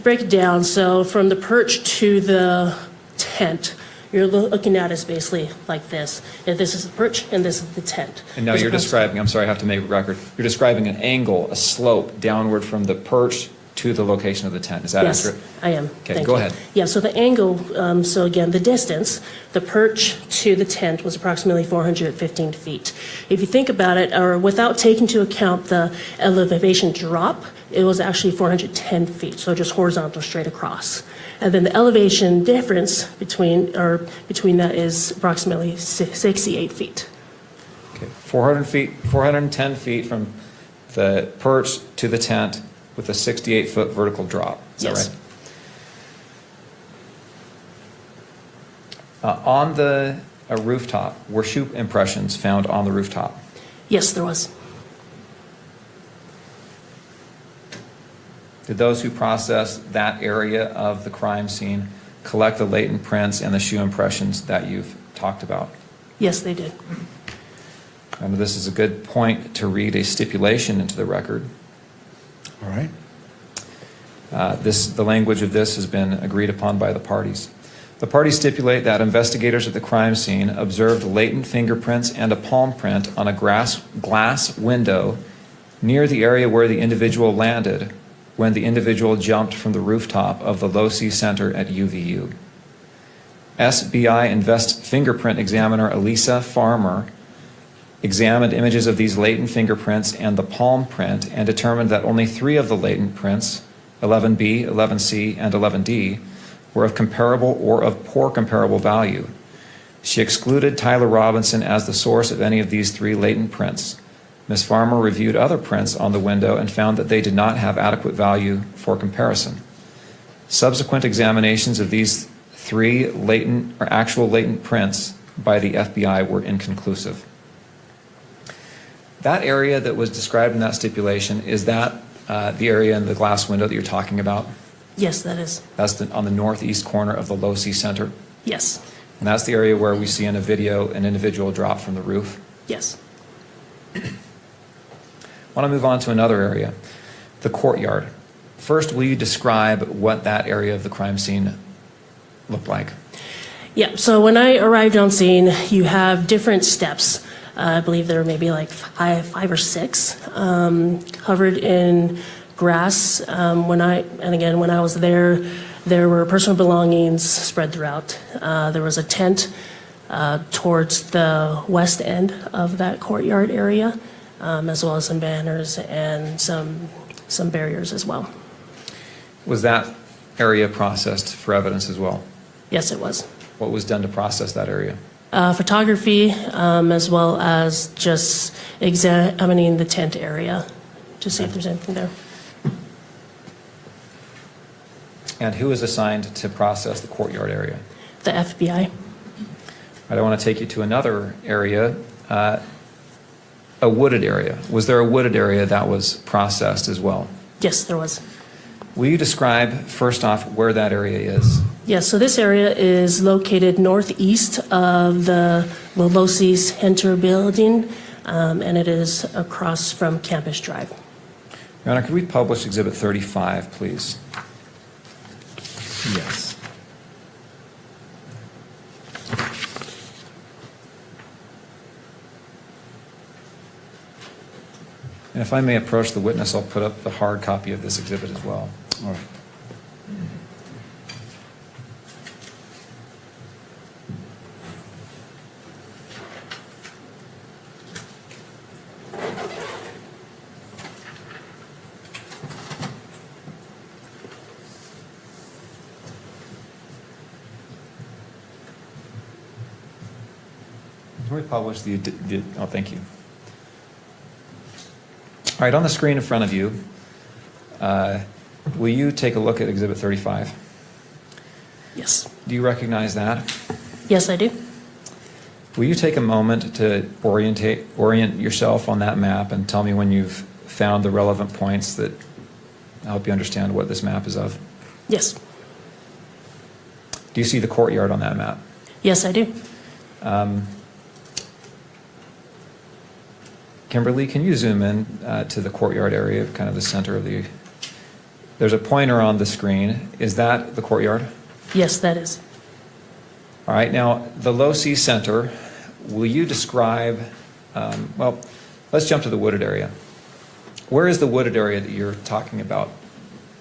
break it down, so from the perch to the tent, you're looking at is basically like this. And this is the perch, and this is the tent. And now you're describing, I'm sorry, I have to make a record. You're describing an angle, a slope downward from the perch to the location of the tent. Is that accurate? Yes, I am. Okay, Thank go you. ahead. Yeah, so the angle, so again, the distance, the perch to the tent was approximately 415 feet. If you think about it, or without taking into account the elevation drop, it was actually 410 feet, so just horizontal straight across. And then the elevation difference between that is approximately 68 feet. Okay, 410 feet from the perch to the tent with a 68-foot vertical drop. Is Yes. that right? On the rooftop, were shoe impressions found on the rooftop? Yes, there was. Did those who processed that area of the crime scene collect the latent prints and the shoe impressions that you've talked about? Yes, they did. And this is a good point to read a stipulation into the record. All right. The language of this has been agreed upon by the parties. The parties stipulate that investigators at the crime scene observed latent fingerprints and a palm print on a glass window near the area where the individual landed when the individual jumped from the rooftop of the Low-C Center at UVU. SBI fingerprint examiner Elisa Farmer examined images of these latent fingerprints and the palm print and determined that only 3 of the latent prints, 11B, 11C, and 11D, were of comparable or of poor comparable value. She excluded Tyler Robinson as the source of any of these 3 latent prints. Ms. Farmer reviewed other prints on the window and found that they did not have adequate value for comparison. Subsequent examinations of these 3 latent or actual latent prints by the FBI were inconclusive. That area that was described in that stipulation, is that the area in the glass window that you're talking about? Yes, that is. That's on the northeast corner of the Low-C Center? Yes. And that's the area where we see in a video an individual drop from the roof? Yes. I want to move on to another area, the courtyard. First, will you describe what that area of the crime scene looked like? Yeah, so when I arrived on scene, you have different steps. I believe there were maybe like five or six, covered in grass. When I was there, there were personal belongings spread throughout. There was a tent towards the west end of that courtyard area, as well as some banners and some barriers as well. Was that area processed for evidence as well? Yes, it was. What was done to process that area? Photography, as well as just examining the tent area to see if there's anything there. And who is assigned to process the courtyard area? The FBI. I want to take you to another area, a wooded area. Was there a wooded area that was processed as well? Yes, there was. Will you describe, first off, where that area is? Yes, so this area is located northeast of the Low-C Center building, and it is across from Campus Drive. Your Honor, could we publish Exhibit 35, please? Yes. And if I may approach the witness, I'll put up the hard copy of this exhibit as well. All right. Can we publish the oh, thank you. All right, on the screen in front of you, will you take a look at Exhibit 35? Yes. Do you recognize that? Yes, I do. Will you take a moment to orient yourself on that map and tell me when you've found the relevant points that help you understand what this map is of? Yes. Do you see the courtyard on that map? Yes, I do. Kimberly, can you zoom in to the courtyard area, kind of the center of the... There's a pointer on the screen. Is that the courtyard? Yes, that is. All right, now, the Low-C Center, will you describe... well, let's jump to the wooded area. Where is the wooded area that you're talking about,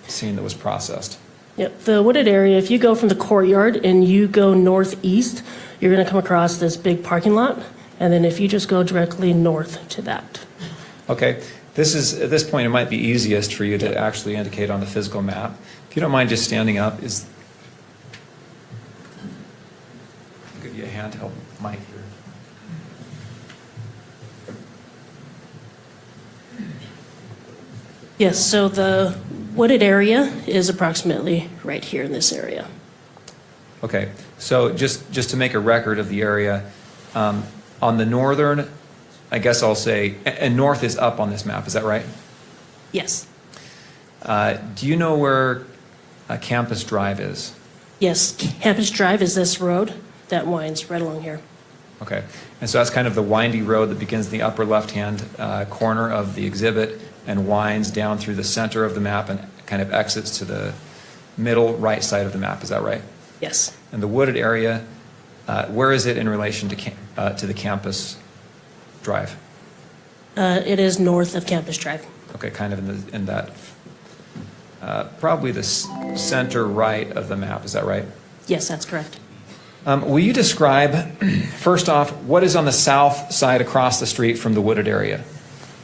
seeing that was processed? Yep, the wooded area, if you go from the courtyard and you go northeast, you're going to come across this big parking lot. And then if you just go directly north to that. Okay. At this point, it might be easiest for you to actually indicate on the physical map. If you don't mind just standing up, I'll give you a handheld mic here. Yes, so the wooded area is approximately right here in this area. Okay, so just to make a record of the area, on the northern, I guess I'll say, and north is up on this map, is that right? Yes. Do you know where Campus Drive is? Yes, Campus Drive is this road that winds right along here. Okay, and so that's kind of the windy road that begins in the upper left-hand corner of the exhibit and winds down through the center of the map and kind of exits to the middle right side of the map, is that right? Yes. And the wooded area, where is it in relation to the Campus Drive? It is north of Campus Drive. Okay, kind of in that, probably the center right of the map, is that right? Yes, that's correct. Will you describe, first off, what is on the south side across the street from the wooded area?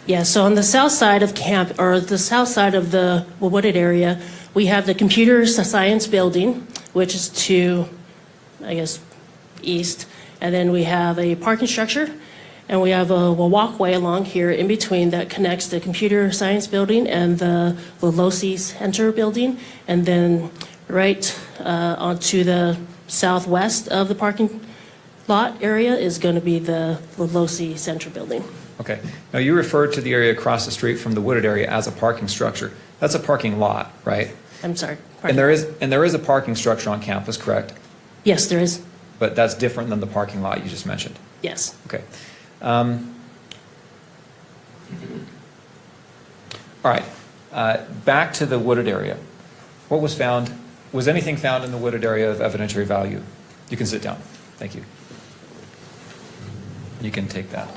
Yeah, so on the south side of the south side of the wooded area, we have the computer science building, which is to, I guess, east. And then we have a parking structure, and we have a walkway along here in between that connects the computer science building and the Veloci Center building. And then right onto the southwest of the parking lot area is going to be the Veloci Center building. Okay. Now, you referred to the area across the street from the wooded area as a parking structure. That's a parking lot, right? I'm sorry. And there is a parking structure on campus, correct? Yes, there is. But that's different than the parking lot you just mentioned. Yes. Okay. All right. Back to the wooded area. What was found? Was anything found in the wooded area of evidentiary value? You can sit down. Thank you. You can take that.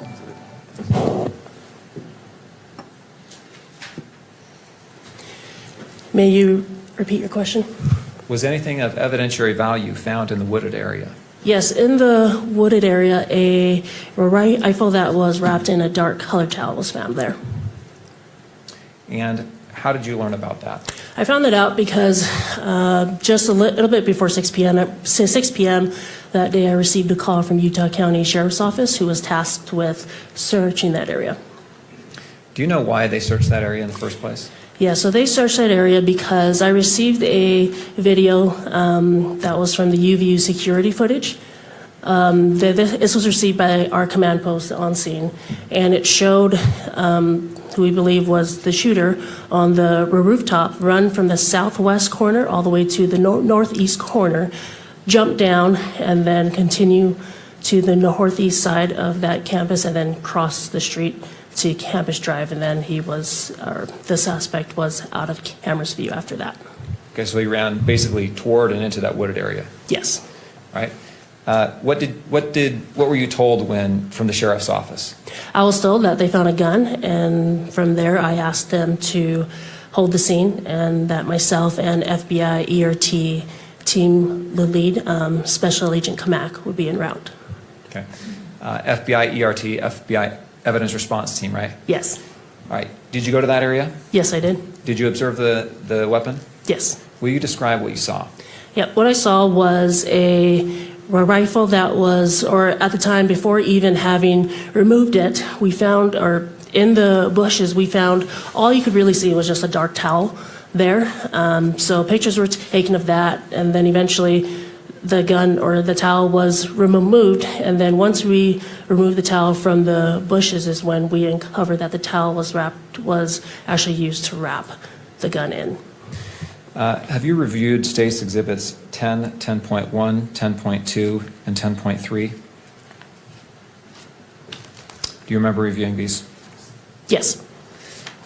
May you repeat your question? Was anything of evidentiary value found in the wooded area? Yes, in the wooded area, a rifle that was wrapped in a dark colored towel was found there. And how did you learn about that? I found that out because just a little bit before 6 p.m. That day, I received a call from Utah County Sheriff's Office, who was tasked with searching that area. Do you know why they searched that area in the first place? Yeah, so they searched that area because I received a video that was from the UVU security footage. This was received by our command post on scene, and it showed who we believe was the shooter on the rooftop run from the southwest corner all the way to the northeast corner, jump down, and then continue to the northeast side of that campus and then cross the street to Campus Drive, and then the suspect was out of camera's view after that. Okay, so he ran basically toward and into that wooded area. Yes. All right. What were you told from the sheriff's office? I was told that they found a gun, and from there I asked them to hold the scene, and that myself and FBI ERT team lead, Special Agent Kamak, would be en route. Okay. FBI ERT, FBI Evidence Response Team, right? Yes. All right. Did you go to that area? Yes, I did. Did you observe the weapon? Yes. Will you describe what you saw? Yep. What I saw was a rifle that was, or at the time before even having removed it, we found, or in the bushes, we found all you could really see was just a dark towel there. So pictures were taken of that, and then eventually the gun or the towel was removed, and then once we removed the towel from the bushes is when we uncovered that the towel was actually used to wrap the gun in. Have you reviewed State's Exhibits 10, 10.1, 10.2, and 10.3? Do you remember reviewing these? Yes.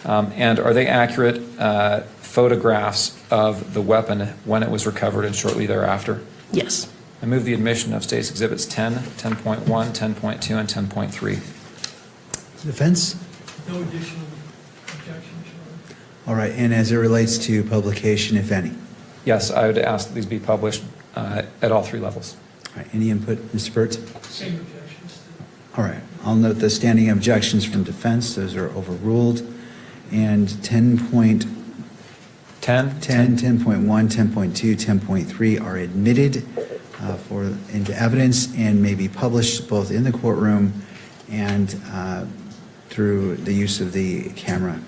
And are they accurate photographs of the weapon when it was recovered and shortly thereafter? Yes. I move the admission of State's Exhibits 10, 10.1, 10.2, and 10.3. Defense? No additional objections. All right, and as it relates to publication, if any? Yes, I would ask that these be published at all three levels. All right, any input, Mr. Burt? Same objections. All right, I'll note the standing objections from defense. Those are overruled. And 10.1, 10.2, 10.3 are admitted into evidence and may be published both in the courtroom and through the use of the camera.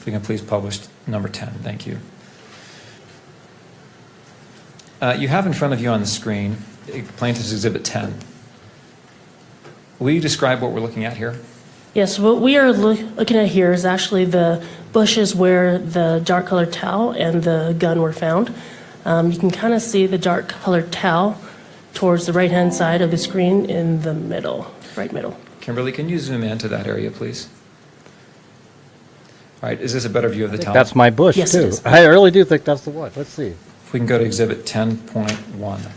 If we can please publish number 10, thank you. You have in front of you on the screen Plaintiff's Exhibit 10. Will you describe what we're looking at here? Yes, what we are looking at here is actually the bushes where the dark colored towel and the gun were found. You can kind of see the dark colored towel towards the right-hand side of the screen in the middle, right middle. Kimberly, can you zoom into that area, please? All right, is this a better view of the towel? That's my bush, Yes, it too. is. I really do think that's the one. Let's see. If we can go to Exhibit 10.1.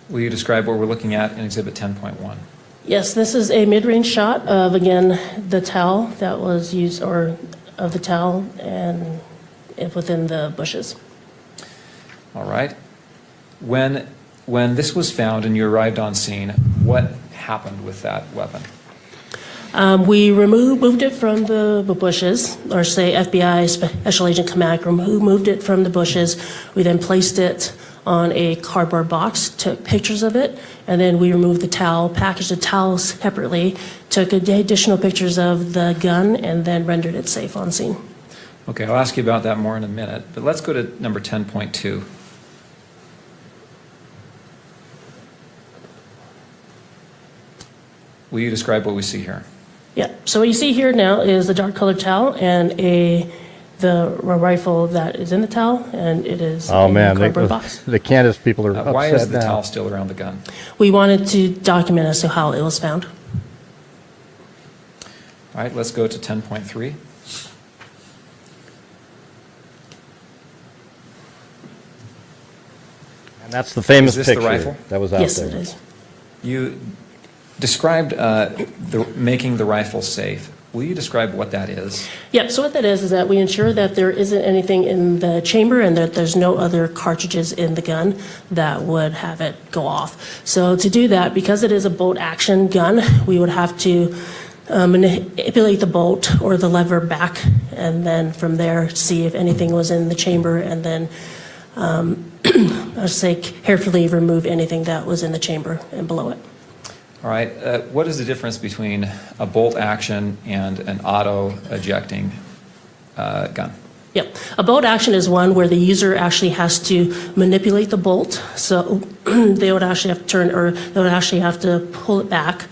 Will you describe what we're looking at in Exhibit 10.1? Yes, this is a mid-range shot of, again, the towel that was used, or of the towel and within the bushes. All right. When this was found and you arrived on scene, what happened with that weapon? We moved it from the bushes, or say FBI Special Agent Kamak moved it from the bushes. We then placed it on a cardboard box, took pictures of it, and then we removed the towel, packaged the towel separately, took additional pictures of the gun, and then rendered it safe on scene. Okay, I'll ask you about that more in a minute, but let's go to number 10.2. Will you describe what we see here? Yeah, so what you see here now is the dark colored towel and the rifle that is in the towel, and it is Oh, in man. the cardboard box. The Candace people are upset Why is the now. towel still around the gun? We wanted to document as to how it was found. All right, let's go to 10.3. And that's the famous Is this the picture rifle? that was out Yes, there. it is. You described making the rifle safe. Will you describe what that is? Yep, so what that is that we ensure that there isn't anything in the chamber and that there's no other cartridges in the gun that would have it go off. So to do that, because it is a bolt action gun, we would have to manipulate the bolt or the lever back, and then from there see if anything was in the chamber, and then I'll say carefully remove anything that was in the chamber and below it. All right, what is the difference between a bolt action and an auto ejecting gun? Yep. A bolt action is one where the user actually has to manipulate the bolt. So they would actually have to turn, or they would actually have to pull it back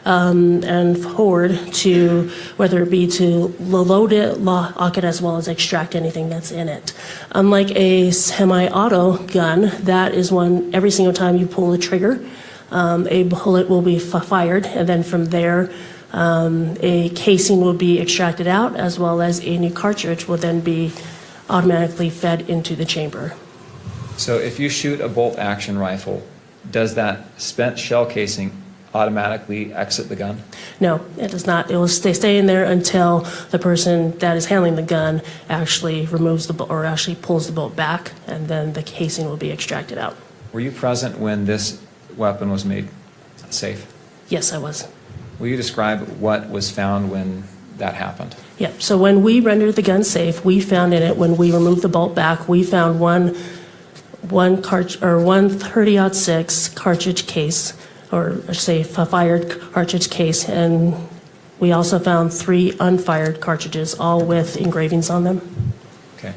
and forward to, whether it be to load it, lock it, as well as extract anything that's in it. Unlike a semi-auto gun, that is one, every single time you pull the trigger, a bullet will be fired, and then from there, a casing will be extracted out, as well as a new cartridge will then be automatically fed into the chamber. So if you shoot a bolt action rifle, does that spent shell casing automatically exit the gun? No, it does not. It will stay in there until the person that is handling the gun actually removes the bolt, or actually pulls the bolt back, and then the casing will be extracted out. Were you present when this weapon was made safe? Yes, I was. Will you describe what was found when that happened? Yep. So when we rendered the gun safe, we found in it, when we removed the bolt back, we found one 30-06 cartridge case, or say a fired cartridge case, and we also found 3 unfired cartridges, all with engravings on them. Okay.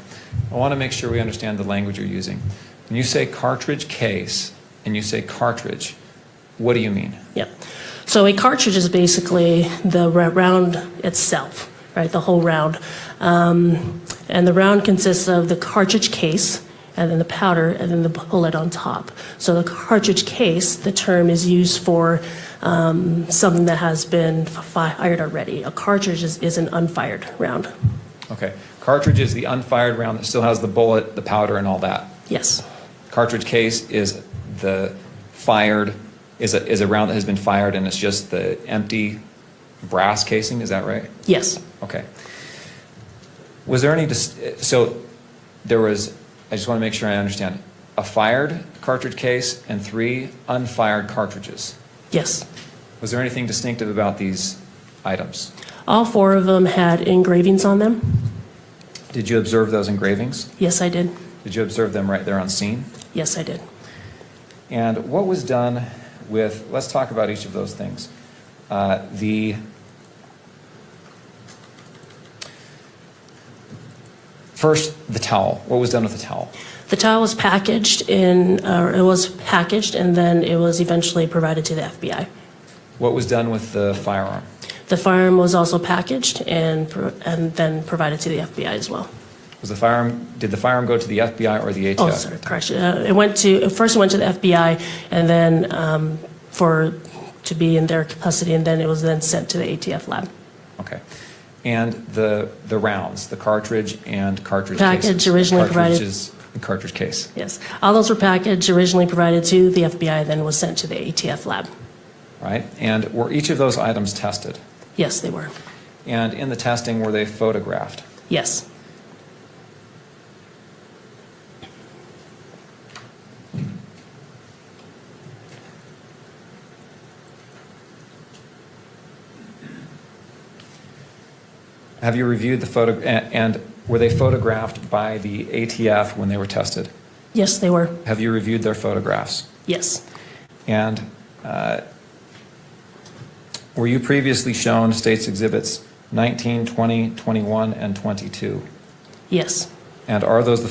I want to make sure we understand the language you're using. When you say cartridge case and you say cartridge, what do you mean? Yep. So a cartridge is basically the round itself, right? The whole round. And the round consists of the cartridge case, and then the powder, and then the bullet on top. So the cartridge case, the term is used for something that has been fired already. A cartridge is an unfired round. Okay. Cartridge is the unfired round that still has the bullet, the powder, and all that. Yes. Cartridge case is the fired, is a round that has been fired, and it's just the empty brass casing. Is that right? Yes. Okay. Was there any, so there was, I just want to make sure I understand, a fired cartridge case and 3 unfired cartridges? Yes. Was there anything distinctive about these items? All 4 of them had engravings on them. Did you observe those engravings? Yes, I did. Did you observe them right there on scene? Yes, I did. And what was done with, let's talk about each of those things. First, the towel. What was done with the towel? The towel was packaged and then it was eventually provided to the FBI. What was done with the firearm? The firearm was also packaged and then provided to the FBI as well. Did the firearm go to the FBI or the ATF? Oh, sorry, correction. First it went to the FBI and then to be in their custody, and then it was then sent to the ATF lab. Okay. And the rounds, the cartridge and cartridge Package cases? originally provided. Cartridges and cartridge case? Yes. All those were packaged, originally provided to the FBI, then was sent to the ATF lab. Right. And were each of those items tested? Yes, they were. And in the testing, were they photographed? Yes. Have you reviewed the photo, and were they photographed by the ATF when they were tested? Yes, they were. Have you reviewed their photographs? Yes. And were you previously shown States Exhibits 19, 20, 21, and 22? Yes. And are those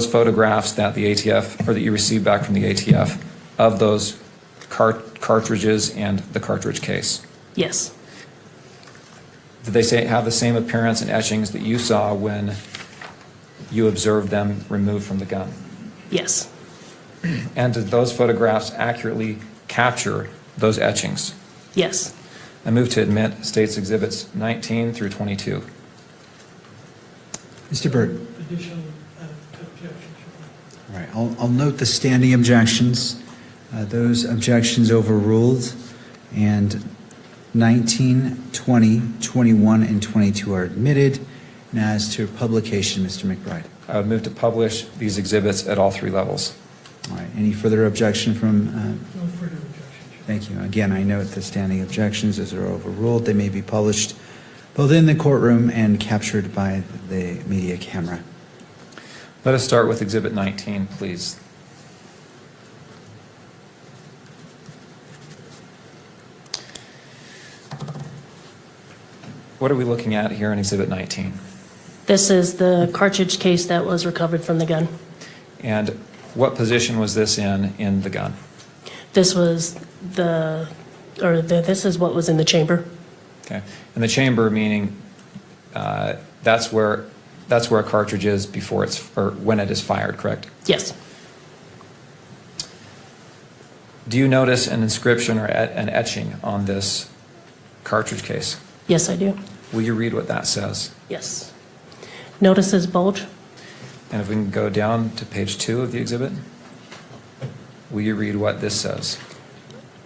photographs that the ATF, or that you received back from the ATF, of those cartridges and the cartridge case? Yes. Did they have the same appearance and etchings that you saw when you observed them removed from the gun? Yes. And did those photographs accurately capture those etchings? Yes. I move to admit States Exhibits 19 through 22. Mr. Burt. Additional objections. All right, I'll note the standing objections. Those objections overruled, and 19, 20, 21, and 22 are admitted. And as to publication, Mr. McBride. I would move to publish these exhibits at all three levels. All right, any further objection from? No further objections. Thank you. Again, I note the standing objections as are overruled. They may be published both in the courtroom and captured by the media camera. Let us start with Exhibit 19, please. What are we looking at here in Exhibit 19? This is the cartridge case that was recovered from the gun. And what position was this in the gun? This was this is what was in the chamber. Okay. And the chamber, meaning that's where a cartridge is before or when it is fired, correct? Yes. Do you notice an inscription or an etching on this cartridge case? Yes, I do. Will you read what that says? Yes. Notices bulge. And if we can go down to page 2 of the exhibit, will you read what this says?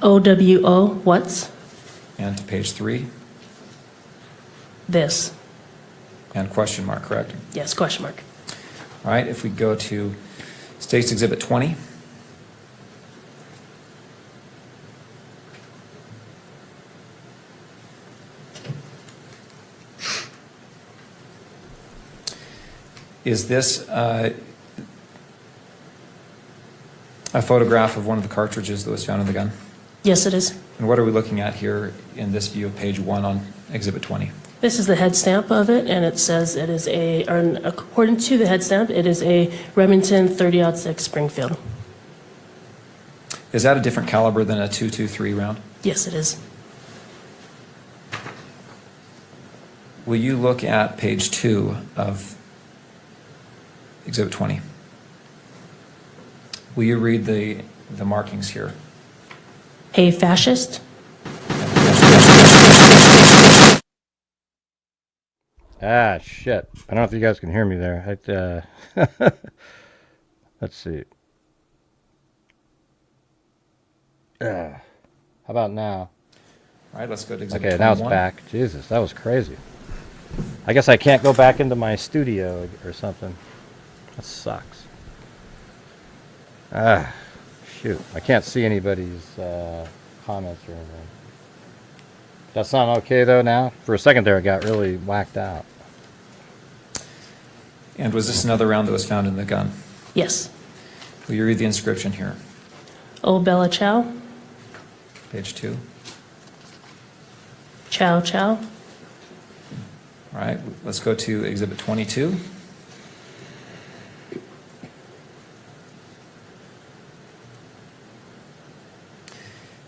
OWO, what's? And to page 3? This. And question mark, correct? Yes, question mark. All right, if we go to State's Exhibit 20. Is this a photograph of one of the cartridges that was found in the gun? Yes, it is. And what are we looking at here in this view of page 1 on Exhibit 20? This is the head stamp of it, and it says it is according to the head stamp, it is a Remington 30-06 Springfield. Is that a different caliber than a .223 round? Yes, it is. Will you look at page 2 of Exhibit 20? Will you read the markings here? A fascist. Ah, shit. I don't know if you guys can hear me there. Let's see. How about now? All right, let's go to Exhibit 21. Okay, now it's back. Jesus, that was crazy. I guess I can't go back into my studio or something. That sucks. Ah, shoot. I can't see anybody's comments or anything. That sound okay, though, now? For a second there, it got really whacked out. And was this another round that was found in the gun? Yes. Will you read the inscription here? O Bella Ciao. Page 2. Chow chow. All right, let's go to Exhibit 22.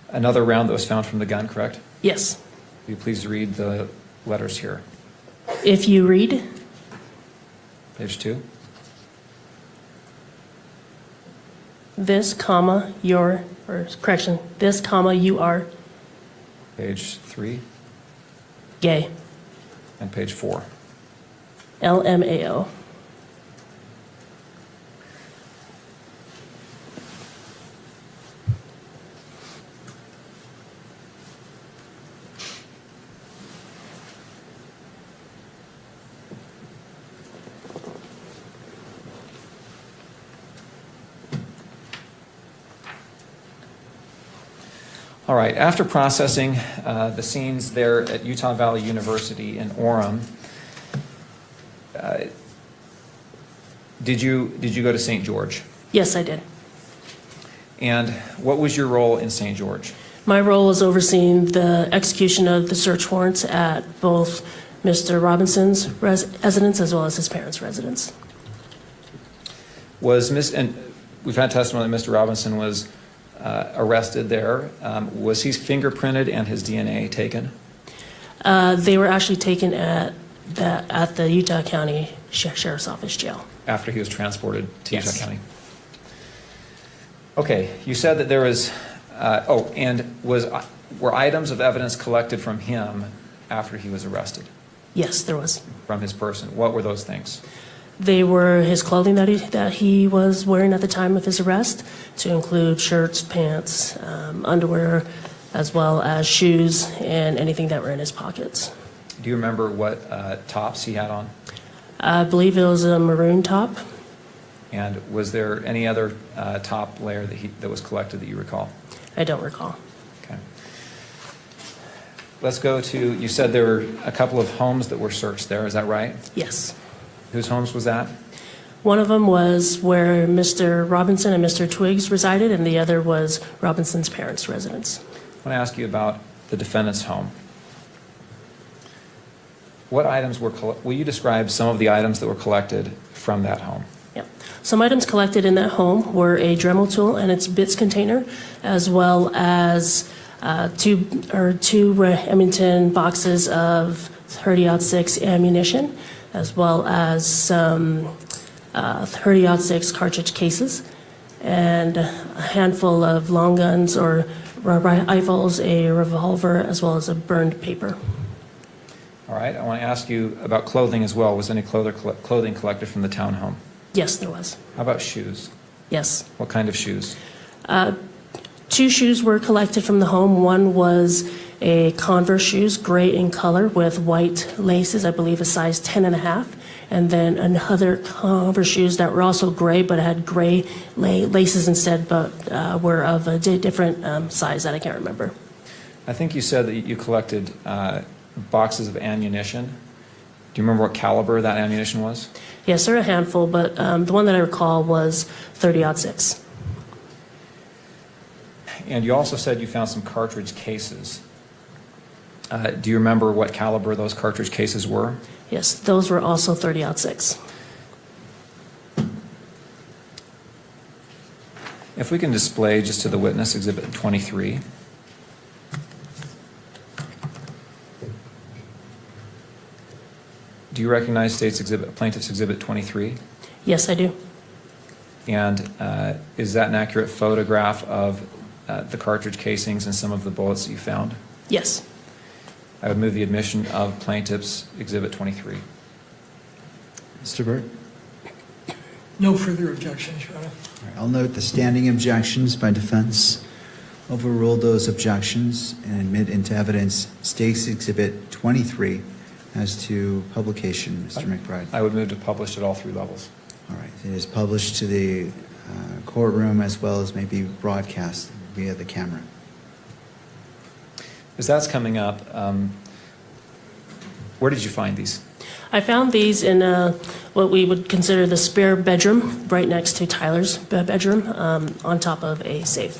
Another round that was found from the gun, correct? Yes. Will you please read the letters here? If you read, Page 2. this comma your, or correction, this comma you are Page 3 gay. and page 4. LMAO. All right, after processing the scenes there at Utah Valley University in Orem, did you go to St. George? Yes, I did. And what was your role in St. George? My role was overseeing the execution of the search warrants at both Mr. Robinson's residence as well as his parents' residence. And we've had testimony that Mr. Robinson was arrested there. Was he fingerprinted and his DNA taken? They were actually taken at the Utah County Sheriff's Office jail. After he was transported to Yes. Utah County? Okay, you said that there was, were items of evidence collected from him after he was arrested? Yes, there was. From his person. What were those things? They were his clothing that he was wearing at the time of his arrest, to include shirts, pants, underwear, as well as shoes and anything that were in his pockets. Do you remember what tops he had on? I believe it was a maroon top. And was there any other top layer that was collected that you recall? I don't recall. Okay. Let's go to, you said there were a couple of homes that were searched there, is that right? Yes. Whose homes was that? One of them was where Mr. Robinson and Mr. Twiggs resided, and the other was Robinson's parents' residence. I want to ask you about the defendant's home. What items will you describe some of the items that were collected from that home? Yep. Some items collected in that home were a Dremel tool and its bits container, as well as two Remington boxes of 30-06 ammunition, as well as some 30-06 cartridge cases, and a handful of long guns or rifles, a revolver, as well as a burned paper. All right, I want to ask you about clothing as well. Was any clothing collected from the townhome? Yes, there was. How about shoes? Yes. What kind of shoes? Two shoes were collected from the home. One was a Converse shoes, gray in color with white laces, I believe a size 10.5. And then another Converse shoes that were also gray, but had gray laces instead, but were of a different size that I can't remember. I think you said that you collected boxes of ammunition. Do you remember what caliber that ammunition was? Yes, there are a handful, but the one that I recall was 30-06. And you also said you found some cartridge cases. Do you remember what caliber those cartridge cases were? Yes, those were also 30-06. If we can display just to the witness Exhibit 23. Do you recognize Plaintiff's Exhibit 23? Yes, I do. And is that an accurate photograph of the cartridge casings and some of the bullets that you found? Yes. I would move the admission of Plaintiff's Exhibit 23. Mr. Burt? No further objections, Your Honor. All right, I'll note the standing objections by defense. Overrule those objections and admit into evidence State's Exhibit 23 as to publication, Mr. McBride. I would move to publish at all three levels. All right, it is published to the courtroom as well as maybe broadcast via the camera. As that's coming up, where did you find these? I found these in what we would consider the spare bedroom, right next to Tyler's bedroom, on top of a safe.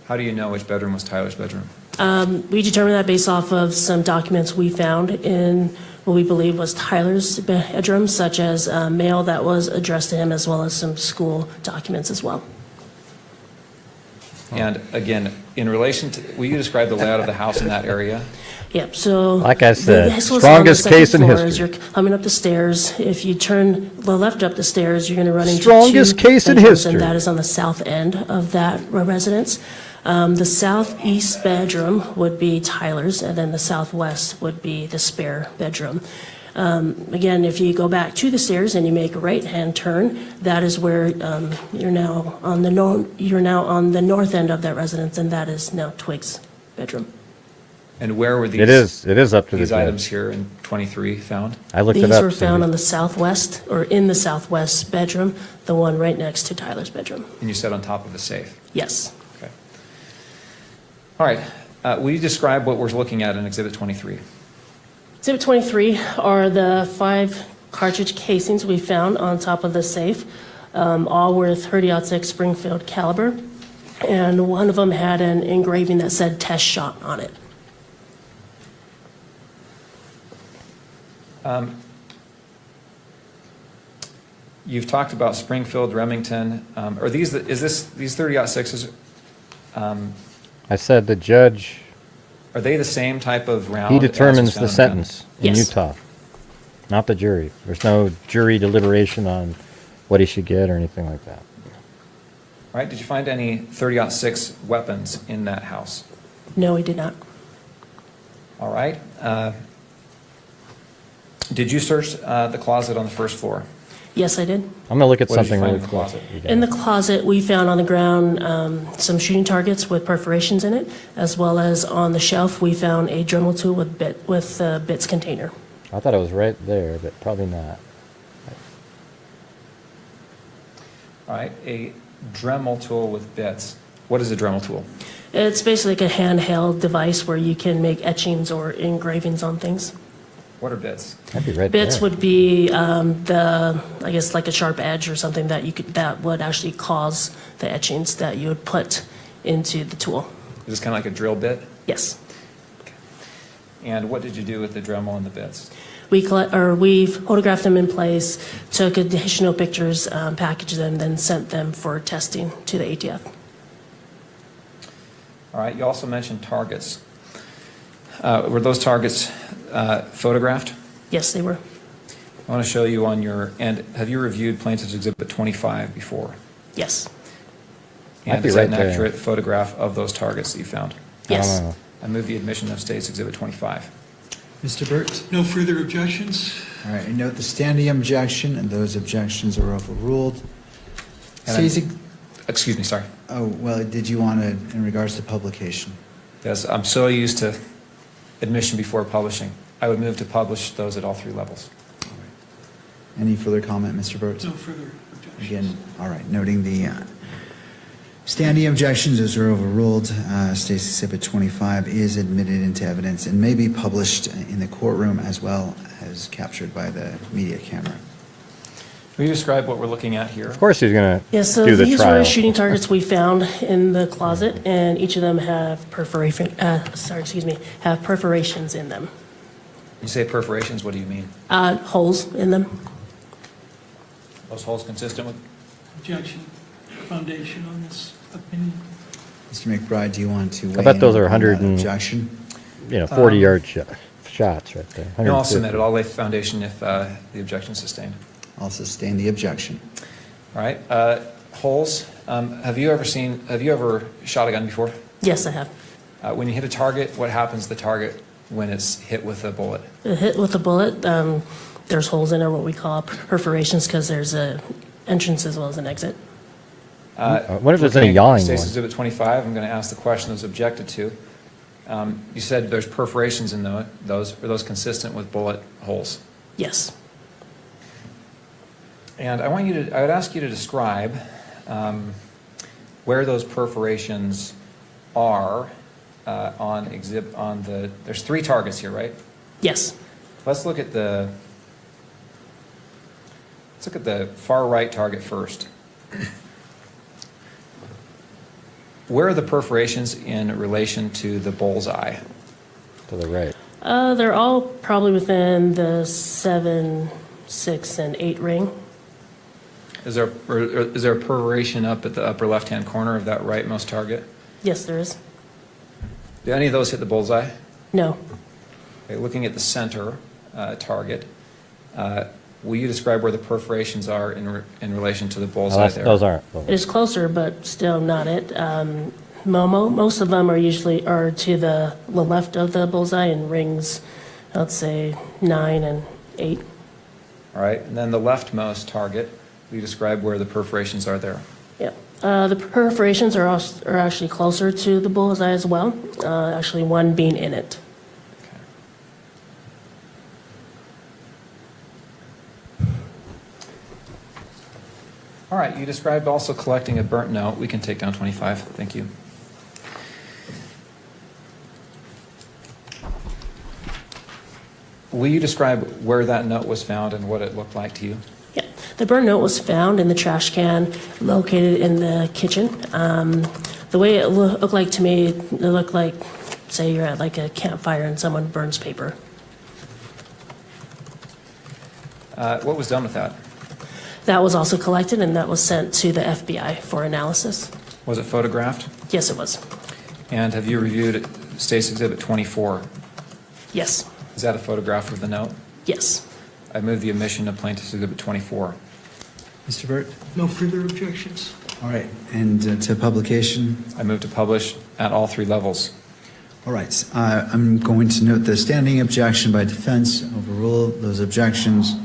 How do you know which bedroom was Tyler's bedroom? We determined that based off of some documents we found in what we believe was Tyler's bedroom, such as mail that was addressed to him, as well as some school documents as well. And again, in relation to, will you describe the layout of the house in that area? Yep, so. Like I said, the house was on the strongest second case in floor. history. As you're coming up the stairs, if you turn the left up the stairs, you're going to run into Strongest two case in bedrooms, history. And that is on the south end of that residence. The southeast bedroom would be Tyler's, and then the southwest would be the spare bedroom. Again, if you go back to the stairs and you make a right-hand turn, that is where you're now on the north end of that residence, and that is now Twiggs' bedroom. And where were these? It is up to the These judge. items here in 23 found? I looked it These up. were found Cindy. on the southwest, or in the southwest bedroom, the one right next to Tyler's bedroom. And you said on top of a safe? Yes. Okay. All right. Will you describe what we're looking at in Exhibit 23? Exhibit 23 are the 5 cartridge casings we found on top of the safe. All were 30-06 Springfield caliber, and one of them had an engraving that said test shot on it. You've talked about Springfield, Remington. Are these, these 30-06s, I said the judge, are they the same type of round? he as was determines found the in the gun? sentence in Yes. Utah, not the jury. There's no jury deliberation on what he should get or anything like that. All right. Did you find any 30-06 weapons in that house? No, we did not. All right. Did you search the closet on the first floor? Yes, I did. I'm going to look at What did you something find really in the quick. closet? You got In it. the closet, we found on the ground some shooting targets with perforations in it, as well as on the shelf, we found a Dremel tool with bits container. I thought it was right there, but probably not. All right. A Dremel tool with bits. What is a Dremel tool? It's basically like a handheld device where you can make etchings or engravings on things. What are bits? That'd be right Bits there. would be I guess like a sharp edge or something that would actually cause the etchings that you would put into the tool. Is this kind of like a drill bit? Yes. And what did you do with the Dremel and the bits? We photographed them in place, took additional pictures, packaged them, then sent them for testing to the ATF. All right. You also mentioned targets. Were those targets photographed? Yes, they were. I want to show you on your end. Have you reviewed Plaintiff's Exhibit 25 before? Yes. And Might be is that right an there. accurate photograph of those targets that you found? Yes. I move the admission of State's Exhibit 25. Mr. Burt? No further objections? All right, I note the standing objection, and those objections are overruled. And Stacy, Excuse me, sorry. oh, well, did you want to, in regards to publication? Yes, I'm so used to admission before publishing. I would move to publish those at all 3 levels. Any further comment, Mr. Burt? No further objections. Again, all right, noting the standing objections, those are overruled. Stacy Exhibit 25 is admitted into evidence and may be published in the courtroom as well as captured by the media camera. Will you describe what we're looking at here? Of course he's going to Yeah, so do the these trial. were shooting targets we found in the closet, and each of them have have perforations in them. You say perforations, what do you mean? Holes in them. Those holes consistent with? Objection. Foundation on this opinion. Mr. McBride, do you want to weigh I bet in those are on 100 that and, objection? 40-yard shots right there. No, I'll 150. submit it. I'll lay foundation if the objection is sustained. I'll sustain the objection. All right. Holes. Have you ever shot a gun before? Yes, I have. When you hit a target, what happens to the target when it's hit with a bullet? Hit with a bullet, there's holes in it, what we call perforations, because there's a entrance as well as an exit. What if there's a looking at yawing State's one? Exhibit 25, I'm going to ask the question that was objected to. You said there's perforations in those. Are those consistent with bullet holes? Yes. And I would ask you to describe where those perforations are there's 3 targets here, right? Yes. Let's look at the far right target first. Where are the perforations in relation to the bullseye? To the right. They're all probably within the 7, 6, and 8 ring. Is there a perforation up at the upper left-hand corner of that rightmost target? Yes, there is. Do any of those hit the bullseye? No. Okay, looking at the center target, will you describe where the perforations are in relation to the bullseye there? Those aren't. It is closer, but still not it. Most of them are usually to the left of the bullseye in rings, I'd say 9 and 8. All right, and then the leftmost target, will you describe where the perforations are there? Yep. The perforations are actually closer to the bullseye as well, actually one being in it. All right, you described also collecting a burnt note. We can take down 25. Thank you. Will you describe where that note was found and what it looked like to you? Yeah, the burn note was found in the trash can located in the kitchen. The way it looked like to me, it looked like, say you're at like a campfire and someone burns paper. What was done with that? That was also collected and that was sent to the FBI for analysis. Was it photographed? Yes, it was. And have you reviewed State's Exhibit 24? Yes. Is that a photograph of the note? Yes. I move the omission of Plaintiff's Exhibit 24. Mr. Burt? No further objections. All right, and to publication? I move to publish at all 3 levels. All right, I'm going to note the standing objection by defense, overrule those objections.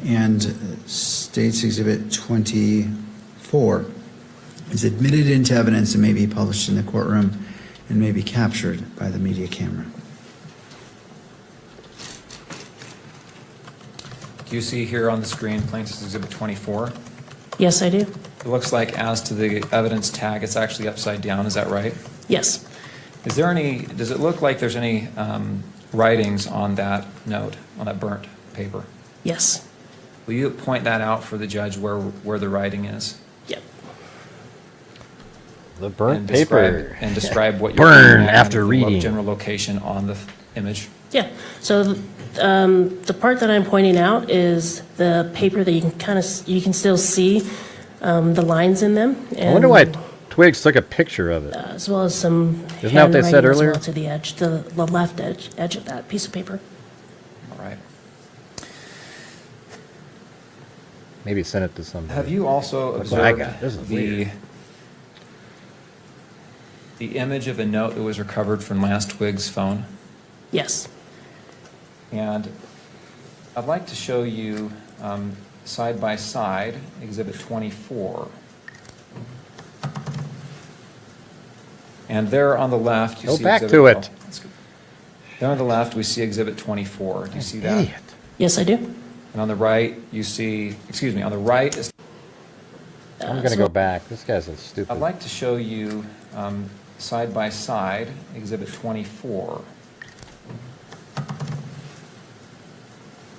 And State's Exhibit 24 is admitted into evidence and may be published in the courtroom and may be captured by the media camera. Do you see here on the screen Plaintiff's Exhibit 24? Yes, I do. It looks like as to the evidence tag, it's actually upside down. Is that right? Yes. Is there any, does it look like there's any writings on that note, on that burnt paper? Yes. Will you point that out for the judge where the writing is? Yep. The burnt paper. And describe what you're burn looking at after and reading. the general location on the image. Yeah. So the part that I'm pointing out is the paper that you can still see the lines in them. I wonder why Twiggs took a picture of it. As well as some Isn't that what they said handwriting as earlier? well to the edge, the left edge of that piece of paper. All right. Maybe send it to somebody. Have you also Look what I observed got. This is weird. the image of a note that was recovered from Lance Twiggs' phone? Yes. And I'd like to show you side by side Exhibit 24. And there on the left, you Go see back exhibit, to it. oh, that's good. There on the left, we see Exhibit 24. Do you see that? Idiot. Yes, I do. And on the right, you see, excuse me, on the right is. I'm going to go back. This guy's a stupid. I'd like to show you side by side Exhibit 24.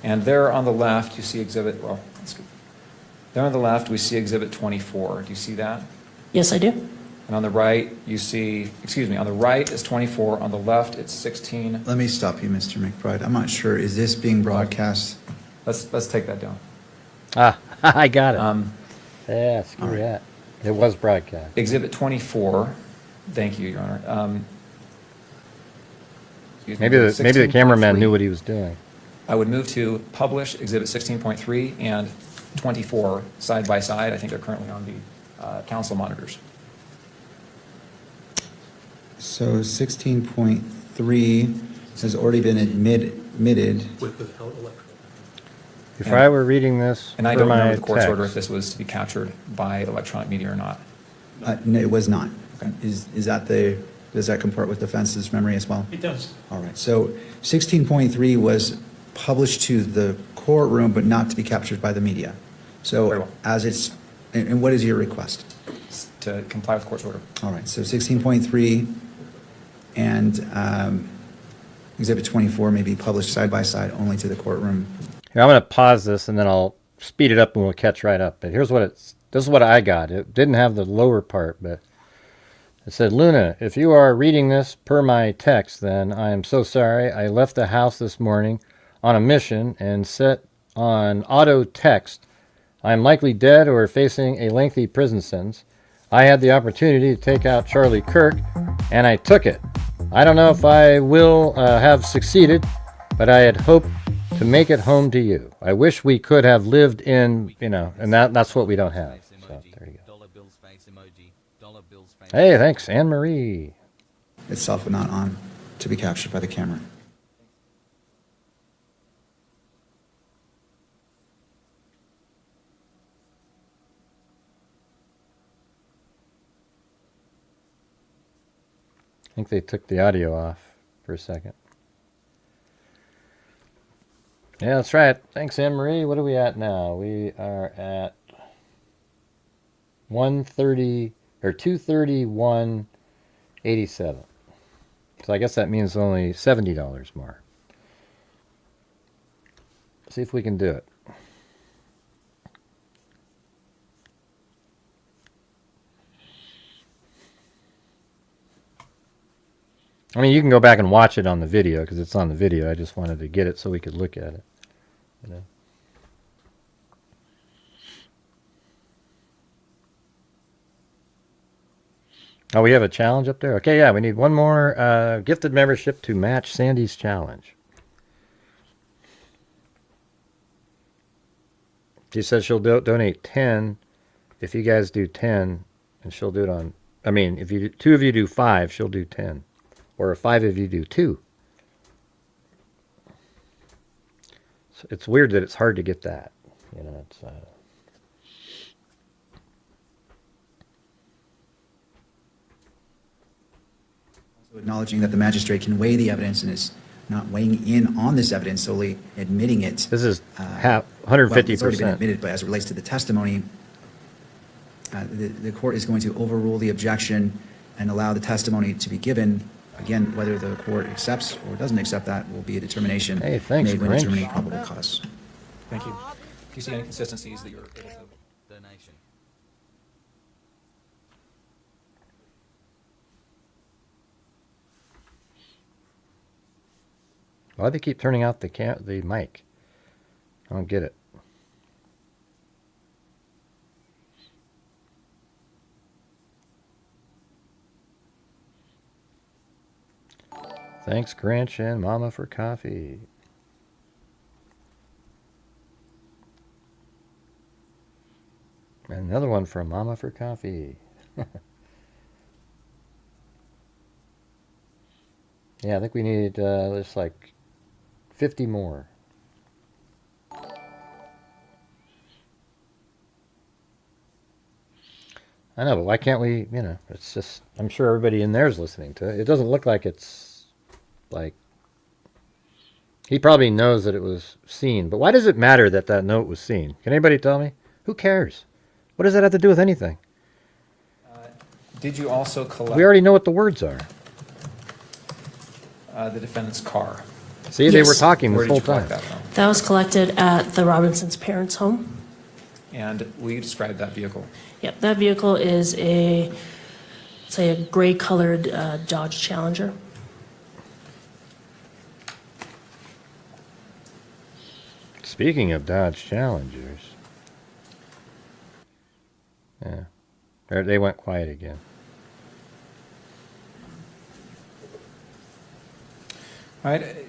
And there on the left, you see Exhibit, well, that's good. There on the left, we see Exhibit 24. Do you see that? Yes, I do. And on the right, you see, excuse me, on the right is 24, on the left it's 16. Let me stop you, Mr. McBride. I'm not sure, is this being broadcast? Let's take that down. Ah, I got it. Yeah, screw right. that. It was broadcast. Exhibit 24, thank you, Your Honor. Excuse me, Maybe the cameraman 16.3. knew what he was doing. I would move to publish Exhibit 16.3 and 24 side by side. I think they're currently on the council monitors. So 16.3 has already been admitted. If I were reading this And I for don't my know the court's order if text, this was to be captured by electronic media or not. No, it was not. Okay. Is that does that comport with defense's memory as well? It does. All right, so 16.3 was published to the courtroom, but not to be captured by the media. Very So well. as it's, and what is your request? To comply with the court's order. All right, so 16.3 and Exhibit 24 may be published side by side only to the courtroom. here, I'm going to pause this and then I'll speed it up and we'll catch right up. But here's what this is what I got. It didn't have the lower part, but It said, Luna, if you are reading this per my text, then I am so sorry. I left the house this morning on a mission and set on auto text. I am likely dead or facing a lengthy prison sentence. I had the opportunity to take out Charlie Kirk, and I took it. I don't know if I will have succeeded, but I had hoped to make it home to you. I wish we could have lived in, and that's what we don't have. So there you go. Hey, thanks, Anne Marie. Itself but not on to be captured by the camera. I think they took the audio off for a second. Yeah, that's right. Thanks, Anne Marie. What are we at now? We are at 130 or 231.87. So I guess that means only $70 more. See if we can do it. I mean, you can go back and watch it on the video because it's on the video. I just wanted to get it so we could look at it. Oh, we have a challenge up there? Okay, yeah, we need one more gifted membership to match Sandy's challenge. She says she'll donate 10 if you guys do 10, and she'll do it on, I mean, if you two of you do 5, she'll do 10. Or if 5 of you do 2. So it's weird that it's hard to get that. It's... Acknowledging that the magistrate can weigh the evidence and is not weighing in on this evidence, solely admitting it. This is 150%. Well, it's already been admitted, but as it relates to the testimony, the court is going to overrule the objection and allow the testimony to be given. Again, whether the court accepts or doesn't accept that will be a determination made when determining probable cause. Thank you. Do you see any consistencies that you're able to? Donation. Why do they keep turning out the mic? I don't get it. Thanks, Grinch and Mama, for coffee. And another one from Mama for coffee. Yeah, I think we need there's like 50 more. I know, but why can't we, it's just, I'm sure everybody in there is listening to it. It doesn't look like it's, like, he probably knows that it was seen. But why does it matter that that note was seen? Can anybody tell me? Who cares? What does that have to do with anything? Did you also collect... We already know what the words are. The defendant's car. See, Yes. they were talking Where this did whole you collect time. that from? That was collected at the Robinsons' parents' home. And will you describe that vehicle? Yep, that vehicle is a gray-colored Dodge Challenger. Speaking of Dodge Challengers. Yeah. They went quiet again. All right.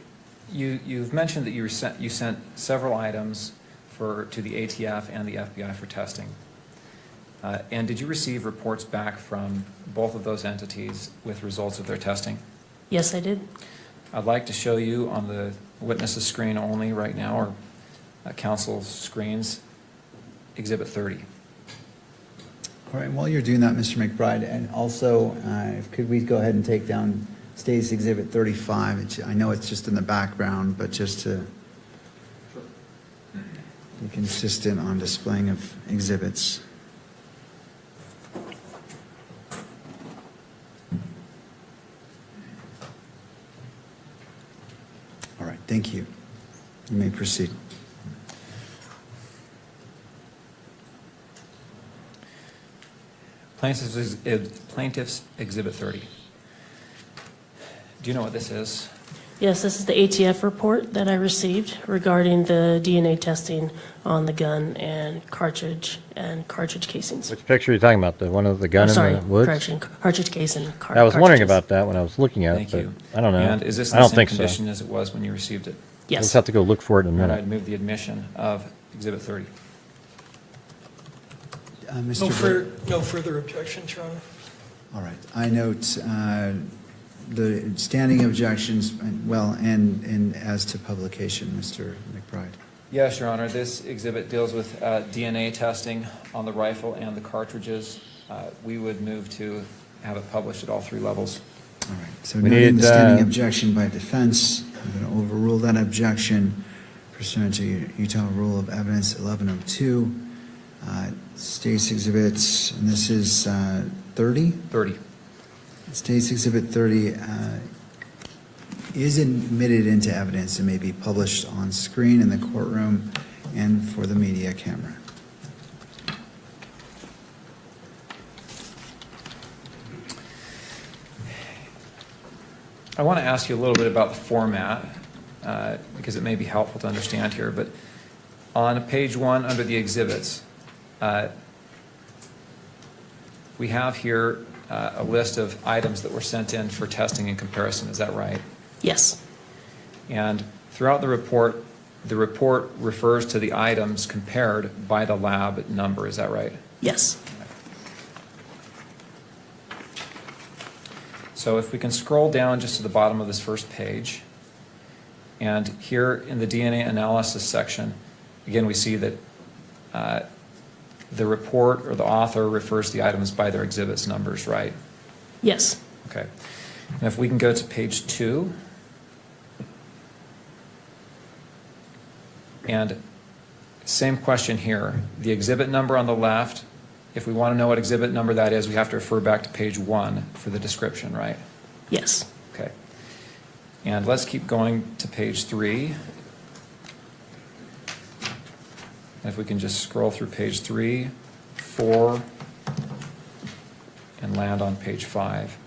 You've mentioned that you sent several items to the ATF and the FBI for testing. And did you receive reports back from both of those entities with results of their testing? Yes, I did. I'd like to show you on the witnesses screen only right now, or counsel screens, Exhibit 30. All right, while you're doing that, Mr. McBride, and also, could we go ahead and take down State's Exhibit 35? I know it's just in the background, but just to be consistent on displaying of exhibits. All right, thank you. You may proceed. Plaintiff's Exhibit 30. Do you know what this is? Yes, this is the ATF report that I received regarding the DNA testing on the gun and cartridge casings. Which picture are you talking about? The one of the gun Sorry, in the woods? correction, cartridge case and I was wondering cartridges. about that when I was looking at Thank it, you. but I don't know. And is this in I the don't same think so. condition as it was when you received it? Yes. We'll just have to go look for it in a And minute. I'd move the admission of Exhibit 30. Mr. No further objections, Your Honor. All right. I note the standing objections, and as to publication, Mr. McBride. Yes, Your Honor. This exhibit deals with DNA testing on the rifle and the cartridges. We would move to have it published at all 3 levels. All right. So We noting need, the standing objection by defense, I'm going to overrule that objection pursuant to Utah Rule of Evidence 1102. State's exhibits, and this is 30? 30. State's Exhibit 30 is admitted into evidence and may be published on screen in the courtroom and for the media camera. I want to ask you a little bit about the format because it may be helpful to understand here. But on page 1 under the exhibits, we have here a list of items that were sent in for testing and comparison. Is that right? Yes. And throughout the report refers to the items compared by the lab number. Is that right? Yes. So if we can scroll down just to the bottom of this first page, and here in the DNA analysis section, again, we see that the report or the author refers to the items by their exhibits numbers, right? Yes. Okay. And if we can go to page 2, and same question here. The exhibit number on the left, if we want to know what exhibit number that is, we have to refer back to page 1 for the description, right? Yes. Okay. And let's keep going to page 3. And if we can just scroll through page 3, 4, and land on page 5.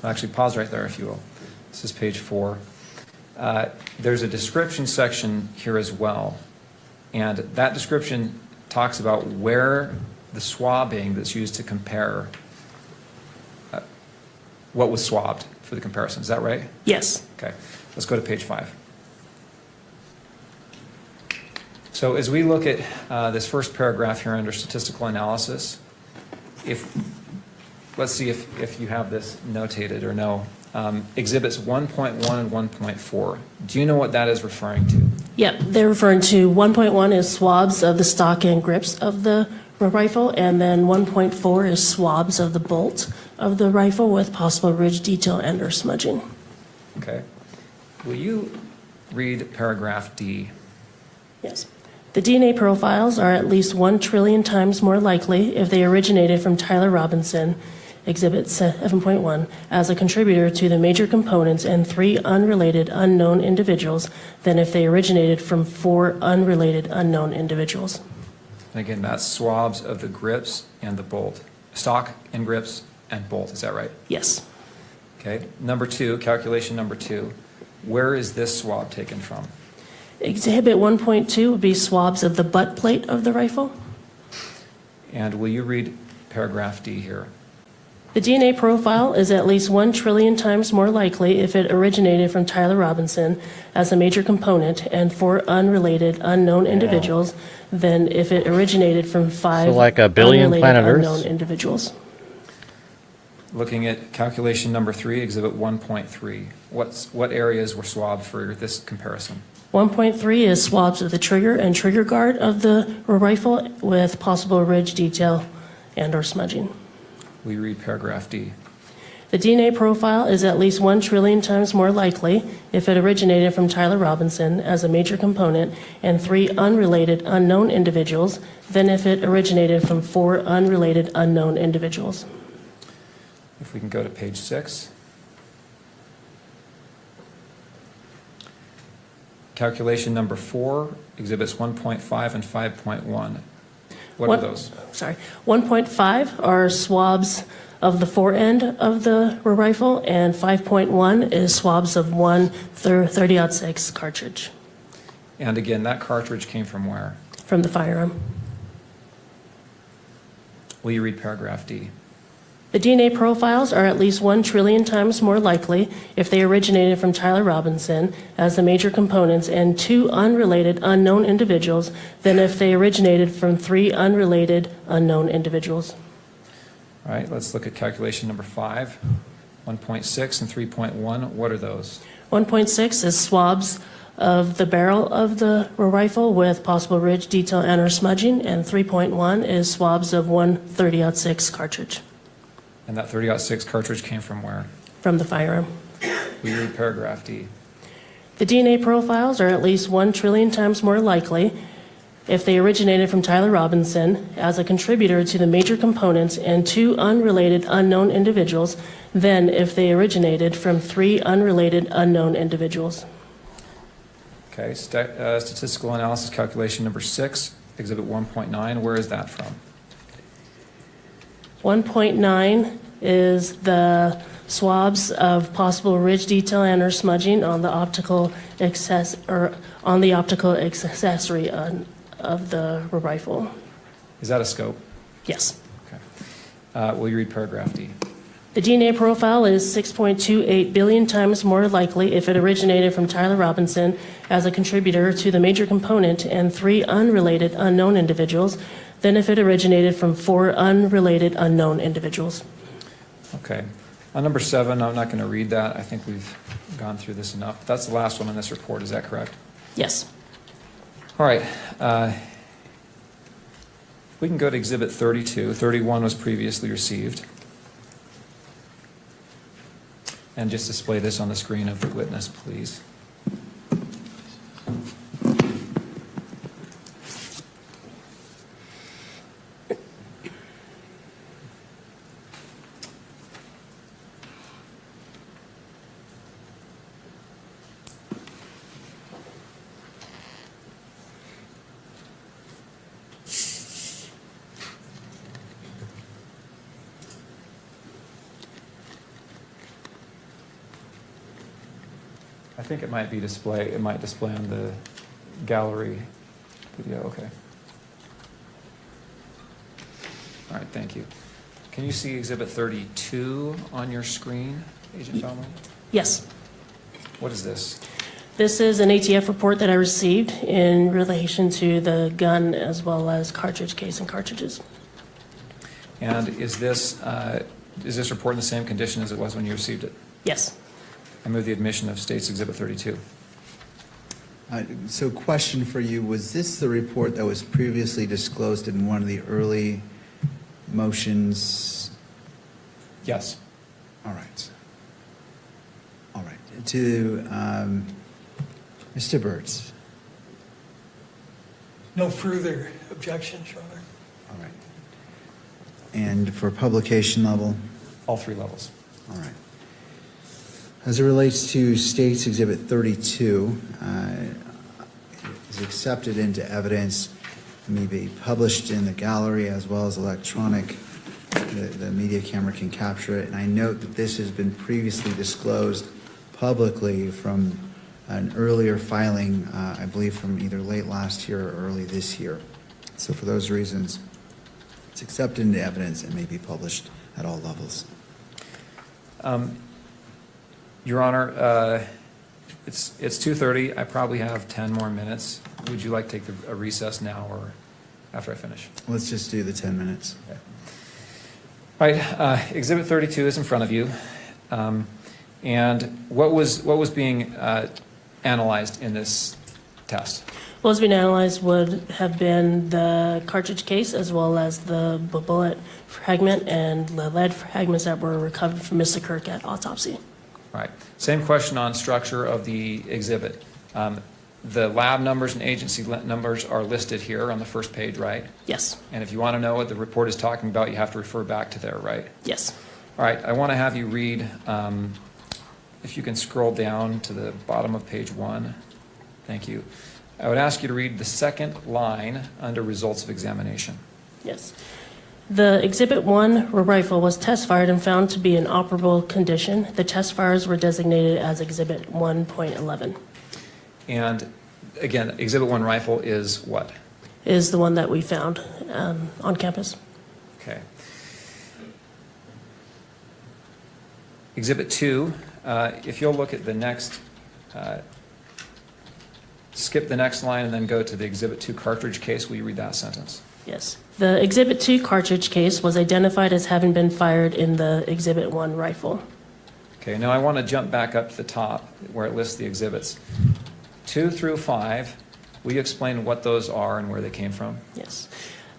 Actually, pause right there, if you will. This is page 4. There's a description section here as well. And that description talks about where the swabbing that's used to compare what was swabbed for the comparison. Is that right? Yes. Okay. Let's go to page 5. So as we look at this first paragraph here under statistical analysis, let's see if you have this notated or no. Exhibits 1.1 and 1.4. Do you know what that is referring to? Yep, they're referring to 1.1 is swabs of the stock and grips of the rifle, and then 1.4 is swabs of the bolt of the rifle with possible ridge detail and or smudging. Okay. Will you read paragraph D? Yes. The DNA profiles are at least 1 trillion times more likely if they originated from Tyler Robinson, Exhibit 7.1, as a contributor to the major components and 3 unrelated unknown individuals than if they originated from 4 unrelated unknown individuals. And again, that's swabs of the grips and the bolt. Stock and grips and bolt, is that right? Yes. Okay. Number 2, calculation number 2. Where is this swab taken from? Exhibit 1.2 would be swabs of the butt plate of the rifle. And will you read paragraph D here? The DNA profile is at least 1 trillion times more likely if it originated from Tyler Robinson as a major component and 4 unrelated unknown individuals than if it originated from 5 So like a billion unrelated planet Earths? unknown individuals. Looking at calculation number 3, exhibit 1.3. What areas were swabbed for this comparison? 1.3 is swabs of the trigger and trigger guard of the rifle with possible ridge detail and or smudging. Will you read paragraph D? The DNA profile is at least 1 trillion times more likely if it originated from Tyler Robinson as a major component and 3 unrelated unknown individuals than if it originated from 4 unrelated unknown individuals. If we can go to page 6. Calculation number 4, exhibits 1.5 and 5.1. What are those? Sorry. 1.5 are swabs of the forend of the rifle, and 5.1 is swabs of one 30-06 cartridge And again, that cartridge came from where? from the firearm. Will you read paragraph D? The DNA profiles are at least 1 trillion times more likely if they originated from Tyler Robinson as the major components and 2 unrelated unknown individuals than if they originated from 3 unrelated unknown individuals. All right, let's look at calculation number 5. 1.6 and 3.1, what are those? 1.6 is swabs of the barrel of the rifle with possible ridge, detail, and or smudging, and 3.1 is swabs of one 30-06 cartridge And that 30-06 cartridge came from where? from the firearm. Will you read paragraph D? The DNA profiles are at least 1 trillion times more likely if they originated from Tyler Robinson as a contributor to the major components and 2 unrelated unknown individuals than if they originated from 3 unrelated unknown individuals. Okay, statistical analysis calculation number 6, exhibit 1.9, where is that from? 1.9 is the swabs of possible ridge, detail, and or smudging on the optical accessory of the rifle. Is that a scope? Yes. Okay. Will you read paragraph D? The DNA profile is 6.28 billion times more likely if it originated from Tyler Robinson as a contributor to the major component and 3 unrelated unknown individuals than if it originated from 4 unrelated unknown individuals. Okay. On number 7, I'm not going to read that. I think we've gone through this enough. That's the last one in this report. Is that correct? Yes. All right. We can go to exhibit 32. 31 was previously received. And just display this on the screen of the witness, please. I think it might display on the gallery video. Okay. All right, thank you. Can you see exhibit 32 on your screen, Agent Feldman? Yes. What is this? This is an ATF report that I received in relation to the gun as well as cartridge case and cartridges. And is this report in the same condition as it was when you received it? Yes. I move the admission of State's Exhibit 32. So question for you, was this the report that was previously disclosed in one of the early motions? Yes. All right. All right. To Mr. Burtz. No further objections, Your Honor. All right. And for publication level? All 3 levels. All right. As it relates to State's Exhibit 32, is accepted into evidence, may be published in the gallery as well as electronic. The media camera can capture it. And I note that this has been previously disclosed publicly from an earlier filing, I believe from either late last year or early this year. So for those reasons, it's accepted into evidence and may be published at all levels. Your Honor, it's 2:30. I probably have 10 more minutes. Would you like to take a recess now or after I finish? Let's just do the 10 minutes. Okay. All right. Exhibit 32 is in front of you. And what was being analyzed in this test? What was being analyzed would have been the cartridge case as well as the bullet fragment and the lead fragments that were recovered from Mr. Kirk at autopsy. All right. Same question on structure of the exhibit. The lab numbers and agency numbers are listed here on the first page, right? Yes. And if you want to know what the report is talking about, you have to refer back to there, right? Yes. All right. I want to have you read, if you can scroll down to the bottom of page 1. Thank you. I would ask you to read the second line under results of examination. Yes. The Exhibit 1 rifle was test fired and found to be in operable condition. The test fires were designated as Exhibit 1.11. And again, Exhibit 1 rifle is what? Is the one that we found on campus. Okay. Exhibit 2, if you'll look at the next, skip the next line and then go to the Exhibit 2 cartridge case, will you read that sentence? Yes. The Exhibit 2 cartridge case was identified as having been fired in the Exhibit 1 rifle. Okay, now I want to jump back up to the top where it lists the exhibits. 2 through 5, will you explain what those are and where they came from? Yes.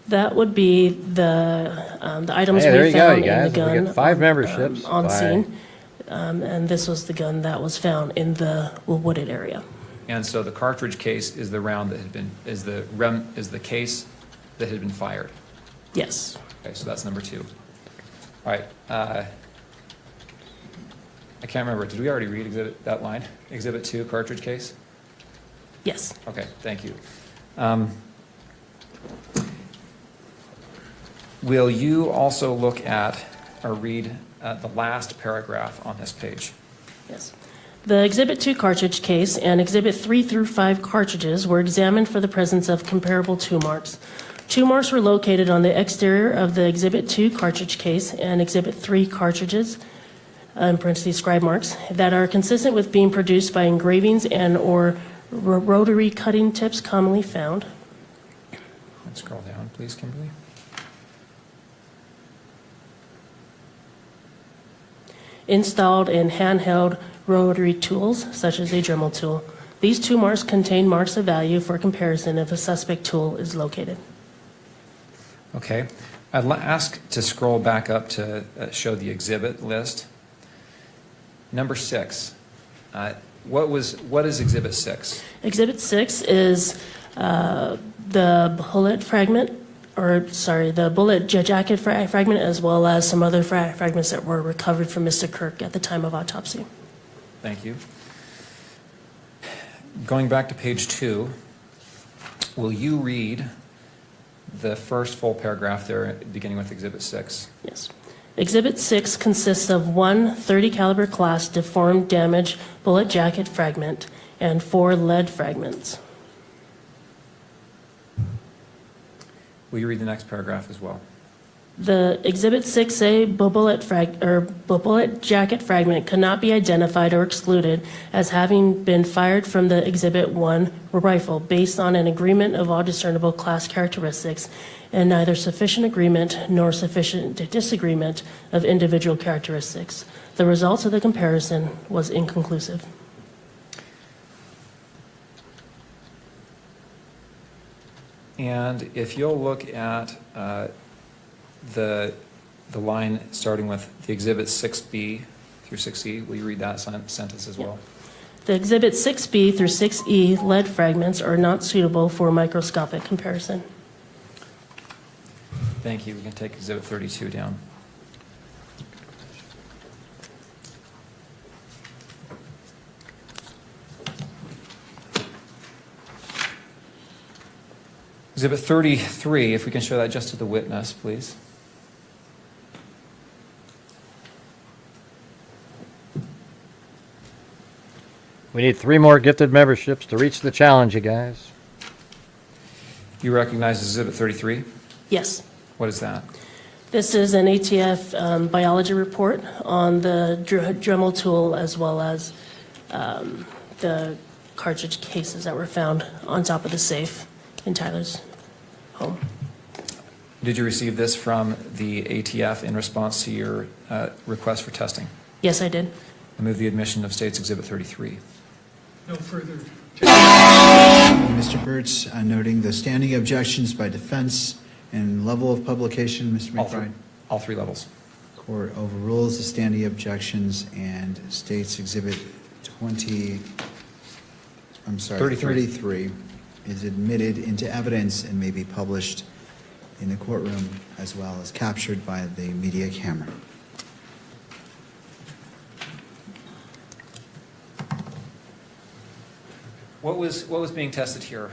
That would be the items Hey, there we you go, found you in the guys. We gun get 5 memberships on by- scene. And this was the gun that was found in the wooded area. And so the cartridge case is the round that had been, is the case that had been fired? Yes. Okay, so that's number 2. All right. I can't remember. Did we already read that line? Exhibit 2, cartridge case? Yes. Okay, thank you. Will you also look at or read the last paragraph on this page? Yes. The Exhibit 2 cartridge case and Exhibit 3 through 5 cartridges were examined for the presence of comparable tool marks. Tool marks were located on the exterior of the Exhibit 2 cartridge case and Exhibit 3 cartridges, in parentheses, scribe marks, that are consistent with being produced by engravings and or rotary cutting tips commonly found. Let's scroll down, please, Kimberly. Installed in handheld rotary tools, such as a Dremel tool. These tool marks contain marks of value for comparison if a suspect tool is located. Okay. I'd ask to scroll back up to show the exhibit list. Number 6. What is Exhibit 6? Exhibit 6 is the bullet fragment, the bullet jacket fragment, as well as some other fragments that were recovered from Mr. Kirk at the time of autopsy. Thank you. Going back to page 2, will you read the first full paragraph there, beginning with Exhibit 6? Yes. Exhibit 6 consists of one .30 caliber class deformed damaged bullet jacket fragment and 4 lead fragments. Will you read the next paragraph as well? The Exhibit 6A bullet jacket fragment could not be identified or excluded as having been fired from the Exhibit 1 rifle based on an agreement of all discernible class characteristics and neither sufficient agreement nor sufficient disagreement of individual characteristics. The results of the comparison was inconclusive. And if you'll look at the line starting with the Exhibit 6B through 6E, will you read that sentence as well? The Exhibit 6B through 6E lead fragments are not suitable for microscopic comparison. Thank you. We can take Exhibit 32 down. Exhibit 33, if we can show that just to the witness, please. We need 3 more gifted memberships to reach the challenge, you guys. You recognize Exhibit 33? Yes. What is that? This is an ATF biology report on the Dremel tool as well as the cartridge cases that were found on top of the safe in Tyler's home. Did you receive this from the ATF in response to your request for testing? Yes, I did. I move the admission of State's Exhibit 33. No further. Mr. Burt's noting the standing objections by defense and level of publication, Mr. McBride. All three levels. Court overrules the standing objections and State's Exhibit 33 is admitted into evidence and may be published in the courtroom as well as captured by the media camera. What was being tested here?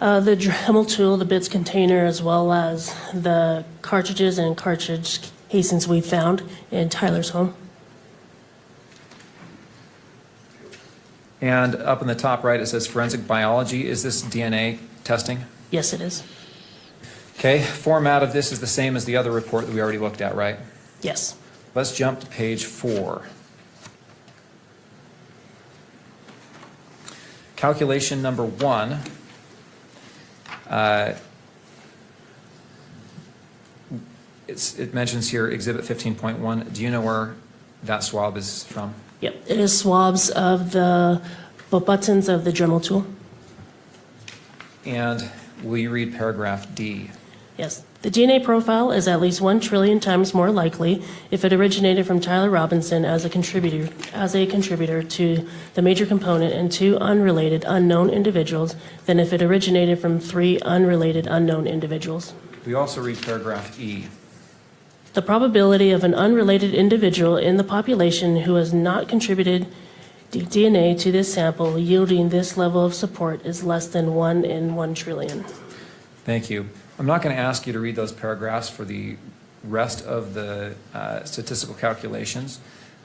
The Dremel tool, the bits container, as well as the cartridges and cartridge casings we found in Tyler's home. And up in the top right, it says forensic biology. Is this DNA testing? Yes, it is. Okay, format of this is the same as the other report that we already looked at, right? Yes. Let's jump to page 4. Calculation number 1. It mentions here Exhibit 15.1. Do you know where that swab is from? Yep, it is swabs of the buttons of the Dremel tool. And will you read paragraph D? Yes. The DNA profile is at least 1 trillion times more likely if it originated from Tyler Robinson as a contributor to the major component and 2 unrelated unknown individuals than if it originated from 3 unrelated unknown individuals. We also read paragraph E. The probability of an unrelated individual in the population who has not contributed DNA to this sample yielding this level of support is less than 1 in 1 trillion. Thank you. I'm not going to ask you to read those paragraphs for the rest of the statistical calculations,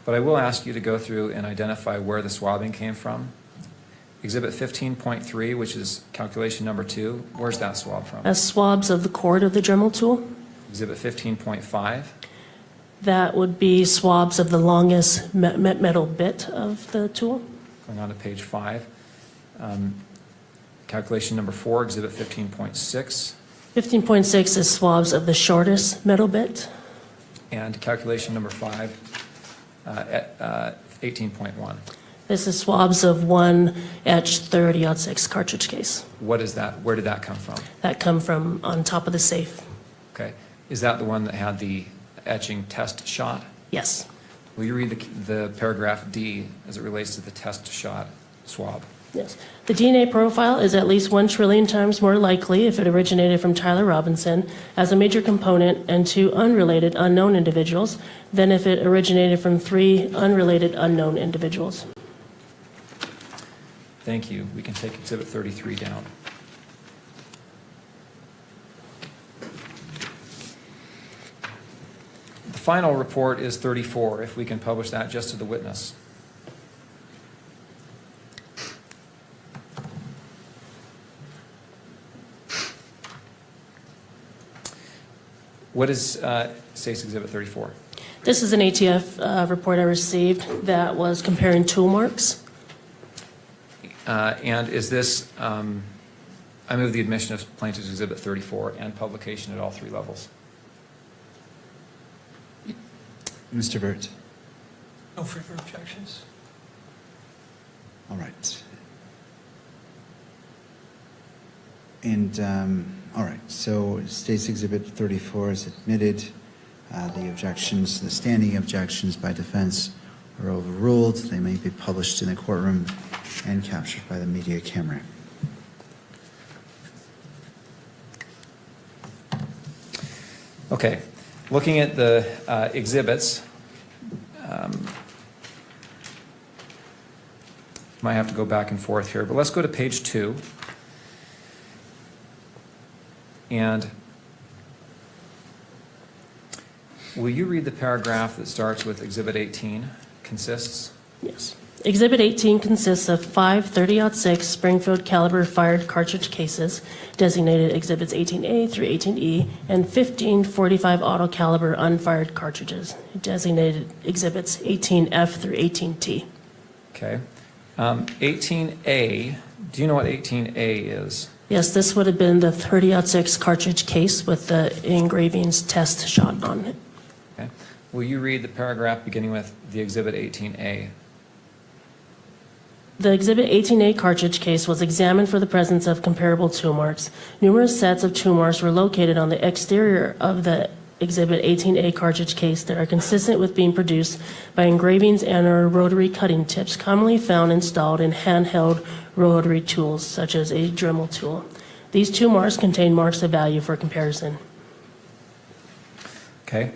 but I will ask you to go through and identify where the swabbing came from. Exhibit 15.3, which is calculation number 2, where's that swab from? As swabs of the cord of the Dremel tool. Exhibit 15.5. That would be swabs of the longest metal bit of the tool. Going on to page 5. Calculation number 4, exhibit 15.6. 15.6 is swabs of the shortest metal bit. And calculation number 5, 18.1. This is swabs of 1 etched 30-06 cartridge case. What is that? Where did that come from? That come from on top of the safe. Okay. Is that the one that had the etching test shot? Yes. Will you read the paragraph D as it relates to the test shot swab? Yes. The DNA profile is at least 1 trillion times more likely if it originated from Tyler Robinson as a major component and 2 unrelated unknown individuals than if it originated from 3 unrelated unknown individuals. Thank you. We can take exhibit 33 down. The final report is 34, if we can publish that just to the witness. What is State's Exhibit 34? This is an ATF report I received that was comparing tool marks. And is this, I move the admission of Plaintiff's Exhibit 34 and publication at all 3 levels. Mr. Burt. No further objections. All right. And, all right, so State's Exhibit 34 is admitted. The objections, the standing objections by defense are overruled. They may be published in the courtroom and captured by the media camera. Okay, looking at the exhibits, might have to go back and forth here, but let's go to page 2. And will you read the paragraph that starts with Exhibit 18 consists? Yes. Exhibit 18 consists of 5 30-06 Springfield caliber fired cartridge cases, designated Exhibits 18A through 18E, and 15 45 auto caliber unfired cartridges, designated Exhibits 18F through 18T. Okay. 18A, do you know what 18A is? Yes, this would have been the 30-06 cartridge case with the engravings test shot on it. Okay. Will you read the paragraph beginning with the Exhibit 18A? The Exhibit 18A cartridge case was examined for the presence of comparable tool marks. Numerous sets of tool marks were located on the exterior of the Exhibit 18A cartridge case that are consistent with being produced by engravings and or rotary cutting tips commonly found installed in handheld rotary tools, such as a Dremel tool. These tool marks contain marks of value for comparison. Okay.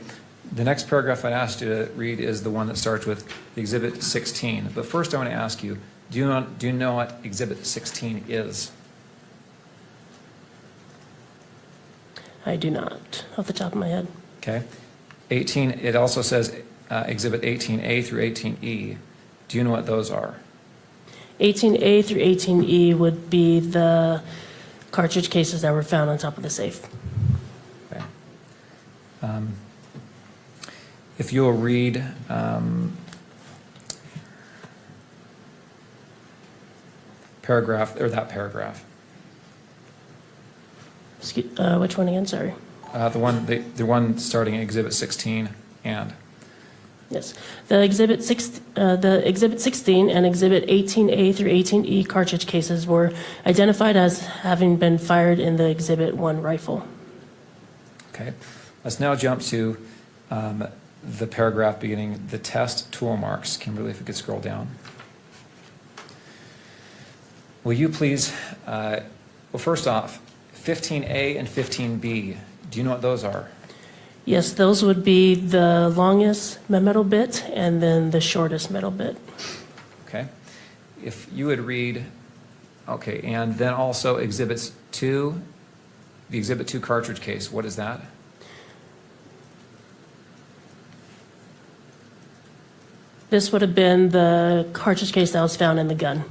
The next paragraph I asked you to read is the one that starts with Exhibit 16. But first I want to ask you, do you know what Exhibit 16 is? I do not, off the top of my head. Okay. 18, it also says Exhibit 18A through 18E. Do you know what those are? 18A through 18E would be the cartridge cases that were found on top of the safe. Okay. If you'll read paragraph, or that paragraph. Which one again, sorry? The one starting at Exhibit 16 and. Yes. The Exhibit 16 and Exhibit 18A through 18E cartridge cases were identified as having been fired in the Exhibit 1 rifle. Okay. Let's now jump to the paragraph beginning, the test tool marks. Kimberly, if you could scroll down. Will you please, well, first off, 15A and 15B, do you know what those are? Yes, those would be the longest metal bit and then the shortest metal bit. Okay. If you would read, okay, and then also Exhibits 2, the Exhibit 2 cartridge case, what is that? This would have been the cartridge case that was found in the gun.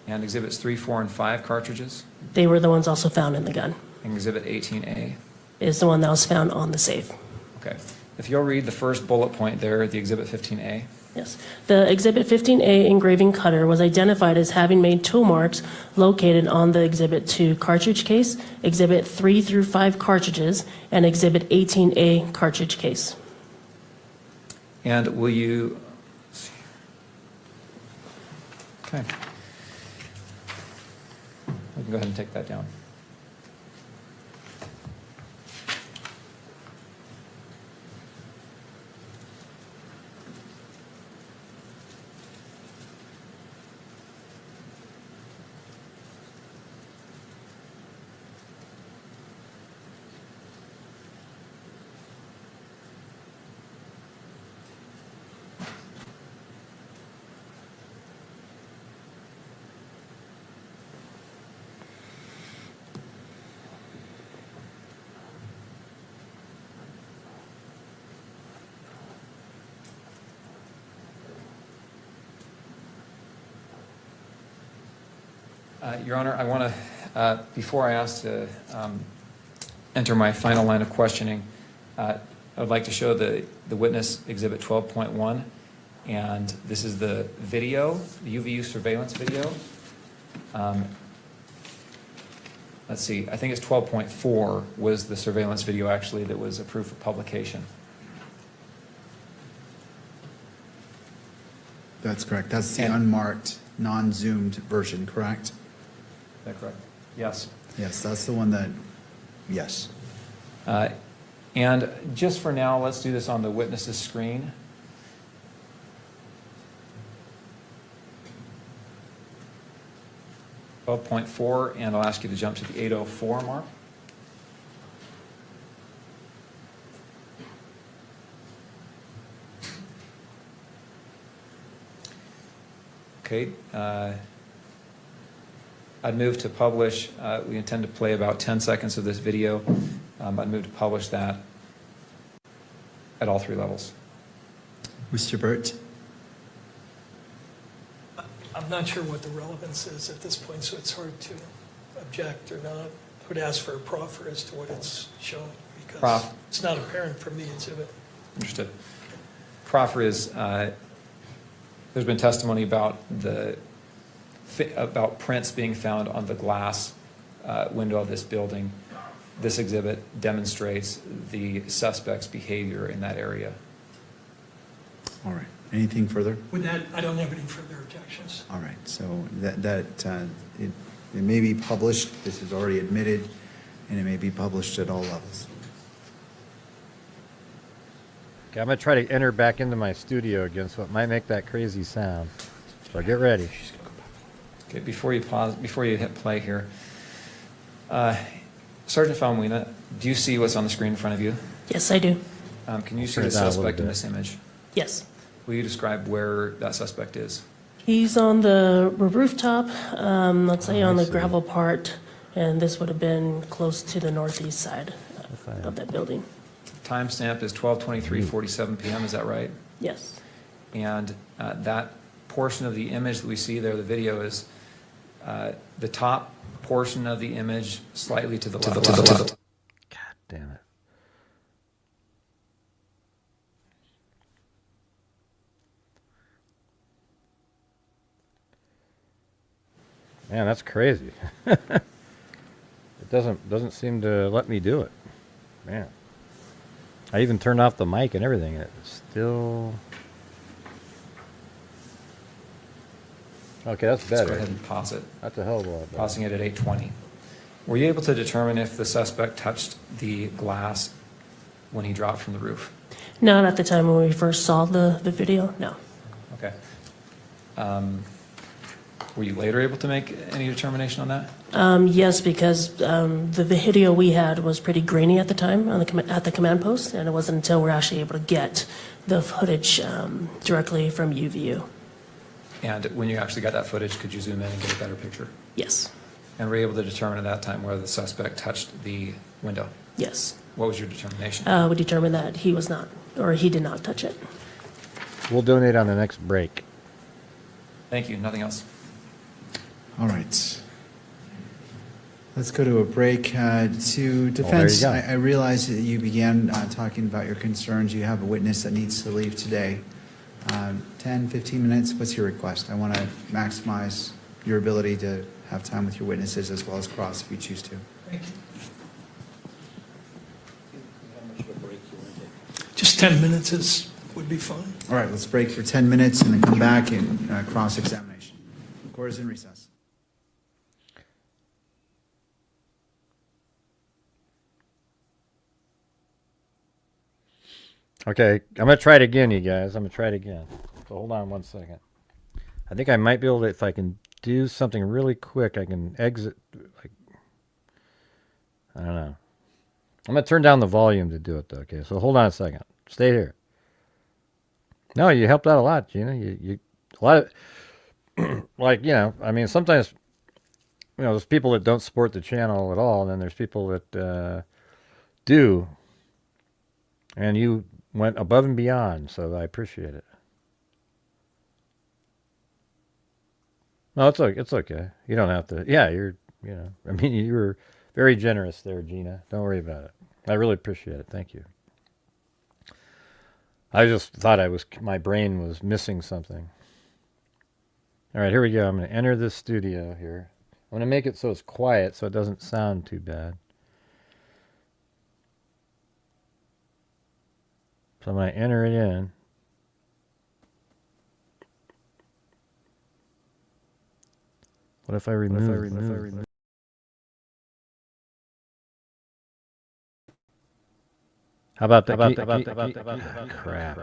And Exhibits 3, 4, and 5 cartridges? They were the ones also found in the gun. And Exhibit 18A? Is the one that was found on the safe. Okay. If you'll read the first bullet point there, the Exhibit 15A. Yes. The Exhibit 15A engraving cutter was identified as having made tool marks located on the Exhibit 2 cartridge case, Exhibit 3 through 5 cartridges, and Exhibit 18A cartridge case. And will you, okay. We can go ahead and take that down. Your Honor, I want to, before I ask to enter my final line of questioning, I would like to show the witness Exhibit 12.1, and this is the video, the UVU surveillance video. Let's see, I think it's 12.4 was the surveillance video actually that was approved for publication. That's correct. That's the unmarked, non-zoomed version, correct? Is that correct? Yes. Yes, that's the one that, yes. And just for now, let's do this on the witness's screen. .4, and I'll ask you to jump to the 804 mark. Okay. I'd move to publish. We intend to play about 10 seconds of this video. I'd move to publish that at all 3 levels. Mr. Burt? I'm not sure what the relevance is at this point, so it's hard to object or not. I would ask for a proffer as to what it's showing, because it's not apparent from the exhibit. Understood. Proffer is, there's been testimony about about prints being found on the glass window of this building. This exhibit demonstrates the suspect's behavior in that area. All right. Anything further? With that, I don't have any further objections. All right. So it may be published. This is already admitted, and it may be published at all levels. Okay, I'm going to try to enter back into my studio again, so it might make that crazy sound. So get ready. Okay, before you pause, before you hit play here, Sergeant Falmuina, do you see what's on the screen in front of you? Yes, I do. Can you see the suspect in this image? Yes. Will you describe where that suspect is? He's on the rooftop, let's say on the gravel part, and this would have been close to the northeast side. of that building. Timestamp is 12:23:47 p.m., is that right? Yes. And that portion of the image that we see there, the video, is the top portion of the image slightly to the left. God damn it. Man, that's crazy. It doesn't seem to let me do it. Man. I even turned off the mic and everything. It's still... Okay, that's better. Let's go ahead and pause it. That's a hell of a lot better. Pausing it at 8:20. Were you able to determine if the suspect touched the glass when he dropped from the roof? Not at the time when we first saw the video, no. Okay. Were you later able to make any determination on that? Yes, because the video we had was pretty grainy at the time on at the command post, and it wasn't until we're actually able to get the footage directly from UVU. And when you actually got that footage, could you zoom in and get a better picture? Yes. And were you able to determine at that time whether the suspect touched the window? Yes. What was your determination? We determined that he was not, or he did not touch it. We'll donate on the next break. Thank you. Nothing else. All right. Let's go to a break. To defense, there you go. I realize that you began talking about your concerns. You have a witness that needs to leave today. 10, 15 minutes, what's your request? I want to maximize your ability to have time with your witnesses as well as cross if you choose to. Thank you. Just 10 minutes would be fine. All right, let's break for 10 minutes and then come back and cross-examination. Court is in recess. Okay, I'm going to try it again, you guys. I'm going to try it again. So hold on one second. I think I might be able to, if I can do something really quick, I can exit, like, I don't know. I'm going to turn down the volume to do it, though, okay? So hold on a second. Stay here. No, you helped out a lot, Gina. You a lot of, like, you know, I mean, sometimes, you know, there's people that don't support the channel at all, and then there's people that do, and you went above and beyond, so I appreciate it. No, it's okay. It's okay. You don't have to. Yeah, you know, I mean, you were very generous there, Gina. Don't worry about it. I really appreciate it. Thank you. I just thought my brain was missing something. All right, here we go. I'm going to enter this studio here. I'm going to make it so it's quiet so it doesn't sound too bad. So I'm going to enter it in. What if I remove? How about that? Crap.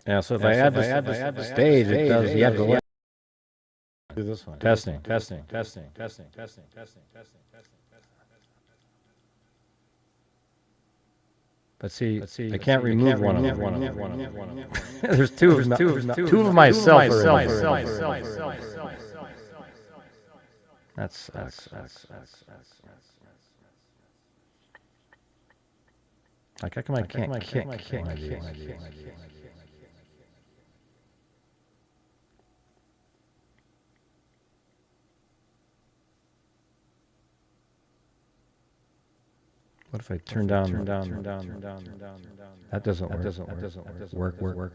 Yeah, so if I add the stage, it does. You have to do this one. Testing. But see, I can't remove one of them. There's two of myself. That's. Like, how come I can't kick one of these? What if I turn down? That doesn't work. Work.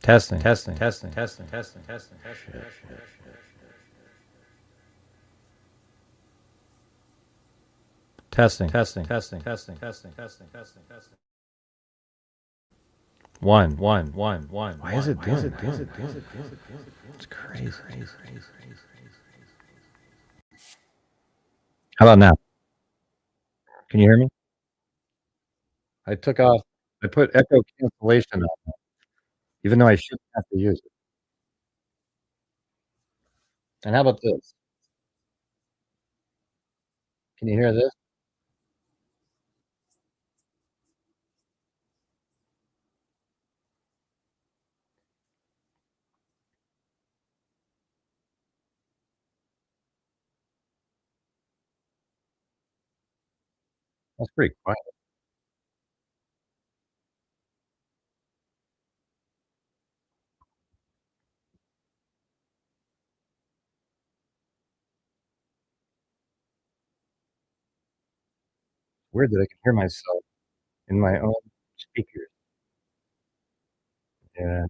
Testing, testing, testing, testing, testing, testing, testing. Testing, testing, testing, testing, testing, testing, testing, testing. One. Why is it doing that? It's crazy. How about now? Can you hear me? I took off, I put echo cancellation on, even though I shouldn't have to use it. And how about this? Can you hear this? That's pretty quiet. Weird that I can hear myself in my own speakers. Yeah.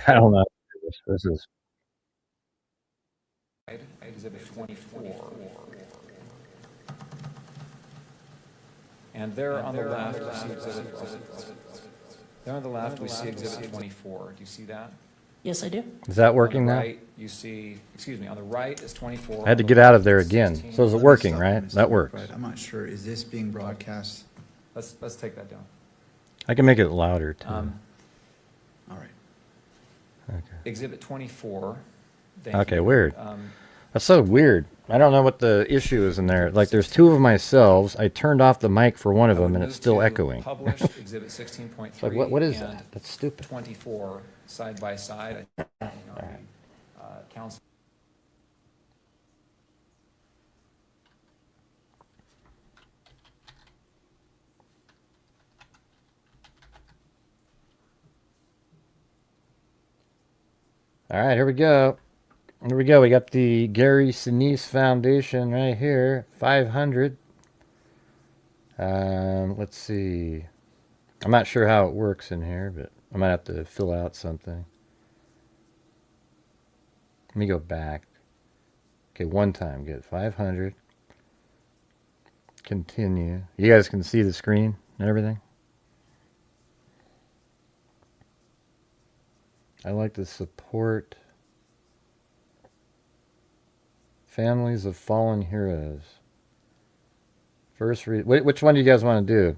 I don't know. This is Exhibit 24. And there on the left, we see exhibit 24. Do you see that? Yes, I do. Is that working now? On the right, you see, excuse me, on the right is 24. I had to get out of there again. So is it working, right? That works. But I'm not sure, is this being broadcast? Let's take that down. I can make it louder too. All right. Okay. Exhibit 24. Thank Okay, you. weird. That's so weird. I don't know what the issue is in there. Like, there's two of myself. I turned off the mic for one of them, and it's still echoing. Publish exhibit 16.3. Like, what is and that? That's stupid. 24 side by side. Council. All right, here we go. Here we go. We got the Gary Sinise Foundation right here, 500. Let's see. I'm not sure how it works in here, but I might have to fill out something. Let me go back. Okay, one time, good. 500. Continue. You guys can see the screen and everything? I like to support families of fallen heroes. Which one do you guys want to do?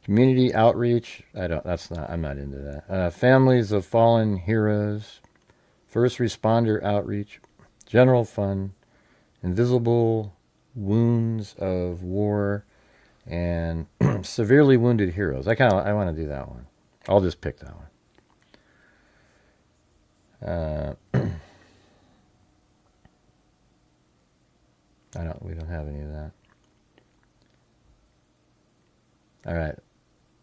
Community outreach? I'm not into that. Families of fallen heroes. First responder outreach. General fund. Invisible wounds of war. And severely wounded heroes. I want to do that one. I'll just pick that one. We don't have any of that. All right.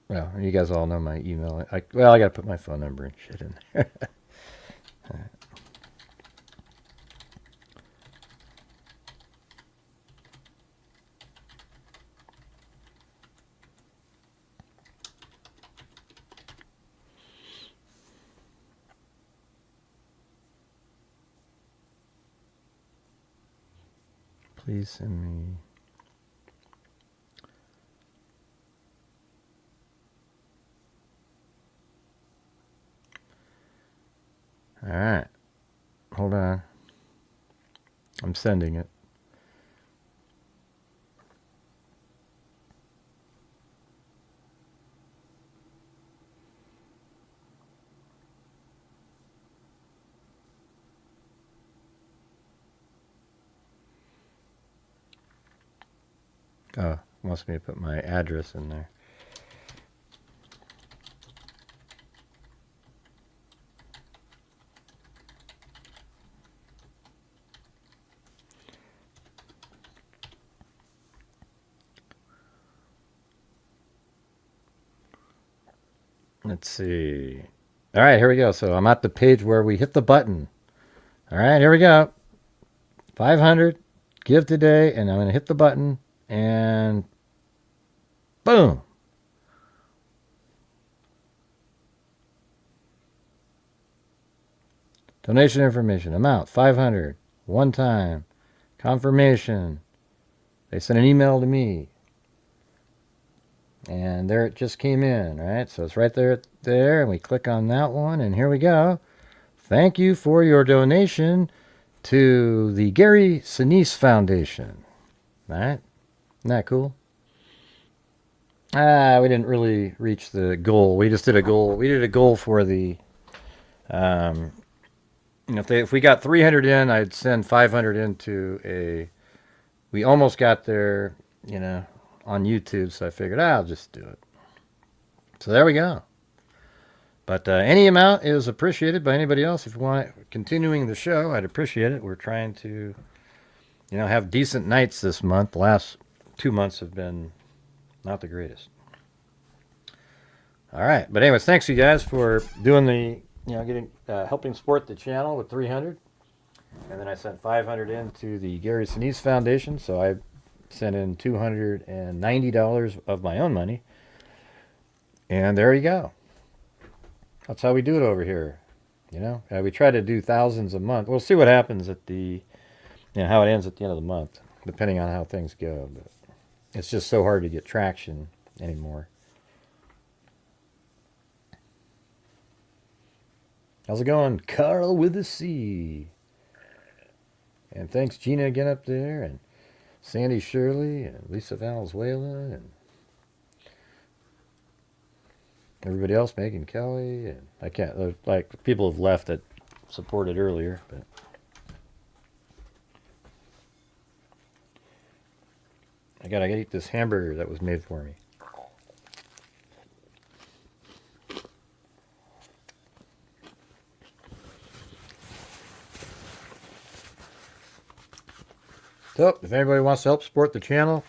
Well, you guys all know my email. I got to put my phone number and shit in there. All right. Please send me. All right. Hold on. I'm sending it. Oh, wants me to put my address in there. Let's see. All right, here we go. So I'm at the page where we hit the button. All right, here we go. 500, give today, and I'm going to hit the button, and boom. Donation information, amount 500, one time, confirmation. They sent an email to me. And there it just came in, right? So it's right there, and we click on that one, and here we go. Thank you for your donation to the Gary Sinise Foundation. All right? Isn't that cool? We didn't really reach the goal. We just did a goal. We did a goal for the, if we got 300 in, I'd send 500 into a, we almost got there, on YouTube, so I figured I'll just do it. So there we go. But any amount is appreciated by anybody else. If you want continuing the show, I'd appreciate it. We're trying to, have decent nights this month. The last 2 months have been not the greatest. All right. But anyways, thanks you guys for doing the, helping support the channel with 300. And then I sent 500 into the Gary Sinise Foundation, so I sent in $290 of my own money. And there you go. That's how we do it over here. We try to do thousands a month. We'll see what happens at the, how it ends at the end of the month, depending on how things go. But it's just so hard to get traction anymore. How's it going? Carl with a C. And thanks Gina again up there, and Sandy Shirley, and Lisa Valenzuela, and everybody else, Megan Kelly, and I can't, like, people have left that supported earlier, but I gotta eat this hamburger that was made for me. So, if anybody wants to help support the channel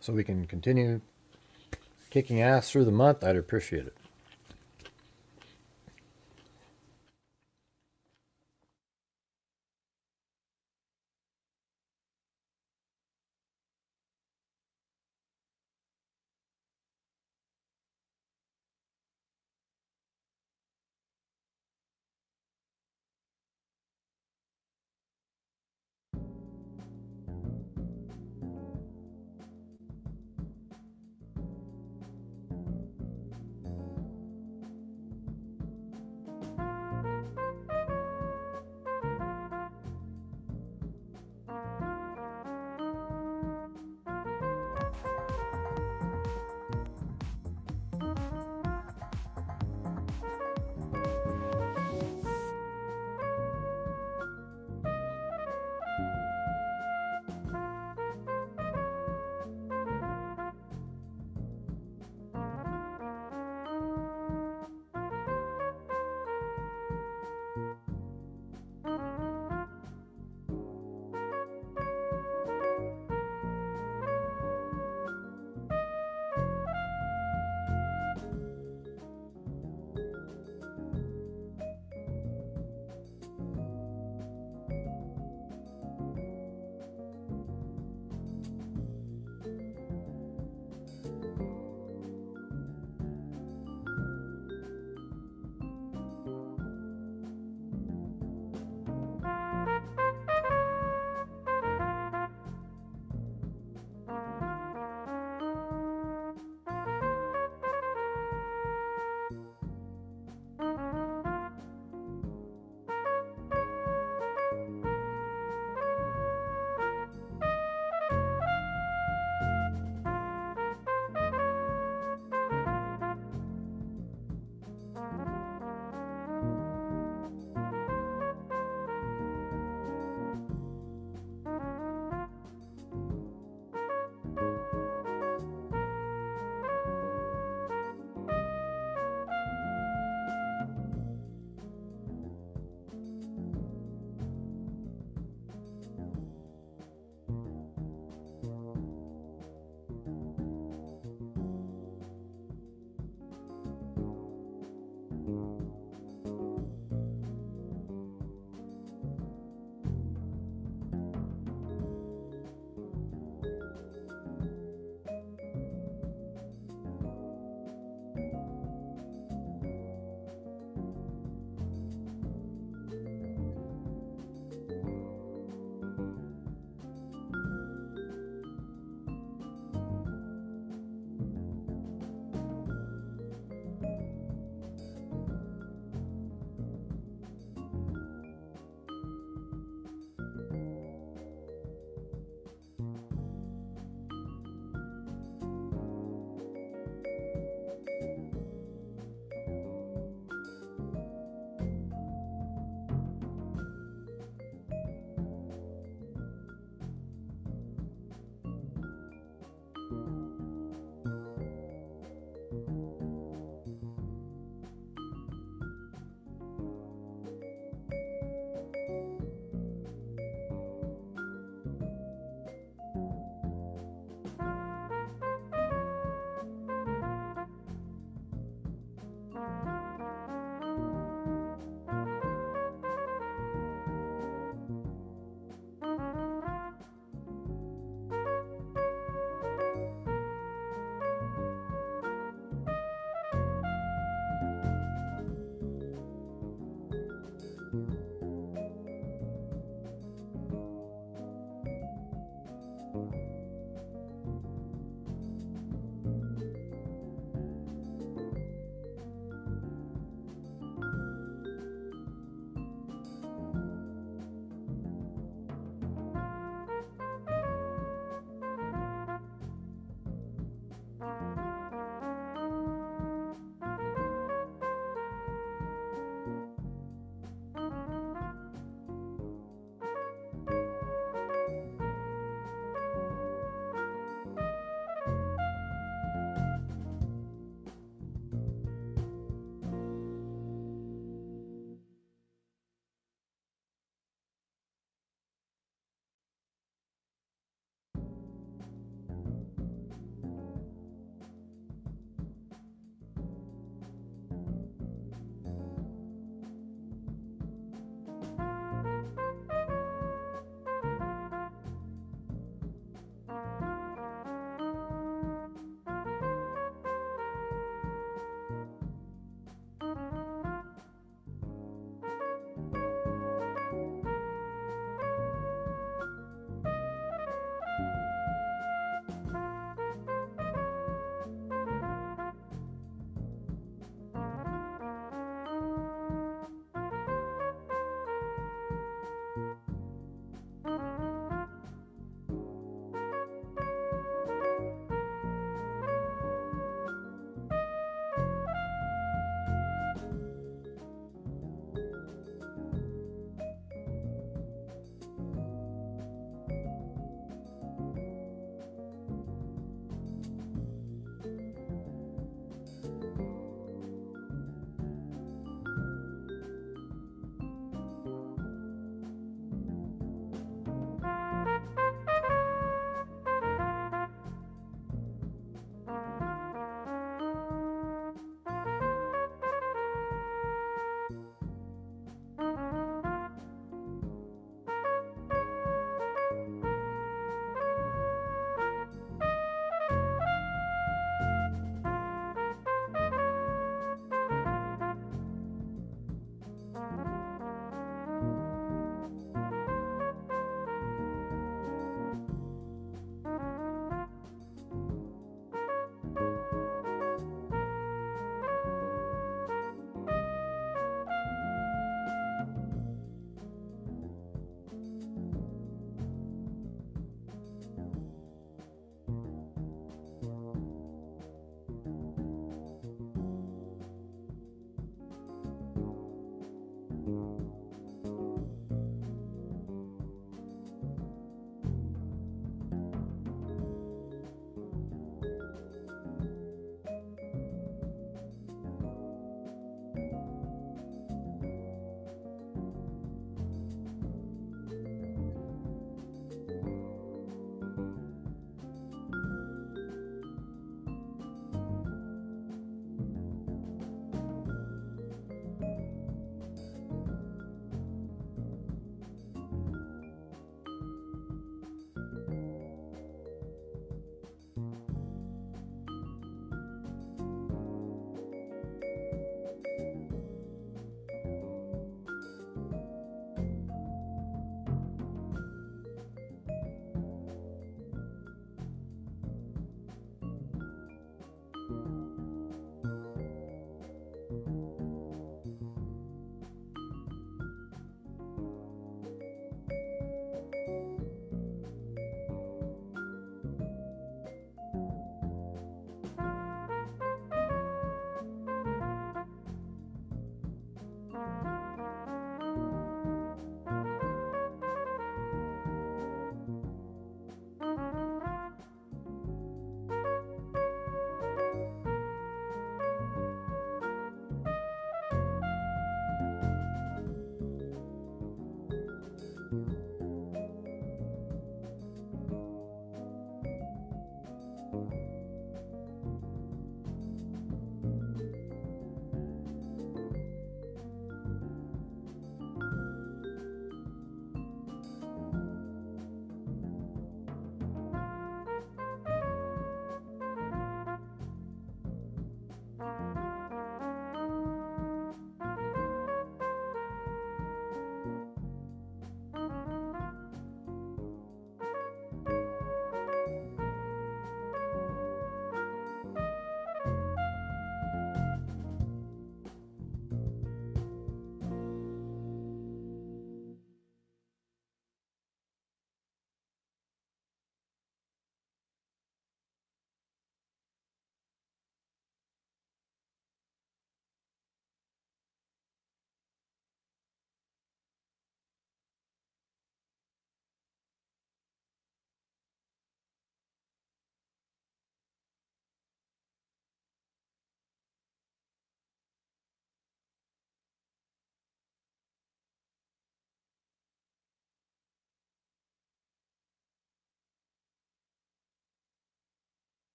so we can continue kicking ass through the month, I'd appreciate it.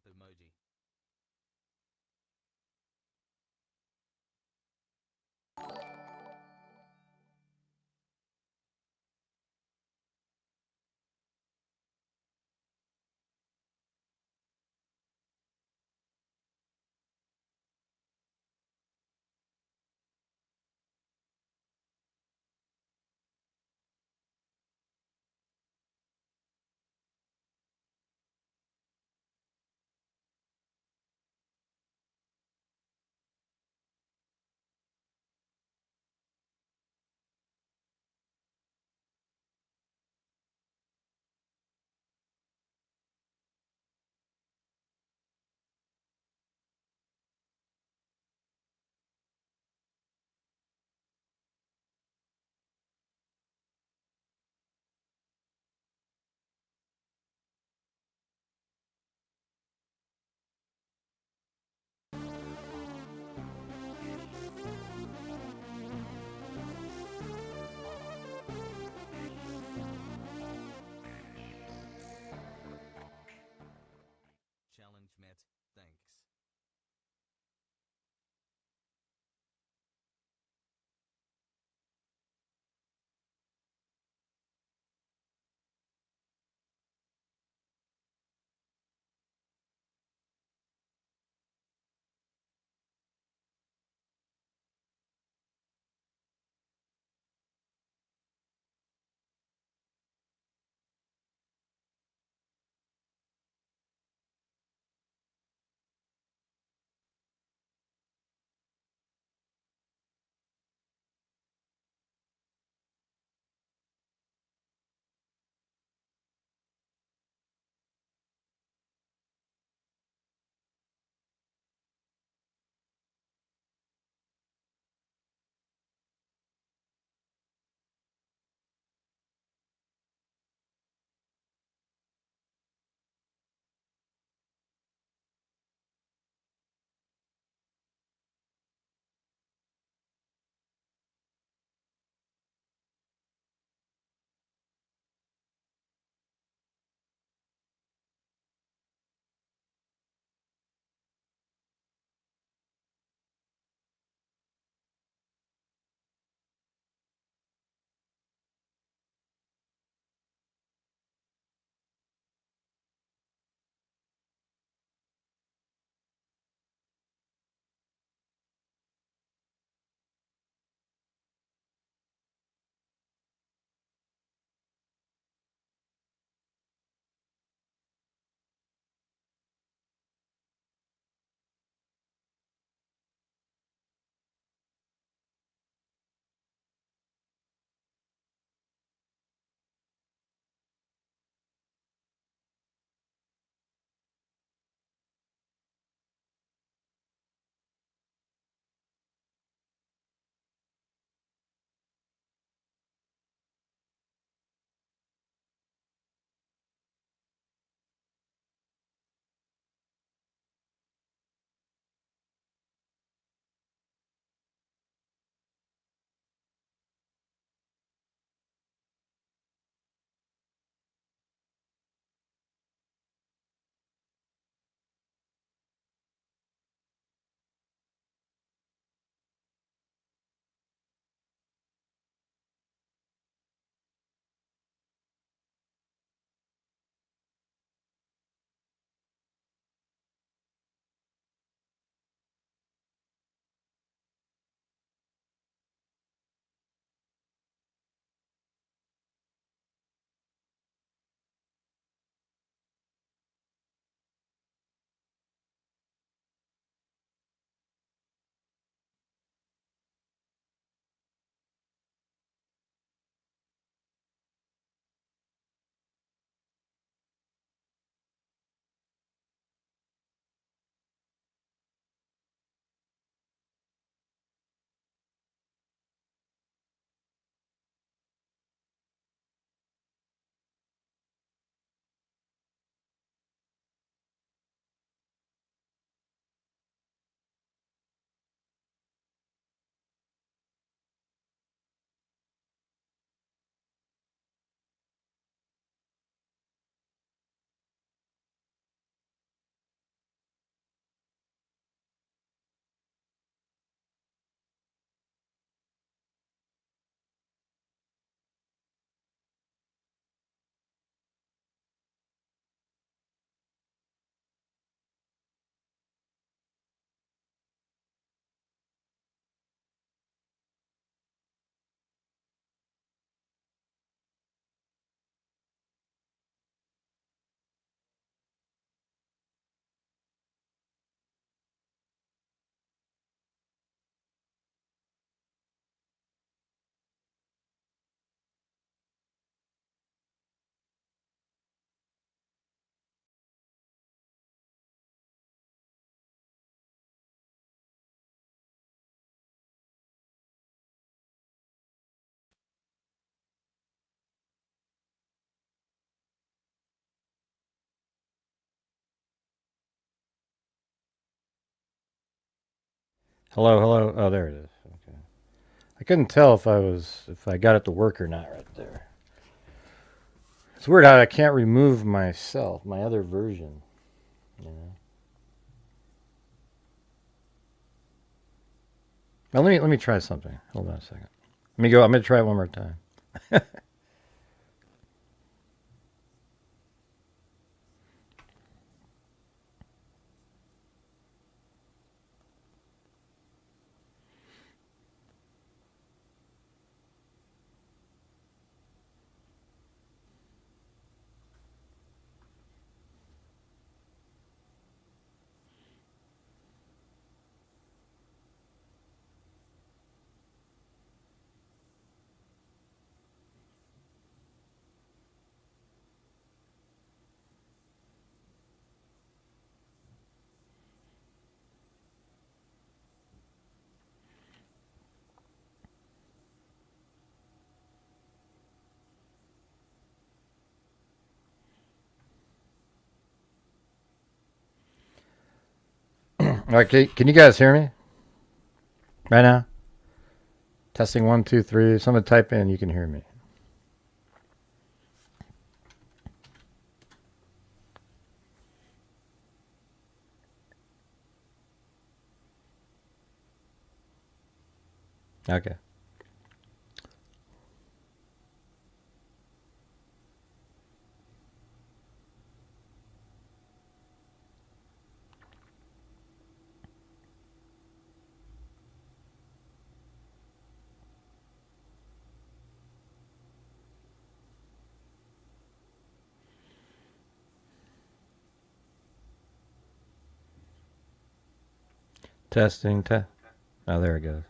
up emoji. Challenge met. Thanks. Hello, hello. Oh, there it is. Okay. I couldn't tell if I got it to work or not right there. It's weird how I can't remove my other version. You know. Now let me try something. Hold on a second. I'm gonna try it one more time. Okay, can you guys hear me? Right now? Testing 1, 2, 3. Someone type in, you can hear me. Okay. Testing, oh, there it goes.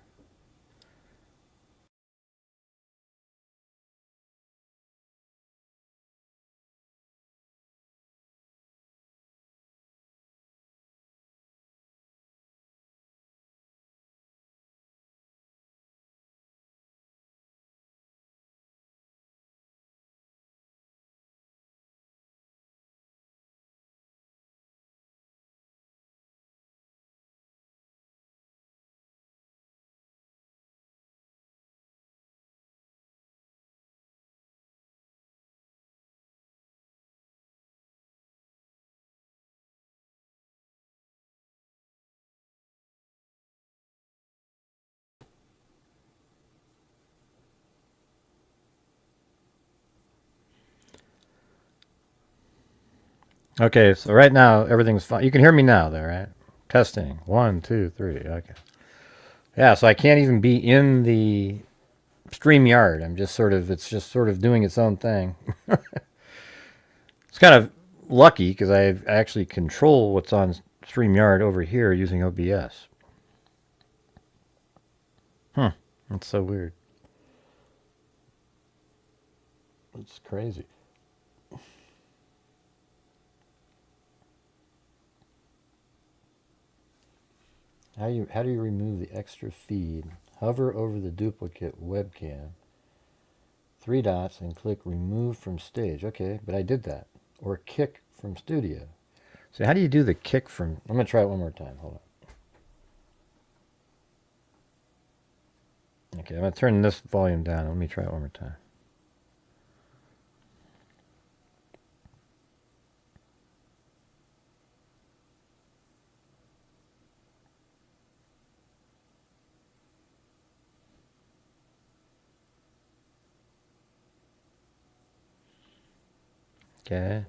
Okay, so right now everything's fine. You can hear me now, though, right? Testing 1, 2, 3. Okay. Yeah, so I can't even be in the StreamYard. It's just sort of doing its own thing. It's kind of lucky because I actually control what's on StreamYard over here using OBS. That's so weird. It's crazy. How do you remove the extra feed? Hover over the duplicate webcam. 3 dots and click remove from stage. Okay, but I did that. Or kick from studio. So how do you do the kick from... I'm going to try it one more time. Hold on. Okay, I'm going to turn this volume down. Let me try it one more time. Okay.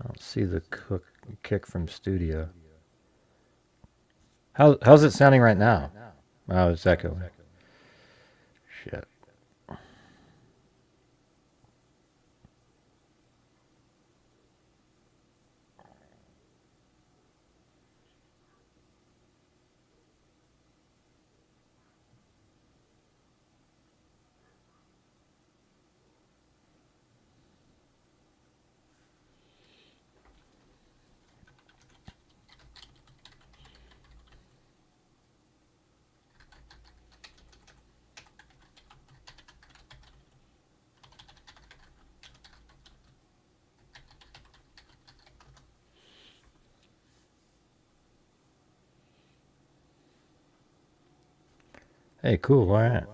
I don't see the kick from studio. How's it sounding right now? Oh, it's echoing. Shit. Hey, cool. All right.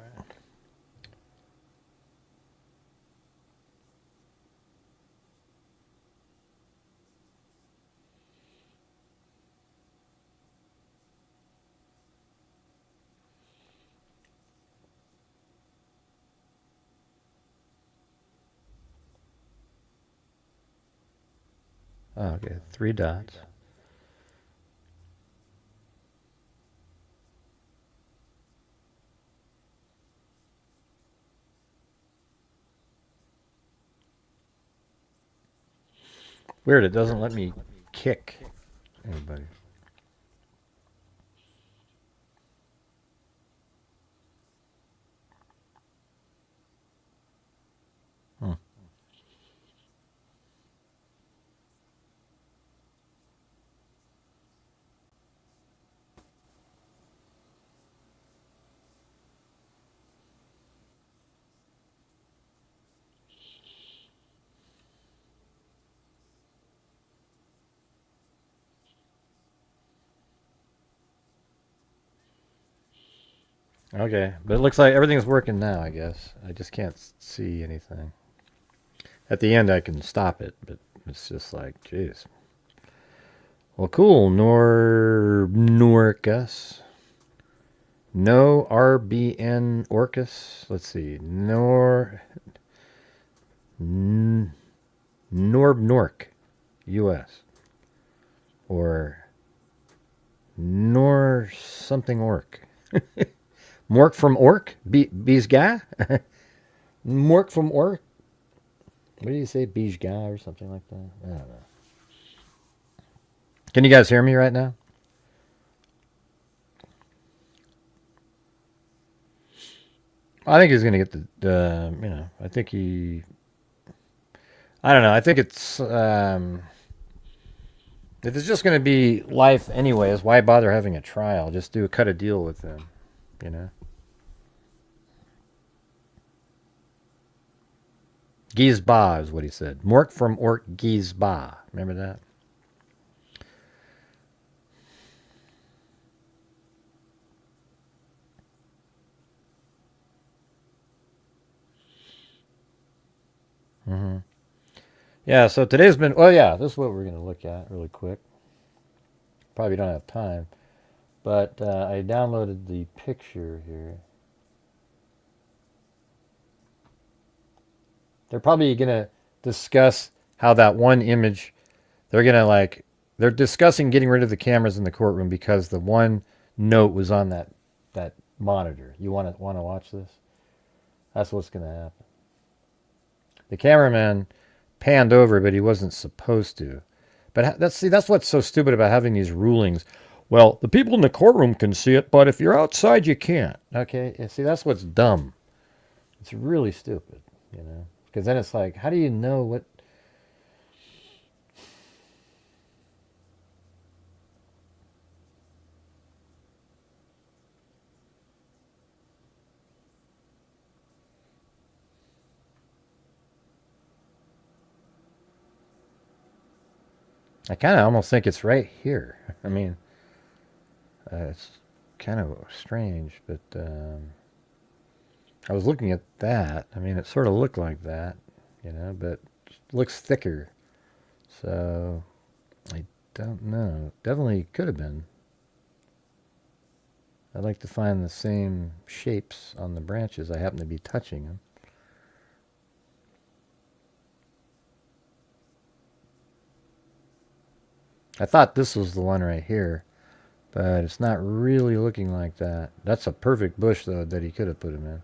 Oh, okay, 3 dots. Weird, it doesn't let me kick anybody. Hmm. Okay, but it looks like everything's working now, I guess. I just can't see anything. At the end, I can stop it, but it's just like, jeez. Well, cool. Norcus. No RBN Orcus. Let's see. Nork, US. Or Nor something Orc. Mork from Orc? Bijga? Mork from Orc? What do you say? Bijga or something like that? I don't know. Can you guys hear me right now? I think he's going to get the, I think he, I don't know. I think it's, if it's just going to be life anyways, why bother having a trial? Just cut a deal with them, you know? Gizba is what he said. Mork from Orc Gizba. Remember that? Mm-hmm. Yeah, so today's been, well, yeah, this is what we're going to look at really quick. Probably don't have time. But I downloaded the picture here. They're probably going to discuss how that one image, they're discussing getting rid of the cameras in the courtroom because the one note was on that monitor. You want to watch this? That's what's going to happen. The cameraman panned over, but he wasn't supposed to. But that's what's so stupid about having these rulings. Well, the people in the courtroom can see it, but if you're outside, you can't. Okay? See, that's what's dumb. It's really stupid, you know? Because then it's like, how do you know what... I kind of almost think it's right here. I mean, it's kind of strange, but I was looking at that. I mean, it sort of looked like that, you know, but it looks thicker. So, I don't know. Definitely could have been. I'd like to find the same shapes on the branches. I happen to be touching them. I thought this was the one right here, but it's not really looking like that. That's a perfect bush, though, that he could have put him in.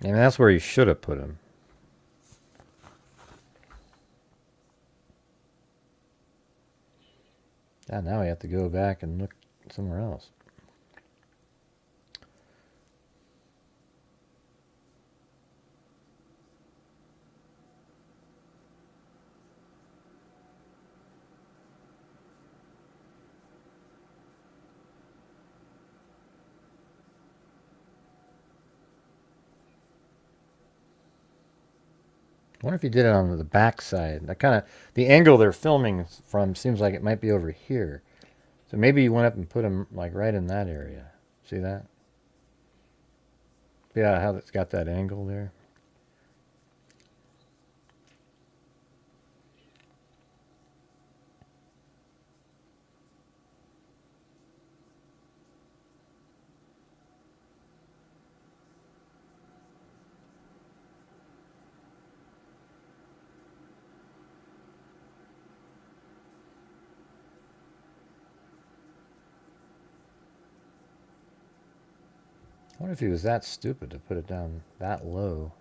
And that's where he should have put him. Yeah, now I have to go back and look somewhere else. wonder if he did it on the back side. That kind of, the angle they're filming from seems like it might be over here. So maybe he went up and put him like right in that area. See that? Yeah, how it's got that angle there. I wonder if he was that stupid to put it down that low.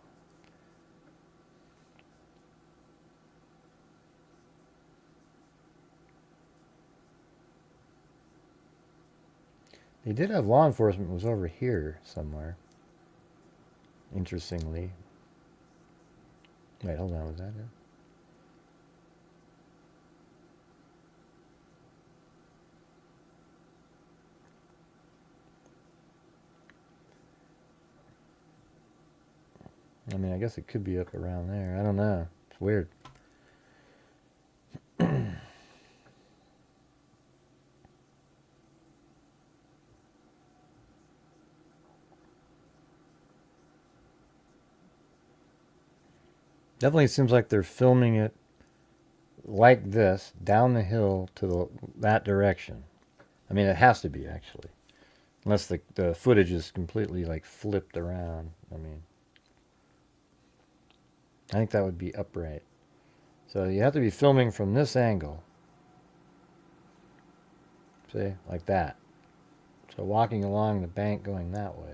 They did have law enforcement was over here somewhere. Interestingly. Wait, hold on, was that it? I mean, I guess it could be up around there. I don't know. It's weird. Definitely seems like they're filming it like this, down the hill to that direction. I mean, it has to be, actually. Unless the footage is completely, like, flipped around. I mean, I think that would be upright. So you have to be filming from this angle. See? Like that. So walking along the bank going that way.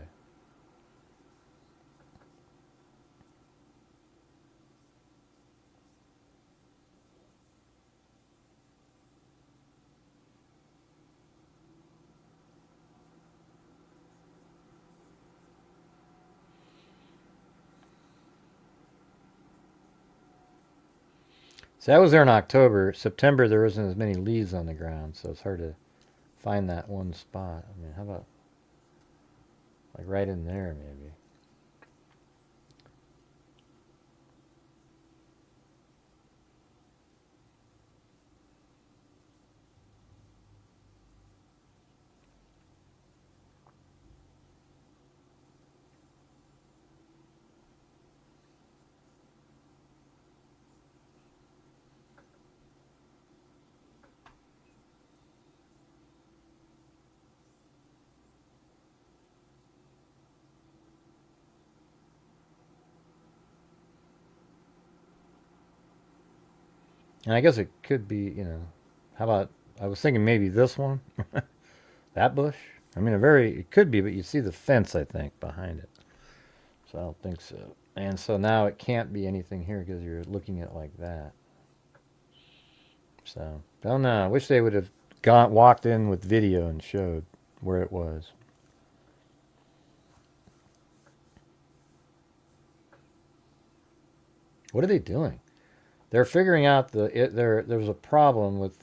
So that was there in October. September, there isn't as many leaves on the ground, so it's hard to find that one spot. I mean, how about like right in there, maybe? And I guess it could be, you know, how about, I was thinking maybe this one, that bush. I mean, it could be, but you see the fence, I think, behind it. So I don't think so. And so now it can't be anything here because you're looking at it like that. So, don't know. I wish they would have walked in with video and showed where it was. What are they doing? They're figuring out there's a problem with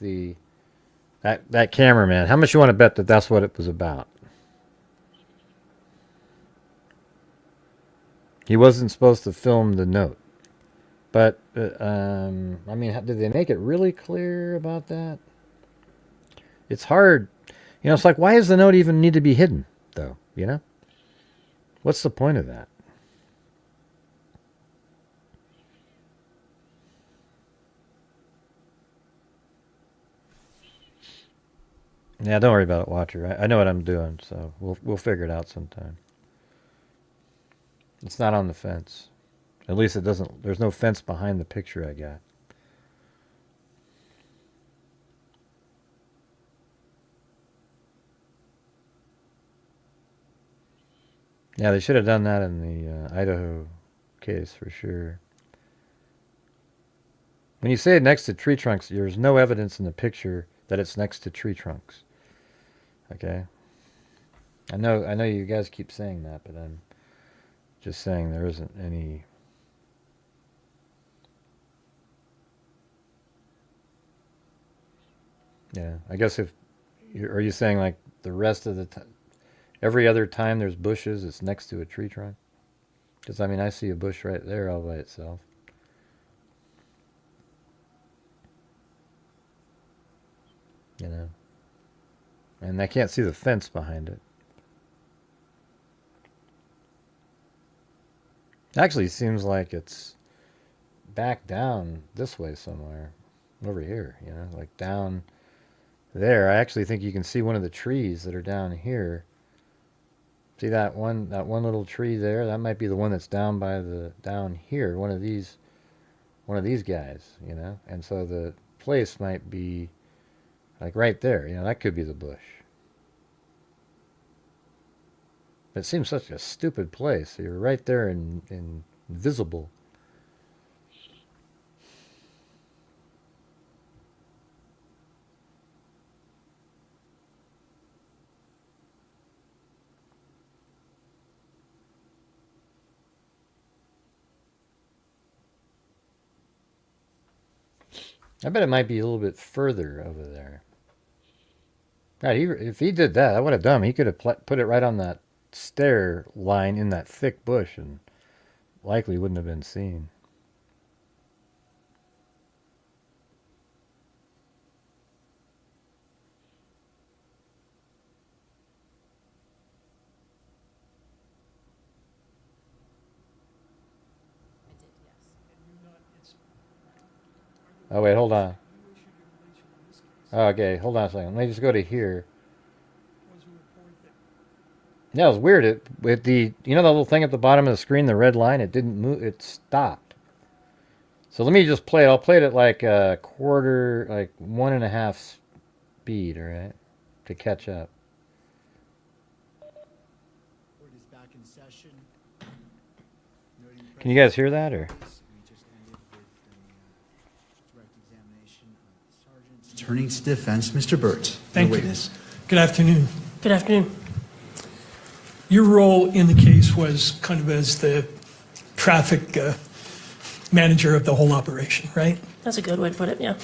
that cameraman. How much you want to bet that that's what it was about? He wasn't supposed to film the note. But, I mean, did they make it really clear about that? It's hard. You know, it's like, why does the note even need to be hidden, though? You know? What's the point of that? Yeah, don't worry about it, Watcher. I know what I'm doing, so we'll figure it out sometime. It's not on the fence. At least it doesn't. There's no fence behind the picture I got. Yeah, they should have done that in the Idaho case for sure. When you say it next to tree trunks, there's no evidence in the picture that it's next to tree trunks. Okay? I know you guys keep saying that, but I'm just saying there isn't any. Yeah, I guess are you saying like the rest of the time, every other time there's bushes, it's next to a tree trunk? Because I mean, I see a bush right there all by itself. you know. And I can't see the fence behind it. Actually, it seems like it's back down this way somewhere. Over here, you know, like down there. I actually think you can see one of the trees that are down here. See that one little tree there? That might be the one that's down by down here. One of these guys, you know. And so the place might be like right there. You know, that could be the bush. It seems such a stupid place. You're right there and invisible. I bet it might be a little bit further over there. God, if he did that, what a dumb. He could have put it right on that stair line in that thick bush and likely wouldn't have been seen. Oh, wait, hold on. Oh, okay, hold on a second. Let me just go to here. Yeah, it was weird. With the, you know, the little thing at the bottom of the screen, the red line, it didn't move. It stopped. So let me just play it. I'll play it at like a quarter, like 1.5 speed, all right, to catch up. Court is back in session. Can you guys hear that, or? Turning to defense, Mr. Burt. Thank you. Good afternoon. Good afternoon. Your role in the case was kind of as the traffic manager of the whole operation, right? That's a good way to put it, yeah.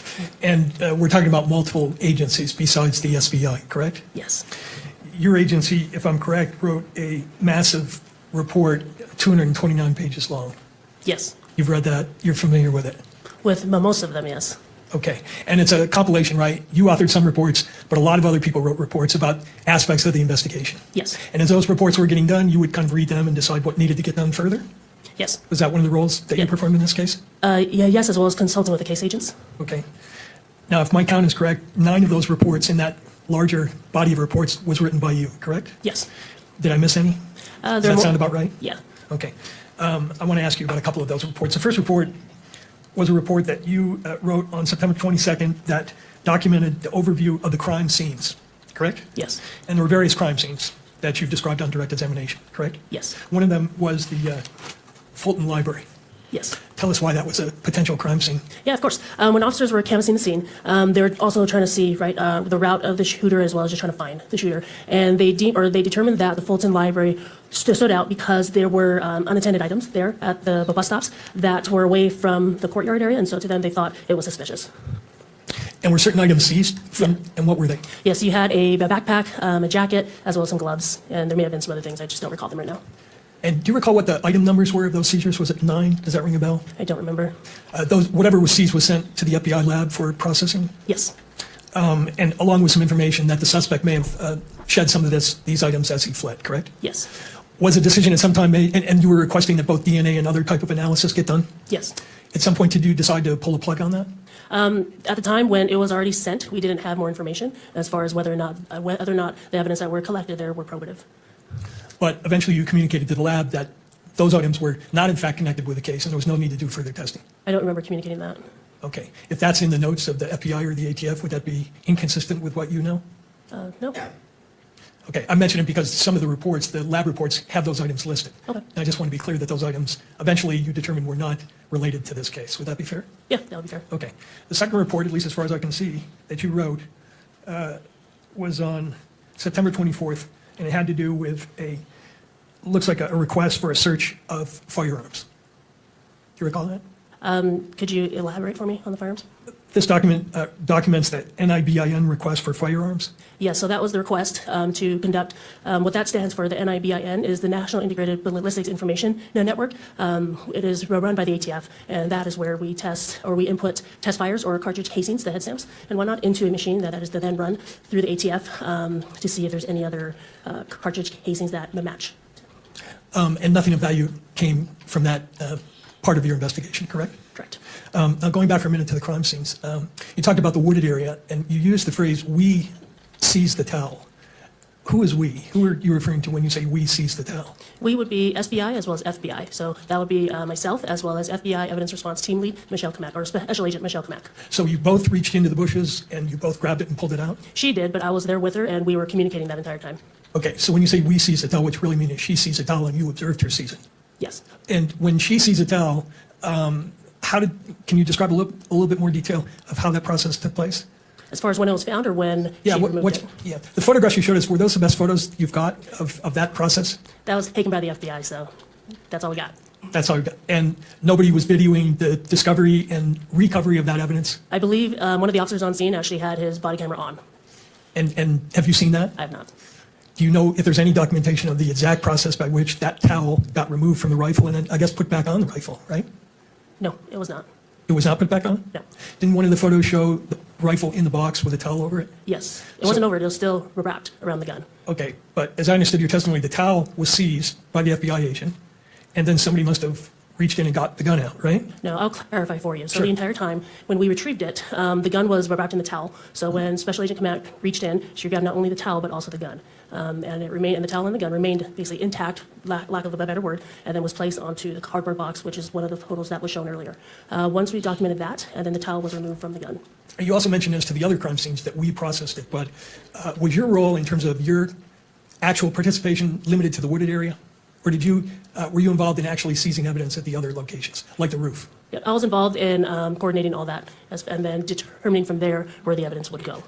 And we're talking about multiple agencies besides the SBI, correct? Yes. Your agency, if I'm correct, wrote a massive report, 229 pages long. Yes. You've read that? You're familiar with it? With most of them, yes. Okay. And it's a compilation, right? You authored some reports, but a lot of other people wrote reports about aspects of the investigation. Yes. And as those reports were getting done, you would kind of read them and decide what needed to get done further? Yes. Was that one of the roles that you performed in this case? Yes, as well as consulting with the case agents. Okay. Now, if my count is correct, 9 of those reports in that larger body of reports was written by you, correct? Yes. Did I miss any? Does that sound about right? Yeah. Okay. I want to ask you about a couple of those reports. The first report was a report that you wrote on September 22nd that documented the overview of the crime scenes, correct? Yes. And there were various crime scenes that you've described on direct examination, correct? Yes. One of them was the Fulton Library. Yes. Tell us why that was a potential crime scene. Yeah, of course. When officers were canvassing the scene, they were also trying to see the route of the shooter as well as just trying to find the shooter. And they determined that the Fulton Library stood out because there were unattended items there at the bus stops that were away from the courtyard area, and so to them they thought it was suspicious. And were certain items seized from, and what were they? Yes, you had a backpack, a jacket, as well as some gloves, and there may have been some other things. I just don't recall them right now. And do you recall what the item numbers were of those seizures? Was it 9? Does that ring a bell? I don't remember. Whatever was seized was sent to the FBI lab for processing? Yes. And along with some information that the suspect may have shed some of these items as he fled, correct? Yes. Was a decision at some time made, and you were requesting that both DNA and other type of analysis get done? Yes. At some point, did you decide to pull a plug on that? At the time when it was already sent, we didn't have more information as far as whether or not the evidence that were collected there were probative. But eventually you communicated to the lab that those items were not in fact connected with the case and there was no need to do further testing. I don't remember communicating that. Okay. If that's in the notes of the FBI or the ATF, would that be inconsistent with what you know? No. Okay. I mention it because some of the reports, the lab reports, have those items listed. Okay. And I just want to be clear that those items eventually you determined were not related to this case. Would that be fair? Yeah, that would be fair. Okay. The second report, at least as far as I can see, that you wrote was on September 24th, and it had to do with looks like a request for a search of firearms. Do you recall that? Could you elaborate for me on the firearms? This document documents that NIBIN request for firearms? Yes, so that was the request to conduct, what that stands for, the NIBIN, is the National Integrated Ballistics Information Network. It is run by the ATF, and that is where we test, or we input test fires or cartridge casings, the head stamps, and whatnot, into a machine that is then run through the ATF to see if there's any other cartridge casings that match. And nothing of value came from that part of your investigation, correct? Correct. Now, going back for a minute to the crime scenes, you talked about the wooded area, and you used the phrase, "we seized the towel." Who is we? Who are you referring to when you say "we seized the towel"? We would be SBI as well as FBI. So that would be myself as well as FBI Evidence Response Team Lead Michelle Kamak, or Special Agent Michelle Kamak. So you both reached into the bushes, and you both grabbed it and pulled it out? She did, but I was there with her, and we were communicating that entire time. Okay, so when you say "we seized the towel," what you really mean is she seized the towel and you observed her seize it? Yes. And when she seized the towel, can you describe a little bit more detail of how that process took place? As far as when it was found or when Yeah, she removed it? yeah. The photographs you showed us, were those the best photos you've got of that process? That was taken by the FBI, so that's all we got. That's all you got. And nobody was videoing the discovery and recovery of that evidence? I believe one of the officers on scene actually had his body camera on. And have you seen that? I have not. Do you know if there's any documentation of the exact process by which that towel got removed from the rifle and then, I guess, put back on the rifle, right? No, it was not. It was not put back on? No. Didn't one of the photos show the rifle in the box with a towel over it? Yes. It wasn't over it. It was still wrapped around the gun. Okay, but as I understood your testimony, the towel was seized by the FBI agent, and then somebody must have reached in and got the gun out, right? No, I'll clarify for you. So Sure. the entire time, when we retrieved it, the gun was wrapped in the towel. So when Special Agent Kamak reached in, she grabbed not only the towel, but also the gun. And it remained, and the towel and the gun remained basically intact, lack of a better word, and then was placed onto the cardboard box, which is one of the photos that was shown earlier. Once we documented that, and then the towel was removed from the gun. You also mentioned as to the other crime scenes that we processed it, but was your role in terms of your actual participation limited to the wooded area? Or were you involved in actually seizing evidence at the other locations, like the roof? Yeah, I was involved in coordinating all that, and then determining from there where the evidence would go.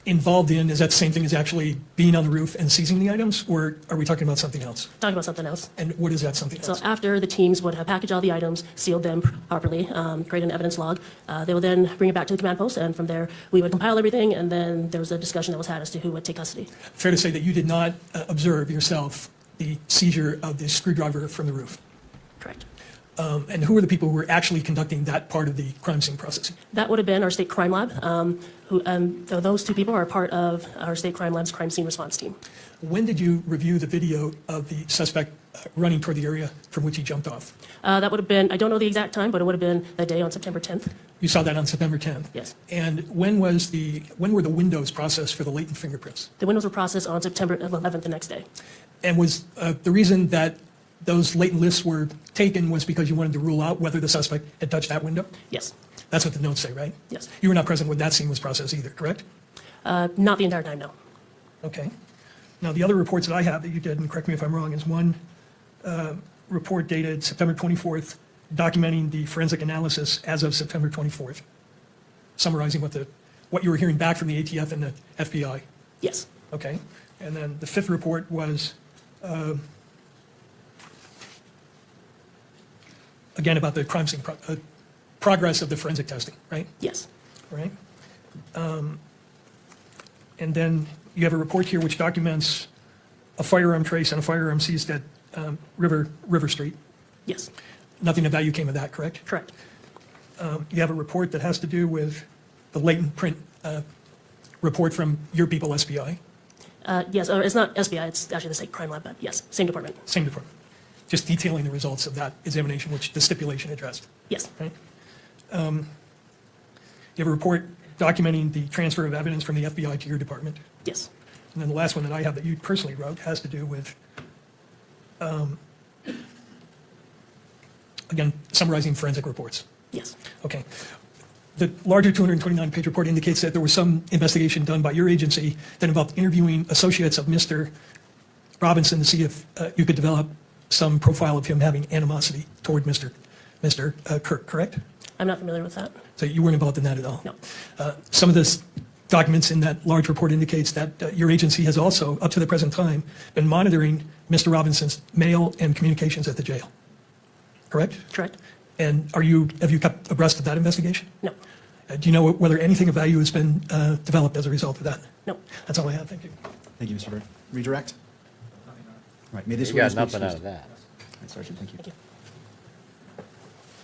Involved in, is that the same thing as actually being on the roof and seizing the items, or are we talking about something else? Talking about something else. And what is that something else? So after the teams would have packaged all the items, sealed them properly, create an evidence log, they would then bring it back to the command post, and from there, we would compile everything, and then there was a discussion that was had as to who would take custody. Fair to say that you did not observe yourself the seizure of the screwdriver from the roof? Correct. And who were the people who were actually conducting that part of the crime scene processing? That would have been our state crime lab. Those two people are part of our state crime lab's crime scene response team. When did you review the video of the suspect running toward the area from which he jumped off? That would have been, I don't know the exact time, but it would have been that day on September 10th. You saw that on September 10th? Yes. And when were the windows processed for the latent fingerprints? The windows were processed on September 11th, the next day. And was the reason that those latent lifts were taken was because you wanted to rule out whether the suspect had touched that window? Yes. That's what the notes say, right? Yes. You were not present when that scene was processed either, correct? Not the entire time, no. Okay. Now, the other reports that I have that you did, and correct me if I'm wrong, is one report dated September 24th, documenting the forensic analysis as of September 24th, summarizing what you were hearing back from the ATF and the FBI. Yes. Okay. And then the fifth report was, again, about the crime scene progress of the forensic testing, right? Yes. Right. And then you have a report here which documents a firearm trace and a firearm seized at River Street. Yes. Nothing of value came of that, correct? Correct. You have a report that has to do with the latent print report from your people, SBI. Yes, or it's not SBI, it's actually the state crime lab, but yes, same department. Same department. Just detailing the results of that examination, which the stipulation addressed. Yes. Right. You have a report documenting the transfer of evidence from the FBI to your department. Yes. And then the last one that I have that you personally wrote has to do with, again, summarizing forensic reports. Yes. Okay. The larger 229-page report indicates that there was some investigation done by your agency that involved interviewing associates of Mr. Robinson to see if you could develop some profile of him having animosity toward Mr. Kirk, correct? I'm not familiar with that. So you weren't involved in that at all? No. Some of the documents in that large report indicates that your agency has also, up to the present time, been monitoring Mr. Robinson's mail and communications at the jail, correct? Correct. And have you kept abreast of that investigation? No. Do you know whether anything of value has been developed as a result of that? No. That's all I have. Thank you. Thank you, Mr. Bird. Redirect? All right, may this You got witness be nothing out excused. of that. All right, Sergeant, thank you.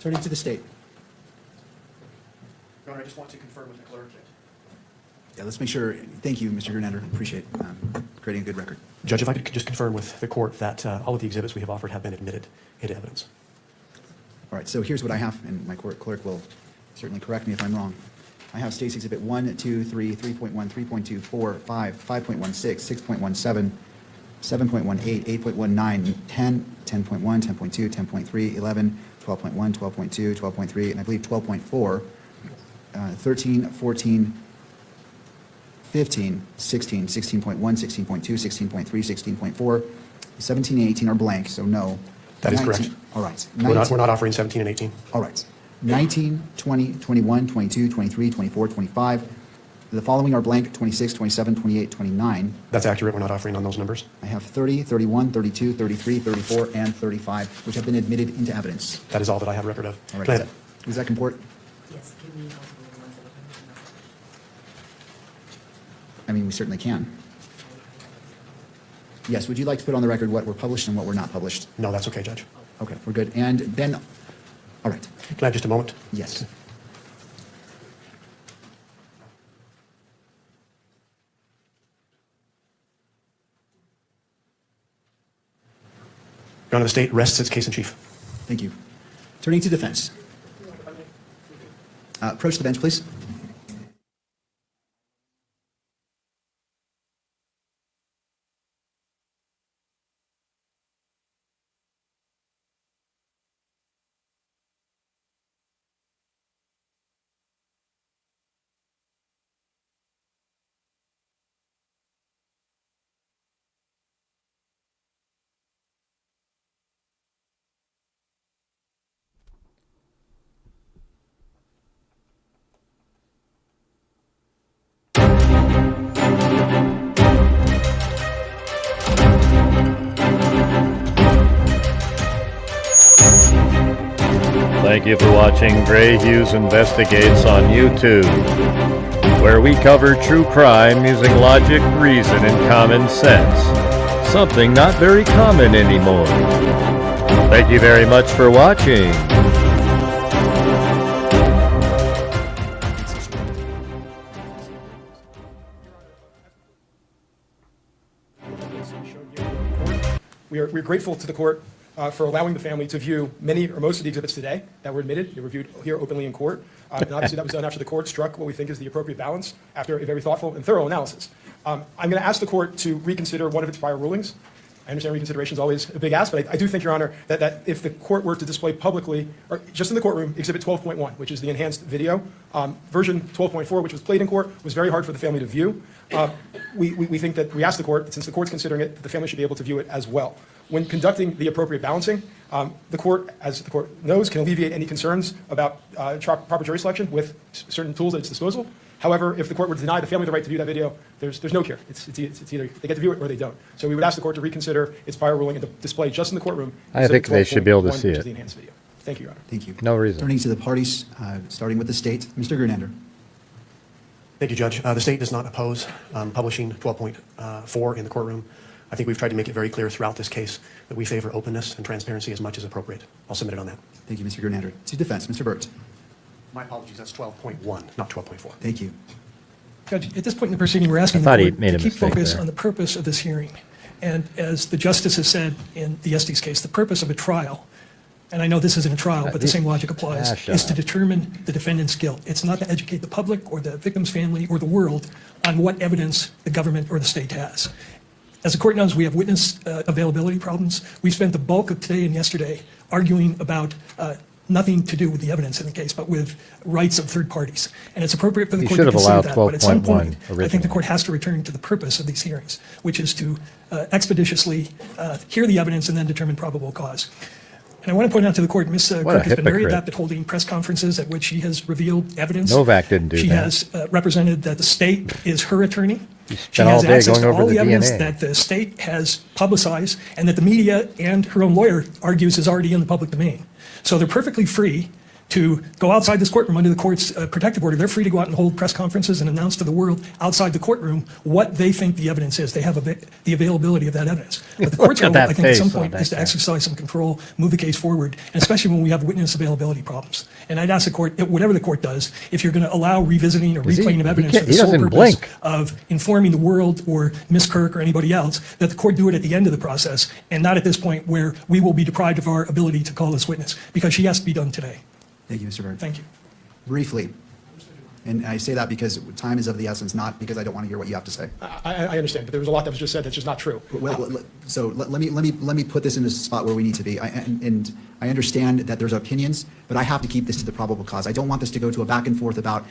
Turning to the state. Your Honor, I just want to confirm with the clerk. Yeah, let's make sure, thank you, Mr. Gernander, appreciate creating a good record. Judge, if I could just confirm with the court that all of the exhibits we have offered have been admitted into evidence. All right, so here's what I have, and my court clerk will certainly correct me if I'm wrong. I have State's Exhibit 1, 2, 3, 3.1, 3.2, 4, 5, 5.16, 6.17, 7.18, 8.19, 10, 10.1, 10.2, 10.3, 11, 12.1, 12.2, 12.3, and I believe 12.4, 13, 14, 15, 16, 16.1, 16.2, 16.3, 16.4, 17 and 18 are blank, so no. That is 19 correct. All right. We're not offering 17 and 18. All right. 19, 20, 21, 22, 23, 24, 25. The following are blank, 26, 27, 28, 29. That's accurate. We're not offering on those numbers. I have 30, 31, 32, 33, 34, and 35, which have been admitted into evidence. That is all that I have record of. All right. Can I- Does that comport? Yes, can we also move on to the I mean, we certainly can. Yes, would you like to put on the record what were published and what were not published? No, that's okay, Judge. Okay, we're good. And then, all right. Can I have just a moment? Yes. Your Honor, the state rests its case in chief. Thank you. Turning to defense. Approach the bench, please. Thank you for watching Gray Hughes Investigates on YouTube, where we cover true crime using logic, reason, and common sense. Something not very common anymore. Thank you very much for watching. We're grateful to the court for allowing the family to view many or most of the exhibits today that were admitted. They were viewed here openly in court. And obviously that was done after the court struck what we think is the appropriate balance after a very thoughtful and thorough analysis. I'm going to ask the court to reconsider one of its prior rulings. I understand reconsideration is always a big ask, but I do think, Your Honor, that if the court were to display publicly, or just in the courtroom, Exhibit 12.1, which is the enhanced video, version 12.4, which was played in court, was very hard for the family to view. We think that we ask the court, since the court's considering it, that the family should be able to view it as well. When conducting the appropriate balancing, the court, as the court knows, can alleviate any concerns about proper jury selection with certain tools at its disposal. However, if the court were to deny the family the right to view that video, there's no cure. It's either they get to view it or they don't. So we would ask the court to reconsider its prior ruling and to display just in the courtroom. I think they should be able to see which it. is the enhanced video. Thank you, Your Honor. Thank you. No reason. Turning to the parties, starting with the state, Mr. Gernander. Thank you, Judge. The state does not oppose publishing 12.4 in the courtroom. I think we've tried to make it very clear throughout this case that we favor openness and transparency as much as appropriate. I'll submit it on that. Thank you, Mr. Gernander. To defense, Mr. Burt. My apologies, that's 12.1, not 12.4. Thank you. Judge, at this point in the proceeding, we're asking I thought the he court made to a keep mistake focus there. on the purpose of this hearing. And as the justice has said in the Estes case, the purpose of a trial, and I know this isn't a trial, but the same logic applies, shut is to up. determine the defendant's guilt. It's not to educate the public or the victim's family or the world on what evidence the government or the state has. As the court knows, we have witness availability problems. We spent the bulk of today and yesterday arguing about nothing to do with the evidence in the case, but with rights of third parties. And it's appropriate for the You court should to have consider allowed that. But at some 12.1 point, I think the originally. court has to return to the purpose of these hearings, which is to expeditiously hear the evidence and then determine probable cause. And I want to point out to the court, Ms. What a Kirk has been very hypocrite. adept at holding press conferences at which she has revealed evidence. Novak didn't do She that. has represented that the state is her attorney. She spent all has day access going to over all the the evidence DNA. that the state has publicized and that the media and her own lawyer argues is already in the public domain. So they're perfectly free to go outside this courtroom under the court's protective order. They're free to go out and hold press conferences and announce to the world outside the courtroom what they think the evidence is. They have the availability of that evidence. But the court's Look at role, that I think, at some face on point that is to guy. exercise some control, move the case forward, and especially when we have witness availability problems. And I'd ask the court, whatever the court does, if you're going to allow revisiting or Is he- replaying of he evidence can't- for the he sole doesn't purpose blink. of informing the world or Ms. Kirk or anybody else, that the court do it at the end of the process and not at this point where we will be deprived of our ability to call this witness, because she has to be done today. Thank you, Mr. Byrd. Thank you. Briefly, and I say that because time is of the essence, not because I don't want to hear what you have to say. I understand, but there was a lot that was just said that's just not true. So let me put this in a spot where we need to be. And I understand that there's opinions, but I have to keep this to the probable cause. I don't want this to go to a back and forth about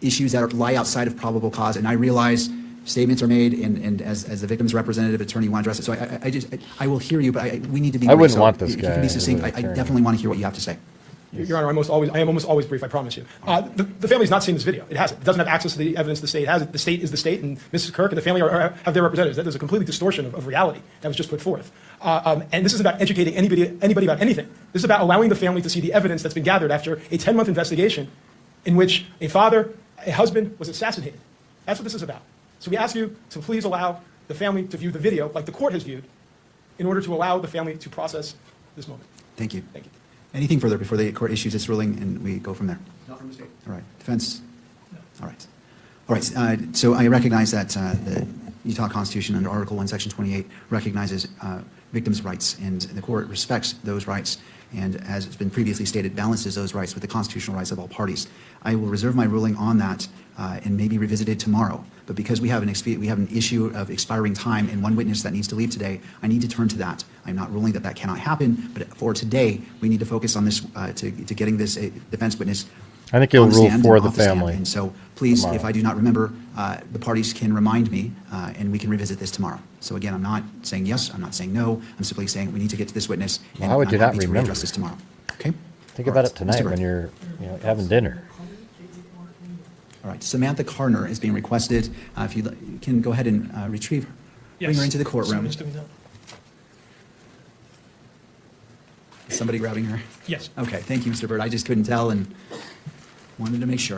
issues that lie outside of probable cause. And I realize statements are made, and as the victim's representative attorney, you want to address it. So I will hear you, but we need to be. I wouldn't so want this if you guy can be as succinct, an I attorney. definitely want to hear what you have to say. Your Honor, I am almost always brief, I promise you. The family's not seen this video. It hasn't. It doesn't have access to the evidence the state has. The state is the state, and Mrs. Kirk and the family have their representatives. That is a completely distortion of reality that was just put forth. And this is about educating anybody about anything. This is about allowing the family to see the evidence that's been gathered after a 10-month investigation in which a father, a husband, was assassinated. That's what this is about. So we ask you to please allow the family to view the video like the court has viewed in order to allow the family to process this moment. Thank you. Thank you. Anything further before the court issues its ruling and we go from there? Not from the state. All right. Defense? All right. All right. So I recognize that the Utah Constitution under Article 1, Section 28 recognizes victims' rights, and the court respects those rights, and as has been previously stated, balances those rights with the constitutional rights of all parties. I will reserve my ruling on that and maybe revisit it tomorrow. But because we have an issue of expiring time and one witness that needs to leave today, I need to turn to that. I'm not ruling that that cannot happen, but for today, we need to focus on this to getting this defense witness. I think you'll on the rule stand for and the off stand. family And so please, tomorrow. if I do not remember, the parties can remind me and we can revisit this tomorrow. So again, I'm not saying yes, I'm not saying no, I'm simply saying we need to get to this witness. Well, how would I'm you not happy to remember? readdress this tomorrow. Okay? Think All about right. it tonight Mr. Byrd. when you're having dinner. All right, Samantha Karner is being requested. If you can go ahead and retrieve her, bring her Yes. into the courtroom. Someone's doing that. Is somebody grabbing her? Yes. Okay, thank you, Mr. Byrd. I just couldn't tell and wanted to make sure.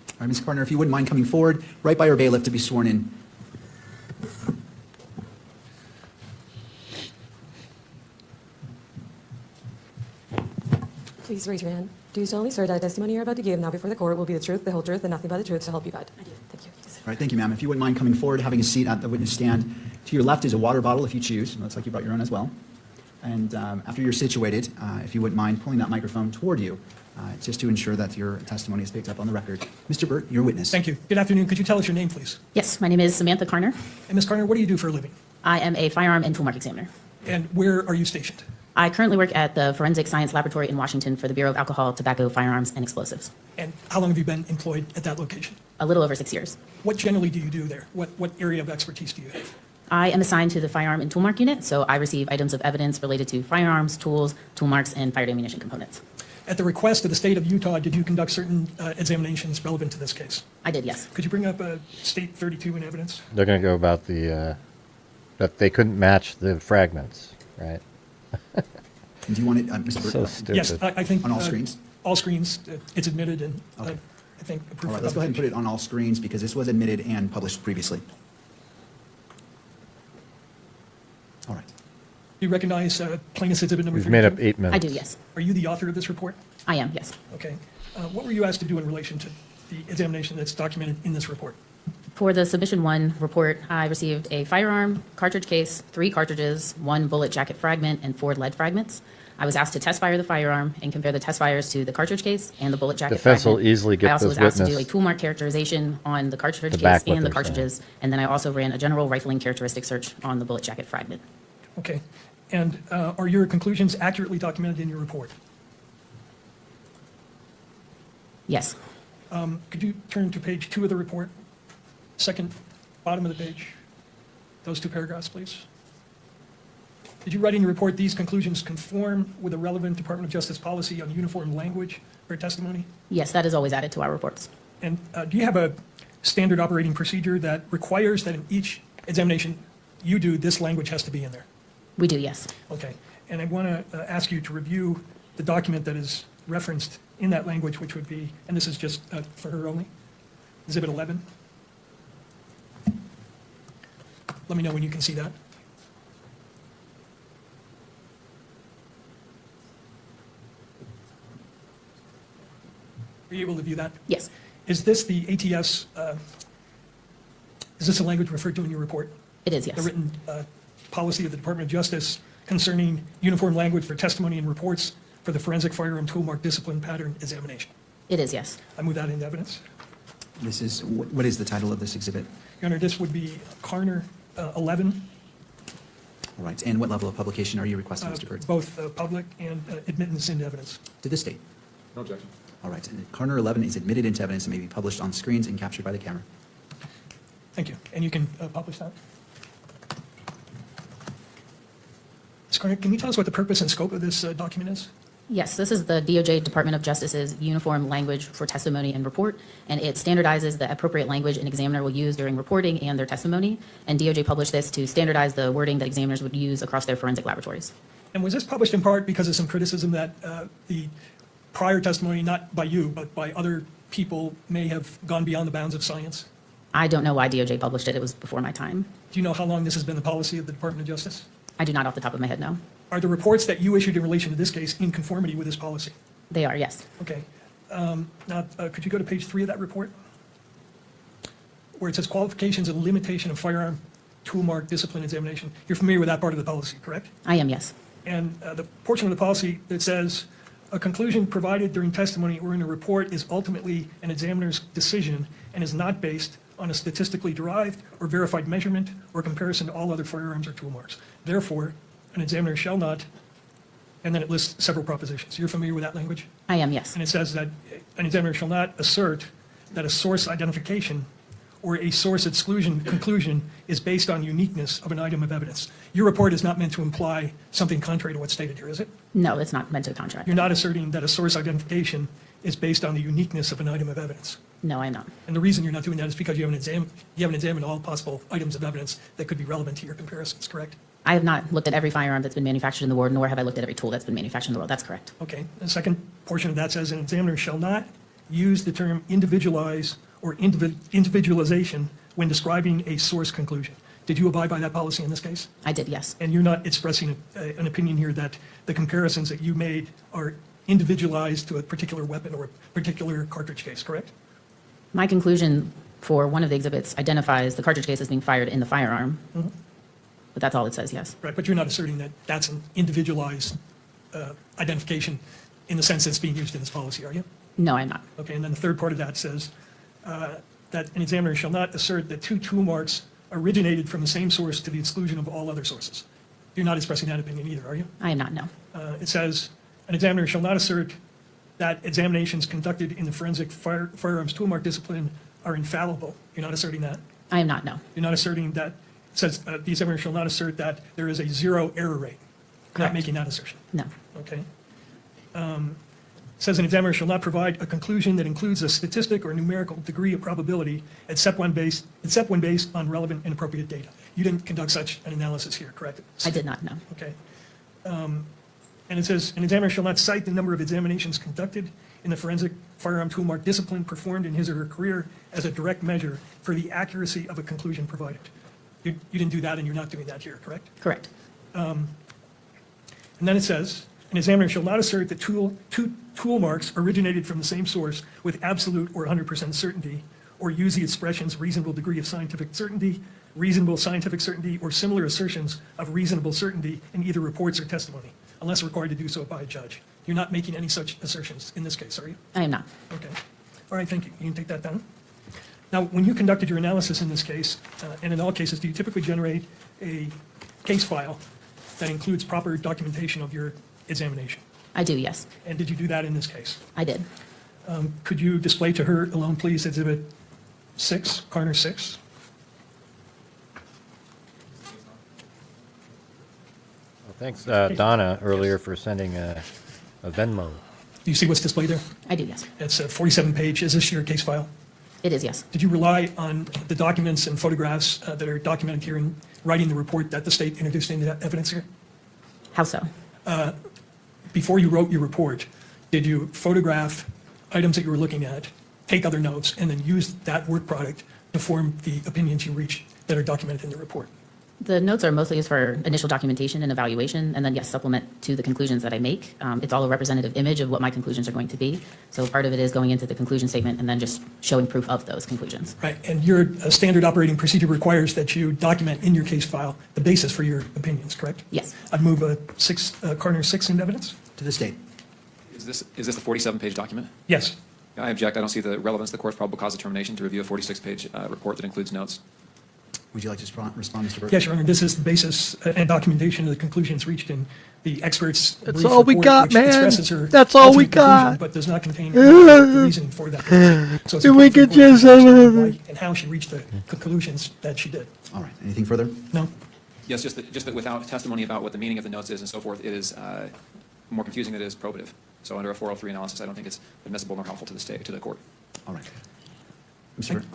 All right, Ms. Karner, if you wouldn't mind coming forward, right by our bailiff to be sworn in. Please raise your hand. Do you solemnly swear that the testimony you're about to give now before the court will be the truth, the whole truth, and nothing but the truth, so help you God? I do. Thank you. All right, thank you, ma'am. If you wouldn't mind coming forward, having a seat at the witness stand. To your left is a water bottle if you choose. It looks like you brought your own as well. And after you're situated, if you wouldn't mind pulling that microphone toward you, just to ensure that your testimony is picked up on the record. Mr. Burt, your witness. Thank you. Good afternoon. Could you tell us your name, please? Yes, my name is Samantha Karner. And Ms. Karner, what do you do for a living? I am a firearm and toolmark examiner. And where are you stationed? I currently work at the Forensic Science Laboratory in Washington for the Bureau of Alcohol, Tobacco, Firearms, and Explosives. And how long have you been employed at that location? A little over 6 years. What generally do you do there? What area of expertise do you have? I am assigned to the firearm and toolmark unit, so I receive items of evidence related to firearms, tools, toolmarks, and fired ammunition components. At the request of the state of Utah, did you conduct certain examinations relevant to this case? I did, yes. Could you bring up State 32 in evidence? They're going to go about the that they couldn't match the fragments, right? Do you want it, Mr. Burt? So stupid. Yes, I think. On all screens? All screens, it's admitted and Okay. I think All approved. right, for let's go ahead and put publication. it on all screens because this was admitted and published previously. All right. Do you recognize plaintiff's exhibit number We've 32? made up 8 minutes. I do, yes. Are you the author of this report? I am, yes. Okay. What were you asked to do in relation to the examination that's documented in this report? For the Submission 1 report, I received a firearm, cartridge case, 3 cartridges, 1 bullet jacket fragment, and 4 lead fragments. I was asked to test fire the firearm and compare the test fires to the cartridge case and the bullet jacket Defense will fragment. easily get I also this was asked to do a witness toolmark characterization on the cartridge to back case what and the they're cartridges, and then I also ran a general rifling characteristic search on the bullet jacket fragment. Okay. And are your conclusions accurately documented in your report? Yes. Could you turn to page 2 of the report? Second, bottom of the page. Those 2 paragraphs, please. Did you write in your report, these conclusions conform with the relevant Department of Justice policy on uniform language for testimony? Yes, that is always added to our reports. And do you have a standard operating procedure that requires that in each examination you do, this language has to be in there? We do, yes. Okay. And I want to ask you to review the document that is referenced in that language, which would be, and this is just for her only, Exhibit 11. Let me know when you can see that. Are you able to view that? Yes. Is this the ATS, is this a language referred to in your report? It is, yes. The written policy of the Department of Justice concerning uniform language for testimony and reports for the forensic firearm tool mark discipline pattern examination? It is, yes. I move that into evidence. This is, what is the title of this exhibit? Your Honor, this would be Carner 11. All right, and what level of publication are you requesting, Mr. Bird? Both public and admittance into evidence. To the state. No objection. All right, and Carner 11 is admitted into evidence and may be published on screens and captured by the camera. Thank you. And you can publish that? Ms. Carner, can you tell us what the purpose and scope of this document is? Yes, this is the DOJ Department of Justice's uniform language for testimony and report, and it standardizes the appropriate language an examiner will use during reporting and their testimony, and DOJ published this to standardize the wording that examiners would use across their forensic laboratories. And was this published in part because of some criticism that the prior testimony, not by you, but by other people, may have gone beyond the bounds of science? I don't know why DOJ published it. It was before my time. Do you know how long this has been the policy of the Department of Justice? I do not off the top of my head, no. Are the reports that you issued in relation to this case in conformity with this policy? They are, yes. Okay. Now, could you go to page 3 of that report? Where it says qualifications and limitation of firearm tool mark discipline examination. You're familiar with that part of the policy, correct? I am, yes. And the portion of the policy that says a conclusion provided during testimony or in a report is ultimately an examiner's decision and is not based on a statistically derived or verified measurement or comparison to all other firearms or tool marks. Therefore, an examiner shall not, and then it lists several propositions. You're familiar with that language? I am, yes. And it says that an examiner shall not assert that a source identification or a source exclusion conclusion is based on uniqueness of an item of evidence. Your report is not meant to imply something contrary to what's stated here, is it? No, it's not meant to contract. You're not asserting that a source identification is based on the uniqueness of an item of evidence. No, I'm not. And the reason you're not doing that is because you haven't examined all possible items of evidence that could be relevant to your comparisons, correct? I have not looked at every firearm that's been manufactured in the world, nor have I looked at every tool that's been manufactured in the world. That's correct. Okay. The second portion of that says an examiner shall not use the term individualize or individualization when describing a source conclusion. Did you abide by that policy in this case? I did, yes. And you're not expressing an opinion here that the comparisons that you made are individualized to a particular weapon or a particular cartridge case, correct? My conclusion for one of the exhibits identifies the cartridge case as being fired in the firearm. Mm-hmm. But that's all it says, yes. Right, but you're not asserting that that's an individualized identification in the sense that it's being used in this policy, are you? No, I'm not. Okay, and then the third part of that says that an examiner shall not assert that two tool marks originated from the same source to the exclusion of all other sources. You're not expressing that opinion either, are you? I am not, no. It says an examiner shall not assert that examinations conducted in the forensic firearms tool mark discipline are infallible. You're not asserting that? I am not, no. You're not asserting that, it says the examiner shall not assert that there is a zero error rate. You're not making that assertion? No. Okay. It says an examiner shall not provide a conclusion that includes a statistic or numerical degree of probability except when based on relevant and appropriate data. You didn't conduct such an analysis here, correct? I did not, no. Okay. And it says an examiner shall not cite the number of examinations conducted in the forensic firearm tool mark discipline performed in his or her career as a direct measure for the accuracy of a conclusion provided. You didn't do that and you're not doing that here, correct? Correct. And then it says, an examiner shall not assert that two tool marks originated from the same source with absolute or 100% certainty, or use the expressions reasonable degree of scientific certainty, reasonable scientific certainty, or similar assertions of reasonable certainty in either reports or testimony, unless required to do so by a judge. You're not making any such assertions in this case, are you? I am not. Okay. All right, thank you. You can take that down. Now, when you conducted your analysis in this case, and in all cases, do you typically generate a case file that includes proper documentation of your examination? I do, yes. And did you do that in this case? I did. Could you display to her alone, please, Exhibit 6, Corner 6? Well, thanks, Donna, earlier for sending a Venmo. Do you see what's displayed there? I do, yes. It's a 47-page. Is this your case file? It is, yes. Did you rely on the documents and photographs that are documented here in writing the report that the state introduced into that evidence here? How so? Before you wrote your report, did you photograph items that you were looking at, take other notes, and then use that work product to form the opinions you reached that are documented in the report? The notes are mostly used for initial documentation and evaluation, and then, yes, supplement to the conclusions that I make. It's all a representative image of what my conclusions are going to be. So part of it is going into the conclusion statement and then just showing proof of those conclusions. Right, and your standard operating procedure requires that you document in your case file the basis for your opinions, correct? Yes. I'd move Corner 6 into evidence. To the state. Is this a 47-page document? Yes. I object. I don't see the relevance of the court's probable cause determination to review a 46-page report that includes notes. Would you like to respond, Mr. Burke? Yes, Your Honor, this is the basis and documentation of the conclusions reached in the expert's That's brief all we report, got, which man. expresses her That's all we ultimate conclusion, got. but does not contain the reasoning for that. So it's We important for could the court just to understand why and how she reached the conclusions that she did. All right, anything further? No? Yes, just that without testimony about what the meaning of the notes is and so forth, it is more confusing than it is probative. So under a 403 analysis, I don't think it's admissible nor helpful to the court. All right.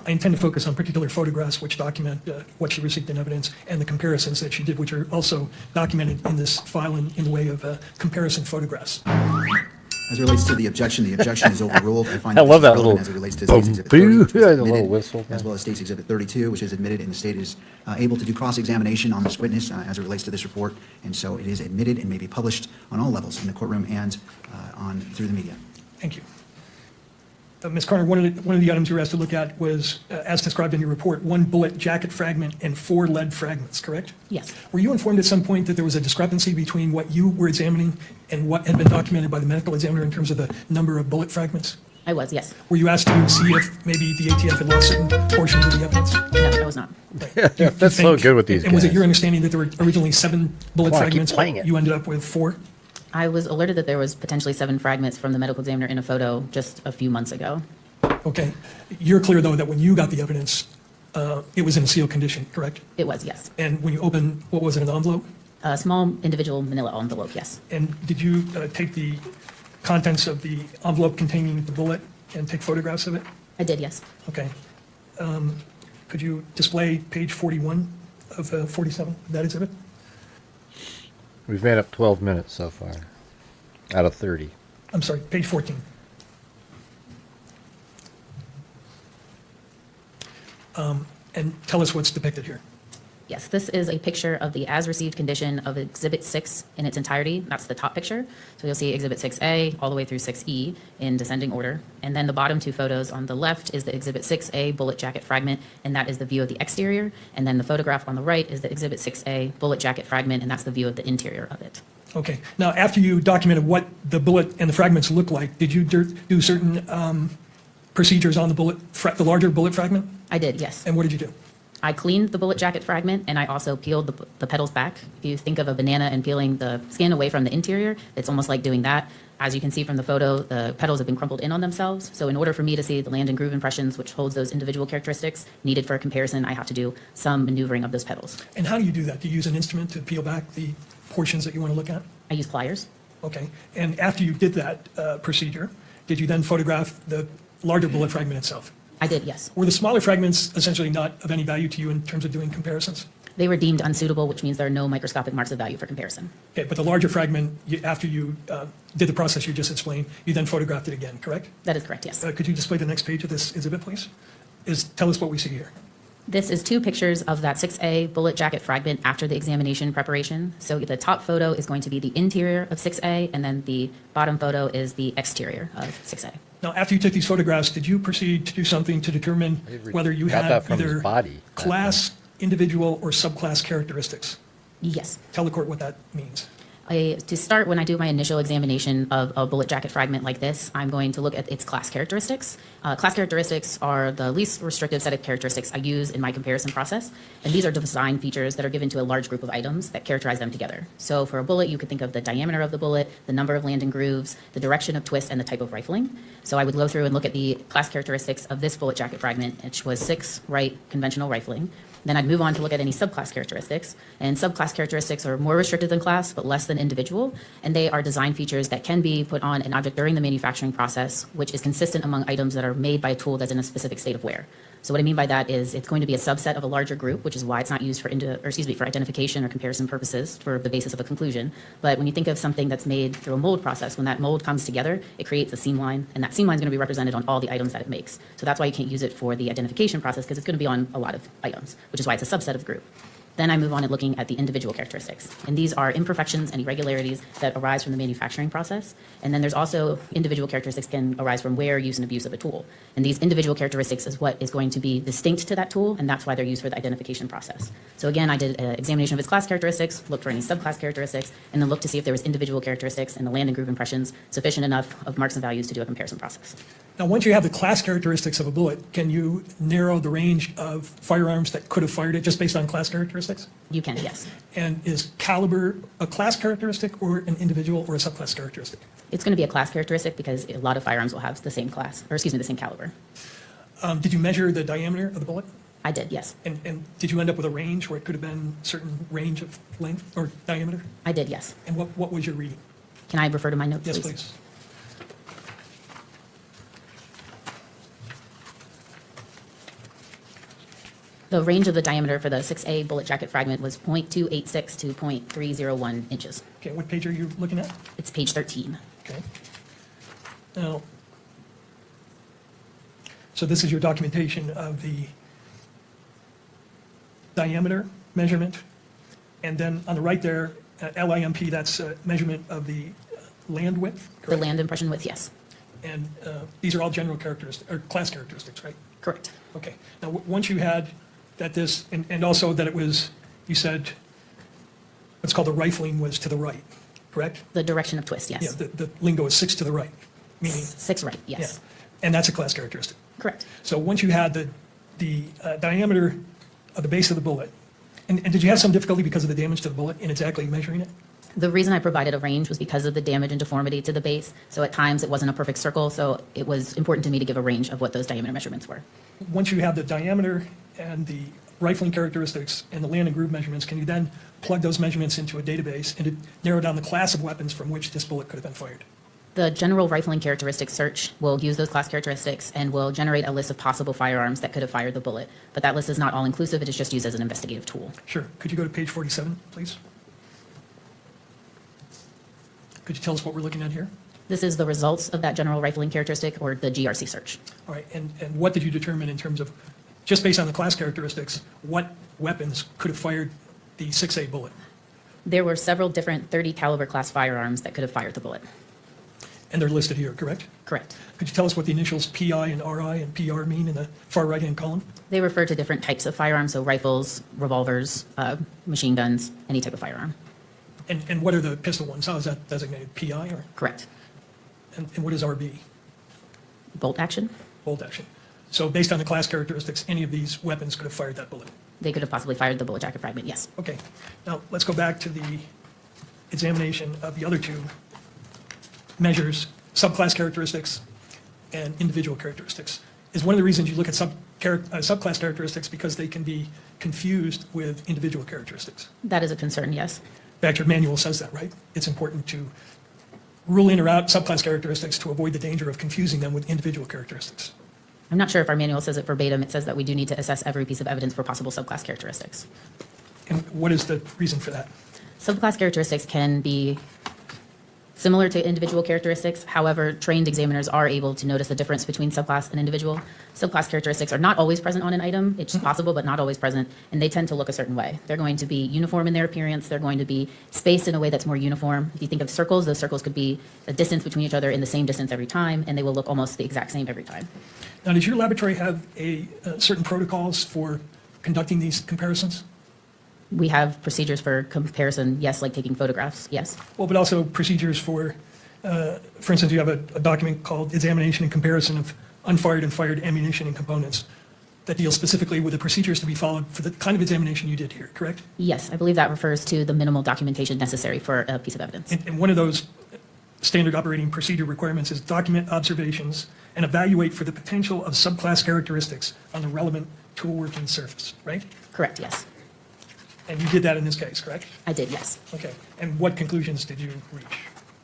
I intend to focus on particular photographs which document what she received in evidence and the comparisons that she did, which are also documented in this file in the way of comparison photographs. As it relates to the objection is overruled. I find I love that this is little relevant as it relates to boom, State's Exhibit boo, 30, which was the little admitted, whistle. as well as State's Exhibit 32, which is admitted, and the state is able to do cross-examination on this witness as it relates to this report, and so it is admitted and may be published on all levels in the courtroom and through the media. Thank you. Ms. Carter, one of the items you were asked to look at was, as described in your report, 1 bullet jacket fragment and 4 lead fragments, correct? Yes. Were you informed at some point that there was a discrepancy between what you were examining and what had been documented by the medical examiner in terms of the number of bullet fragments? I was, yes. Were you asked to see if maybe the ATF had lost certain portions of the evidence? No, I was not. That's so good with these And was it guys. your understanding that there were originally 7 bullet Come on, keep fragments? playing it. You ended up with 4? I was alerted that there was potentially 7 fragments from the medical examiner in a photo just a few months ago. Okay. You're clear, though, that when you got the evidence, it was in a sealed condition, correct? It was, yes. And when you opened, what was it, an envelope? A small individual manila envelope, yes. And did you take the contents of the envelope containing the bullet and take photographs of it? I did, yes. Okay. Could you display page 41 of 47, that exhibit? We've made up 12 minutes so far, out of 30. I'm sorry, page 14. And tell us what's depicted here. Yes, this is a picture of the as-received condition of Exhibit 6 in its entirety. That's the top picture. So you'll see Exhibit 6A all the way through 6E in descending order. And then the bottom 2 photos on the left is the Exhibit 6A bullet jacket fragment, and that is the view of the exterior. And then the photograph on the right is the Exhibit 6A bullet jacket fragment, and that's the view of the interior of it. Okay. Now, after you documented what the bullet and the fragments look like, did you do certain procedures on the bullet, the larger bullet fragment? I did, yes. And what did you do? I cleaned the bullet jacket fragment, and I also peeled the petals back. If you think of a banana and peeling the skin away from the interior, it's almost like doing that. As you can see from the photo, the petals have been crumpled in on themselves. So in order for me to see the land and groove impressions, which holds those individual characteristics needed for a comparison, I have to do some maneuvering of those petals. And how do you do that? Do you use an instrument to peel back the portions that you want to look at? I use pliers. Okay. And after you did that procedure, did you then photograph the larger bullet fragment itself? I did, yes. Were the smaller fragments essentially not of any value to you in terms of doing comparisons? They were deemed unsuitable, which means there are no microscopic marks of value for comparison. Okay, but the larger fragment, after you did the process you just explained, you then photographed it again, correct? That is correct, yes. Could you display the next page of this exhibit, please? Tell us what we see here. This is 2 pictures of that 6A bullet jacket fragment after the examination preparation. So the top photo is going to be the interior of 6A, and then the bottom photo is the exterior of 6A. Now, after you took these photographs, did you proceed to do something to determine whether you got had that from his either body. class, individual, or subclass characteristics? Yes. Tell the court what that means. To start, when I do my initial examination of a bullet jacket fragment like this, I'm going to look at its class characteristics. Class characteristics are the least restrictive set of characteristics I use in my comparison process, and these are design features that are given to a large group of items that characterize them together. So for a bullet, you could think of the diameter of the bullet, the number of landing grooves, the direction of twist, and the type of rifling. So I would go through and look at the class characteristics of this bullet jacket fragment, which was 6 right conventional rifling. Then I'd move on to look at any subclass characteristics. And subclass characteristics are more restricted than class, but less than individual. And they are design features that can be put on an object during the manufacturing process, which is consistent among items that are made by a tool that's in a specific state of wear. So what I mean by that is it's going to be a subset of a larger group, which is why it's not used for identification or comparison purposes for the basis of a conclusion. But when you think of something that's made through a mold process, when that mold comes together, it creates a seam line, and that seam line is going to be represented on all the items that it makes. So that's why you can't use it for the identification process, because it's going to be on a lot of items, which is why it's a subset of group. Then I move on and looking at the individual characteristics. And these are imperfections and irregularities that arise from the manufacturing process. And then there's also individual characteristics can arise from wear, use, and abuse of a tool. And these individual characteristics is what is going to be distinct to that tool, and that's why they're used for the identification process. So again, I did an examination of its class characteristics, looked for any subclass characteristics, and then looked to see if there was individual characteristics and the land and group impressions sufficient enough of marks and values to do a comparison process. Now, once you have the class characteristics of a bullet, can you narrow the range of firearms that could have fired it just based on class characteristics? You can, yes. And is caliber a class characteristic or an individual or a subclass characteristic? It's going to be a class characteristic because a lot of firearms will have the same class, or excuse me, the same caliber. Did you measure the diameter of the bullet? I did, yes. And did you end up with a range where it could have been a certain range of length or diameter? I did, yes. And what was your reading? Can I refer to my notes, Yes, please? please. The range of the diameter for the 6A bullet jacket fragment was 0.286 to 0.301 inches. Okay, what page are you looking at? It's page 13. Okay. Now, so this is your documentation of the diameter measurement. And then on the right there, LIMP, that's a measurement of the land width? The land impression width, yes. And these are all general characteristics, or class characteristics, right? Correct. Okay. Now, once you had that this, and also that it was, you said, what's called the rifling was to the right, correct? The direction of twist, yes. Yeah, the lingo is 6 to the right, meaning. 6 right, yes. Yeah. And that's a class characteristic. Correct. So once you had the diameter of the base of the bullet, and did you have some difficulty because of the damage to the bullet in exactly measuring it? The reason I provided a range was because of the damage and deformity to the base. So at times it wasn't a perfect circle, so it was important to me to give a range of what those diameter measurements were. Once you have the diameter and the rifling characteristics and the land and groove measurements, can you then plug those measurements into a database and narrow down the class of weapons from which this bullet could have been fired? The general rifling characteristics search will use those class characteristics and will generate a list of possible firearms that could have fired the bullet. But that list is not all inclusive, it is just used as an investigative tool. Sure. Could you go to page 47, please? Could you tell us what we're looking at here? This is the results of that general rifling characteristic, or the GRC search. All right, and what did you determine in terms of, just based on the class characteristics, what weapons could have fired the 6A bullet? There were several different .30 caliber class firearms that could have fired the bullet. And they're listed here, correct? Correct. Could you tell us what the initials PI and RI and PR mean in the far right-hand column? They refer to different types of firearms, so rifles, revolvers, machine guns, any type of firearm. And what are the pistol ones? How is that designated? PI or? Correct. And what is RB? Bolt action? Bolt action. So based on the class characteristics, any of these weapons could have fired that bullet? They could have possibly fired the bullet jacket fragment, yes. Okay. Now, let's go back to the examination of the other two measures, subclass characteristics and individual characteristics. Is one of the reasons you look at subclass characteristics because they can be confused with individual characteristics? That is a concern, yes. In fact, your manual says that, right? It's important to rule in or out subclass characteristics to avoid the danger of confusing them with individual characteristics. I'm not sure if our manual says it verbatim. It says that we do need to assess every piece of evidence for possible subclass characteristics. And what is the reason for that? Subclass characteristics can be similar to individual characteristics. However, trained examiners are able to notice the difference between subclass and individual. Subclass characteristics are not always present on an item. It's possible, but not always present, and they tend to look a certain way. They're going to be uniform in their appearance. They're going to be spaced in a way that's more uniform. If you think of circles, those circles could be a distance between each other in the same distance every time, and they will look almost the exact same every time. Now, does your laboratory have certain protocols for conducting these comparisons? We have procedures for comparison, yes, like taking photographs, yes. Well, but also procedures for instance, you have a document called Examination and Comparison of Unfired and Fired Ammunition and Components that deals specifically with the procedures to be followed for the kind of examination you did here, correct? Yes, I believe that refers to the minimal documentation necessary for a piece of evidence. And one of those standard operating procedure requirements is document observations and evaluate for the potential of subclass characteristics on the relevant tool working surface, right? Correct, yes. And you did that in this case, correct? I did, yes. Okay. And what conclusions did you reach?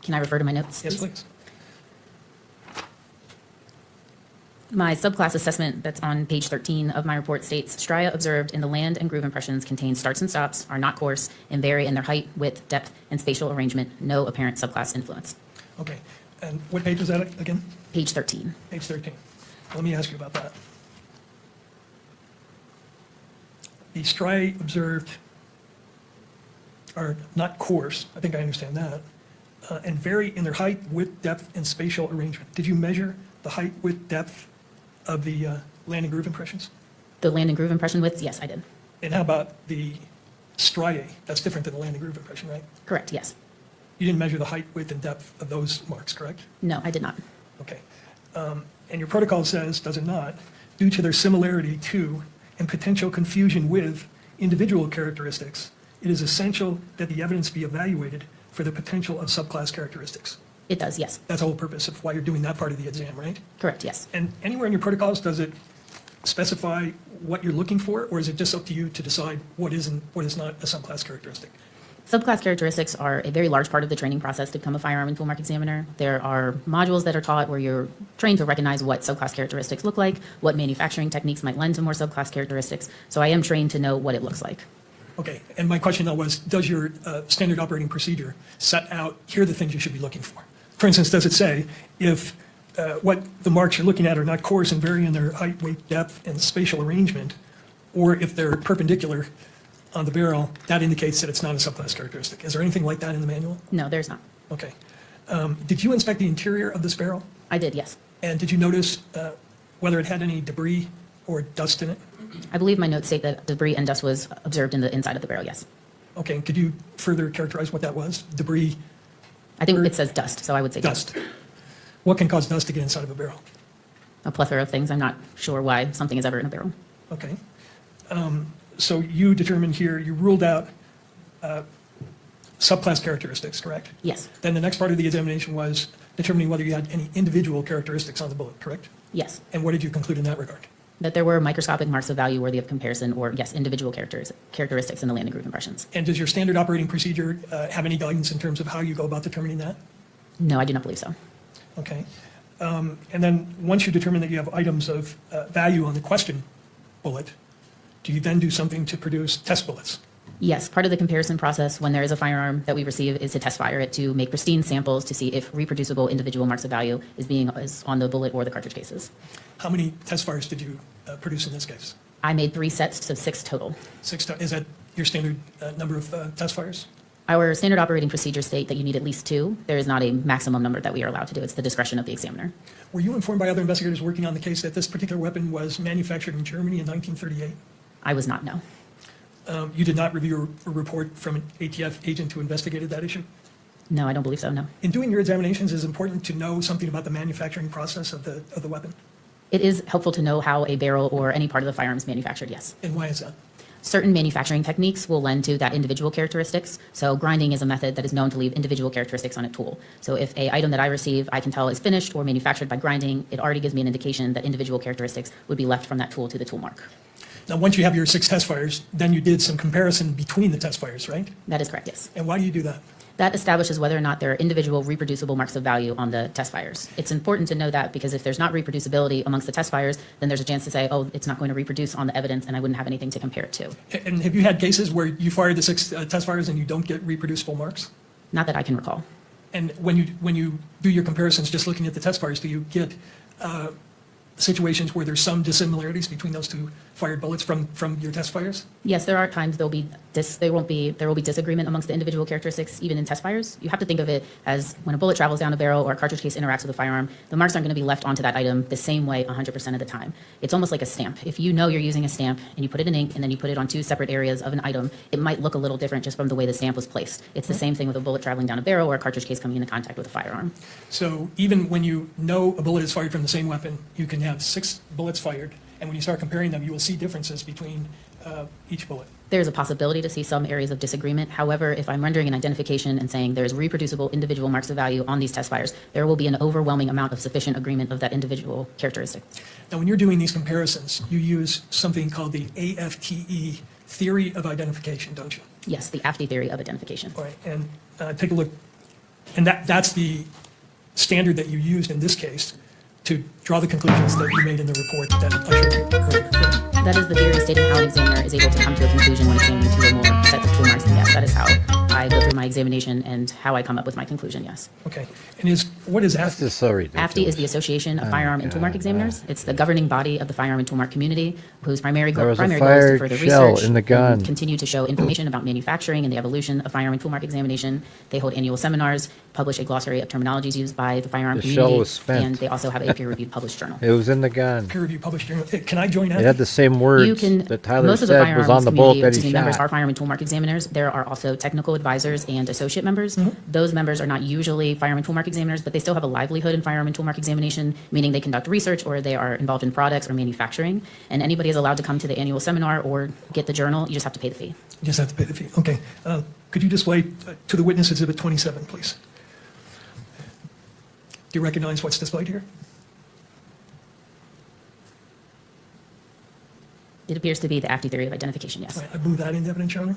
Can I refer to my notes? Yes, please. My subclass assessment that's on page 13 of my report states, stria observed in the land and groove impressions contain starts and stops, are not coarse, and vary in their height, width, depth, and spatial arrangement. No apparent subclass influence. Okay. And what page was that again? Page 13. Page 13. Let me ask you about that. The striae observed are not coarse, I think I understand that, and vary in their height, width, depth, and spatial arrangement. Did you measure the height, width, depth of the land and groove impressions? The land and groove impression width, yes, I did. And how about the striae? That's different than the land and groove impression, right? Correct, yes. You didn't measure the height, width, and depth of those marks, correct? No, I did not. Okay. And your protocol says, does it not, due to their similarity to and potential confusion with individual characteristics, it is essential that the evidence be evaluated for the potential of subclass characteristics. It does, yes. That's the whole purpose of why you're doing that part of the exam, right? Correct, yes. And anywhere in your protocols, does it specify what you're looking for, or is it just up to you to decide what is and what is not a subclass characteristic? Subclass characteristics are a very large part of the training process to become a firearm and tool mark examiner. There are modules that are taught where you're trained to recognize what subclass characteristics look like, what manufacturing techniques might lend to more subclass characteristics. So I am trained to know what it looks like. Okay, and my question though was, does your standard operating procedure set out, here are the things you should be looking for? For instance, does it say if what the marks you're looking at are not coarse and vary in their height, weight, depth, and spatial arrangement, or if they're perpendicular on the barrel, that indicates that it's not a subclass characteristic. Is there anything like that in the manual? No, there's not. Okay. Did you inspect the interior of this barrel? I did, yes. And did you notice whether it had any debris or dust in it? I believe my notes state that debris and dust was observed in the inside of the barrel, yes. Okay, and could you further characterize what that was? Debris? I think it says dust, so I would say dust. What can cause dust to get inside of a barrel? A plethora of things. I'm not sure why something is ever in a barrel. Okay. So you determined here, you ruled out subclass characteristics, correct? Yes. Then the next part of the examination was determining whether you had any individual characteristics on the bullet, correct? Yes. And what did you conclude in that regard? That there were microscopic marks of value worthy of comparison or, yes, individual characteristics in the land and groove impressions. And does your standard operating procedure have any guidance in terms of how you go about determining that? No, I do not believe so. Okay. And then once you determine that you have items of value on the question bullet, do you then do something to produce test bullets? Yes, part of the comparison process when there is a firearm that we receive is to test fire it to make pristine samples to see if reproducible individual marks of value is on the bullet or the cartridge cases. How many test fires did you produce in this case? I made 3 sets, so 6 total. Is that your standard number of test fires? Our standard operating procedures state that you need at least 2. There is not a maximum number that we are allowed to do. It's the discretion of the examiner. Were you informed by other investigators working on the case that this particular weapon was manufactured in Germany in 1938? I was not, no. You did not review a report from an ATF agent who investigated that issue? No, I don't believe so, no. In doing your examinations, is it important to know something about the manufacturing process of the weapon? It is helpful to know how a barrel or any part of the firearm is manufactured, yes. And why is that? Certain manufacturing techniques will lend to that individual characteristics. So grinding is a method that is known to leave individual characteristics on a tool. So if an item that I receive, I can tell is finished or manufactured by grinding, it already gives me an indication that individual characteristics would be left from that tool to the tool mark. Now, once you have your 6 test fires, then you did some comparison between the test fires, right? That is correct, yes. And why do you do that? That establishes whether or not there are individual reproducible marks of value on the test fires. It's important to know that because if there's not reproducibility amongst the test fires, then there's a chance to say, oh, it's not going to reproduce on the evidence and I wouldn't have anything to compare it to. And have you had cases where you fired the 6 test fires and you don't get reproducible marks? Not that I can recall. And when you do your comparisons, just looking at the test fires, do you get situations where there's some dissimilarities between those two fired bullets from your test fires? Yes, there are times there will be disagreement amongst the individual characteristics, even in test fires. You have to think of it as when a bullet travels down a barrel or a cartridge case interacts with a firearm, the marks aren't going to be left onto that item the same way 100% of the time. It's almost like a stamp. If you know you're using a stamp and you put it in ink and then you put it on two separate areas of an item, it might look a little different just from the way the stamp was placed. It's the same thing with a bullet traveling down a barrel or a cartridge case coming into contact with a firearm. So even when you know a bullet is fired from the same weapon, you can have 6 bullets fired, and when you start comparing them, you will see differences between each bullet. There's a possibility to see some areas of disagreement. However, if I'm rendering an identification and saying there's reproducible individual marks of value on these test fires, there will be an overwhelming amount of sufficient agreement of that individual characteristic. Now, when you're doing these comparisons, you use something called the AFTE theory of identification, don't you? Yes, the AFTE theory of identification. All right, and take a look. And that's the standard that you used in this case to draw the conclusions that you made in the report that I showed you earlier. Correct? That is the theory stating how an examiner is able to come to a conclusion when examining two or more sets of tool marks. And yes, that is how I go through my examination and how I come up with my conclusion, yes. Okay. And what is AFTE? This is so ridiculous. AFTE is the Association of Firearm and Toolmark Examiners. It's the governing body of the firearm and toolmark community, whose primary goal is to fired further shell research in the gun. and continue to show information about manufacturing and the evolution of firearm and toolmark examination. They hold annual seminars, publish a glossary of terminologies used by the firearm The community, shell was spent. and they also have a peer-reviewed published journal. It was in the gun. Peer-reviewed published journal. Can I join AFTE? It had the same words You can, that Tyler most of the said was on firearms the bullet community, that excuse he me, members shot. are firearm and toolmark examiners. There are also technical advisors and associate members. Those members are not usually firearm and toolmark examiners, but they still have a livelihood in firearm and toolmark examination, meaning they conduct research or they are involved in products or manufacturing. And anybody is allowed to come to the annual seminar or get the journal. You just have to pay the fee. You just have to pay the fee. Okay. Could you display to the witness Exhibit 27, please? Do you recognize what's displayed here? It appears to be the AFTE theory of identification, yes. All right, I move that into evidence, Your Honor.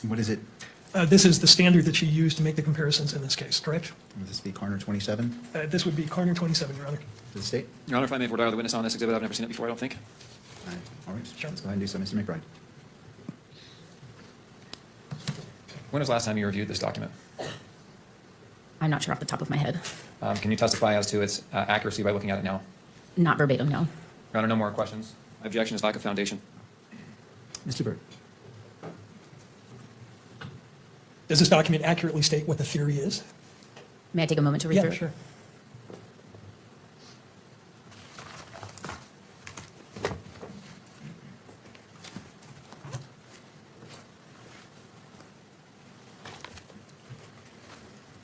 What is it? This is the standard that you used to make the comparisons in this case, correct? Would this be Carner 27 This would be Carner 27, Your Honor. to the state? Your Honor, if I may, we're the witness on this exhibit. I've never seen it before, I don't think. All right, let's go ahead and do so, Mr. McBride. When was the last time you reviewed this document? I'm not sure off the top of my head. Can you testify as to its accuracy by looking at it now? Not verbatim, no. Your Honor, no more questions. My objection is lack of foundation. Mr. Byrd. Does this document accurately state what the theory is? May I take a moment to read Yeah, through it? sure.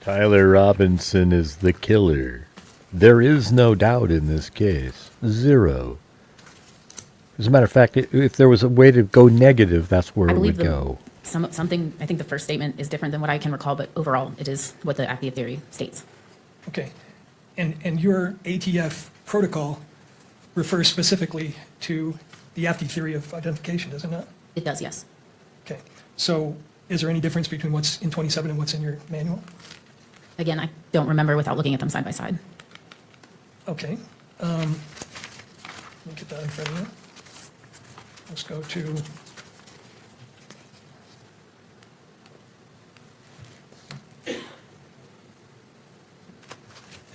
Tyler Robinson is the killer. There is no doubt in this case. Zero. As a matter of fact, if there was a way to go negative, that's where I it believe would go. something, I think the first statement is different than what I can recall, but overall, it is what the AFTE theory states. Okay. And your ATF protocol refers specifically to the AFTE theory of identification, does it not? It does, yes. Okay. So is there any difference between what's in 27 and what's in your manual? Again, I don't remember without looking at them side by side. Okay. Let me get that in front of you. Let's go to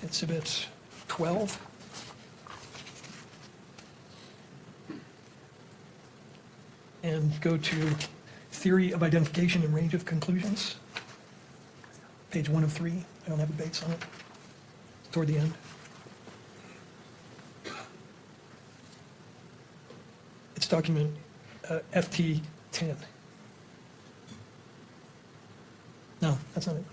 Exhibit 12. And go to Theory of Identification and Range of Conclusions. Page 1 of 3. I don't have the dates on it. It's toward the end. It's document FT 10. No, that's not it.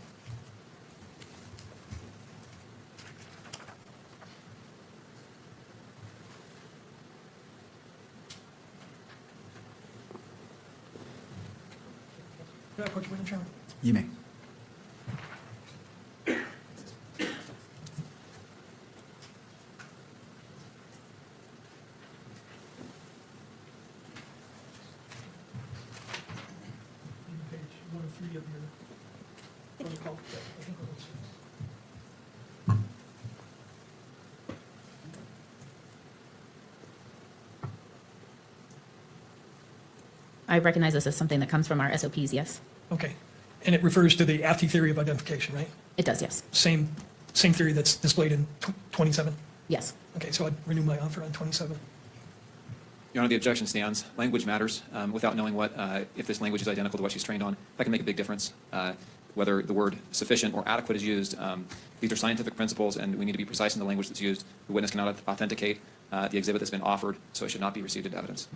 Can I approach you, Mr. Chairman? You may. Page 1 of 3 of your protocol. I think it was. I recognize this as something that comes from our SOPs, yes. Okay. And it refers to the AFTE theory of identification, right? It does, yes. Same theory that's displayed in 27? Yes. Okay, so I'd renew my offer on 27. Your Honor, the objection stands. Language matters. Without knowing if this language is identical to what she's trained on, that can make a big difference. Whether the word sufficient or adequate is used, these are scientific principles, and we need to be precise in the language that's used. The witness cannot authenticate the exhibit that's been offered, so it should not be received into evidence.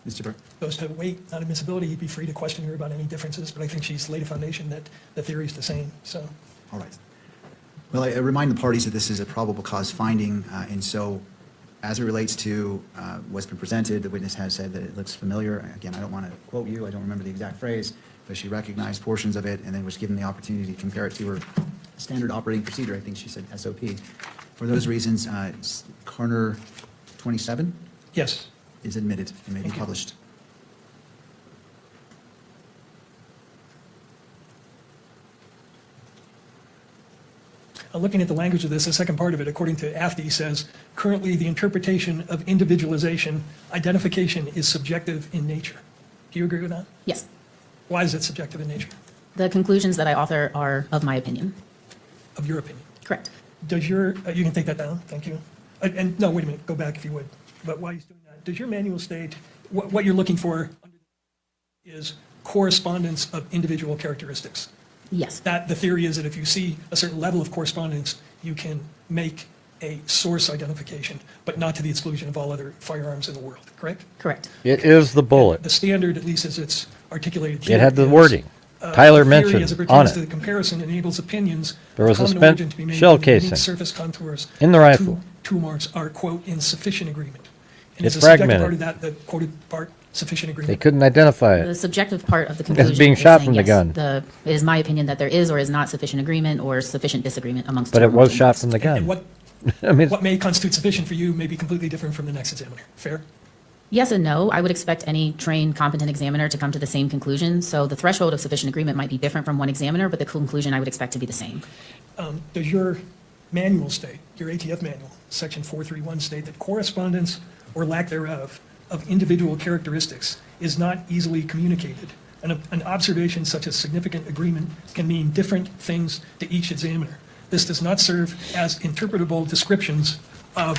Mr. Burke? Goes to weight, not admissibility. He'd be free to question her about any differences, but I think she's laid a foundation that the theory is the same, so. All right. Well, I remind the parties that this is a probable cause finding, and so as it relates to what's been presented, the witness has said that it looks familiar. Again, I don't want to quote you, I don't remember the exact phrase, but she recognized portions of it and then was given the opportunity to compare it to her standard operating procedure. I think she said SOP. For those reasons, Corner 27? Yes. Is admitted and may be published. Looking at the language of this, the second part of it, according to AFTI, says, currently the interpretation of individualization, identification is subjective in nature. Do you agree with that? Yes. Why is it subjective in nature? The conclusions that I author are of my opinion. Of your opinion? Correct. Does your, you can take that down, thank you. And no, wait a minute, go back if you would. But while he's doing that, does your manual state, what you're looking for is correspondence of individual characteristics? Yes. That the theory is that if you see a certain level of correspondence, you can make a source identification, but not to the exclusion of all other firearms in the world, correct? Correct. It is the bullet. The standard, at least as it's articulated here. It had the is, wording. Tyler the theory mentioned as it on pertains it. to the comparison enables opinions. There was a common spent origin to be made shell when the unique casing surface contours in the rifle. Two marks are, quote, in sufficient agreement. And It's is the subjective fragmented. part of that, the quoted part, sufficient They agreement? couldn't identify The it. subjective part of the conclusion It's being is shot saying, from the yes, gun. It is my opinion that there is or is not sufficient agreement or sufficient disagreement amongst. But two it or was more shot teams. from the gun. And what, I mean, what may constitute sufficient for you may be completely different from the next examiner. Fair? Yes and no. I would expect any trained, competent examiner to come to the same conclusion. So the threshold of sufficient agreement might be different from one examiner, but the conclusion I would expect to be the same. Does your manual state, your ATF manual, section 431, state that correspondence or lack thereof of individual characteristics is not easily communicated? An observation such as significant agreement can mean different things to each examiner. This does not serve as interpretable descriptions of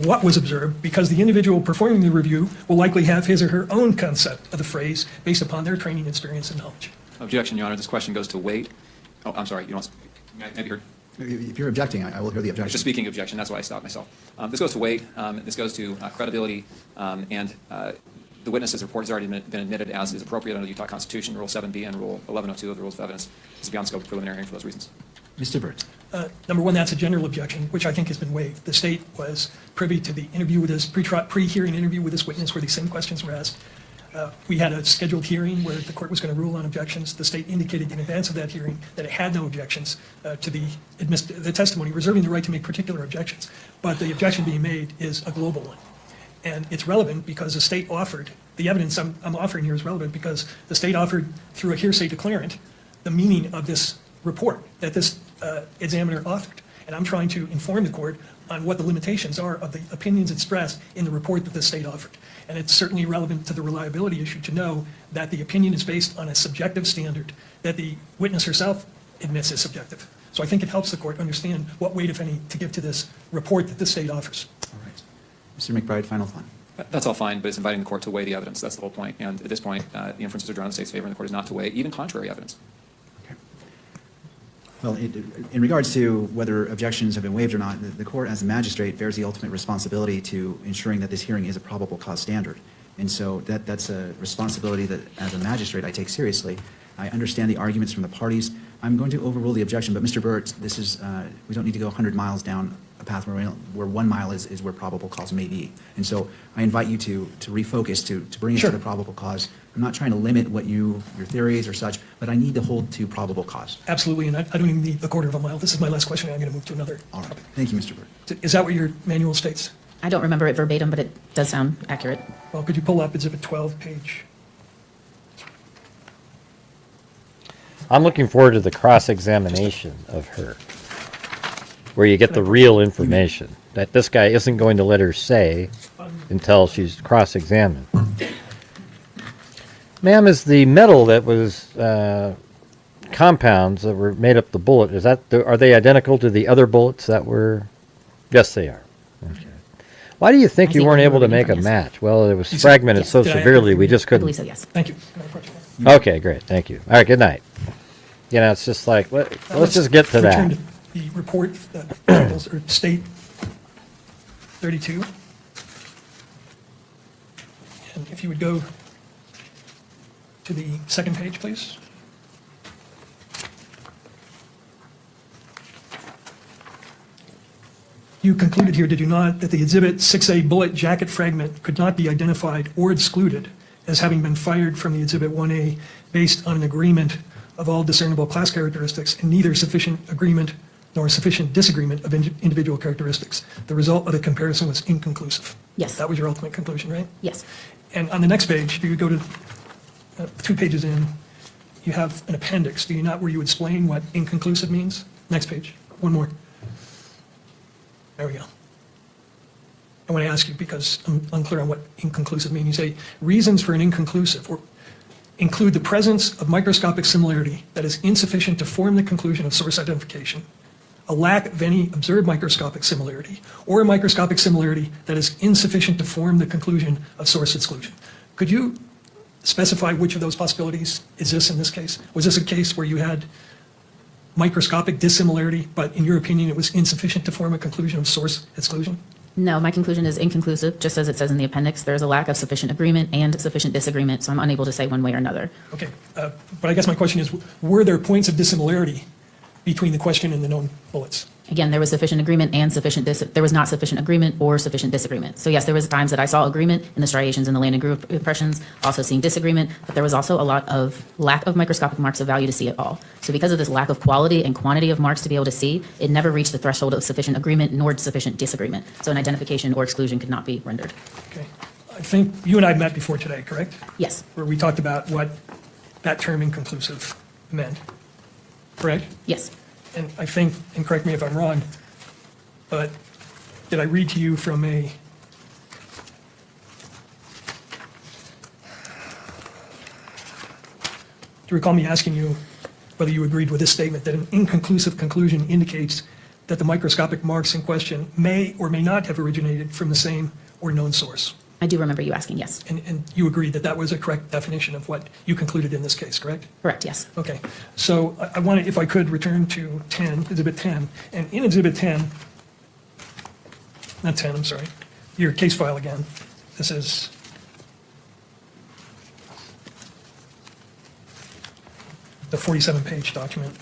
what was observed, because the individual performing the review will likely have his or her own concept of the phrase based upon their training, experience, and knowledge. Objection, Your Honor. This question goes to weight. Oh, I'm sorry. You don't. Maybe heard. If you're objecting, I will hear the I was objection. just speaking objection. That's why I stopped myself. This goes to weight. This goes to credibility, and the witness's report has already been admitted as is appropriate under the Utah Constitution, Rule 7B and Rule 1102 of the Rules of Evidence. This is beyond scope of preliminary hearing for those reasons. Mr. Burt. Number one, that's a general objection, which I think has been waived. The state was privy to the interview with this, pre-hearing interview with this witness where these same questions were asked. We had a scheduled hearing where the court was going to rule on objections. The state indicated in advance of that hearing that it had no objections to the testimony, reserving the right to make particular objections. But the objection being made is a global one. And it's relevant because the state offered, the evidence I'm offering here is relevant because the state offered through a hearsay declarant the meaning of this report that this examiner authored. And I'm trying to inform the court on what the limitations are of the opinions expressed in the report that the state offered. And it's certainly relevant to the reliability issue to know that the opinion is based on a subjective standard that the witness herself admits is subjective. So I think it helps the court understand what weight, if any, to give to this report that the state offers. All right. Mr. McBride, final thought. That's all fine, but it's inviting the court to weigh the evidence. That's the whole point. And at this point, the inferences are drawn in the state's favor, and the court is not to weigh even contrary evidence. Well, in regards to whether objections have been waived or not, the court as a magistrate bears the ultimate responsibility to ensuring that this hearing is a probable cause standard. And so that's a responsibility that as a magistrate I take seriously. I understand the arguments from the parties. I'm going to overrule the objection, but Mr. Burt, this is, we don't need to go 100 miles down a path where 1 mile is where probable cause may be. And so I invite you to refocus, to bring it to the probable cause. I'm not trying to limit what your theories or such, but I need to hold to probable cause. Absolutely, and I don't even need a quarter of a mile. This is my last question, and I'm going to move to another topic. Thank you, Mr. Burt. Is that what your manual states? I don't remember it verbatim, but it does sound accurate. Well, could you pull up Exhibit 12, page? I'm looking forward to the cross-examination of her, where you get the real information that this guy isn't going to let her say until she's cross-examined. Ma'am, is the metal that was compounds that were made up the bullet, are they identical to the other bullets that were? Yes, they are. Okay. Why do you think I you see weren't where able to you're make a reading from, yes. match? Well, it was You said- fragmented yes. so Did I severely, we just I couldn't. believe so, yes. Thank you. Can I approach you? Okay, great, thank you. All right, good night. You know, it's just like, let's just get to return that. to the report, tables, or state 32. And if you would go to the second page, please. You concluded here, did you not, that the Exhibit 6A bullet jacket fragment could not be identified or excluded as having been fired from the Exhibit 1A based on an agreement of all discernible class characteristics and neither sufficient agreement nor sufficient disagreement of individual characteristics? The result of the comparison was inconclusive. Yes. That was your ultimate conclusion, right? Yes. And on the next page, if you go to 2 pages in, you have an appendix, do you not, where you explain what inconclusive means? Next page, one more. There we go. I want to ask you, because I'm unclear on what inconclusive means. You say, reasons for an inconclusive include the presence of microscopic similarity that is insufficient to form the conclusion of source identification, a lack of any observed microscopic similarity, or a microscopic similarity that is insufficient to form the conclusion of source exclusion. Could you specify which of those possibilities exists in this case? Was this a case where you had microscopic dissimilarity, but in your opinion, it was insufficient to form a conclusion of source exclusion? No, my conclusion is inconclusive, just as it says in the appendix. There's a lack of sufficient agreement and sufficient disagreement, so I'm unable to say one way or another. Okay, but I guess my question is, were there points of dissimilarity between the question and the known bullets? Again, there was sufficient agreement and there was not sufficient agreement or sufficient disagreement. So yes, there was times that I saw agreement in the striations and the landing group impressions, also seeing disagreement, but there was also a lot of lack of microscopic marks of value to see at all. So because of this lack of quality and quantity of marks to be able to see, it never reached the threshold of sufficient agreement nor sufficient disagreement. So an identification or exclusion could not be rendered. Okay, I think you and I met before today, correct? Yes. Where we talked about what that term inconclusive meant, correct? Yes. And I think, and correct me if I'm wrong, but did I read to you from a, do you recall me asking you whether you agreed with this statement, that an inconclusive conclusion indicates that the microscopic marks in question may or may not have originated from the same or known source? I do remember you asking, yes. And you agreed that that was a correct definition of what you concluded in this case, correct? Correct, yes. Okay, so I want to, if I could, return to 10, Exhibit 10. And in Exhibit 10, not 10, I'm sorry, your case file again. This is the 47-page document.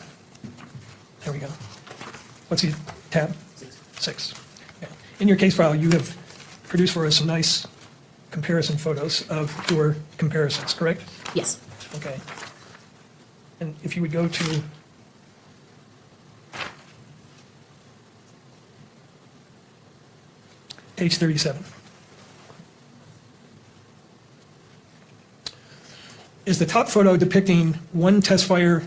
There we go. What's the tab? 6. Okay. In your case file, you have produced for us some nice comparison photos of your comparisons, correct? Yes. Okay. And if you would go to page 37. Is the top photo depicting one test fire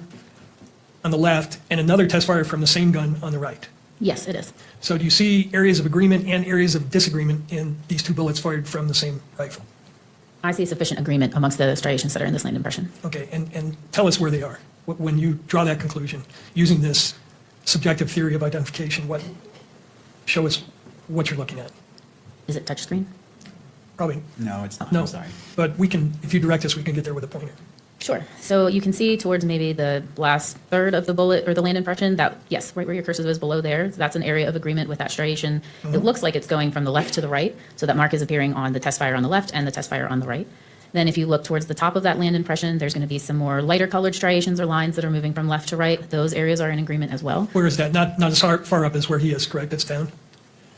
on the left and another test fire from the same gun on the right? Yes, it is. So do you see areas of agreement and areas of disagreement in these two bullets fired from the same rifle? I see sufficient agreement amongst the striations that are in this land impression. Okay, and tell us where they are. When you draw that conclusion, using this subjective theory of identification, show us what you're looking at. Is it touchscreen? Probably. No, it's not. No, I'm sorry. but we can, if you direct us, we can get there with a pointer. Sure. So you can see towards maybe the last third of the bullet or the land impression that, yes, right where your cursor is below there, that's an area of agreement with that striation. It looks like it's going from the left to the right. So that mark is appearing on the test fire on the left and the test fire on the right. Then if you look towards the top of that land impression, there's going to be some more lighter colored striations or lines that are moving from left to right. Those areas are in agreement as well. Where is that? Not as far up as where he is, correct? It's down?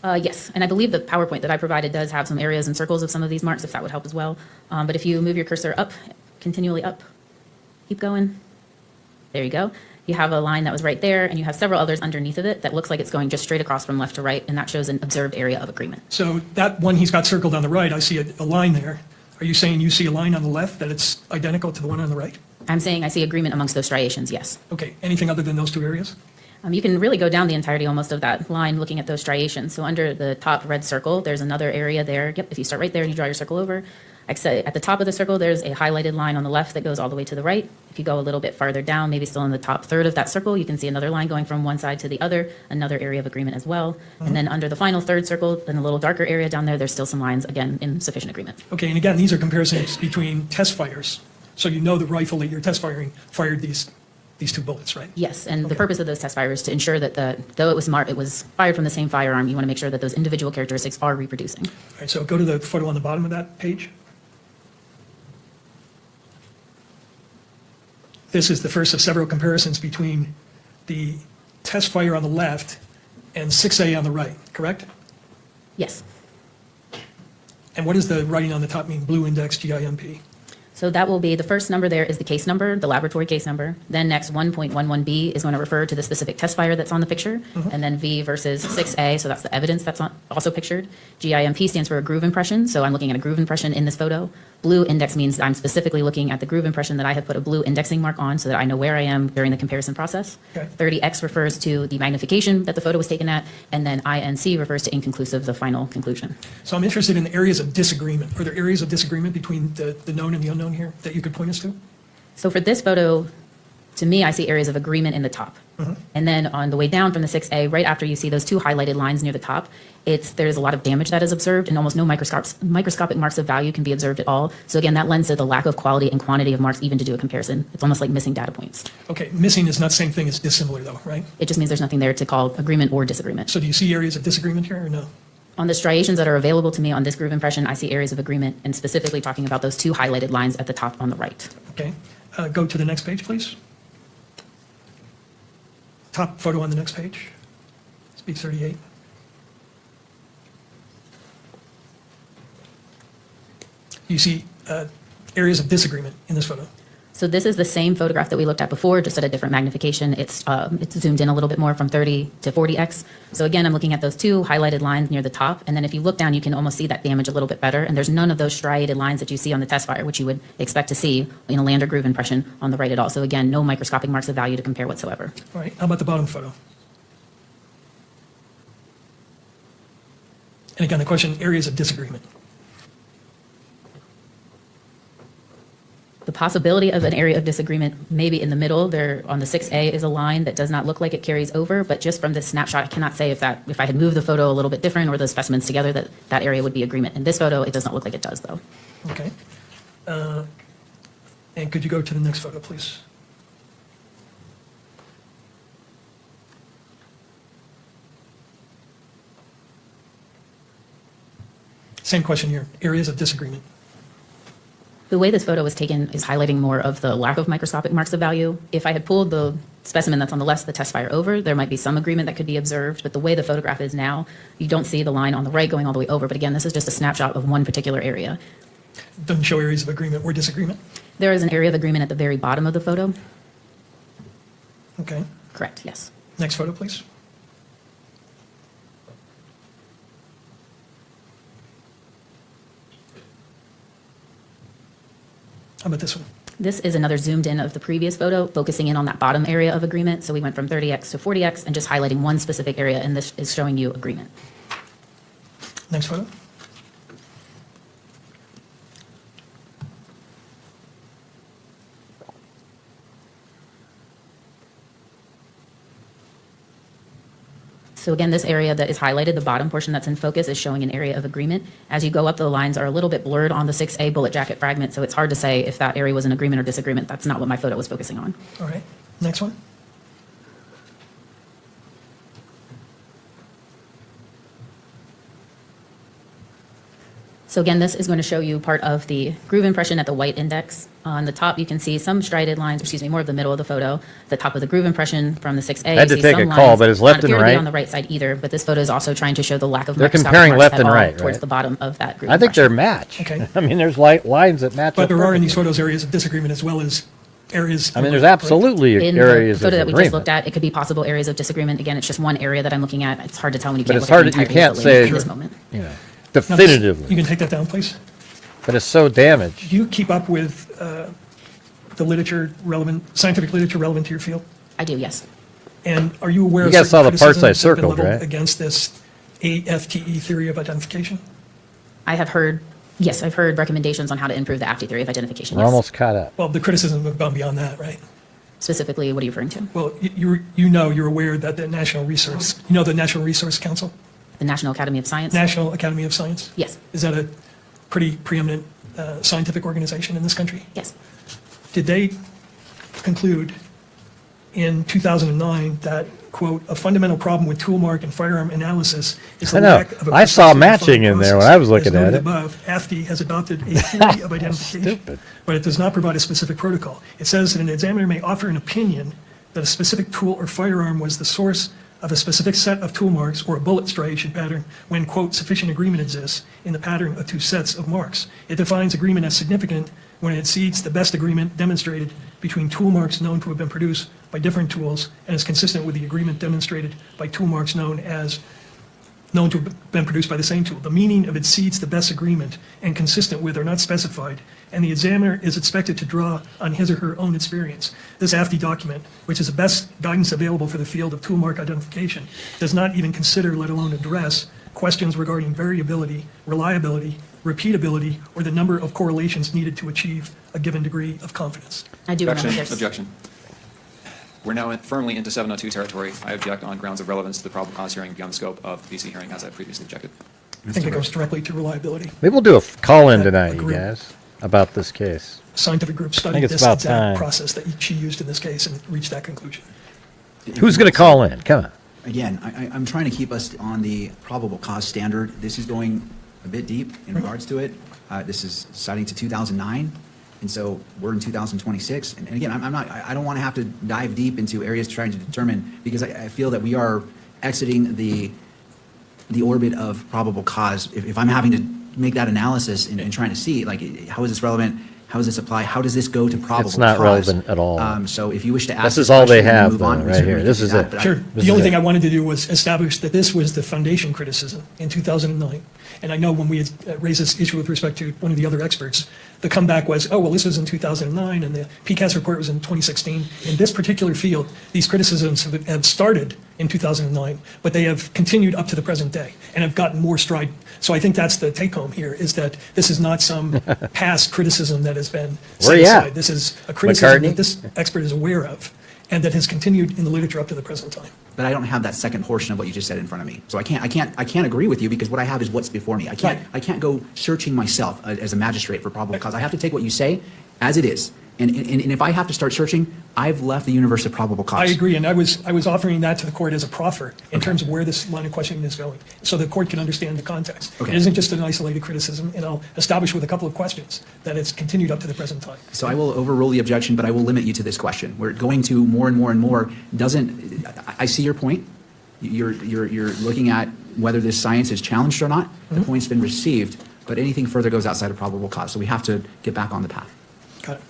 Yes, and I believe the PowerPoint that I provided does have some areas and circles of some of these marks, if that would help as well. But if you move your cursor up, continually up, keep going. There you go. You have a line that was right there, and you have several others underneath of it that looks like it's going just straight across from left to right, and that shows an observed area of agreement. So that one he's got circled on the right, I see a line there. Are you saying you see a line on the left that it's identical to the one on the right? I'm saying I see agreement amongst those striations, yes. Okay, anything other than those two areas? You can really go down the entirety almost of that line looking at those striations. So under the top red circle, there's another area there. Yep, if you start right there and you draw your circle over, like I said, at the top of the circle, there's a highlighted line on the left that goes all the way to the right. If you go a little bit farther down, maybe still in the top third of that circle, you can see another line going from one side to the other, another area of agreement as well. And then under the final third circle, in a little darker area down there, there's still some lines, again, in sufficient agreement. Okay, and again, these are comparisons between test fires. So you know the rifle that you're test firing fired these 2 bullets, right? Yes, and the purpose of those test fires is to ensure that though it was fired from the same firearm, you want to make sure that those individual characteristics are reproducing. All right, so go to the photo on the bottom of that page. This is the first of several comparisons between the test fire on the left and 6A on the right, correct? Yes. And what does the writing on the top mean, blue index GIMP? So that will be, the first number there is the case number, the laboratory case number. Then next 1.11B is going to refer to the specific test fire that's on the picture. And then V versus 6A, so that's the evidence that's also pictured. GIMP stands for a groove impression, so I'm looking at a groove impression in this photo. Blue index means I'm specifically looking at the groove impression that I have put a blue indexing mark on so that I know where I am during the comparison process. Okay. 30X refers to the magnification that the photo was taken at, and then INC refers to inconclusive, the final conclusion. So I'm interested in the areas of disagreement. Are there areas of disagreement between the known and the unknown here that you could point us to? So for this photo, to me, I see areas of agreement in the top. And then on the way down from the 6A, right after you see those 2 highlighted lines near the top, there's a lot of damage that is observed, and almost no microscopic marks of value can be observed at all. So again, that lends to the lack of quality and quantity of marks even to do a comparison. It's almost like missing data points. Okay, missing is not the same thing as dissimilar though, right? It just means there's nothing there to call agreement or disagreement. So do you see areas of disagreement here or no? On the striations that are available to me on this groove impression, I see areas of agreement, and specifically talking about those 2 highlighted lines at the top on the right. Okay, go to the next page, please. Top photo on the next page, speed 38. You see areas of disagreement in this photo. So this is the same photograph that we looked at before, just at a different magnification. It's zoomed in a little bit more from 30 to 40x. So again, I'm looking at those 2 highlighted lines near the top, and then if you look down, you can almost see that damage a little bit better, and there's none of those striated lines that you see on the test fire, which you would expect to see in a land or groove impression on the right at all. So again, no microscopic marks of value to compare whatsoever. All right, how about the bottom photo? And again, the question, areas of disagreement. The possibility of an area of disagreement maybe in the middle. There on the 6A is a line that does not look like it carries over, but just from this snapshot, I cannot say if I had moved the photo a little bit different or the specimens together, that area would be agreement. In this photo, it does not look like it does, though. Okay. And could you go to the next photo, please? Same question here, areas of disagreement. The way this photo was taken is highlighting more of the lack of microscopic marks of value. If I had pulled the specimen that's on the left, the test fire over, there might be some agreement that could be observed, but the way the photograph is now, you don't see the line on the right going all the way over. But again, this is just a snapshot of one particular area. Doesn't show areas of agreement or disagreement? There is an area of agreement at the very bottom of the photo. Okay. Correct, yes. Next photo, please. How about this one? This is another zoomed in of the previous photo, focusing in on that bottom area of agreement. So we went from 30x to 40x and just highlighting one specific area, and this is showing you agreement. Next photo. So again, this area that is highlighted, the bottom portion that's in focus, is showing an area of agreement. As you go up, the lines are a little bit blurred on the 6A bullet jacket fragment, so it's hard to say if that area was an agreement or disagreement. That's not what my photo was focusing on. All right, next one. So again, this is going to show you part of the groove impression at the white index. On the top, you can see some striated lines, excuse me, more of the middle of the photo. The top of the groove impression from the 6A. I had to you see take some a call, lines but it's left not and appear to be right. on the right side either, but this photo is also trying to show the lack of They're microscopic comparing marks left at and all right, towards right? the bottom of that groove I think impression. they're matched. Okay. I mean, there's lines that match But up there are in perfectly. these photos areas of disagreement as well as areas. I mean, there's absolutely In areas the photo of that we just agreement. looked at, it could be possible areas of disagreement. Again, it's just one area that I'm looking at. It's hard to tell when you But can't it's look at hard the that you entirety of can't the link say, in this moment. you know, Now, this- definitively. You can take that down, please. But it's so damaged. Do you keep up with the literature relevant, scientific literature relevant to your field? I do, yes. And are you aware You of guys certain saw the parts I criticisms that have been circled, leveled right? against this AFTE theory of identification? I have heard, yes, I've heard recommendations on how to improve the AFTE theory of identification. We're Yes. almost caught up. Well, the criticism have gone beyond that, right? Specifically, what are you referring to? Well, you're aware that the National Resource, the National Resource Council, The National Academy of Science? National Academy of Science? Yes. Is that a pretty preeminent scientific organization in this country? Yes. Did they conclude in 2009 that, quote, "a fundamental problem with tool mark and firearm analysis is I the know. lack of a I saw precisely matching defined in there when process. I was looking As at noted it. above, AFTE has adopted a theory of identification, but it does not provide a specific protocol. It says that an examiner may offer an opinion that a specific tool or firearm was the source of a specific set of tool marks or a bullet striation pattern when, quote, sufficient agreement exists in the pattern of two sets of marks. It defines agreement as significant when it exceeds the best agreement demonstrated between tool marks known to have been produced by different tools and is consistent with the agreement demonstrated by tool marks known to have been produced by the same tool. The meaning of exceeds the best agreement and consistent with are not specified, and the examiner is expected to draw on his or her own experience. This AFTE document, which is the best guidance available for the field of tool mark identification, does not even consider, let alone address, questions regarding variability, reliability, repeatability, or the number of correlations needed to achieve a given degree of confidence. I do remember there's... Objection. We're now firmly into 702 territory. I object on grounds of relevance to the probable cause hearing beyond the scope of the BC hearing, as I previously objected. I think it goes directly to reliability. Maybe we'll do a call-in That tonight, you group- guys, about this case. Scientific group I studied think it's this about exact time. process that she used in this case and reached that conclusion. Who's going to call in? Come on. Again, I'm trying to keep us on the probable cause standard. This is going a bit deep in regards to it. This is citing to 2009, and so we're in 2026. And again, I don't want to have to dive deep into areas trying to determine, because I feel that we are exiting the orbit of probable cause. If I'm having to make that analysis and trying to see, like, how is this relevant? How does this apply? How does this go to probable cause? It's not relevant at all. So if you wish to ask This is this all they question and have, move on, though, we right certainly here. can This do is that, it. but Sure. This The only is thing it. I wanted to do was establish that this was the foundation criticism in 2009. And I know when we had raised this issue with respect to one of the other experts, the comeback was, oh, well, this was in 2009 and the PCAST report was in 2016. In this particular field, these criticisms have started in 2009, but they have continued up to the present day and have gotten more strident. So I think that's the take home here, is that this is not some past criticism that has been Where set you at? aside. This is a criticism McCartney? that this expert is aware of and that has continued in the literature up to the present time. But I don't have that second portion of what you just said in front of me. So I can't agree with you, because what I have is what's before me. I can't go searching myself as a magistrate for probable cause. I have to take what you say as it is. And if I have to start searching, I've left the universe of probable cause. I agree, and I was offering that to the court as a proffer in terms of where this line of questioning is going, so the court can understand the context. Okay. It isn't just an isolated criticism, and I'll establish with a couple of questions that it's continued up to the present time. So I will overrule the objection, but I will limit you to this question. We're going to more and more and more. I see your point. You're looking at whether this science is challenged or not. The point's been received, but anything further goes outside of probable cause. So we have to get back on the path. Got it.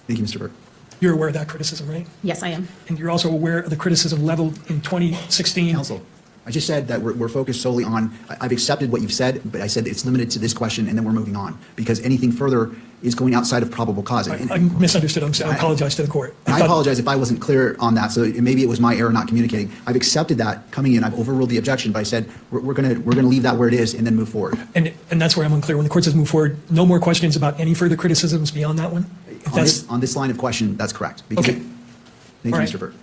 Thank you, Mr. Burke. You're aware of that criticism, right? Yes, I am. And you're also aware of the criticism leveled in 2016? Counsel, I just said that we're focused solely on, I've accepted what you've said, but I said it's limited to this question, and then we're moving on, because anything further is going outside of probable cause. I misunderstood. I apologize to the court. I apologize if I wasn't clear on that, so maybe it was my error not communicating. I've accepted that coming in. I've overruled the objection, but I said we're gonna leave that where it is and then move forward. And that's where I'm unclear. When the court says move forward, no more questions about any further criticisms beyond that one? On this line of question, that's correct. Okay. Thank you, All right. Mr. Burke.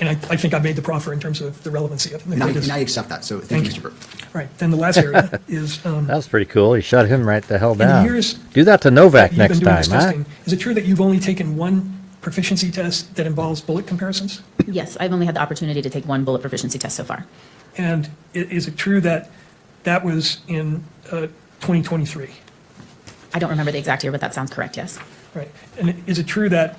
And I think I made the proffer in terms of the relevancy of it. And I accept that, so thank you, Mr. Burke. All right, then the last area is, That was pretty cool. He shut him right the hell in the down. years Do that to Novak you've been next doing time, this huh? testing, is it true that you've only taken one proficiency test that involves bullet comparisons? Yes, I've only had the opportunity to take one bullet proficiency test so far. And is it true that that was in 2023? I don't remember the exact year, but that sounds correct, yes. Right. And is it true that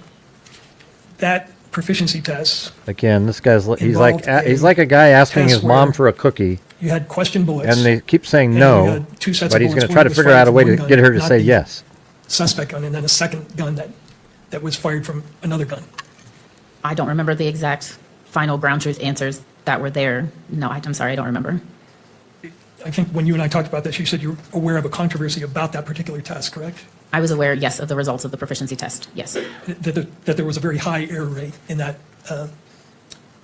that proficiency test, Again, this guy's he's Involved like a guy asking test his mom where for a cookie, you had question bullets? and they keep saying and you no, had two sets but of he's going bullets, to try one to was figure fired out a from way one to gun, get her to not say the yes. Suspect gun, and then a second gun that was fired from another gun. I don't remember the exact final ground truth answers that were there. No, I'm sorry, I don't remember. I think when you and I talked about this, you said you were aware of a controversy about that particular test, correct? I was aware, yes, of the results of the proficiency test, yes. That there was a very high error rate in that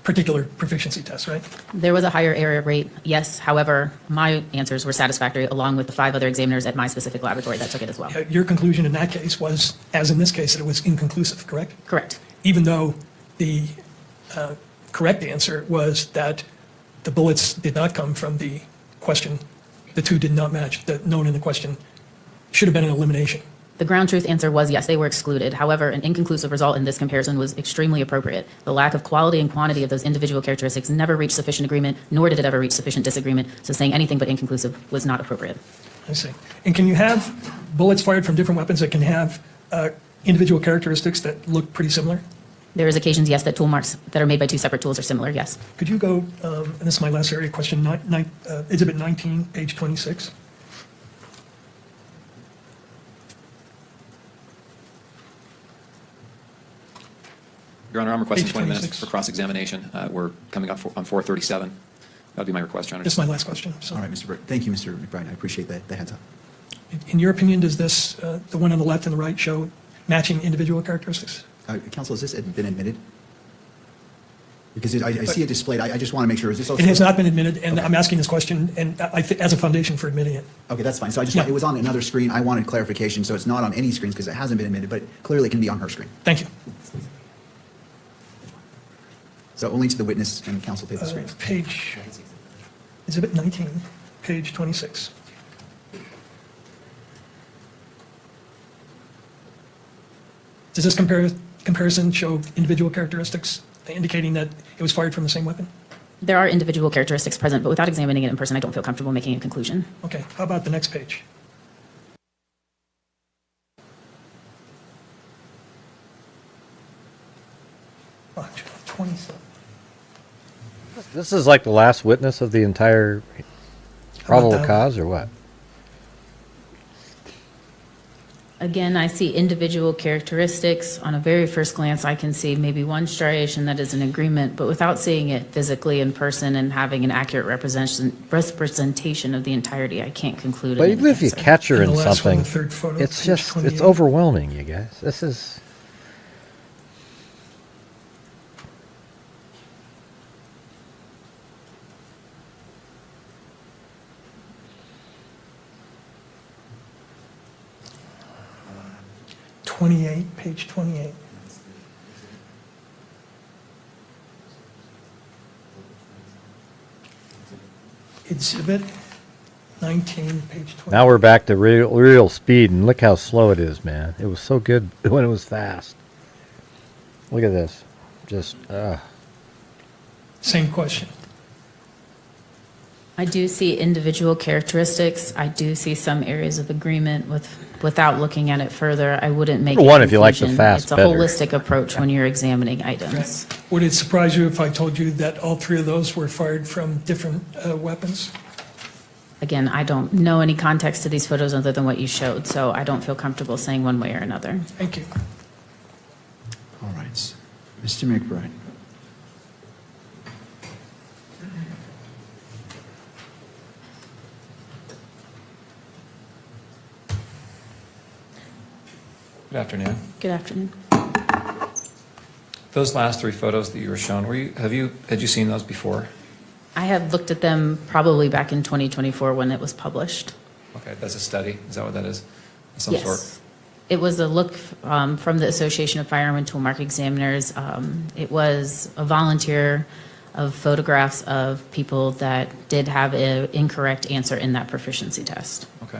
particular proficiency test, right? There was a higher error rate, yes. However, my answers were satisfactory, along with the 5 other examiners at my specific laboratory that took it as well. Your conclusion in that case was, as in this case, that it was inconclusive, correct? Correct. Even though the correct answer was that the bullets did not come from the question, the two did not match, the known in the question should have been an elimination. The ground truth answer was yes, they were excluded. However, an inconclusive result in this comparison was extremely appropriate. The lack of quality and quantity of those individual characteristics never reached sufficient agreement, nor did it ever reach sufficient disagreement. So saying anything but inconclusive was not appropriate. I see. And can you have bullets fired from different weapons that can have individual characteristics that look pretty similar? There is occasions, yes, that tool marks that are made by 2 separate tools are similar, yes. Could you go, and this is my last area question, Exhibit 19, page 26? Your Honor, I'm requesting Page 20 minutes 26. for cross-examination. We're coming up on 4:37. That would be my request, Your Honor. This is my last question. So. All right, Mr. Thank you, Mr. McBride. I appreciate the heads up. In your opinion, does this, the one on the left and the right, show matching individual characteristics? Counsel, has this been admitted? Because I see it displayed. I just want to make sure. Is this also? It has not been admitted, and I'm asking this question and as a foundation for admitting it. Okay, that's fine. So it was on another screen. I wanted clarification, so it's not on any screens because it hasn't been admitted, but clearly it can be on her screen. Thank you. So only to the witness and counsel paper screens. Page, Exhibit 19, page 26. Does this comparison show individual characteristics indicating that it was fired from the same weapon? There are individual characteristics present, but without examining it in person, I don't feel comfortable making a conclusion. Okay, how about the next page? Oh, 27. This is like the last witness of the entire probable that? cause, or what? Again, I see individual characteristics. On a very first glance, I can see maybe one striation that is an agreement, but without seeing it physically in person and having an accurate representation of the entirety, I can't conclude. But even if you catch her And in the last one, something, the third photo, it's page just, 28. it's overwhelming, you guys. This is... Page 28. Exhibit 19, page 20. Now we're back to real speed, and look how slow it is, man. It was so good when it was fast. Look at this. Just, Same question. I do see individual characteristics. I do see some areas of agreement without looking at it further. I wouldn't make a One, if you like the conclusion. fast It's a better. holistic approach when you're examining items. Would it surprise you if I told you that all three of those were fired from different weapons? Again, I don't know any context to these photos other than what you showed, so I don't feel comfortable saying one way or another. Thank you. All right. Mr. McBride. Good afternoon. Good afternoon. Those last 3 photos that you were shown, had you seen those before? I had looked at them probably back in 2024 when it was published. Okay, that's a study. Is that what that is? Of some Yes. sort? It was a look from the Association of Firearm and Toolmark Examiners. It was a volunteer of photographs of people that did have an incorrect answer in that proficiency test. Okay.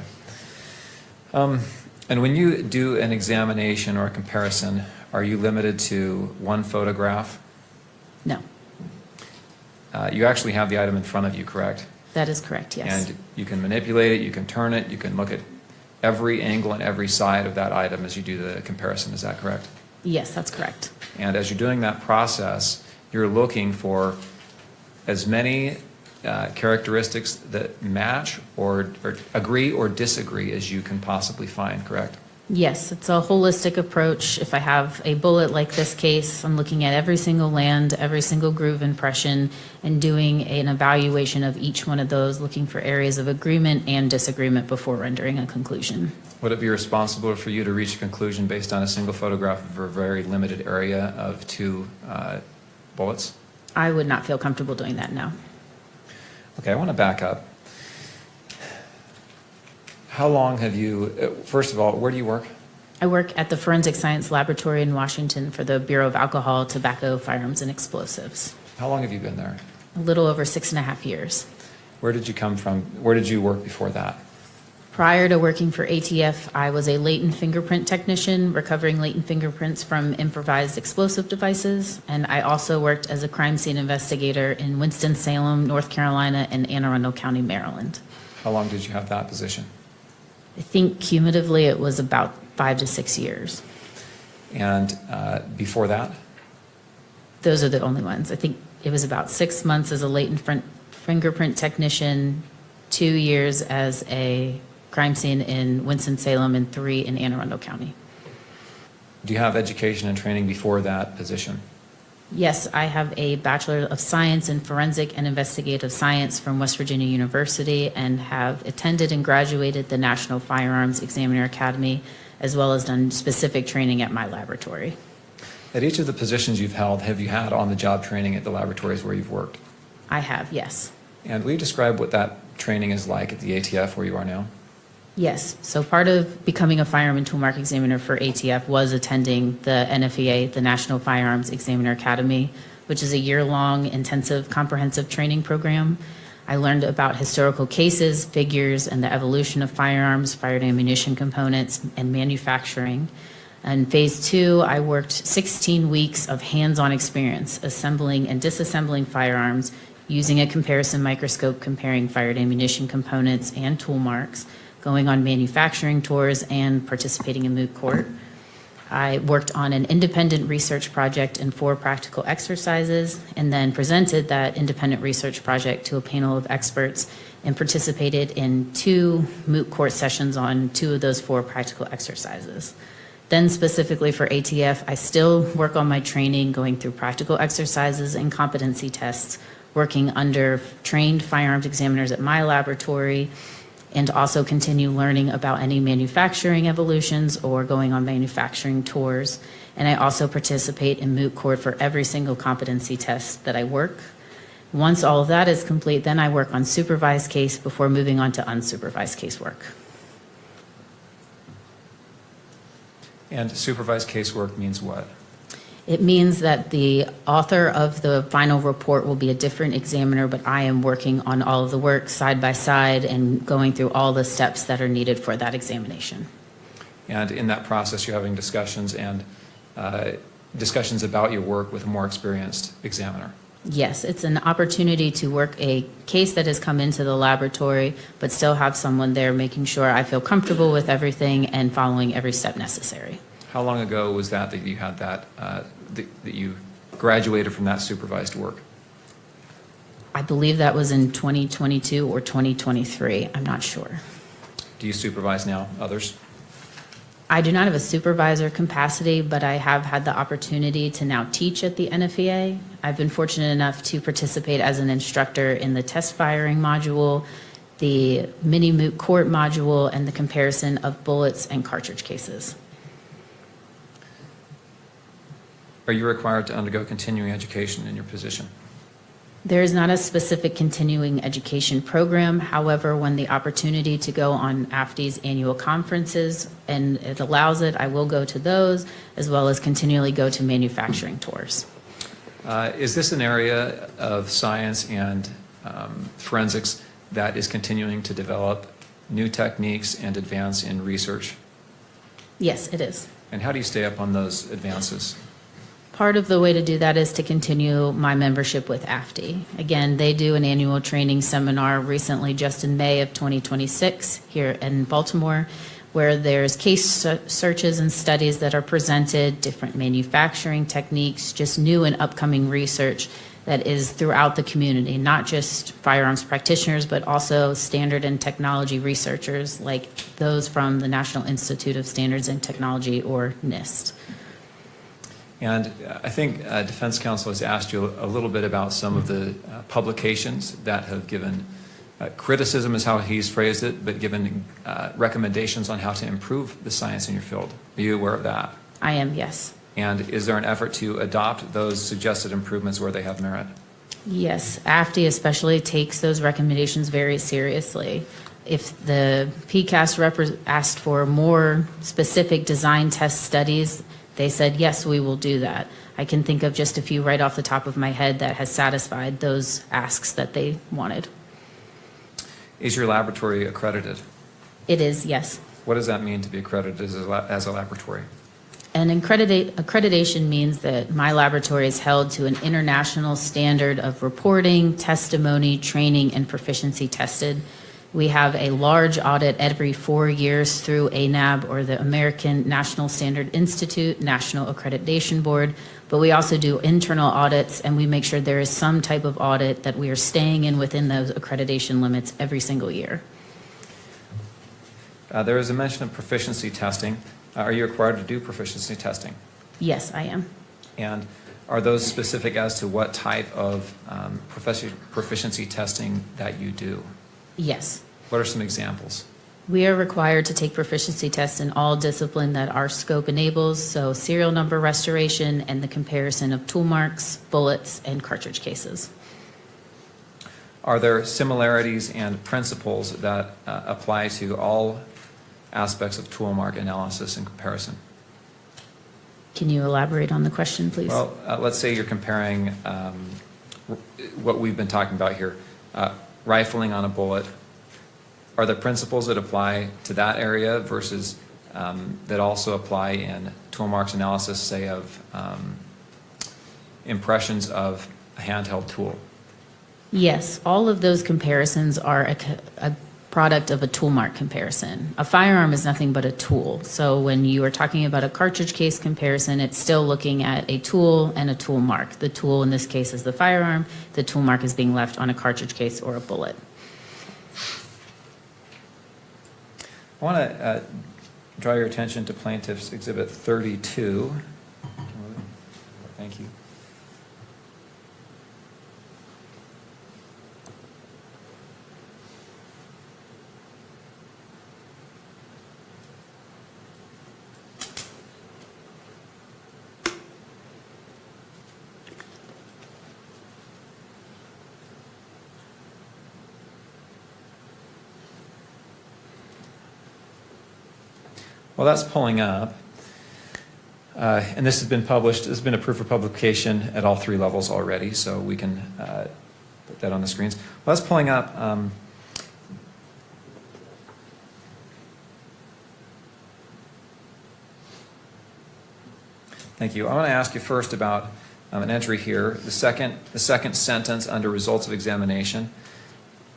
And when you do an examination or a comparison, are you limited to one photograph? No, You actually have the item in front of you, correct? that is correct, yes. And you can manipulate it, you can turn it, you can look at every angle and every side of that item as you do the comparison, is that correct? Yes, that's correct. And as you're doing that process, you're looking for as many characteristics that match or agree or disagree as you can possibly find, correct? Yes, it's a holistic approach. If I have a bullet like this case, I'm looking at every single land, every single groove impression, and doing an evaluation of each one of those, looking for areas of agreement and disagreement before rendering a conclusion. Would it be responsible for you to reach a conclusion based on a single photograph of a very limited area of 2 bullets? I would not feel comfortable doing that, no. Okay, I want to back up. How long have you, first of all, where do you work? I work at the Forensic Science Laboratory in Washington for the Bureau of Alcohol, Tobacco, Firearms, and Explosives. How long have you been there? A little over 6.5 years. Where did you come from? Where did you work before that? Prior to working for ATF, I was a latent fingerprint technician, recovering latent fingerprints from improvised explosive devices, and I also worked as a crime scene investigator in Winston-Salem, North Carolina, and Anne Arundel County, Maryland. How long did you have that position? I think cumulatively it was about 5 to 6 years. And before that? Those are the only ones. I think it was about 6 months as a latent fingerprint technician, 2 years as a crime scene in Winston-Salem, and 3 in Anne Arundel County. Do you have education and training before that position? Yes, I have a Bachelor of Science in Forensic and Investigative Science from West Virginia University and have attended and graduated the National Firearms Examiner Academy, as well as done specific training at my laboratory. At each of the positions you've held, have you had on-the-job training at the laboratories where you've worked? I have, yes. And will you describe what that training is like at the ATF where you are now? Yes. So part of becoming a firearm and tool mark examiner for ATF was attending the NFEA, the National Firearms Examiner Academy, which is a year-long intensive comprehensive training program. I learned about historical cases, figures, and the evolution of firearms, fired ammunition components, and manufacturing. In phase 2, I worked 16 weeks of hands-on experience assembling and disassembling firearms using a comparison microscope comparing fired ammunition components and tool marks, going on manufacturing tours, and participating in moot court. I worked on an independent research project and 4 practical exercises, and then presented that independent research project to a panel of experts and participated in 2 moot court sessions on 2 of those 4 practical exercises. Then specifically for ATF, I still work on my training, going through practical exercises and competency tests, working under trained firearms examiners at my laboratory, and also continue learning about any manufacturing evolutions or going on manufacturing tours. And I also participate in moot court for every single competency test that I work. Once all of that is complete, then I work on supervised case before moving on to unsupervised casework. And supervised casework means what? It means that the author of the final report will be a different examiner, but I am working on all of the work side by side and going through all the steps that are needed for that examination. And in that process, you're having discussions and discussions about your work with a more experienced examiner. Yes, it's an opportunity to work a case that has come into the laboratory, but still have someone there making sure I feel comfortable with everything and following every step necessary. How long ago was that you had that, that you graduated from that supervised work? I believe that was in 2022 or 2023. I'm not sure. Do you supervise now others? I do not have a supervisor capacity, but I have had the opportunity to now teach at the NFEA. I've been fortunate enough to participate as an instructor in the test firing module, the mini moot court module, and the comparison of bullets and cartridge cases. Are you required to undergo continuing education in your position? There is not a specific continuing education program. However, when the opportunity to go on AFTI's annual conferences and it allows it, I will go to those, as well as continually go to manufacturing tours. Is this an area of science and forensics that is continuing to develop new techniques and advance in research? Yes, it is. And how do you stay up on those advances? Part of the way to do that is to continue my membership with AFTI. Again, they do an annual training seminar recently, just in May of 2026 here in Baltimore, where there's case searches and studies that are presented, different manufacturing techniques, just new and upcoming research that is throughout the community, not just firearms practitioners, but also standard and technology researchers like those from the National Institute of Standards and Technology, or NIST. And I think Defense Counsel has asked you a little bit about some of the publications that have given criticism is how he's phrased it, but given recommendations on how to improve the science in your field. Are you aware of that? I am, yes. And is there an effort to adopt those suggested improvements where they have merit? Yes, AFTI especially takes those recommendations very seriously. If the PCAST asked for more specific design test studies, they said, yes, we will do that. I can think of just a few right off the top of my head that has satisfied those asks that they wanted. Is your laboratory accredited? It is, yes. What does that mean to be accredited as a laboratory? And accreditation means that my laboratory is held to an international standard of reporting, testimony, training, and proficiency tested. We have a large audit every 4 years through ANAB, or the American National Standard Institute, National Accreditation Board, but we also do internal audits, and we make sure there is some type of audit that we are staying in within those accreditation limits every single year. There is a mention of proficiency testing. Are you required to do proficiency testing? Yes, I am. And are those specific as to what type of proficiency testing that you do? Yes. What are some examples? We are required to take proficiency tests in all discipline that our scope enables, so serial number restoration and the comparison of tool marks, bullets, and cartridge cases. Are there similarities and principles that apply to all aspects of tool mark analysis and comparison? Can you elaborate on the question, please? Well, let's say you're comparing what we've been talking about here, rifling on a bullet. Are there principles that apply to that area versus that also apply in tool marks analysis, say of impressions of a handheld tool? Yes, all of those comparisons are a product of a tool mark comparison. A firearm is nothing but a tool. So when you are talking about a cartridge case comparison, it's still looking at a tool and a tool mark. The tool in this case is the firearm. The tool mark is being left on a cartridge case or a bullet. I want to draw your attention to Plaintiff's Exhibit 32. Thank you. Well, that's pulling up. And this has been published, this has been approved for publication at all 3 levels already, so we can put that on the screens. Well, that's pulling up. Thank you. I want to ask you first about an entry here. The second sentence under results of examination.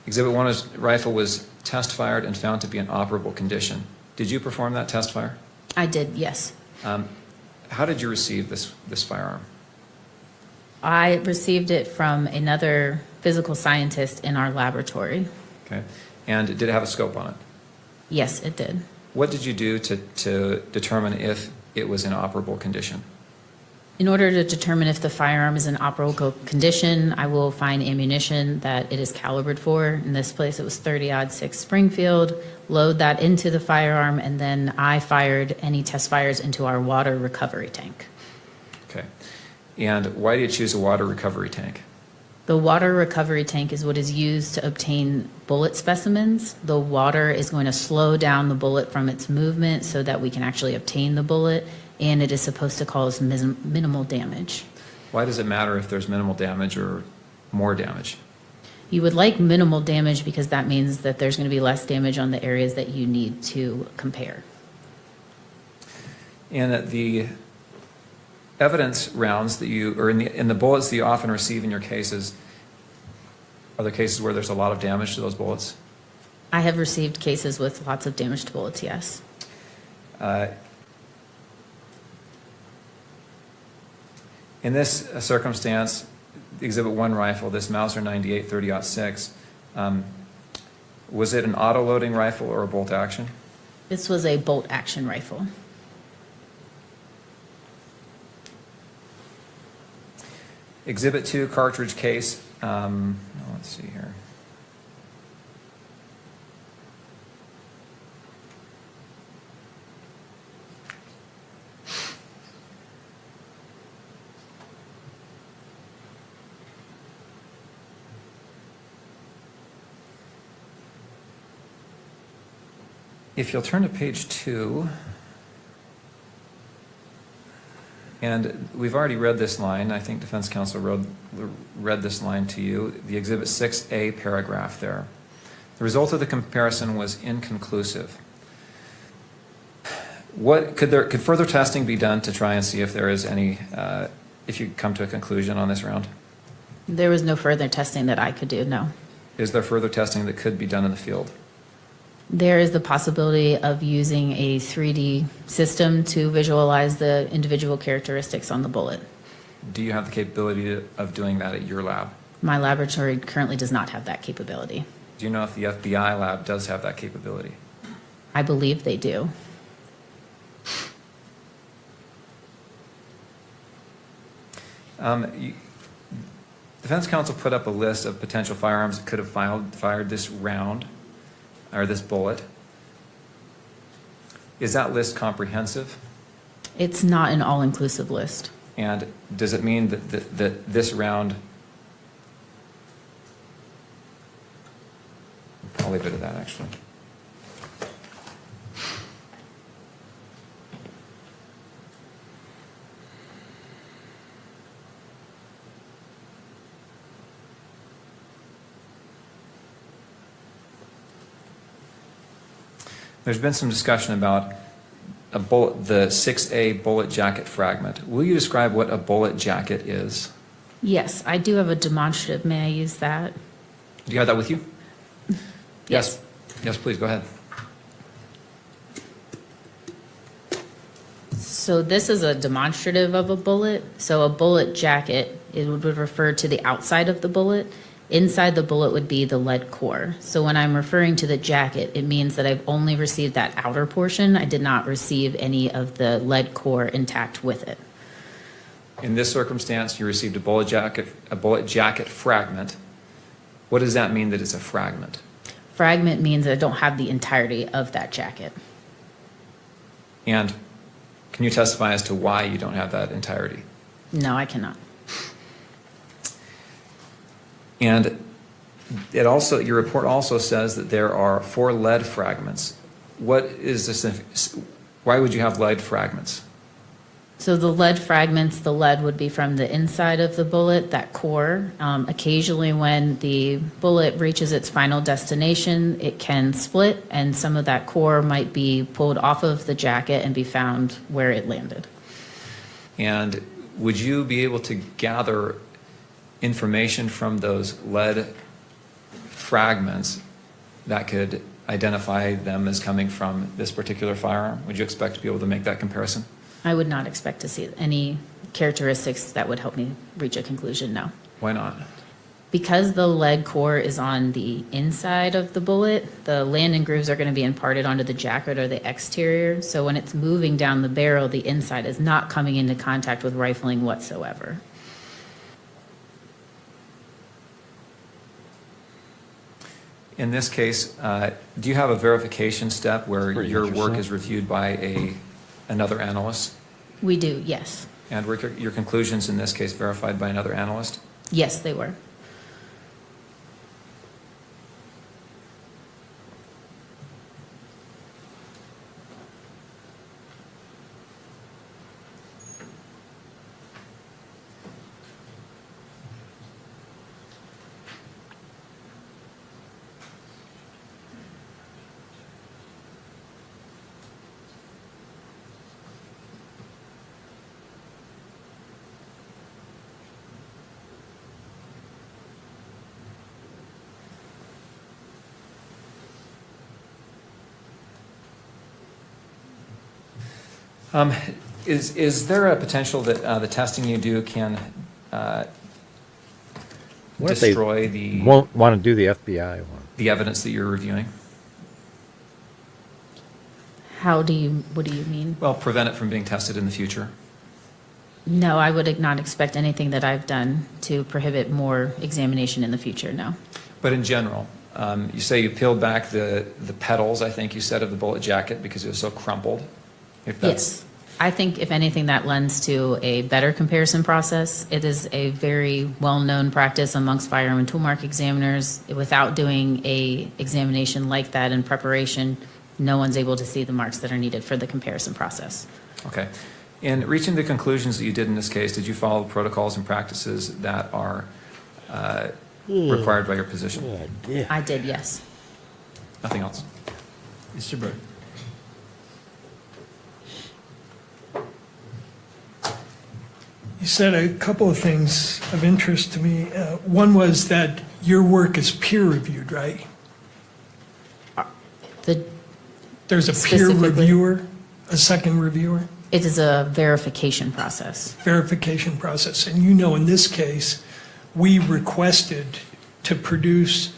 Exhibit 1 is rifle was test fired and found to be in operable condition. Did you perform that test fire? I did, yes. How did you receive this firearm? I received it from another physical scientist in our laboratory. Okay. And did it have a scope on it? Yes, it did. What did you do to determine if it was in operable condition? In order to determine if the firearm is in operable condition, I will find ammunition that it is calibered for. In this place, it was 30-06 Springfield. Load that into the firearm, and then I fired any test fires into our water recovery tank. Okay. And why do you choose a water recovery tank? The water recovery tank is what is used to obtain bullet specimens. The water is going to slow down the bullet from its movement so that we can actually obtain the bullet, and it is supposed to cause minimal damage. Why does it matter if there's minimal damage or more damage? You would like minimal damage because that means that there's going to be less damage on the areas that you need to compare. And the evidence rounds that you, or in the bullets that you often receive in your cases, are there cases where there's a lot of damage to those bullets? I have received cases with lots of damaged bullets, yes. In this circumstance, the Exhibit 1 rifle, this Mauser 98 30-06, was it an auto-loading rifle or a bolt action? This was a bolt action rifle. Exhibit 2 cartridge case. Let's see here. If you'll turn to page 2, and we've already read this line. I think defense counsel read this line to you, the Exhibit 6A paragraph there. The result of the comparison was inconclusive. Could further testing be done to try and see if there is any, if you come to a conclusion on this round? There was no further testing that I could do, no. Is there further testing that could be done in the field? There is the possibility of using a 3D system to visualize the individual characteristics on the bullet. Do you have the capability of doing that at your lab? My laboratory currently does not have that capability. Do you know if the FBI lab does have that capability? I believe they do. Defense counsel put up a list of potential firearms that could have fired this round, or this bullet. Is that list comprehensive? It's not an all-inclusive list. And does it mean that this round, I'll leave it at that actually. There's been some discussion about the 6A bullet jacket fragment. Will you describe what a bullet jacket is? Yes, I do have a demonstrative. May I use that? Do you have that with you? Yes. Yes, please, go ahead. So this is a demonstrative of a bullet. So a bullet jacket, it would refer to the outside of the bullet. Inside the bullet would be the lead core. So when I'm referring to the jacket, it means that I've only received that outer portion. I did not receive any of the lead core intact with it. In this circumstance, you received a bullet jacket fragment. What does that mean that it's a fragment? Fragment means that I don't have the entirety of that jacket. And can you testify as to why you don't have that entirety? No, I cannot. And your report also says that there are 4 lead fragments. What is this? Why would you have lead fragments? So the lead fragments, the lead would be from the inside of the bullet, that core. Occasionally when the bullet reaches its final destination, it can split, and some of that core might be pulled off of the jacket and be found where it landed. And would you be able to gather information from those lead fragments that could identify them as coming from this particular firearm? Would you expect to be able to make that comparison? I would not expect to see any characteristics that would help me reach a conclusion, no. Why not? Because the lead core is on the inside of the bullet, the landing grooves are going to be imparted onto the jacket or the exterior. So when it's moving down the barrel, the inside is not coming into contact with rifling whatsoever. In this case, do you have a verification step where your work is reviewed by another analyst? We do, yes. And were your conclusions in this case verified by another analyst? Yes, they were. Is there a potential that the testing you do can What if they destroy the won't want to do the FBI one? the evidence that you're reviewing? What do you mean? Well, prevent it from being tested in the future. No, I would not expect anything that I've done to prohibit more examination in the future, no. But in general, you say you peeled back the petals, I think you said, of the bullet jacket because it was so crumpled. If that's, Yes. I think if anything that lends to a better comparison process. It is a very well-known practice amongst firearm and tool mark examiners. Without doing a examination like that in preparation, no one's able to see the marks that are needed for the comparison process. Okay. In reaching the conclusions that you did in this case, did you follow the protocols and practices that are required by your position? I did, yes. Nothing else? Mr. Byrd. You said a couple of things of interest to me. One was that your work is peer-reviewed, right? There's a peer Specifically? reviewer, a second reviewer? It is a verification process. Verification process. And you know, in this case, we requested to produce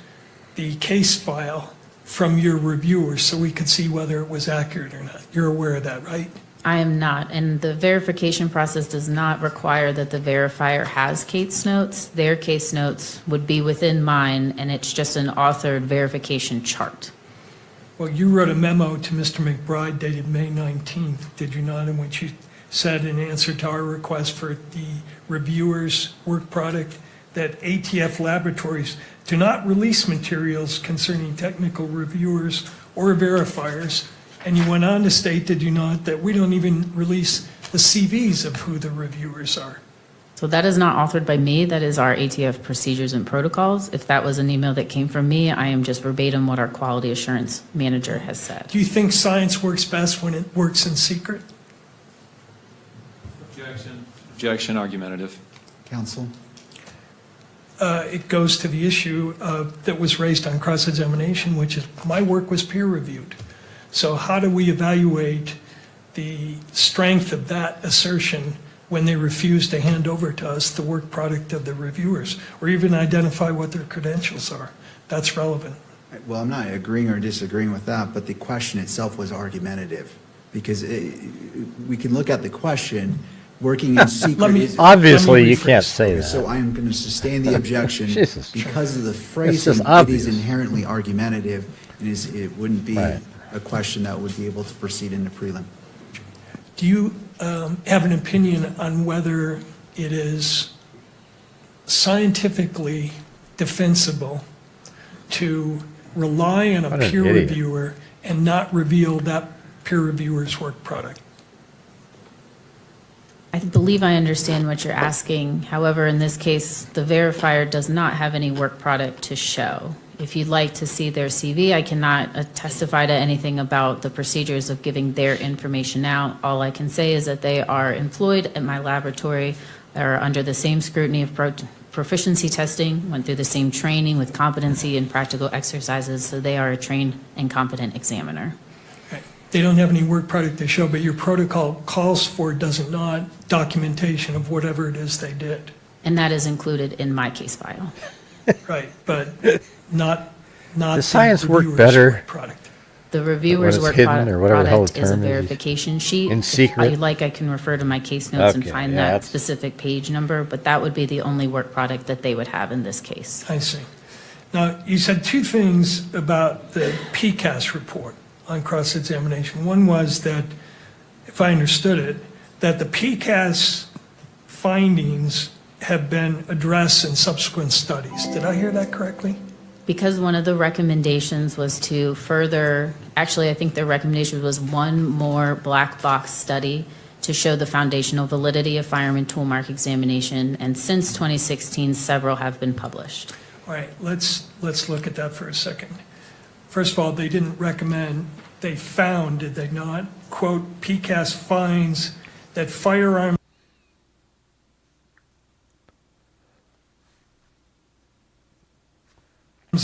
the case file from your reviewers so we could see whether it was accurate or not. You're aware of that, right? I am not, and the verification process does not require that the verifier has case notes. Their case notes would be within mine, and it's just an authored verification chart. Well, you wrote a memo to Mr. McBride dated May 19th, did you not, in which you said in answer to our request for the reviewer's work product that ATF laboratories do not release materials concerning technical reviewers or verifiers. And you went on to state, did you not, that we don't even release the CVs of who the reviewers are. So that is not authored by me, that is our ATF procedures and protocols. If that was an email that came from me, I am just verbatim what our quality assurance manager has said. Do you think science works best when it works in secret? Objection, argumentative. Counsel? It goes to the issue that was raised on cross-examination, which is my work was peer-reviewed. So how do we evaluate the strength of that assertion when they refuse to hand over to us the work product of the reviewers, or even identify what their credentials are? That's relevant. Well, I'm not agreeing or disagreeing with that, but the question itself was argumentative. Because we can look at the question, working in secret. Obviously, you can't say that. So I am going to sustain the objection Jesus. because of the just phrasing. It obvious. is inherently argumentative, and it wouldn't be Right. a question that would be able to proceed into prelim. Do you have an opinion on whether it is scientifically defensible to rely on a What an peer idiot. reviewer and not reveal that peer reviewer's work product? I believe I understand what you're asking. However, in this case, the verifier does not have any work product to show. If you'd like to see their CV, I cannot testify to anything about the procedures of giving their information out. All I can say is that they are employed at my laboratory, are under the same scrutiny of proficiency testing, went through the same training with competency and practical exercises, so they are a trained and competent examiner. They don't have any work product to show, but your protocol calls for, does it not, documentation of whatever it is they did. And that is included in my case file. Right, but not Does the science work reviewer's better? work product. The reviewer's it's work hidden or whatever the hell the product is a term is. verification sheet. In If secret? you'd like, I can refer to my case notes and Okay, find yeah, that that's- specific page number, but that would be the only work product that they would have in this case. I see. Now, you said two things about the PCAS report on cross-examination. One was that, if I understood it, that the PCAS findings have been addressed in subsequent studies. Did I hear that correctly? Because one of the recommendations was to further, actually, I think their recommendation was one more black box study to show the foundational validity of firearm tool mark examination, and since 2016, several have been published. All right, let's look at that for a second. First of all, they didn't recommend, they found, did they not? Quote, PCAS finds that firearm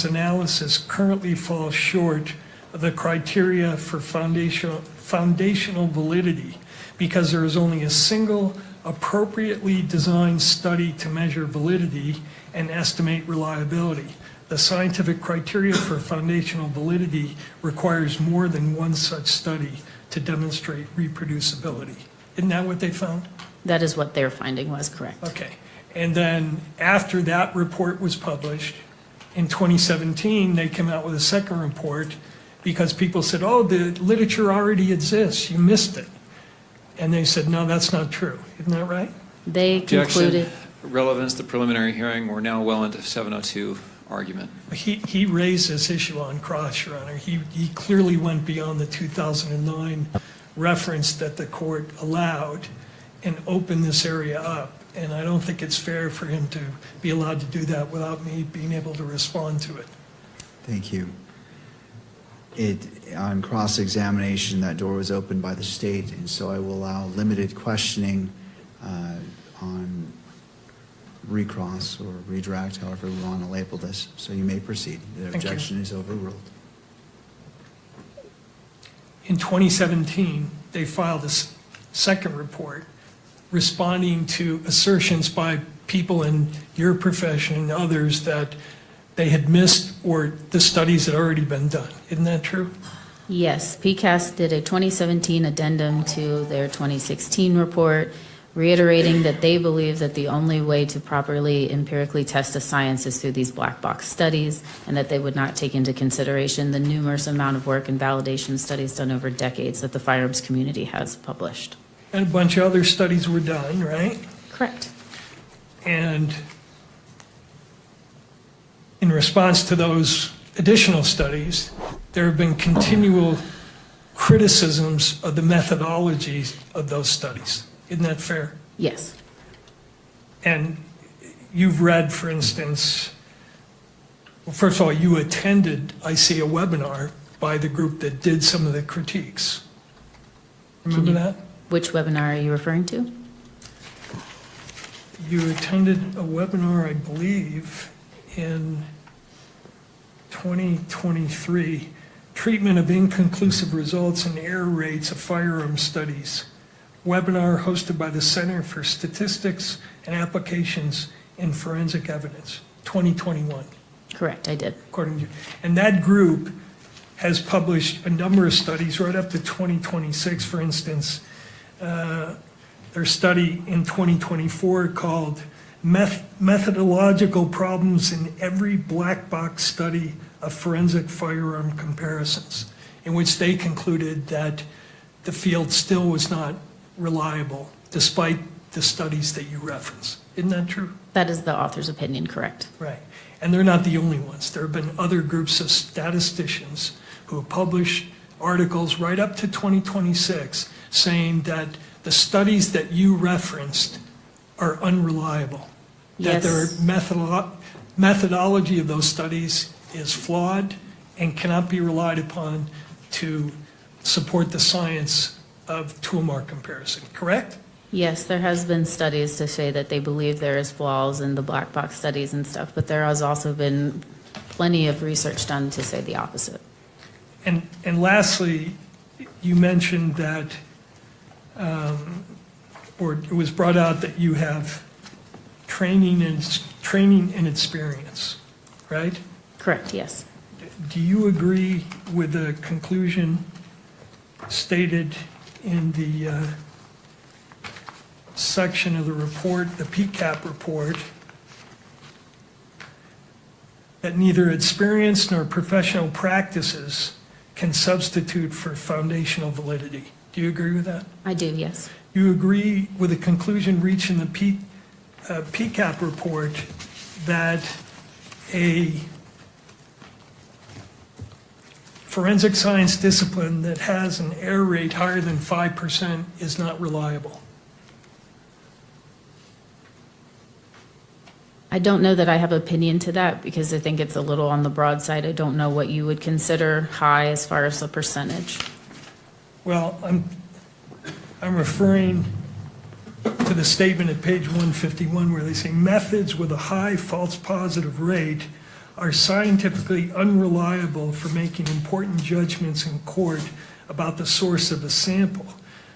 analysis currently falls short of the criteria for foundational validity because there is only a single appropriately designed study to measure validity and estimate reliability. The scientific criteria for foundational validity requires more than one such study to demonstrate reproducibility. Isn't that what they found? That is what their finding was, correct. Okay. And then after that report was published, in 2017, they came out with a second report because people said, oh, the literature already exists, you missed it. And they said, no, that's not true. Isn't that right? They concluded, Relevance to preliminary hearing. We're now well into 7:02. argument. He raised this issue on cross, Your Honor. He clearly went beyond the 2009 reference that the court allowed and opened this area up. And I don't think it's fair for him to be allowed to do that without me being able to respond to it. Thank you. On cross-examination, that door was opened by the state, and so I will allow limited questioning on recross or redirect, however we want to label this. So you may proceed. The objection is overruled. In 2017, they filed a second report responding to assertions by people in your profession and others that they had missed or the studies had already been done. Isn't that true? Yes, PCAST did a 2017 addendum to their 2016 report, reiterating that they believe that the only way to properly empirically test a science is through these black box studies, and that they would not take into consideration the numerous amount of work and validation studies done over decades that the firearms community has published. And a bunch of other studies were done, right? Correct. And in response to those additional studies, there have been continual criticisms of the methodologies of those studies. Isn't that fair? Yes. And you've read, for instance, well, first of all, you attended, I see, a webinar by the group that did some of the critiques. Remember that? Which webinar are you referring to? You attended a webinar, I believe, in 2023, Treatment of Inconclusive Results and Error Rates of Firearm Studies, webinar hosted by the Center for Statistics and Applications in Forensic Evidence, 2021. Correct, I did. According to you. And that group has published a number of studies right up to 2026, for instance. Their study in 2024 called Methodological Problems in Every Black Box Study of Forensic Firearm Comparisons, in which they concluded that the field still was not reliable despite the studies that you reference. Isn't that true? That is the author's opinion, correct? Right. And they're not the only ones. There have been other groups of statisticians who have published articles right up to 2026 saying that the studies that you referenced are unreliable. Yes. That their methodology of those studies is flawed and cannot be relied upon to support the science of two-mark comparison, correct? Yes, there has been studies to say that they believe there is flaws in the black box studies and stuff, but there has also been plenty of research done to say the opposite. And lastly, you mentioned that, or it was brought out that you have training and experience, right? Correct, yes. Do you agree with the conclusion stated in the section of the report, the PCAP report, that neither experience nor professional practices can substitute for foundational validity? Do you agree with that? I do, yes. You agree with the conclusion reached in the PCAP report that a forensic science discipline that has an error rate higher than 5% is not reliable? I don't know that I have opinion to that because I think it's a little on the broad side. I don't know what you would consider high as far as the percentage. Well, I'm referring to the statement at page 151 where they say methods with a high false positive rate are scientifically unreliable for making important judgments in court about the source of a sample.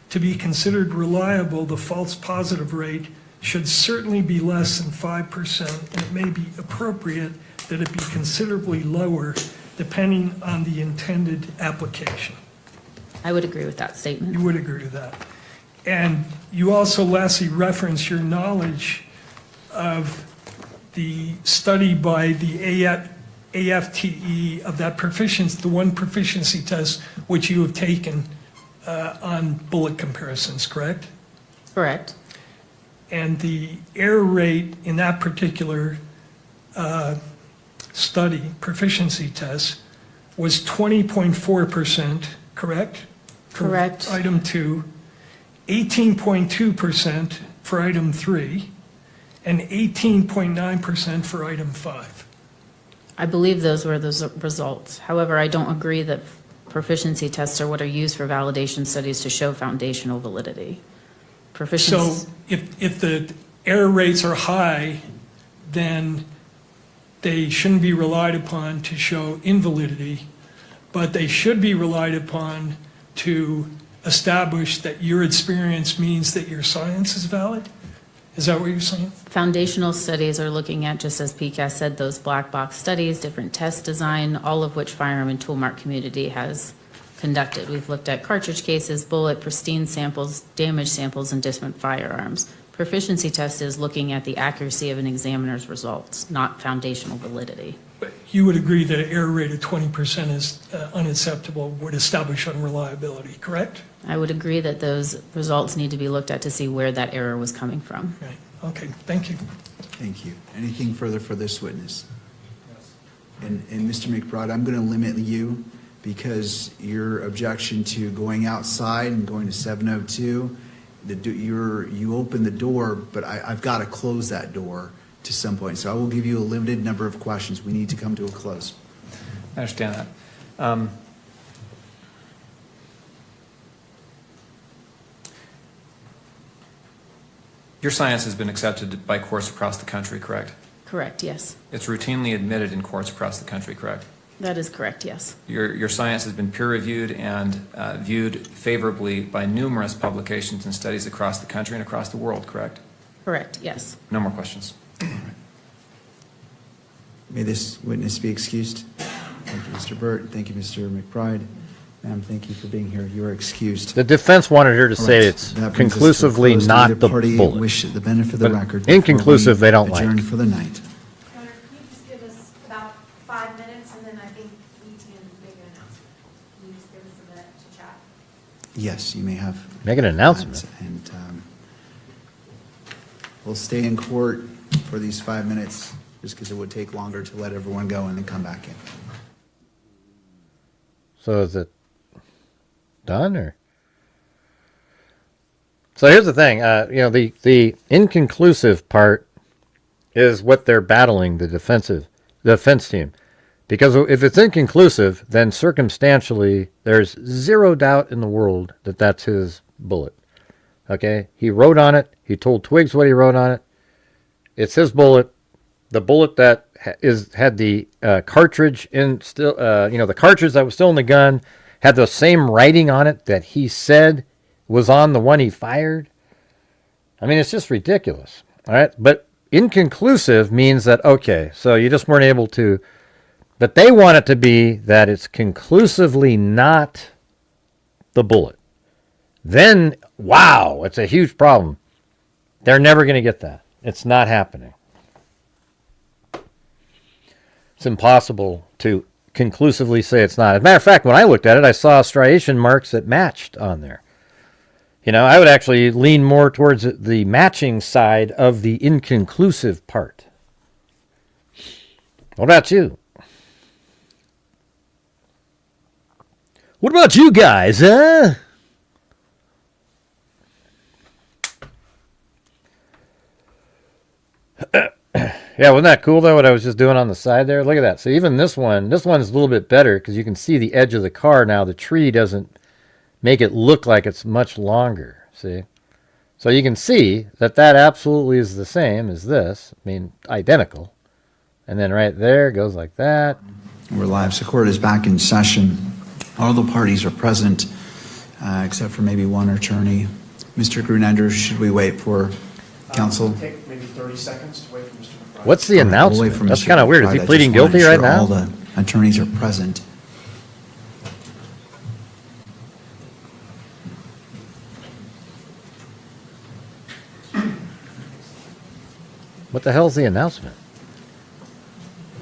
To be considered reliable, the false positive rate should certainly be less than 5%, and it may be appropriate that it be considerably lower depending on the intended application. I would agree with that statement. You would agree with that. And you also lastly reference your knowledge of the study by the AFTE of that proficiency, the one proficiency test which you have taken on bullet comparisons, correct? Correct. And the error rate in that particular study proficiency test was 20.4%, correct? Correct. For item 2, 18.2% for item 3, and 18.9% for item 5. I believe those were the results. However, I don't agree that proficiency tests are what are used for validation studies to show foundational validity. Proficiency. So if the error rates are high, then they shouldn't be relied upon to show invalidity, but they should be relied upon to establish that your experience means that your science is valid? Is that what you're saying? Foundational studies are looking at, just as PCAS said, those black box studies, different test design, all of which firearm and toolmark community has conducted. We've looked at cartridge cases, bullet, pristine samples, damaged samples, and different firearms. Proficiency test is looking at the accuracy of an examiner's results, not foundational validity. But you would agree that an error rate of 20% is unacceptable, would establish unreliability, correct? I would agree that those results need to be looked at to see where that error was coming from. Right, okay, thank you. Thank you. Anything further for this witness? And Mr. McBride, I'm going to limit you because your objection to going outside and going to 702, you open the door, but I've got to close that door to some point. So I will give you a limited number of questions. We need to come to a close. I understand that. Your science has been accepted by courts across the country, correct? Correct, yes. It's routinely admitted in courts across the country, correct? That is correct, yes. Your science has been peer-reviewed and viewed favorably by numerous publications and studies across the country and across the world, correct? Correct, yes. No more questions. May this witness be excused. Thank you, Mr. Burt. Thank you, Mr. McBride. Ma'am, thank you for being here. You are excused. The defense wanted her to say it's That brings us to a conclusively close. not Neither the party bullet. wish the benefit of the But record. before inconclusive, we they don't like. Adjourn for the night. Can you just give us about 5 minutes, and then I think we can make an announcement? Can you just give us a minute to chat? Yes, you may have. Make an announcement. And we'll stay in court for these 5 minutes, just because it would take longer to let everyone go and then come back in. So is it done or? So here's the thing, the inconclusive part is what they're battling, the defense team. Because if it's inconclusive, then circumstantially, there's zero doubt in the world that that's his bullet. Okay? He wrote on it. He told Twiggs what he wrote on it. It's his bullet. The bullet that had the cartridge in still, the cartridge that was still in the gun had the same writing on it that he said was on the one he fired. I mean, it's just ridiculous. All right. But inconclusive means that, okay, so you just weren't able to, but they want it to be that it's conclusively not the bullet. Then, wow, it's a huge problem. They're never going to get that. It's not happening. It's impossible to conclusively say it's not. As a matter of fact, when I looked at it, I saw striation marks that matched on there. I would actually lean more towards the matching side of the inconclusive part. What about you? What about you guys, huh? Yeah, wasn't that cool, though, what I was just doing on the side there? Look at that. So even this one's a little bit better because you can see the edge of the car now. The tree doesn't make it look like it's much longer, see? So you can see that absolutely is the same as this. I mean, identical. And then right there goes like that. We're live. So court is back in session. All the parties are present, except for maybe one attorney. Mr. Grunender, should we wait for counsel? Take maybe 30 seconds to wait for Mr. McBride. What's the announcement? We'll wait for That's Mr. kind of weird. Is McBride. he I just pleading wanna guilty right ensure now? All the attorneys are present. What the hell's the announcement?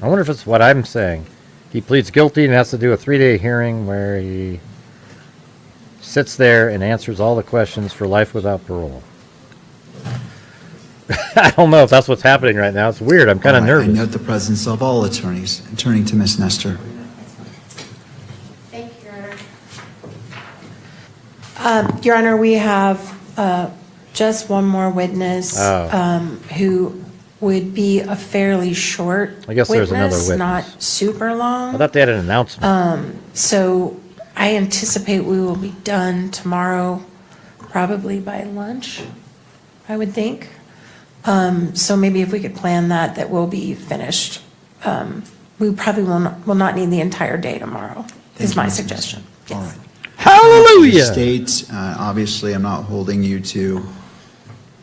I wonder if it's what I'm saying. He pleads guilty and has to do a 3-day hearing where he sits there and answers all the questions for life without parole. I don't know if that's what's happening right now. It's weird. I'm kind of All right, nervous. I note the presence of all attorneys. Turning to Ms. Nestor. Thank you, Your Honor. Your Honor, we have just one more witness who would be a fairly short I guess there's another witness. not super long. I thought they had an announcement. So I anticipate we will be done tomorrow, probably by lunch, I would think. So maybe if we could plan that we'll be finished. We probably will not need the entire day tomorrow, is my suggestion. All right. Hallelujah! State, obviously, I'm not holding you to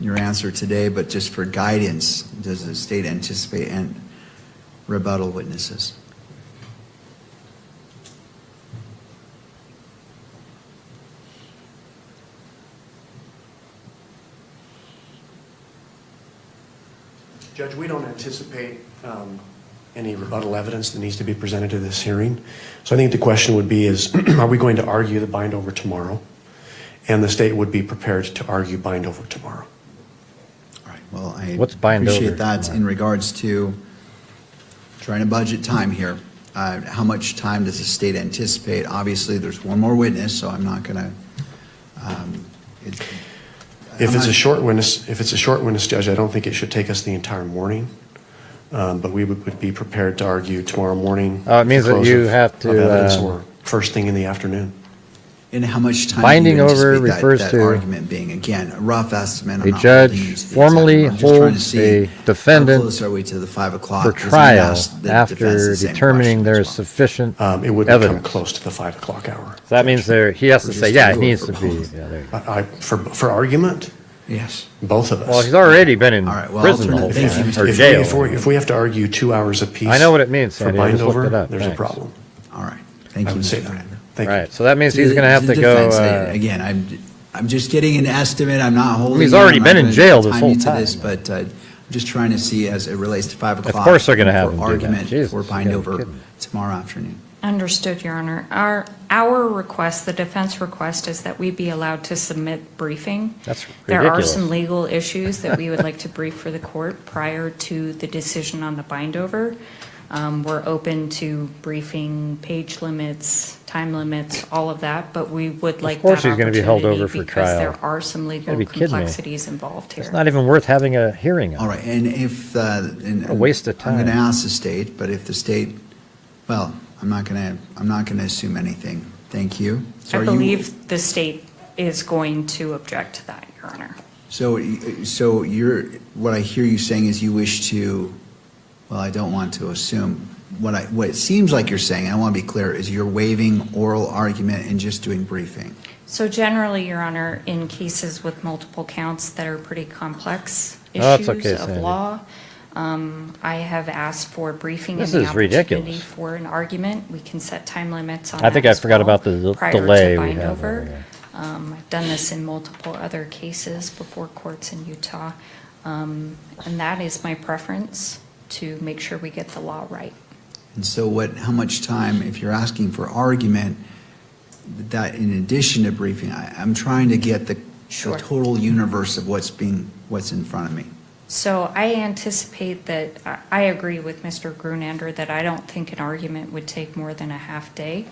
your answer today, but just for guidance, does the state anticipate and rebuttal witnesses? Judge, we don't anticipate any rebuttal evidence that needs to be presented to this hearing. So I think the question would be is, are we going to argue the bind over tomorrow? And the state would be prepared to argue bind over tomorrow. All right, well, I What's bind appreciate over that tomorrow? in regards to trying to budget time here. How much time does the state anticipate? Obviously, there's one more witness, so I'm not going to. If it's a short witness, Judge, I don't think it should take us the entire morning. But we would be prepared to argue tomorrow morning. It means that you have to, of evidence or first thing in the afternoon. And how much time Binding do you over anticipate refers that to argument being? Again, a rough estimate. I'm a not judge holding you to the exact formally number. I'm just trying to holds see a defendant how close are we to the 5 o'clock? for Because we've trial asked the after defense the same determining question there as is well. sufficient It would become evidence. close to the 5 o'clock hour. So that means he has to We're say, just yeah, it doing needs it to for be. both. Yeah, there you go. For argument, Yes. both of us. Well, he's already been in All right, well, prison the I'll whole turn it- time, thank you, or Mr. jail. If we have to argue 2 hours apiece. I know what it means, For Sandy. I bind just looked over, it up. there's a Thanks. problem. All right. Thank I you, would say Mr. that. Miranda. Thank you. Right, so that means he's going to have to go. Again, I'm just getting an estimate. I'm not holding. He's you. already I'm been not in gonna jail this time whole you to time. this, but I'm just trying to see as it relates to 5 o'clock. course they're gonna have him for do that. argument Jesus, for you bind gotta be over kidding me. tomorrow afternoon. Understood, Your Honor. Our request, the defense request, is that we be allowed to submit briefing. That's There are ridiculous. some legal issues that we would like to brief for the court prior to the decision on the bind over. We're open to briefing page limits, time limits, all of that, but we would like that course he's gonna be held opportunity over for because trial. there are some Gotta legal be kidding me. complexities involved here. It's not even worth having a hearing on. All right, and if, A waste of I'm going to time. ask the state, but if the state, well, I'm not going to assume anything. Thank you. So I are you- believe the state is going to object to that, Your Honor. So what I hear you saying is you wish to, well, I don't want to assume, what it seems like you're saying, I want to be clear, is you're waiving oral argument and just doing briefing. So generally, Your Honor, in cases with multiple counts that are pretty complex Oh, that's issues okay, of Sandy. law, I have asked for briefing and This the is opportunity ridiculous. for an argument. We can set time limits on I think that I as forgot well about the prior to delay we bind have over. over there. I've done this in multiple other cases before courts in Utah. And that is my preference, to make sure we get the law right. And so how much time, if you're asking for argument, that in addition to briefing, I'm trying to get the Sure. total universe of what's in front of me. So I anticipate that, I agree with Mr. Grunander that I don't think an argument would take more than a half day.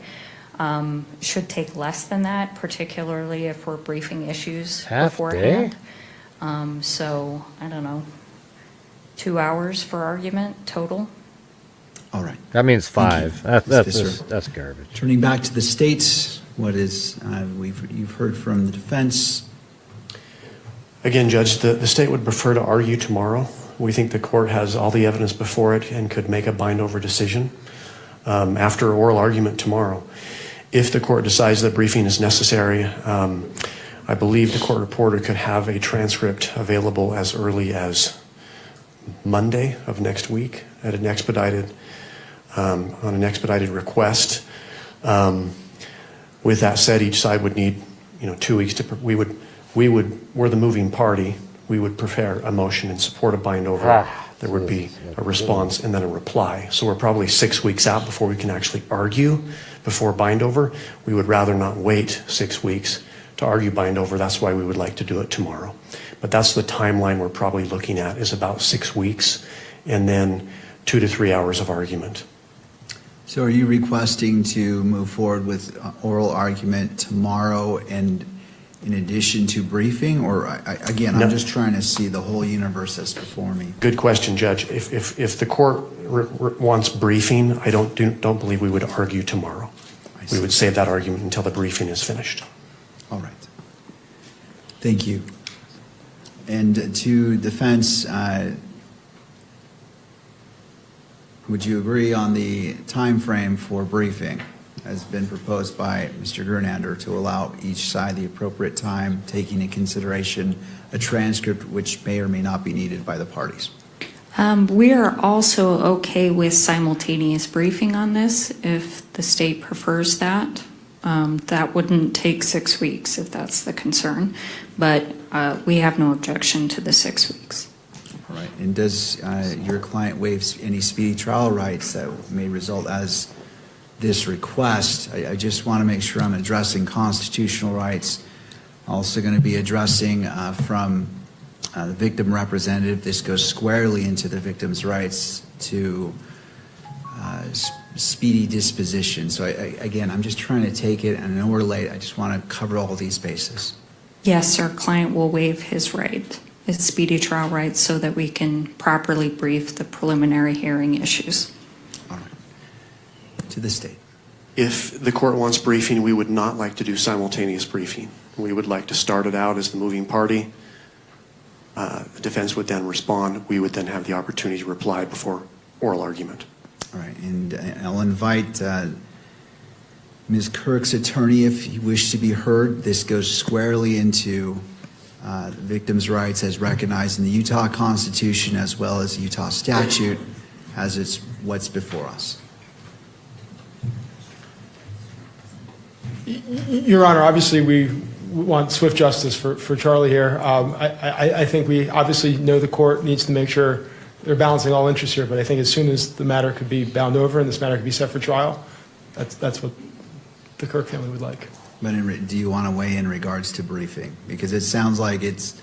Should take less than that, particularly if we're briefing issues Half beforehand. So, I don't know, 2 hours for argument total? All right. That means Thank 5. you, Ms. Visser. That's garbage. Turning back to the states, you've heard from the defense. Again, Judge, the state would prefer to argue tomorrow. We think the court has all the evidence before it and could make a bind over decision after oral argument tomorrow. If the court decides that briefing is necessary, I believe the court reporter could have a transcript available as early as Monday of next week at an expedited, on an expedited request. With that said, each side would need, 2 weeks to, we're the moving party. We would prepare a motion in support of bind over. There would be a response and then a reply. So we're probably 6 weeks out before we can actually argue before bind over. We would rather not wait 6 weeks to argue bind over. That's why we would like to do it tomorrow. But that's the timeline we're probably looking at, is about 6 weeks and then 2 to 3 hours of argument. So are you requesting to move forward with oral argument tomorrow and in addition to briefing? Or again, No. I'm just trying to see the whole universe that's before me. Good question, Judge. If the court wants briefing, I don't believe we would argue tomorrow. We would save that argument until the briefing is finished. All right. Thank you. And to defense, would you agree on the time frame for briefing as been proposed by Mr. Grunander to allow each side the appropriate time, taking into consideration a transcript which may or may not be needed by the parties? We are also okay with simultaneous briefing on this if the state prefers that. That wouldn't take 6 weeks if that's the concern, but we have no objection to the 6 weeks. All right. And does your client waive any speedy trial rights that may result as this request? I just want to make sure I'm addressing constitutional rights. Also going to be addressing from the victim representative. This goes squarely into the victim's rights to speedy disposition. So again, I'm just trying to take it, and I know we're late. I just want to cover all these bases. Yes, our client will waive his right, his speedy trial rights, so that we can properly brief the preliminary hearing issues. All right. To the state. If the court wants briefing, we would not like to do simultaneous briefing. We would like to start it out as the moving party. The defense would then respond. We would then have the opportunity to reply before oral argument. All right, and I'll invite Ms. Kirk's attorney if you wish to be heard. This goes squarely into the victim's rights as recognized in the Utah Constitution as well as the Utah statute as it's what's before us. Your Honor, obviously we want swift justice for Charlie here. I think we obviously know the court needs to make sure they're balancing all interests here, but I think as soon as the matter could be bound over and this matter could be set for trial, that's what the Kirk family would like. But do you want to weigh in regards to briefing? Because it sounds like it's...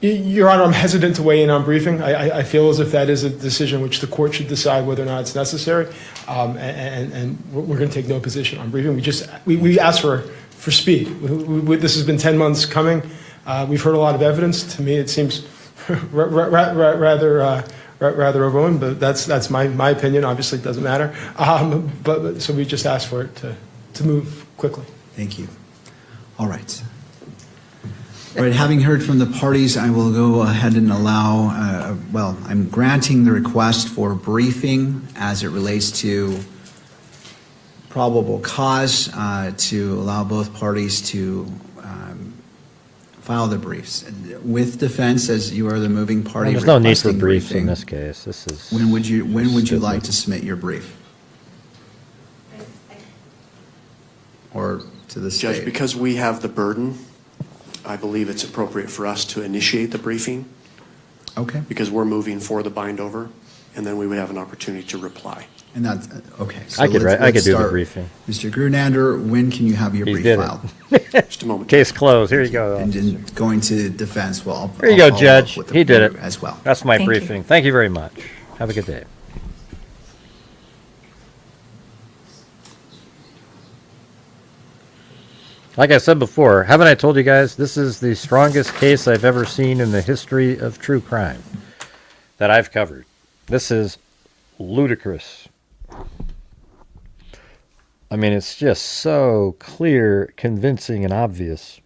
Your Honor, I'm hesitant to weigh in on briefing. I feel as if that is a decision which the court should decide whether or not it's necessary, and we're going to take no position on briefing. We asked for speed. This has been 10 months coming. We've heard a lot of evidence. To me, it seems rather overwhelming, but that's my opinion. Obviously, it doesn't matter. But so we just asked for it to move quickly. Thank you. All right. All right, having heard from the parties, I will go ahead and allow, I'm granting the request for briefing as it relates to probable cause to allow both parties to file the briefs. With defense, as you are the moving party, There's no need for requesting briefs briefing, in this case. This is. When would you like to submit your brief? Or to the state? Judge, because we have the burden, I believe it's appropriate for us to initiate the briefing. Okay. Because we're moving for the bind over, and then we would have an opportunity to reply. And that's, okay. So I could let's do the start. briefing. Mr. Grunander, when can you have your brief did filed? Just a moment. Case closed. Here you go. And then going to defense, well, Here you go, I'll follow Judge. up with the He did it court as well. That's my Thank you. briefing. Thank you very much. Have a good day. Like I said before, haven't I told you guys, this is the strongest case I've ever seen in the history of true crime that I've covered. This is ludicrous. I mean, it's just so clear, convincing, and obvious.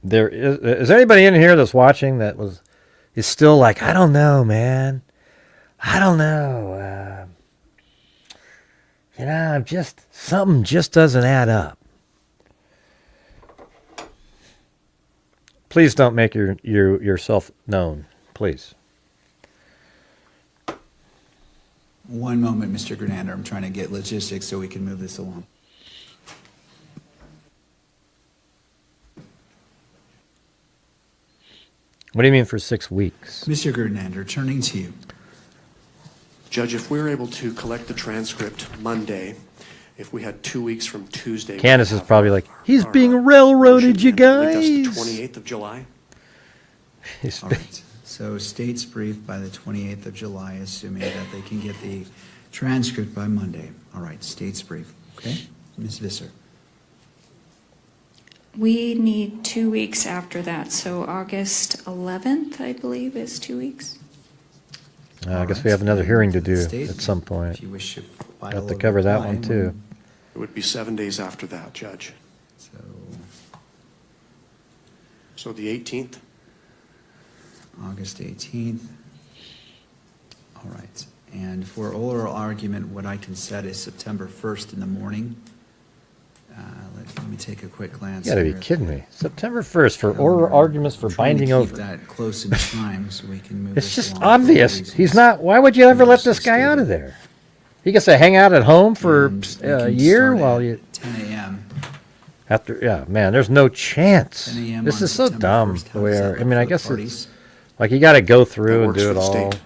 There is anybody in here that's watching that is still like, I don't know, man. I don't know. Something just doesn't add up. Please don't make yourself known, please. One moment, Mr. Grunander. I'm trying to get logistics so we can move this along. What do you mean for 6 weeks? Mr. Grunander, turning to you. Judge, if we're able to collect the transcript Monday If we had 2 weeks from Tuesday. we'd Candace is have probably like, he's our being railroaded, you motion, and I believe guys. That's the 28th of July. He's All right. So state's brief by the 28th of July, assuming that they can get the transcript by Monday. All right, state's brief. Okay? Ms. Visser. We need 2 weeks after that, so August 11th, I believe, is 2 weeks. I guess we have another hearing to do State, at some point. If you wish to file Have to a cover that reply one too. It would be 7 days after that, Judge. So the 18th? August 18th. All right. And for oral argument, what I can set is September 1st in the morning. Let me take a quick glance. You gotta be here. kidding me. September 1st for oral arguments for binding over. Keep that close in time so we can move It's this just along for all obvious. reasons. He's not, why would you ever let this guy out of there? He gets to hang out at home for And we a can year start while at you, 10 a.m. after, yeah, man, there's no chance. 10 a.m. This on is so September dumb. 1st. The How way does that our, I look mean, for I the guess parties? it's, like you gotta go That through and works do for it the all. state.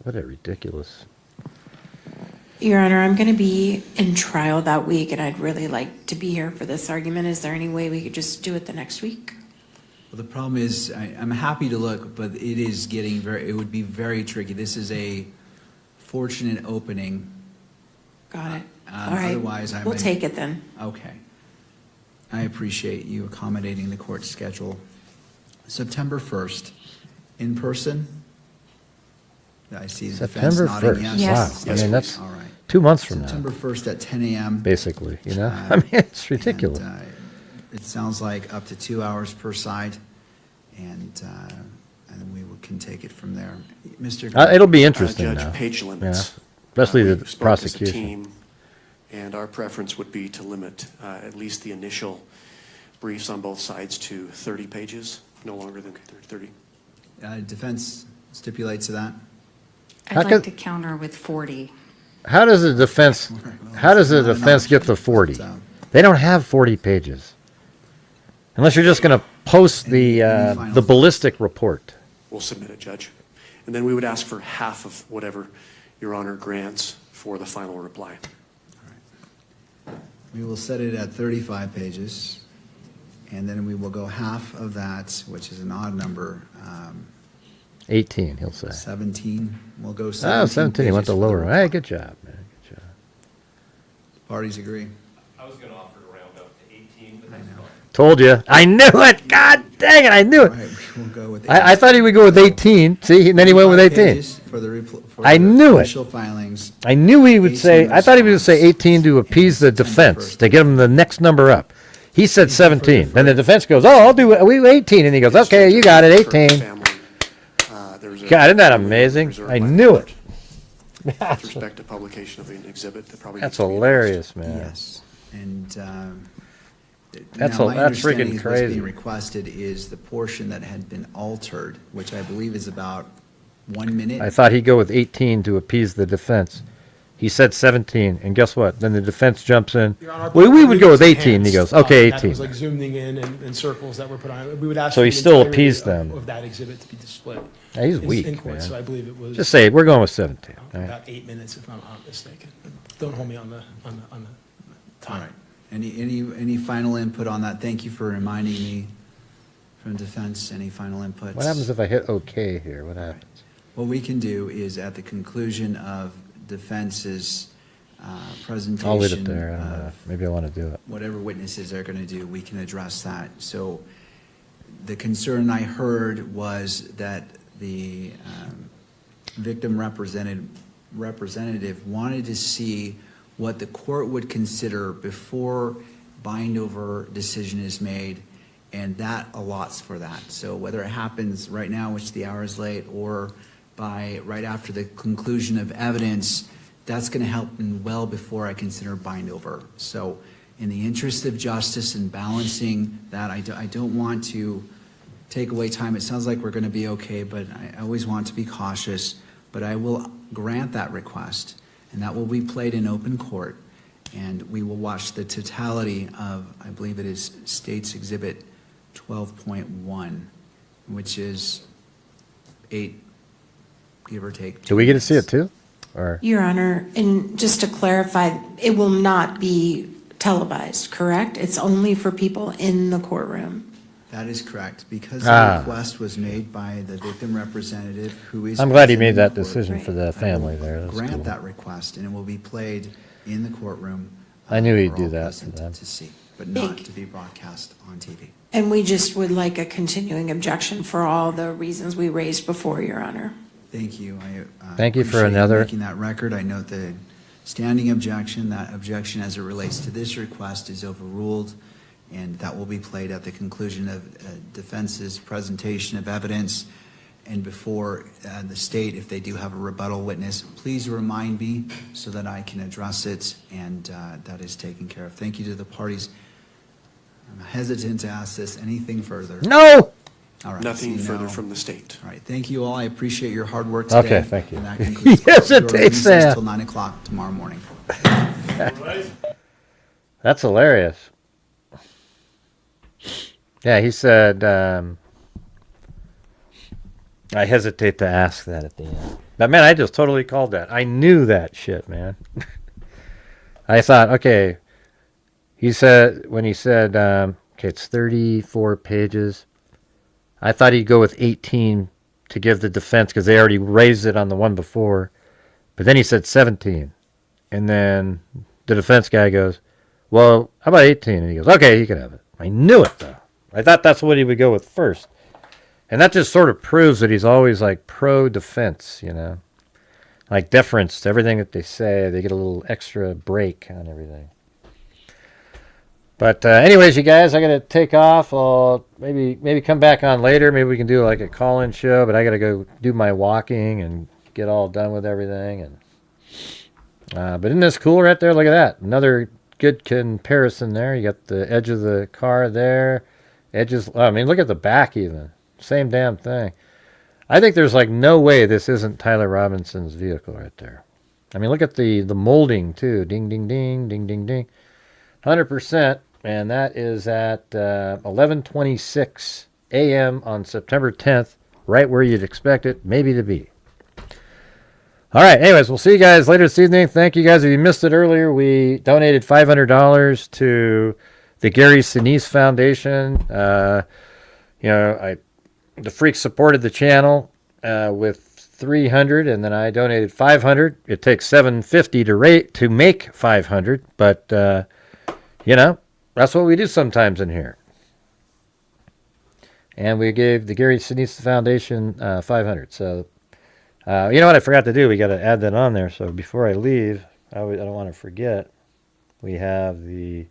What a ridiculous. Your Honor, I'm going to be in trial that week, and I'd really like to be here for this argument. Is there any way we could just do it the next week? Well, the problem is, I'm happy to look, but it is getting very, it would be very tricky. This is a fortunate opening. Got it. All right. Otherwise, I'm. We'll take it then. Okay. I appreciate you accommodating the court schedule. September 1st, in person? I see the defense September nodding 1st. yes. Yes. Wow. I mean, that's All right. 2 months from now, September 1st at 10 a.m. basically, you know? I mean, it's ridiculous. And, it sounds like up to 2 hours per side, and then we can take it from there. Mr. It'll be interesting Judge, now. page limits. Yeah. Especially We the spoke as a prosecution. team, and our preference would be to limit at least the initial briefs on both sides to 30 pages, no longer than 30. Defense stipulates to that? How I'd could- like to counter with 40. How does the defense, get to 40? They don't have 40 pages. Unless you're just gonna post the ballistic report. We'll submit it, Judge. And then we would ask for half of whatever Your Honor grants for the final reply. We will set it at 35 pages, and then we will go half of that, which is an odd number, 18, he'll say. 17. We'll go 17 Oh, 17, he went pages to for the lower. reply. Hey, good job, man, good job. Parties agree. I was going to offer to round up to 18, but that's fine. Told you. I knew it. God dang it, I knew All it. right, we'll go with I thought he would go with 18. See, and then he went with 18. pages for the I knew it. initial filings. I knew he would 18 say, I thought he would say 18 to appease the September defense, 1st. to get him the next number up. He said 17. Then the defense goes, oh, I'll do 18. And he goes, okay, you got it, 18. God, isn't that amazing? I knew it. With respect to publication of an exhibit that probably. That's needs to be hilarious, man. Yes, and That's now my that's understanding freaking is what's crazy. being requested is the portion that had been altered, which I believe is about 1 minute. I thought he'd go with 18 to appease the defense. He said 17, and guess what? Then the defense jumps in. Your Honor, Well, we I would believe go it with was 18. And he goes, enhanced, okay, That 18. was like zooming in circles that were put on. We would ask. So for he the still entirety appeased them. Of that exhibit to be displayed. Yeah, he's in- weak, in court, man. So I believe it was. Just say, we're going with 17. all right? About 8 minutes, if I'm not mistaken. Don't hold me on the All time. right. Any final input on that? Thank you for reminding me from defense. Any final inputs? What happens if I hit OK here? What happens? What we can do is at the conclusion of defense's presentation. I'll leave it there. I don't know. of Maybe I want to do it. whatever witnesses are going to do, we can address that. So the concern I heard was that the victim representative wanted to see what the court would consider before bind-over decision is made, and that allots for that. So whether it happens right now, which the hour is late, or by right after the conclusion of evidence, that's going to happen well before I consider bind-over. So in the interest of justice and balancing that, I don't want to take away time. It sounds like we're going to be okay, but I always want to be cautious. But I will grant that request, and that will be played in open court. And we will watch the totality of, I believe it is State's Exhibit 12.1, which is 8, give or take. Do we get to see it too? Or Your Honor, and just to clarify, it will not be televised, correct? It's only for people in the courtroom. That is correct, because the request was made by the victim representative who is. I'm glad he present made in the that court. decision for the family there. That's Grant cool. that request, and it will be played in the courtroom. I knew he'd for do all that for present them. to see, but not to be broadcast on TV. And we just would like a continuing objection for all the reasons we raised before, Your Honor. Thank you. Thank you for appreciate another- making that record. I note the standing objection. That objection as it relates to this request is overruled, and that will be played at the conclusion of defense's presentation of evidence and before the state, if they do have a rebuttal witness. Please remind me so that I can address it, and that is taken care of. Thank you to the parties. I'm hesitant to ask this anything further. No! All right. Nothing see, further no. from the state. All right, thank you all. I appreciate your hard work today. Okay, thank you. And that concludes He court. Your hesitates recess there. till 9 o'clock tomorrow morning. That's hilarious. Yeah, he said, I hesitate to ask that at the end. But man, I just totally called that. I knew that shit, man. I thought, okay, he said, when he said, okay, it's 34 pages. I thought he'd go with 18 to give the defense because they already raised it on the one before. But then he said 17. And then the defense guy goes, well, how about 18? And he goes, okay, you can have it. I knew it, though. I thought that's what he would go with first. And that just sort of proves that he's always like pro-defense, you know. Like deference to everything that they say. They get a little extra break on everything. But anyways, you guys, I got to take off. I'll maybe come back on later. Maybe we can do like a call-in show. But I got to go do my walking and get all done with everything. And but isn't this cool right there? Look at that. Another good comparison there. You got the edge of the car there. Edges. I mean, look at the back even. Same damn thing. I think there's like no way this isn't Tyler Robinson's vehicle right there. I mean, look at the molding too. Ding, ding, ding, ding, ding, ding. 100%. And that is at 11:26 a.m. on September 10th. Right where you'd expect it maybe to be. All right. Anyways, we'll see you guys later this evening. Thank you guys. If you missed it earlier, we donated $500 to the Gary Sinise Foundation. You know, the freaks supported the channel with $300, and then I donated $500. It takes $750 to make $500, but you know, that's what we do sometimes in here. And we gave the Gary Sinise Foundation $500. So you know what I forgot to do? We got to add that on there. So before I leave, I don't want to forget. We have the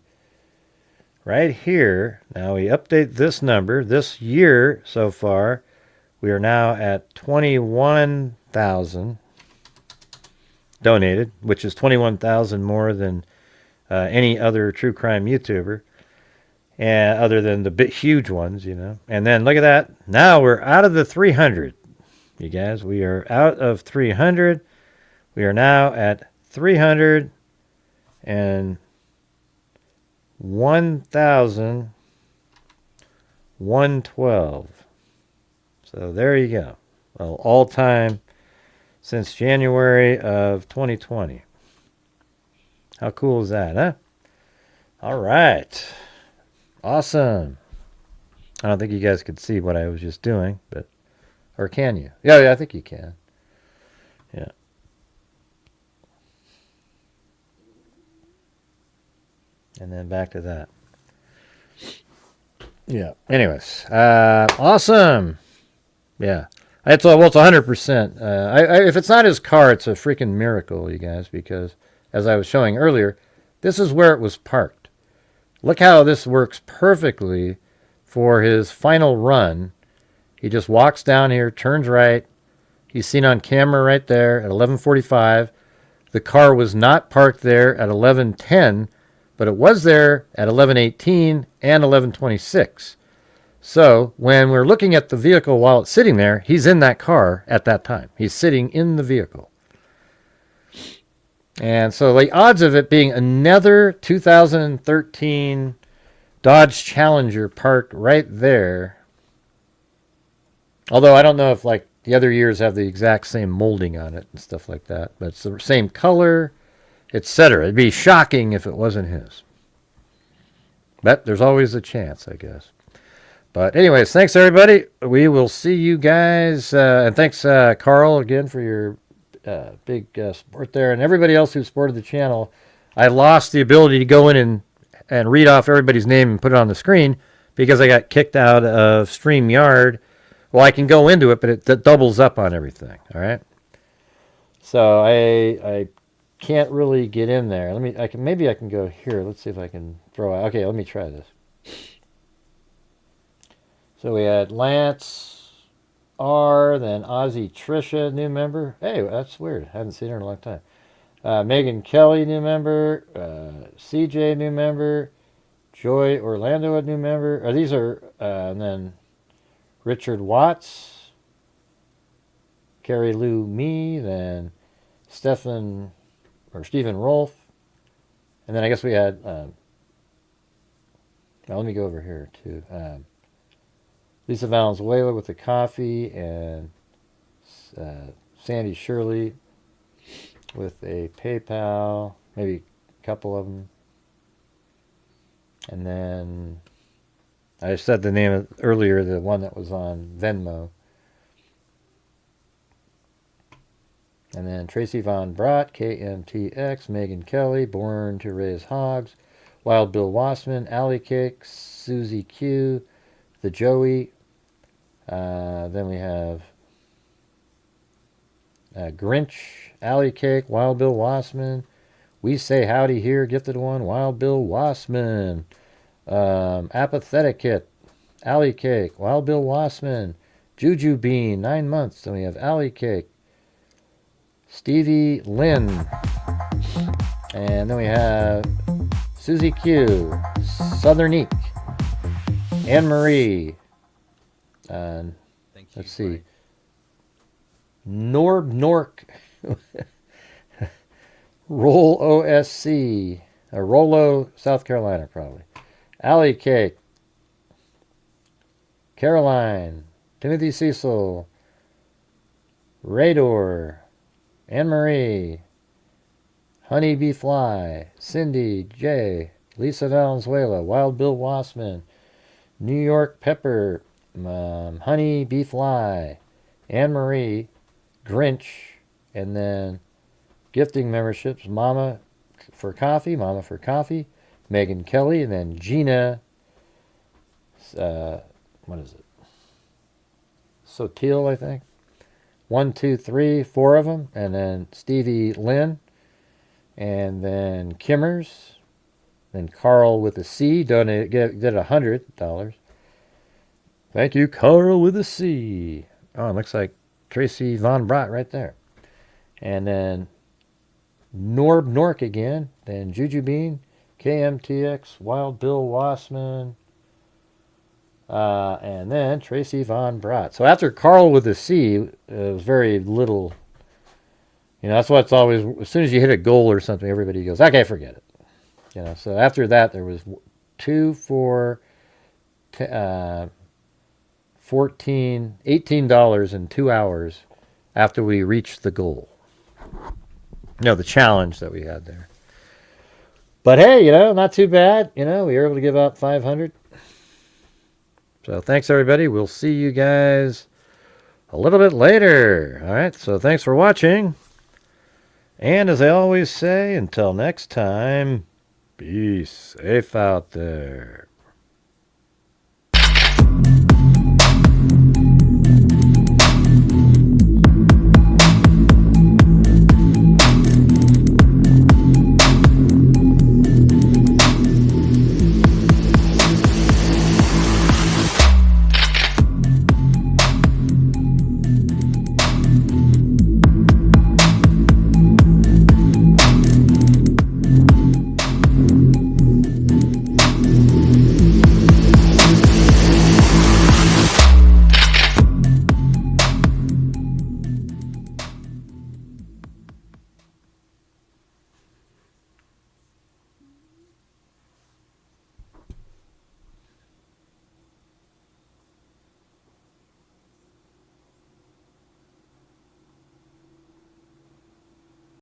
right here. Now we update this number. This year so far, we are now at 21,000 donated, which is 21,000 more than any other true crime YouTuber, and other than the big huge ones, you know. And then look at that. Now we're out of the 300. You guys, we are out of 300. We are now at 300 and 1,112. So there you go. Well, all time since January of 2020. How cool is that, huh? All right. Awesome. I don't think you guys could see what I was just doing, but or can you? Yeah, I think you can. Yeah. And then back to that. Yeah. Anyways, awesome. Yeah. It's 100%. If it's not his car, it's a freaking miracle, you guys, because as I was showing earlier, this is where it was parked. Look how this works perfectly for his final run. He just walks down here, turns right. He's seen on camera right there at 11:45. The car was not parked there at 11:10, but it was there at 11:18 and 11:26. So when we're looking at the vehicle while it's sitting there, he's in that car at that time. He's sitting in the vehicle. And so the odds of it being another 2013 Dodge Challenger parked right there, although I don't know if like the other years have the exact same molding on it and stuff like that, but it's the same color, etc. It'd be shocking if it wasn't his. But there's always a chance, I guess. But anyways, thanks everybody. We will see you guys. And thanks, Carl, again for your big support there. And everybody else who supported the channel. I lost the ability to go in and read off everybody's name and put it on the screen because I got kicked out of StreamYard. Well, I can go into it, but it doubles up on everything. All right. So I can't really get in there. Maybe I can go here. Let's see if I can throw out. Okay, let me try this. So we had Lance R, then Ozzy Trisha, new member. Hey, that's weird. I haven't seen her in a long time. Megan Kelly, new member. CJ, new member. Joy Orlando, a new member. These are, and then Richard Watts. Carrie Lou Me, then Stephen Rolfe. And then I guess we had, now let me go over here too. Lisa Valenzuela with the coffee, and Sandy Shirley with a PayPal, maybe a couple of them. And then I said the name earlier, the one that was on Venmo. And then Tracy Von Brott, KMTX, Megan Kelly, Born to Raise Hogs, Wild Bill Wassman, Alley Cake, Susie Q, The Joey. Then we have Grinch, Alley Cake, Wild Bill Wassman. We Say Howdy Here, Gifted One, Wild Bill Wassman. Apathetic Kit, Alley Cake, Wild Bill Wassman. Juju Bean, 9 months. Then we have Alley Cake, Stevie Lynn. And then we have Susie Q, Southern Eek, Anne Marie. Let's see. Nork. Roll OSC. Rollo, South Carolina, probably. Alley Cake. Caroline. Timothy Cecil. Rador. Anne Marie. Honey Bee Fly. Cindy J. Lisa Valenzuela. Wild Bill Wassman. New York Pepper. Honey Bee Fly. Anne Marie. Grinch. And then gifting memberships. Mama for Coffee. Megan Kelly. And then Gina. What is it? Sotil, I think. 1, 2, 3, 4 of them. And then Stevie Lynn. And then Kimmers. Then Carl with a C donated, did $100. Thank you, Carl with a C. Oh, it looks like Tracy Von Brott right there. And then Nork again. Then Juju Bean, KMTX, Wild Bill Wassman. And then Tracy Von Brott. So after Carl with a C, it was very little. You know, that's why it's always, as soon as you hit a goal or something, everybody goes, okay, forget it. You know, so after that, there was 2, 4, 14, $18 in 2 hours after we reached the goal. You know, the challenge that we had there. But hey, you know, not too bad. You know, we were able to give out 500. So thanks, everybody. We'll see you guys a little bit later. All right, so thanks for watching. And as I always say, until next time, be safe out there.